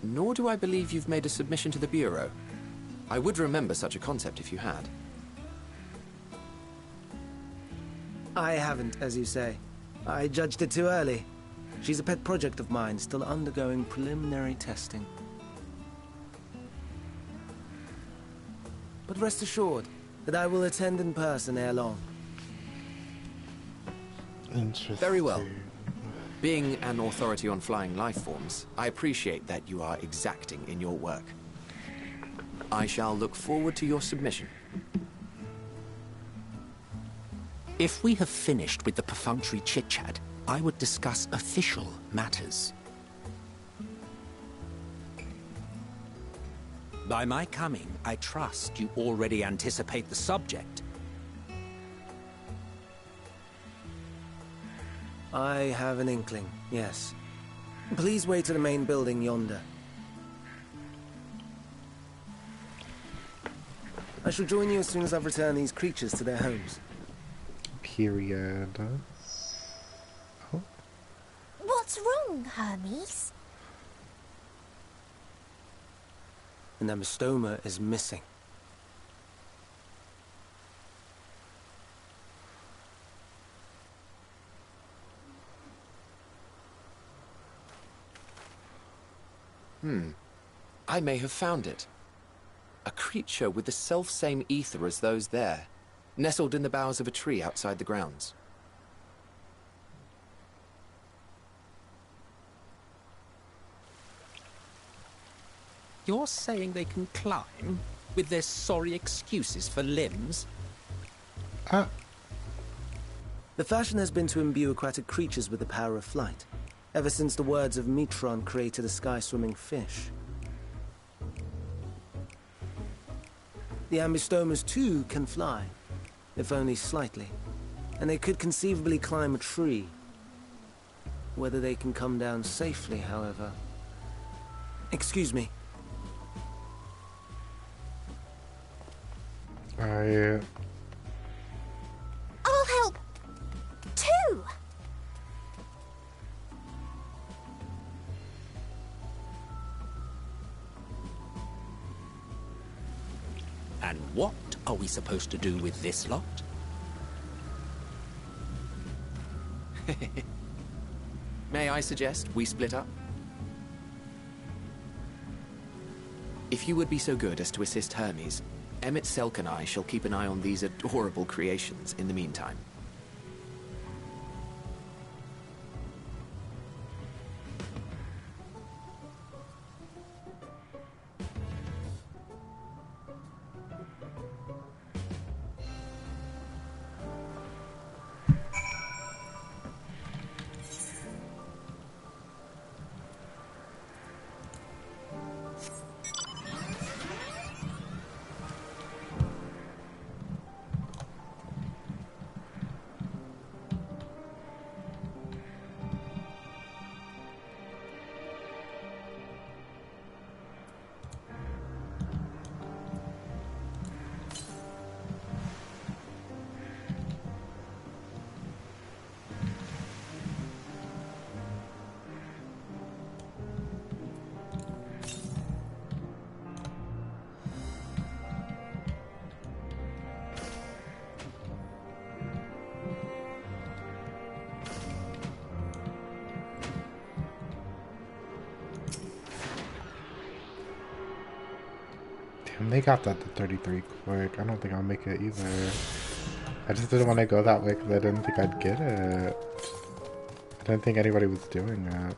Nor do I believe you've made a submission to the Bureau. I would remember such a concept if you had. I haven't, as you say. I judged it too early. She's a pet project of mine, still undergoing preliminary testing. But rest assured that I will attend in person ere long. Interesting. Very well. Being an authority on flying life forms, I appreciate that you are exacting in your work. I shall look forward to your submission. If we have finished with the perfunctory chit-chat, I would discuss official matters. By my coming, I trust you already anticipate the subject. I have an inkling, yes. Please wait to the main building yonder. I shall join you as soon as I've returned these creatures to their homes. Period. Oh. What's wrong, Hermes? An amistoma is missing. I may have found it. A creature with the self-same ether as those there, nestled in the boughs of a tree outside the grounds. You're saying they can climb, with their sorry excuses for limbs? The fashion has been to imbue aquatic creatures with the power of flight, ever since the words of Metron created a sky-swimming fish. The ambistomas too can fly, if only slightly, and they could conceivably climb a tree. Whether they can come down safely, however... Excuse me. I... I'll help, too! And what are we supposed to do with this lot? May I suggest we split up? If you would be so good as to assist Hermes, Emmett, Selk and I shall keep an eye on these adorable creations in the meantime. Damn, they got that to 33 quick. I don't think I'll make it either. I just didn't want to go that way because I didn't think I'd get it. I didn't think anybody was doing it.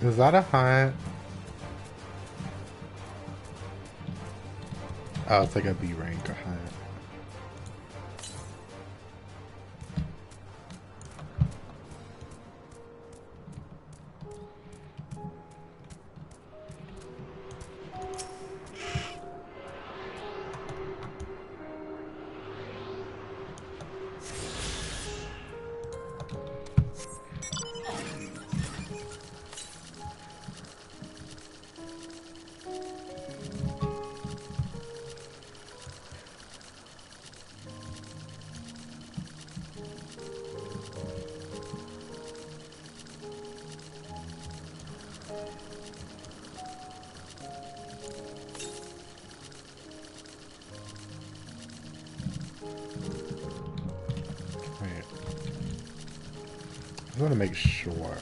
Is that a hunt? Oh, it's like a B rank hunt. just want to make sure.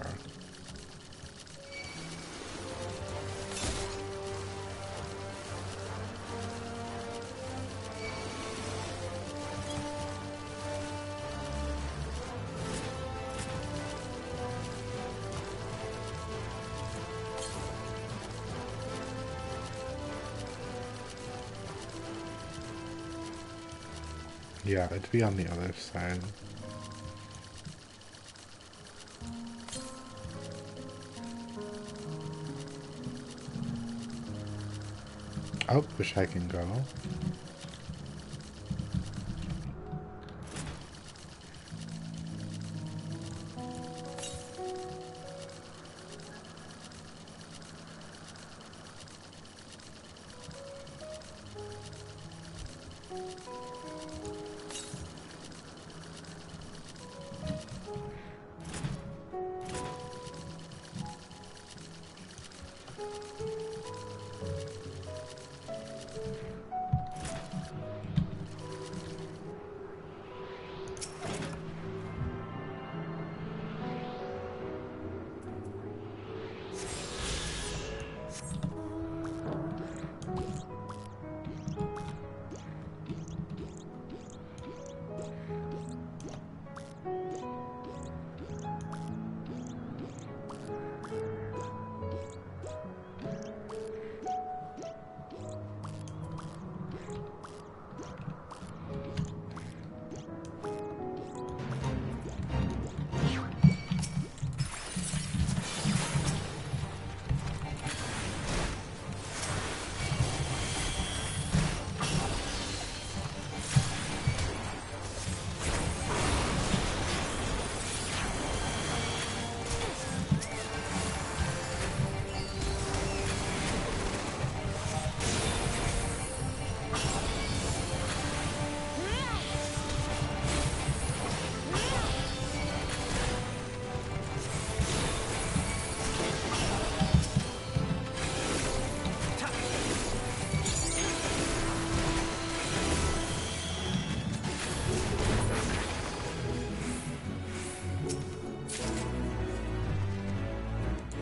Yeah, it'd be on the other side. Oh, wish I can go.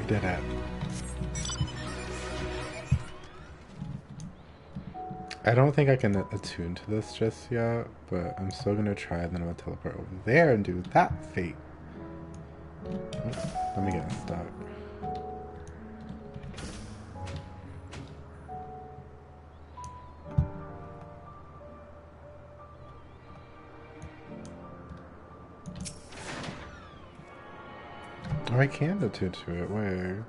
Did it. I don't think I can attune to this just yet, but I'm still gonna try, and then I'm gonna teleport over there and do that fate. Let me get stuck. Oh, I can attune to it. Where?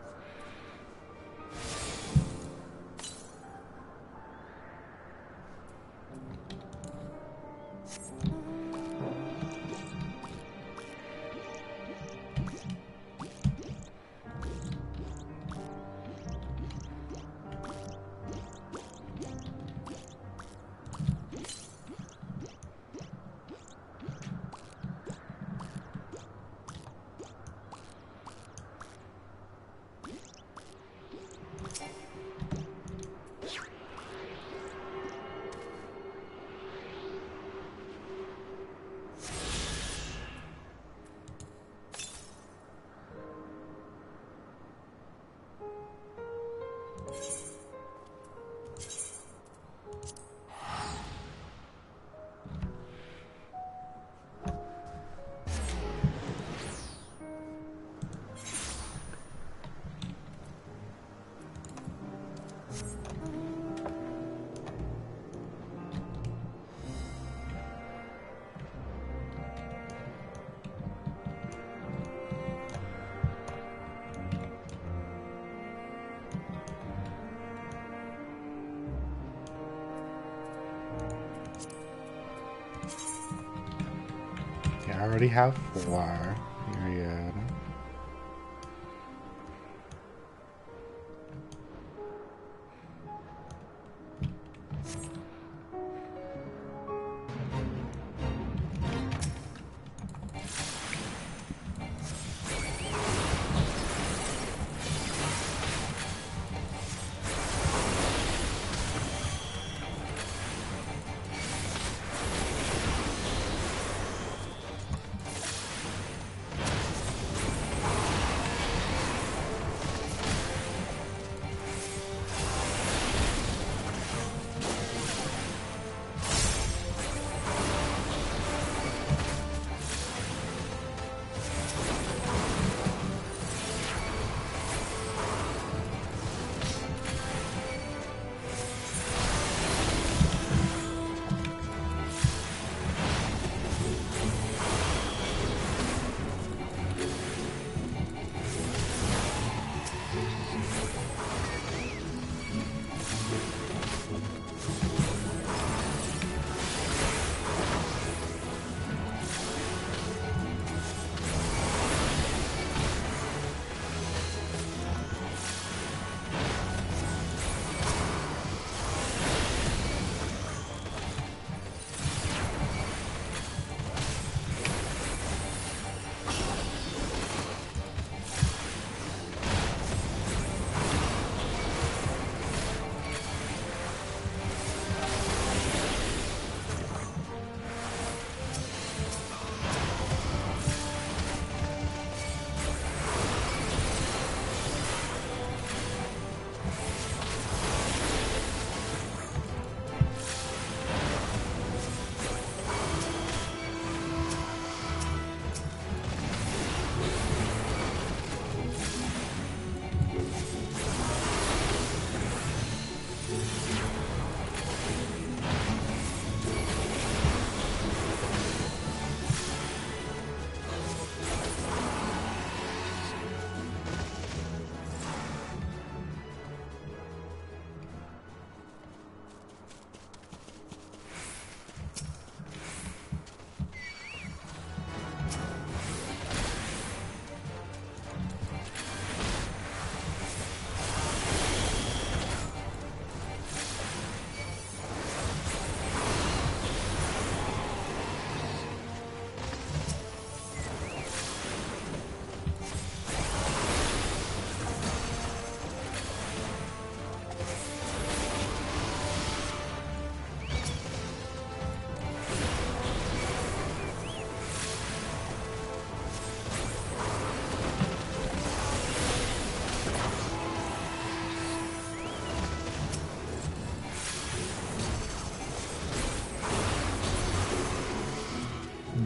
I already have 4. Period.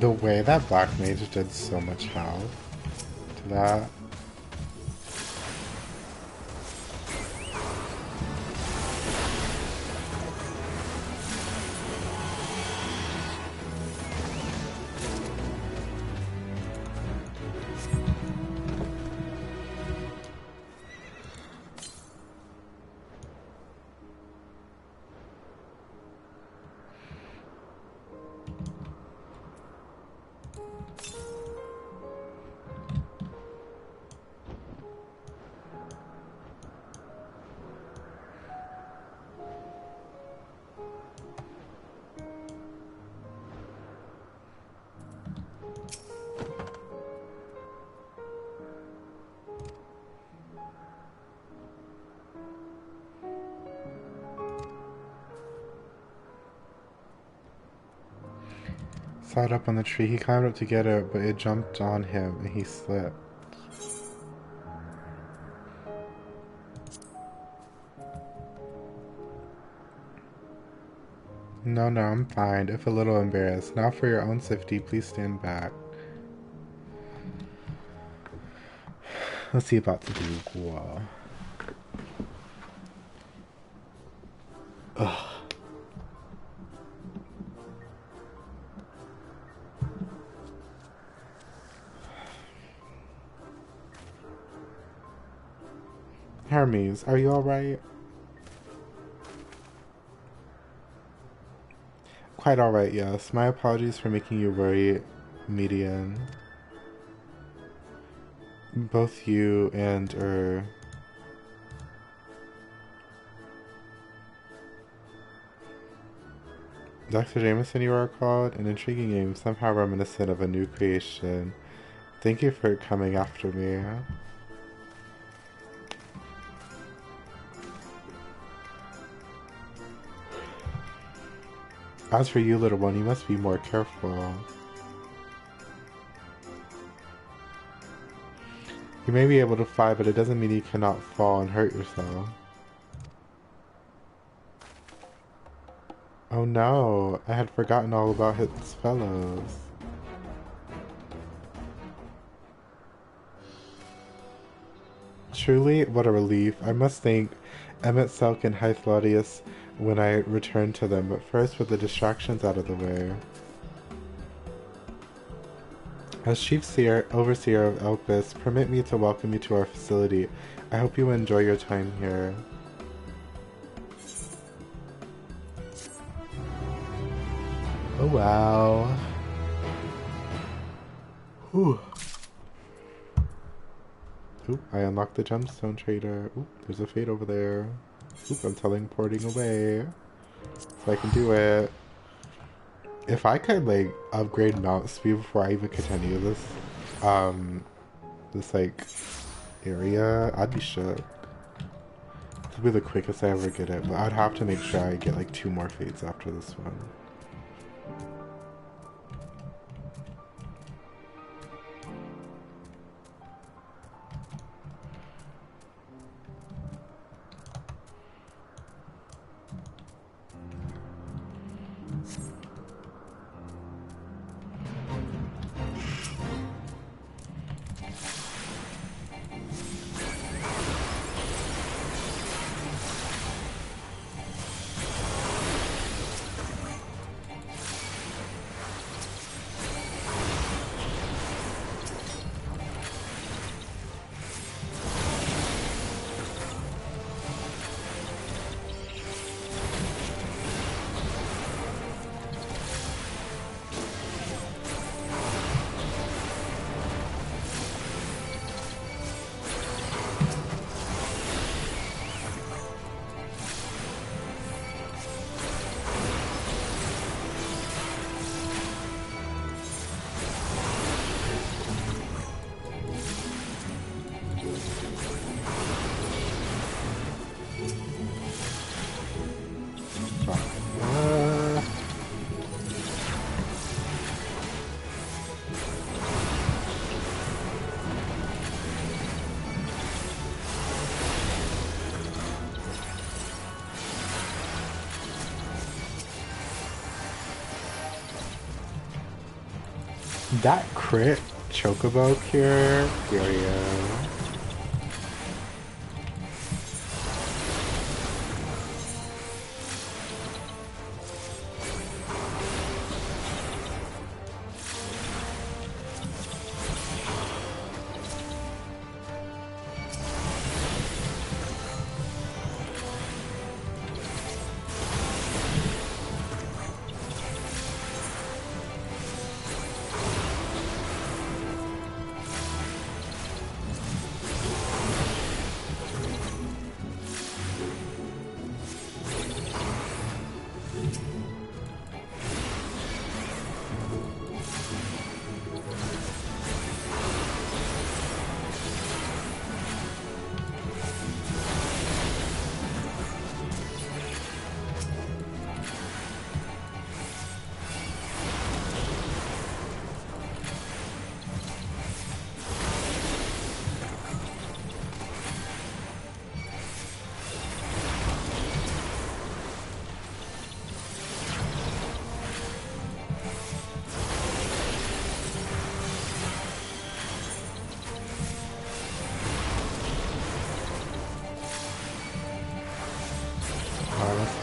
The way that Black Mage did so much health to that. Saw it up on the tree. He climbed up to get it, but it jumped on him and he slipped. No, I'm fine, if a little embarrassed. Now for your own safety, please stand back. What's he about to do? Whoa. Ugh. Hermes, are you alright? Quite alright, yes. My apologies for making you worry, Median. Both you and, Dr. Jameson, you are called? An intriguing name, somehow reminiscent of a new creation. Thank you for coming after me. As for you, little one, you must be more careful. You may be able to fly, but it doesn't mean you cannot fall and hurt yourself. Oh no, I had forgotten all about his fellows. Truly, what a relief. I must thank Emmett, Selk, and Hythlodius when I return to them, but first with the distractions out of the way. As Chief Overseer of Elpis, permit me to welcome you to our facility. I hope you enjoy your time here. Oh wow. Whew. Oop, I unlocked the gemstone trader. Oop, there's a fate over there. Oop, I'm teleporting away. So I can do it. If I could, like, upgrade mount speed before I even get any of this, like, area, I'd be shook. This would be the quickest I ever get it, but I'd have to make sure I get, like, 2 more fates after this one. That crit chocobo cure, period.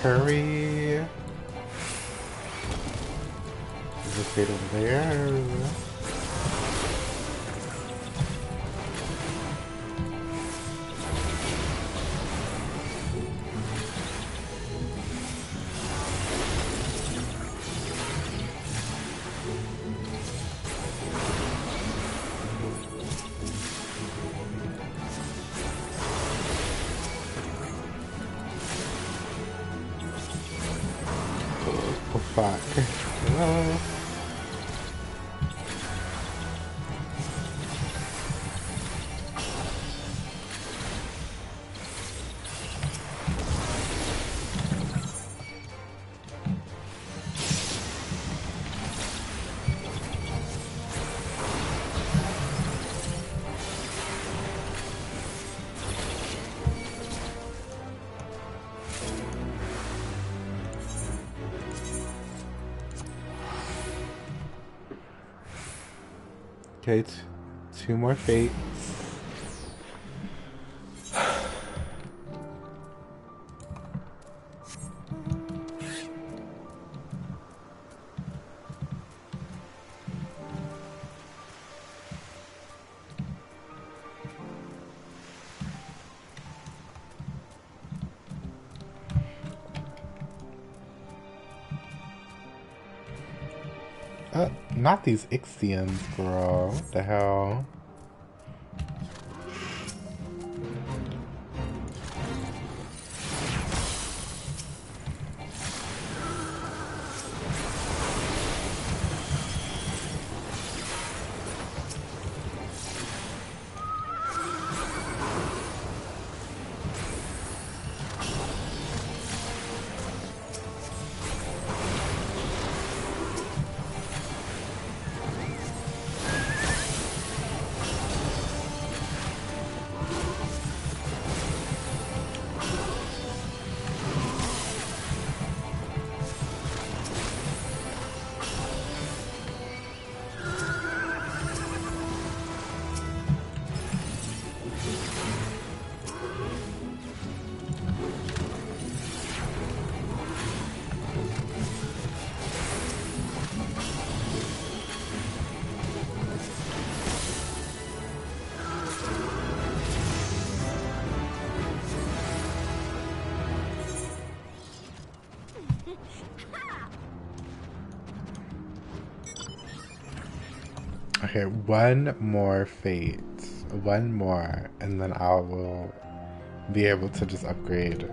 Hurry! Is the fate over there? Oh, fuck. Hello? Okay, two more fates. Not these Ixians, girl. What the hell? Okay, one more fate. One more, and then I will be able to just upgrade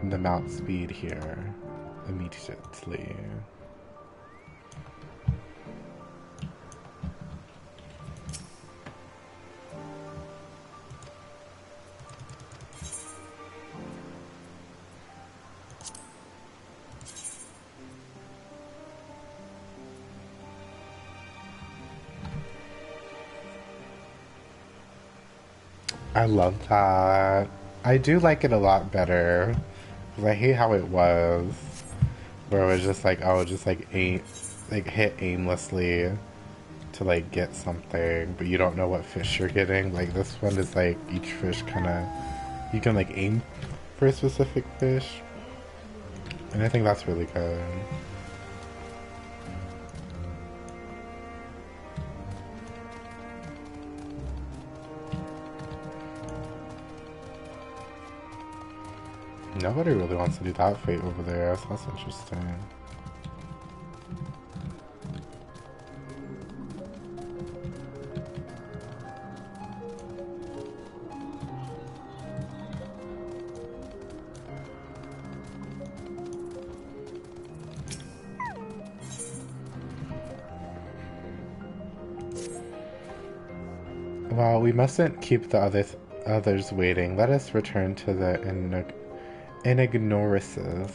the mount speed here immediately. I love that. I do like it a lot better. Because I hate how it was. Where it was just like, oh, just like hit aimlessly. to like get something, but you don't know what fish you're getting. Like this one is like each fish kind of, you can like aim for a specific fish, and I think that's really good. Nobody really wants to do that fate over there, so that's interesting. Well, we mustn't keep the others waiting. Let us return to the Enignorises.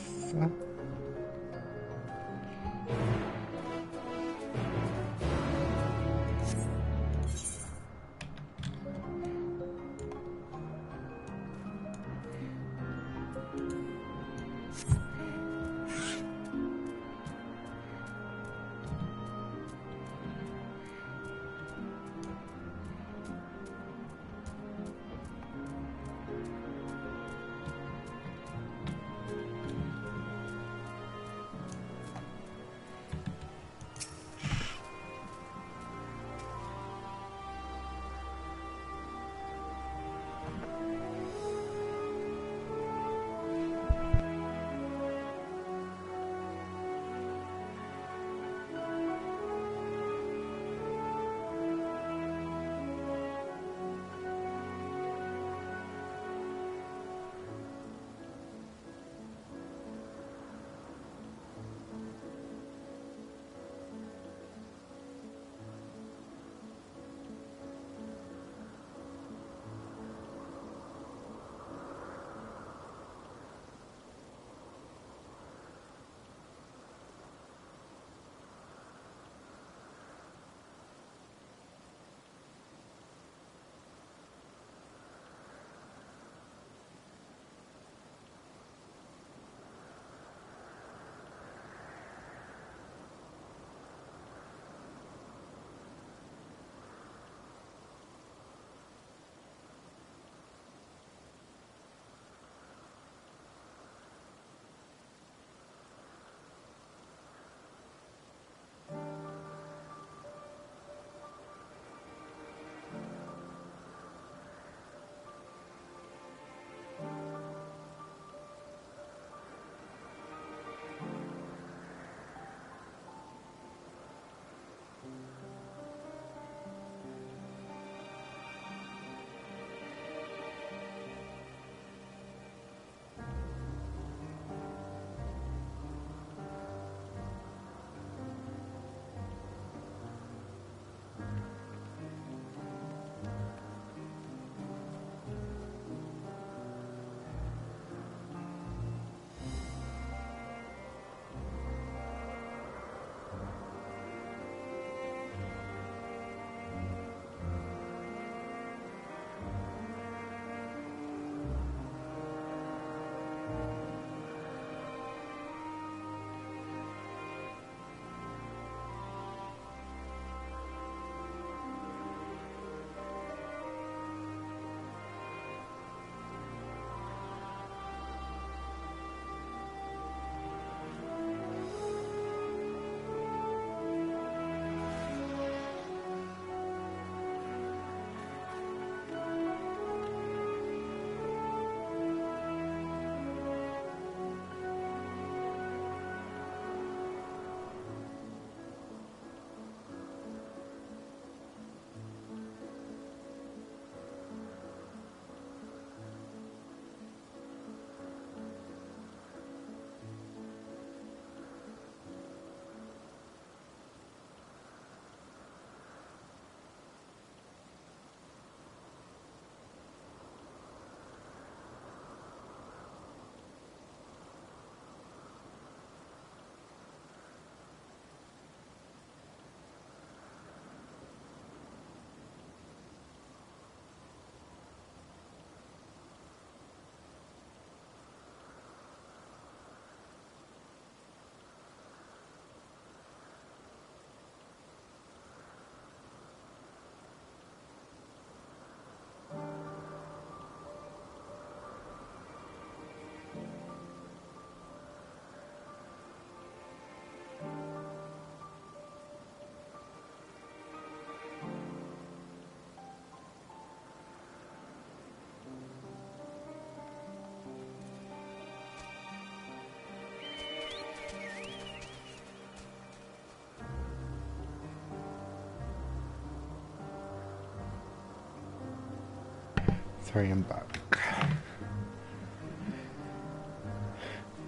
Sorry, I'm back.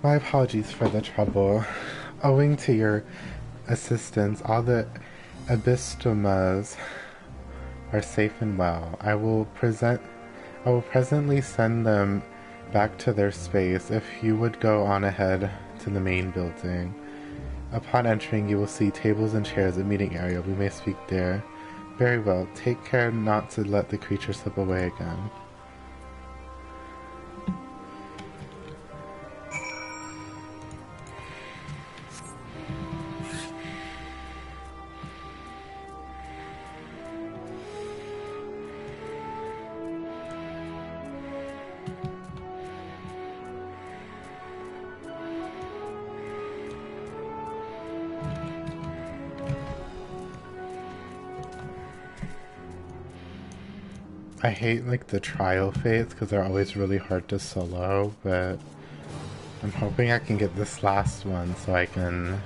My apologies for the trouble. Owing to your assistance, all the abysstomas are safe and well. I will presently send them back to their space. If you would go on ahead to the main building. Upon entering, you will see tables and chairs, a meeting area. We may speak there. Very well. Take care not to let the creature slip away again. I hate like the trial fates because they're always really hard to solo, but I'm hoping I can get this last one so I can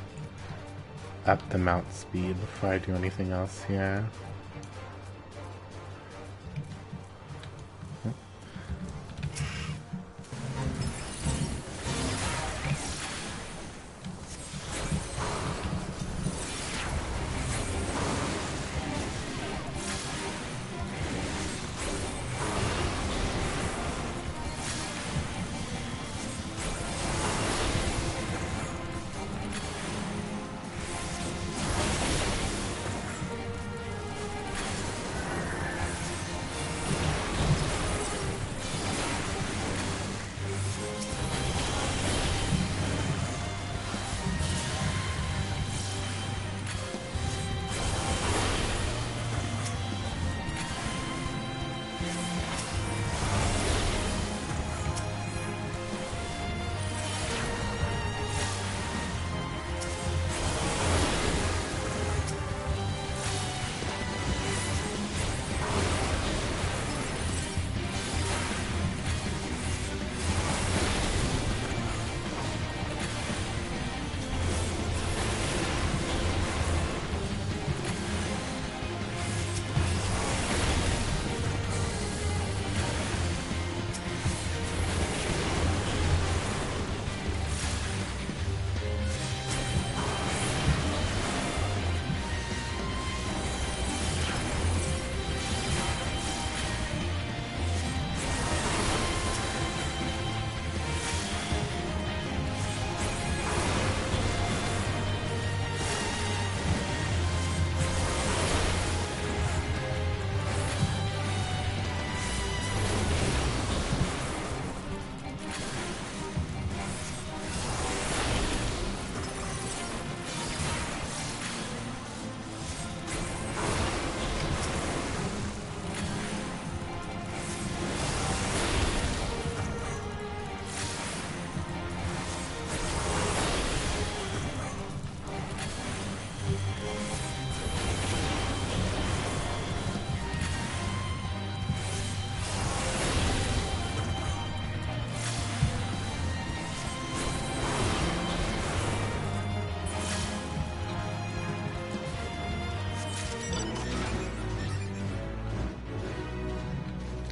up the mount speed before I do anything else here.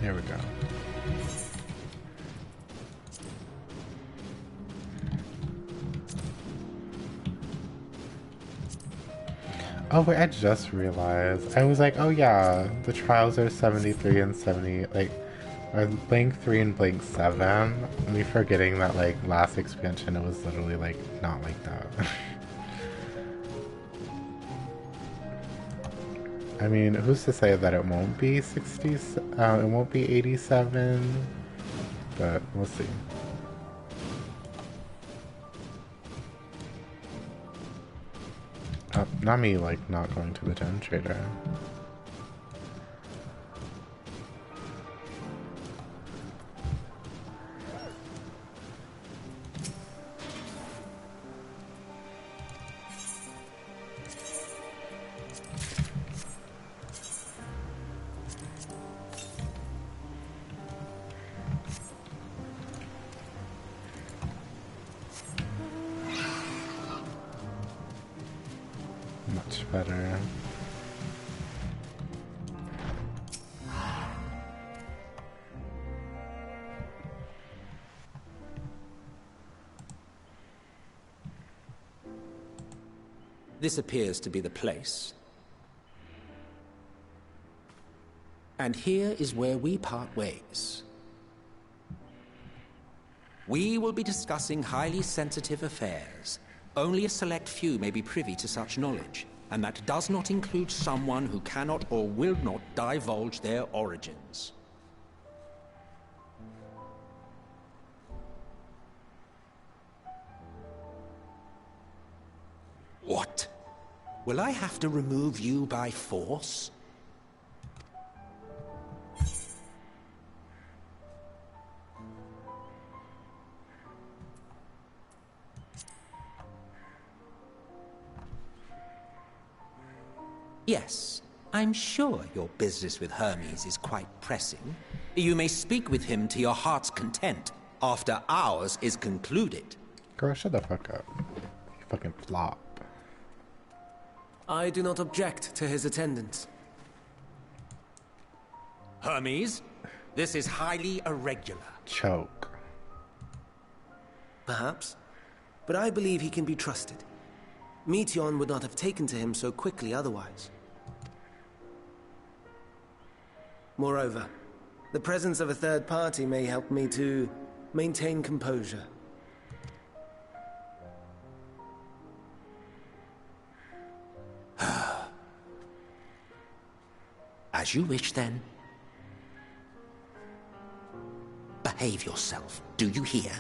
Here we go. Oh wait, I just realized. I was like, oh yeah, the trials are 73 and 70, like, are blank 3 and blank 7. Me forgetting that, like, last expansion it was literally, like, not like that. I mean, who's to say that it won't be 60, it won't be 87, but we'll see. Not me, like, not going to the Gen Trader. Much better. This appears to be the place. And here is where we part ways. We will be discussing highly sensitive affairs. Only a select few may be privy to such knowledge, and that does not include someone who cannot or will not divulge their origins. What? Will I have to remove you by force? Yes, I'm sure your business with Hermes is quite pressing. You may speak with him to your heart's content after ours is concluded. Girl, shut the fuck up. You fucking flop. I do not object to his attendance. Hermes, this is highly irregular. Choke. Perhaps, but I believe he can be trusted. Meteion would not have taken to him so quickly otherwise. Moreover, the presence of a third party may help me to maintain composure. As you wish, then. Behave yourself, do you hear?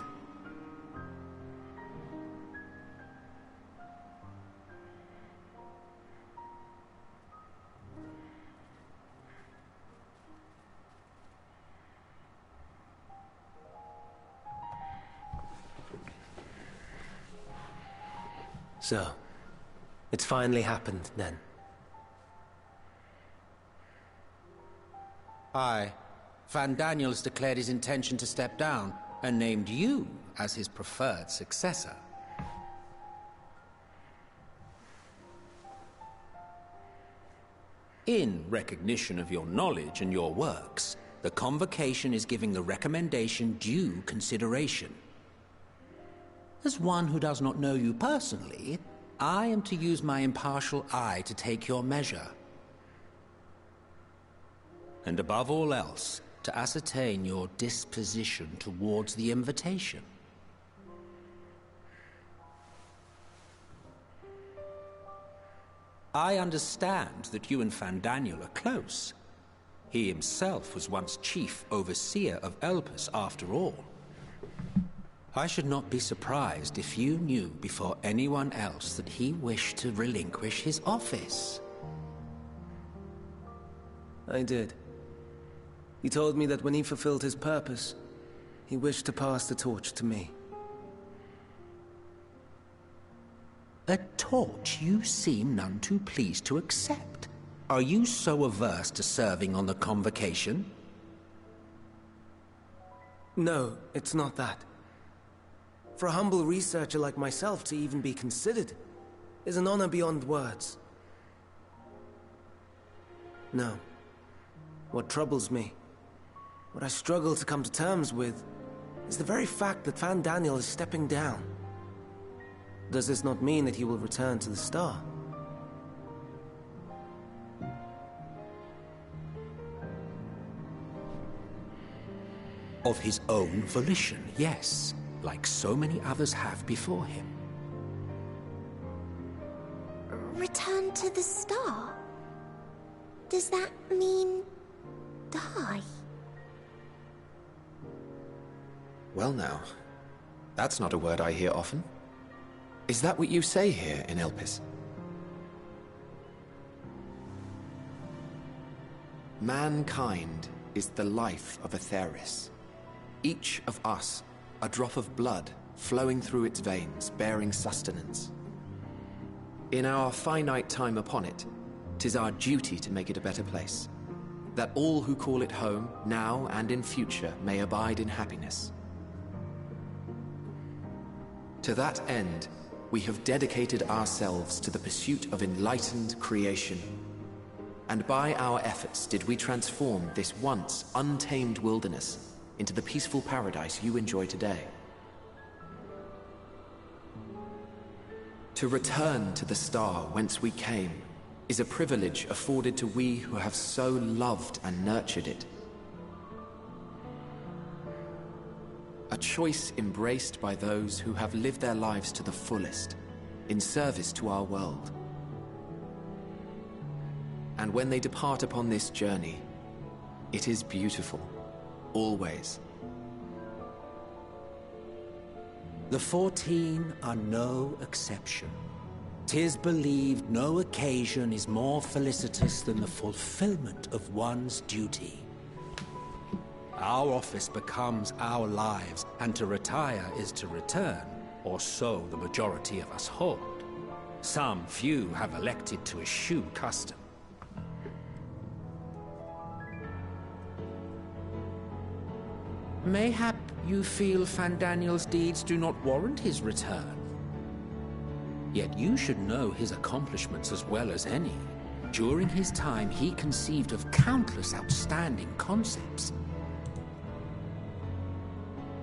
So, it's finally happened, then. Aye. Van Daniels declared his intention to step down, and named you as his preferred successor. In recognition of your knowledge and your works, the Convocation is giving the recommendation due consideration. As one who does not know you personally, I am to use my impartial eye to take your measure. And above all else, to ascertain your disposition towards the invitation. I understand that you and Fandaniel are close. He himself was once chief overseer of Elpis, after all. I should not be surprised if you knew before anyone else that he wished to relinquish his office. I did. He told me that when he fulfilled his purpose, he wished to pass the torch to me. A torch you seem none too pleased to accept. Are you so averse to serving on the Convocation? No, it's not that. For a humble researcher like myself to even be considered is an honor beyond words. No. What troubles me, what I struggle to come to terms with, is the very fact that Fandaniel is stepping down. Does this not mean that he will return to the Star? Of his own volition, yes, like so many others have before him. Return to the Star? Does that mean die? Well now, that's not a word I hear often. Is that what you say here in Elpis? Mankind is the life of Atheris. Each of us, a drop of blood flowing through its veins, bearing sustenance. In our finite time upon it, 'tis our duty to make it a better place, that all who call it home, now and in future, may abide in happiness. To that end, we have dedicated ourselves to the pursuit of enlightened creation. And by our efforts did we transform this once untamed wilderness into the peaceful paradise you enjoy today. To return to the star whence we came is a privilege afforded to we who have so loved and nurtured it. A choice embraced by those who have lived their lives to the fullest, in service to our world. And when they depart upon this journey, it is beautiful, always. The 14 are no exception. 'Tis believed no occasion is more felicitous than the fulfillment of one's duty. Our office becomes our lives, and to retire is to return, or so the majority of us hold. Some few have elected to eschew custom. Mayhap you feel Fandaniel's deeds do not warrant his return. Yet you should know his accomplishments as well as any. During his time, he conceived of countless outstanding concepts.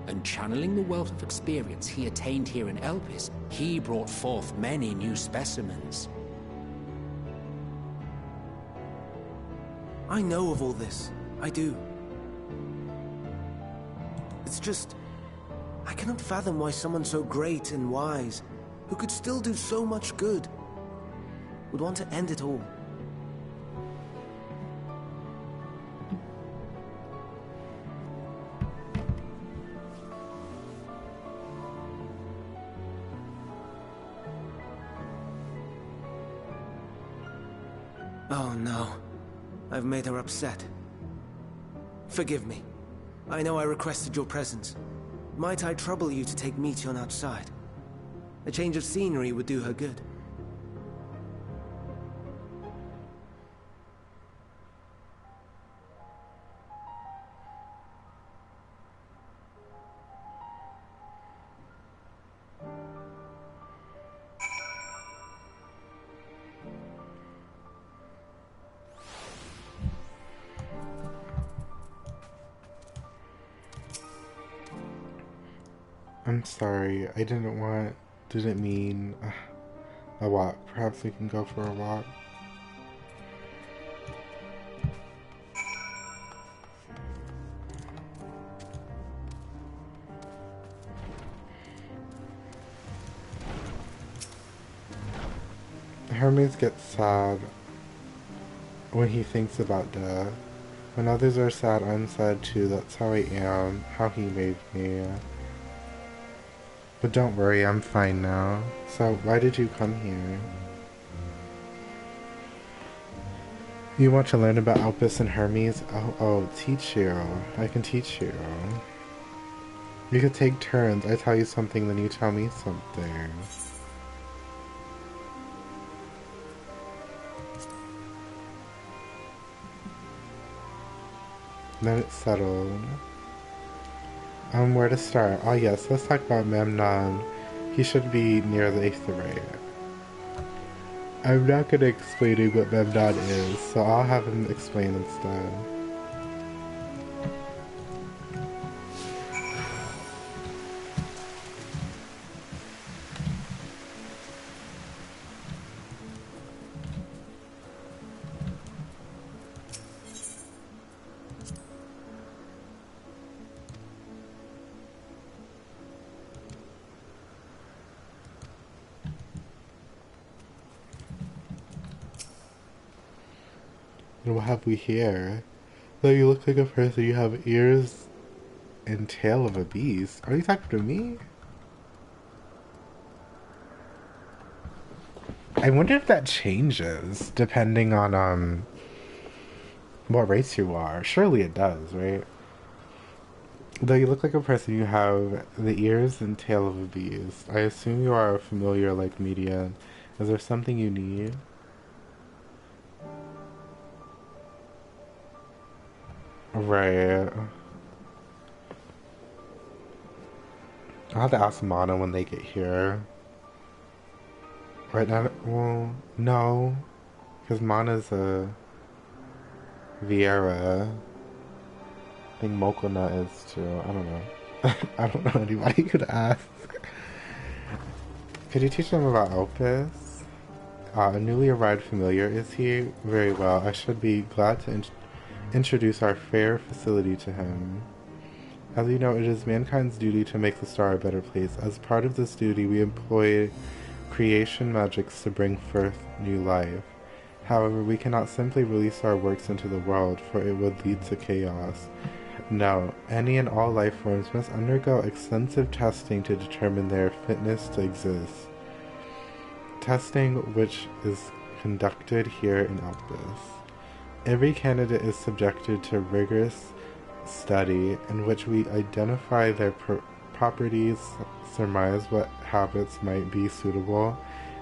And channeling the wealth of experience he attained here in Elpis, he brought forth many new specimens. I know of all this. I do. It's just, I cannot fathom why someone so great and wise, who could still do so much good, would want to end it all. Oh no, I've made her upset. Forgive me. I know I requested your presence. Might I trouble you to take Meteon outside? A change of scenery would do her good. I'm sorry, I didn't mean a walk. Perhaps we can go for a walk. Hermes gets sad when he thinks about death. When others are sad, I'm sad too. That's how I am, how he made me. But don't worry, I'm fine now. So, why did you come here? You want to learn about Elpis and Hermes? Oh, teach you. I can teach you. You could take turns. I tell you something, then you tell me something. Then it's settled. Where to start? Oh yes, let's talk about Memnon. He should be near the Aetherite. I'm not gonna explain what Memnon is, so I'll have him explain instead. And what have we here? Though you look like a person, you have ears and tail of a beast. Are you talking to me? I wonder if that changes depending on what race you are. Surely it does, right? Though you look like a person, you have the ears and tail of a beast. I assume you are familiar like Median. Is there something you need? Right. I'll have to ask Mana when they get here. Right now, well, no. Because Mana's a Vieira. I think Mokona is too. I don't know. I don't know anybody could ask. Could you teach them about Elpis? A newly arrived familiar, is he? Very well. I should be glad to introduce our fair facility to him. As you know, it is mankind's duty to make the star a better place. As part of this duty, we employ creation magics to bring forth new life. However, we cannot simply release our works into the world, for it would lead to chaos. No, any and all life forms must undergo extensive testing to determine their fitness to exist. Testing which is conducted here in Elpis. Every candidate is subjected to rigorous study in which we identify their properties, surmise what habits might be suitable,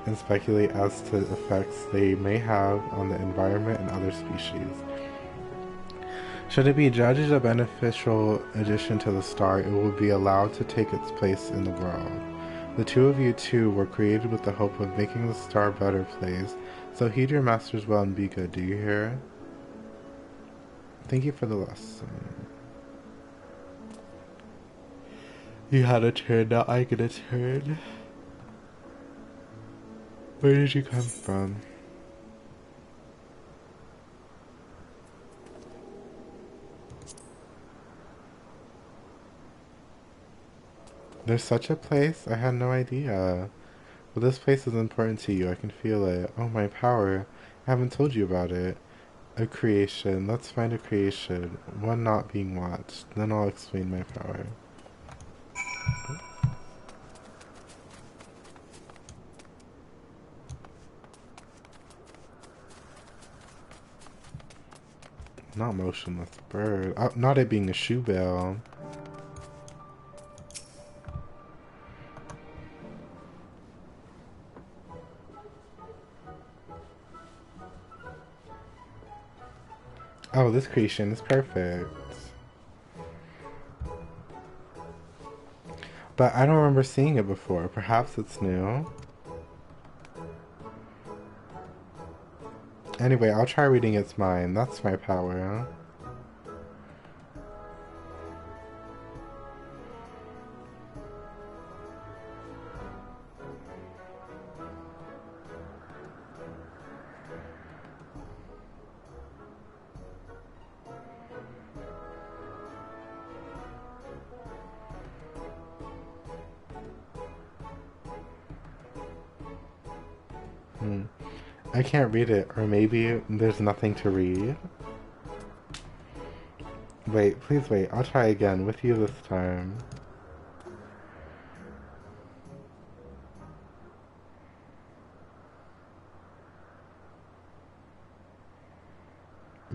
and speculate as to the effects they may have on the environment and other species. Should it be judged a beneficial addition to the star, it will be allowed to take its place in the world. The two of you, too, were created with the hope of making the star a better place, so heed your masters well and be good, do you hear? Thank you for the lesson. You had a turn, now I get a turn. Where did you come from? There's such a place? I had no idea. Well, this place is important to you. I can feel it. Oh, my power. I haven't told you about it. A creation. Let's find a creation. One not being watched. Then I'll explain my power. Not motionless bird. Not it being a shoe bell. Oh, this creation is perfect. But I don't remember seeing it before. Perhaps it's new. Anyway, I'll try reading its mind. That's my power. I can't read it, or maybe there's nothing to read. Wait, please wait. I'll try again with you this time.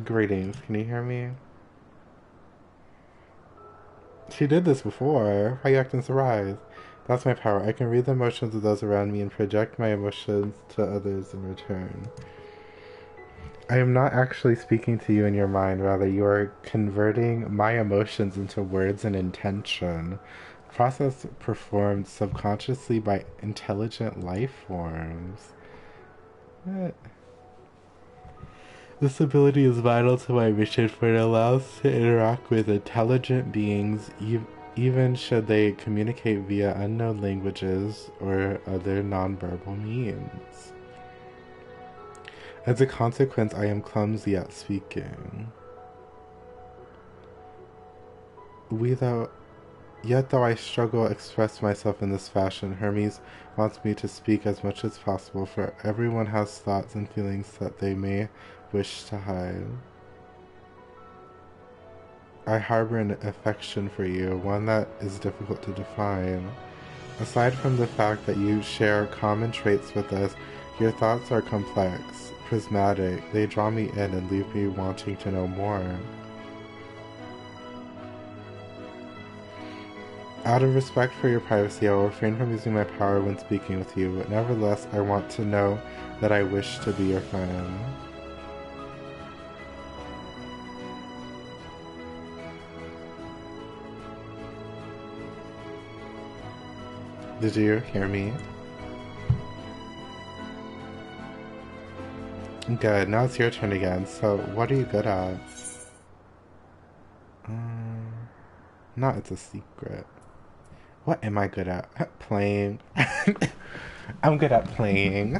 Greetings, can you hear me? She did this before. Why are you acting surprised? That's my power. I can read the emotions of those around me and project my emotions to others in return. I am not actually speaking to you in your mind, rather you are converting my emotions into words and intention. A process performed subconsciously by intelligent life forms. What? This ability is vital to my mission, for it allows us to interact with intelligent beings, even should they communicate via unknown languages or other nonverbal means. As a consequence, I am clumsy at speaking. Yet though I struggle to express myself in this fashion, Hermes wants me to speak as much as possible, for everyone has thoughts and feelings that they may wish to hide. I harbor an affection for you, one that is difficult to define. Aside from the fact that you share common traits with us, your thoughts are complex, prismatic. They draw me in and leave me wanting to know more. Out of respect for your privacy, I will refrain from using my power when speaking with you, but nevertheless, I want to know that I wish to be your friend. Did you hear me? Good, now it's your turn again. So, what are you good at? Not it's a secret. What am I good at? Playing. I'm good at playing.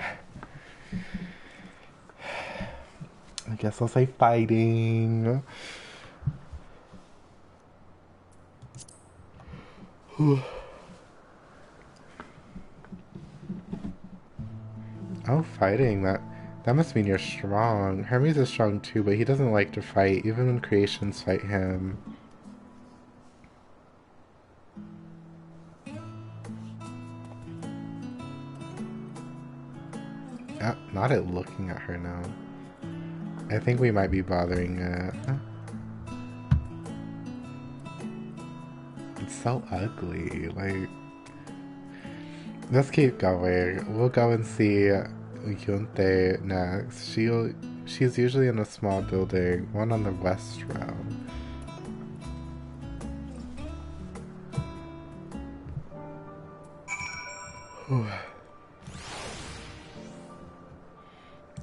I guess I'll say fighting. Oh, fighting. That must mean you're strong. Hermes is strong too, but he doesn't like to fight, even when creations fight him. Not at looking at her now. I think we might be bothering it. It's so ugly. Like, let's keep going. We'll go and see Yunte next. She's usually in a small building, one on the west row.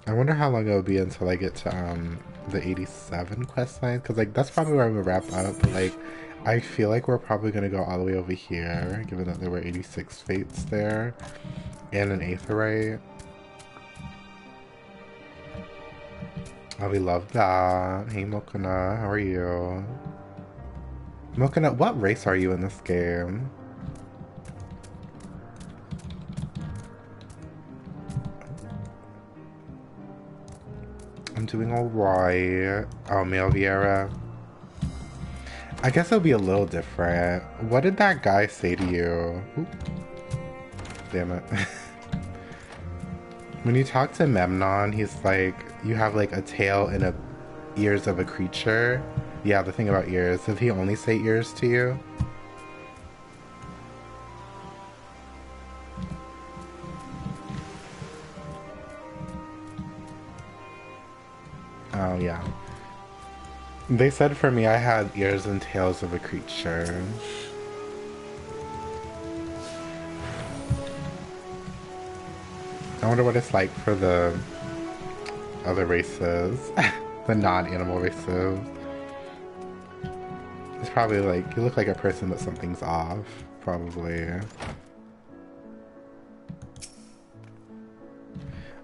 I wonder how long it'll be until I get to the 87 quest line, because like that's probably where I'm gonna wrap up. But like I feel like we're probably gonna go all the way over here, given that there were 86 fates there and an aetheryte. Oh, we love that. Hey Mokuna, how are you? Mokuna, what race are you in this game? I'm doing alright. Oh, Male Vieira. I guess it'll be a little different. What did that guy say to you? Oop. Damn it. When you talk to Memnon, he's like, you have like a tail and ears of a creature. Yeah, the thing about ears. Did he only say ears to you? Oh, yeah. They said for me I had ears and tails of a creature. I wonder what it's like for the other races. The non-animal races. It's probably like, you look like a person but something's off. Probably.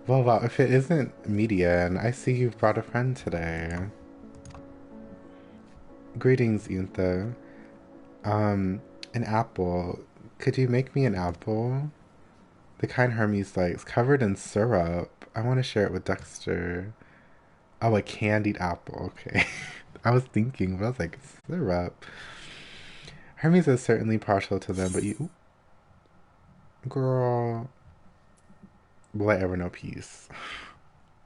Well, if it isn't Median, I see you've brought a friend today. Greetings, Yuntha. An apple. Could you make me an apple? The kind Hermes likes, covered in syrup. I want to share it with Dexter. Oh, a candied apple. Okay. I was thinking, but I was like, syrup. Hermes is certainly partial to them, but you... Girl... Will I ever know peace?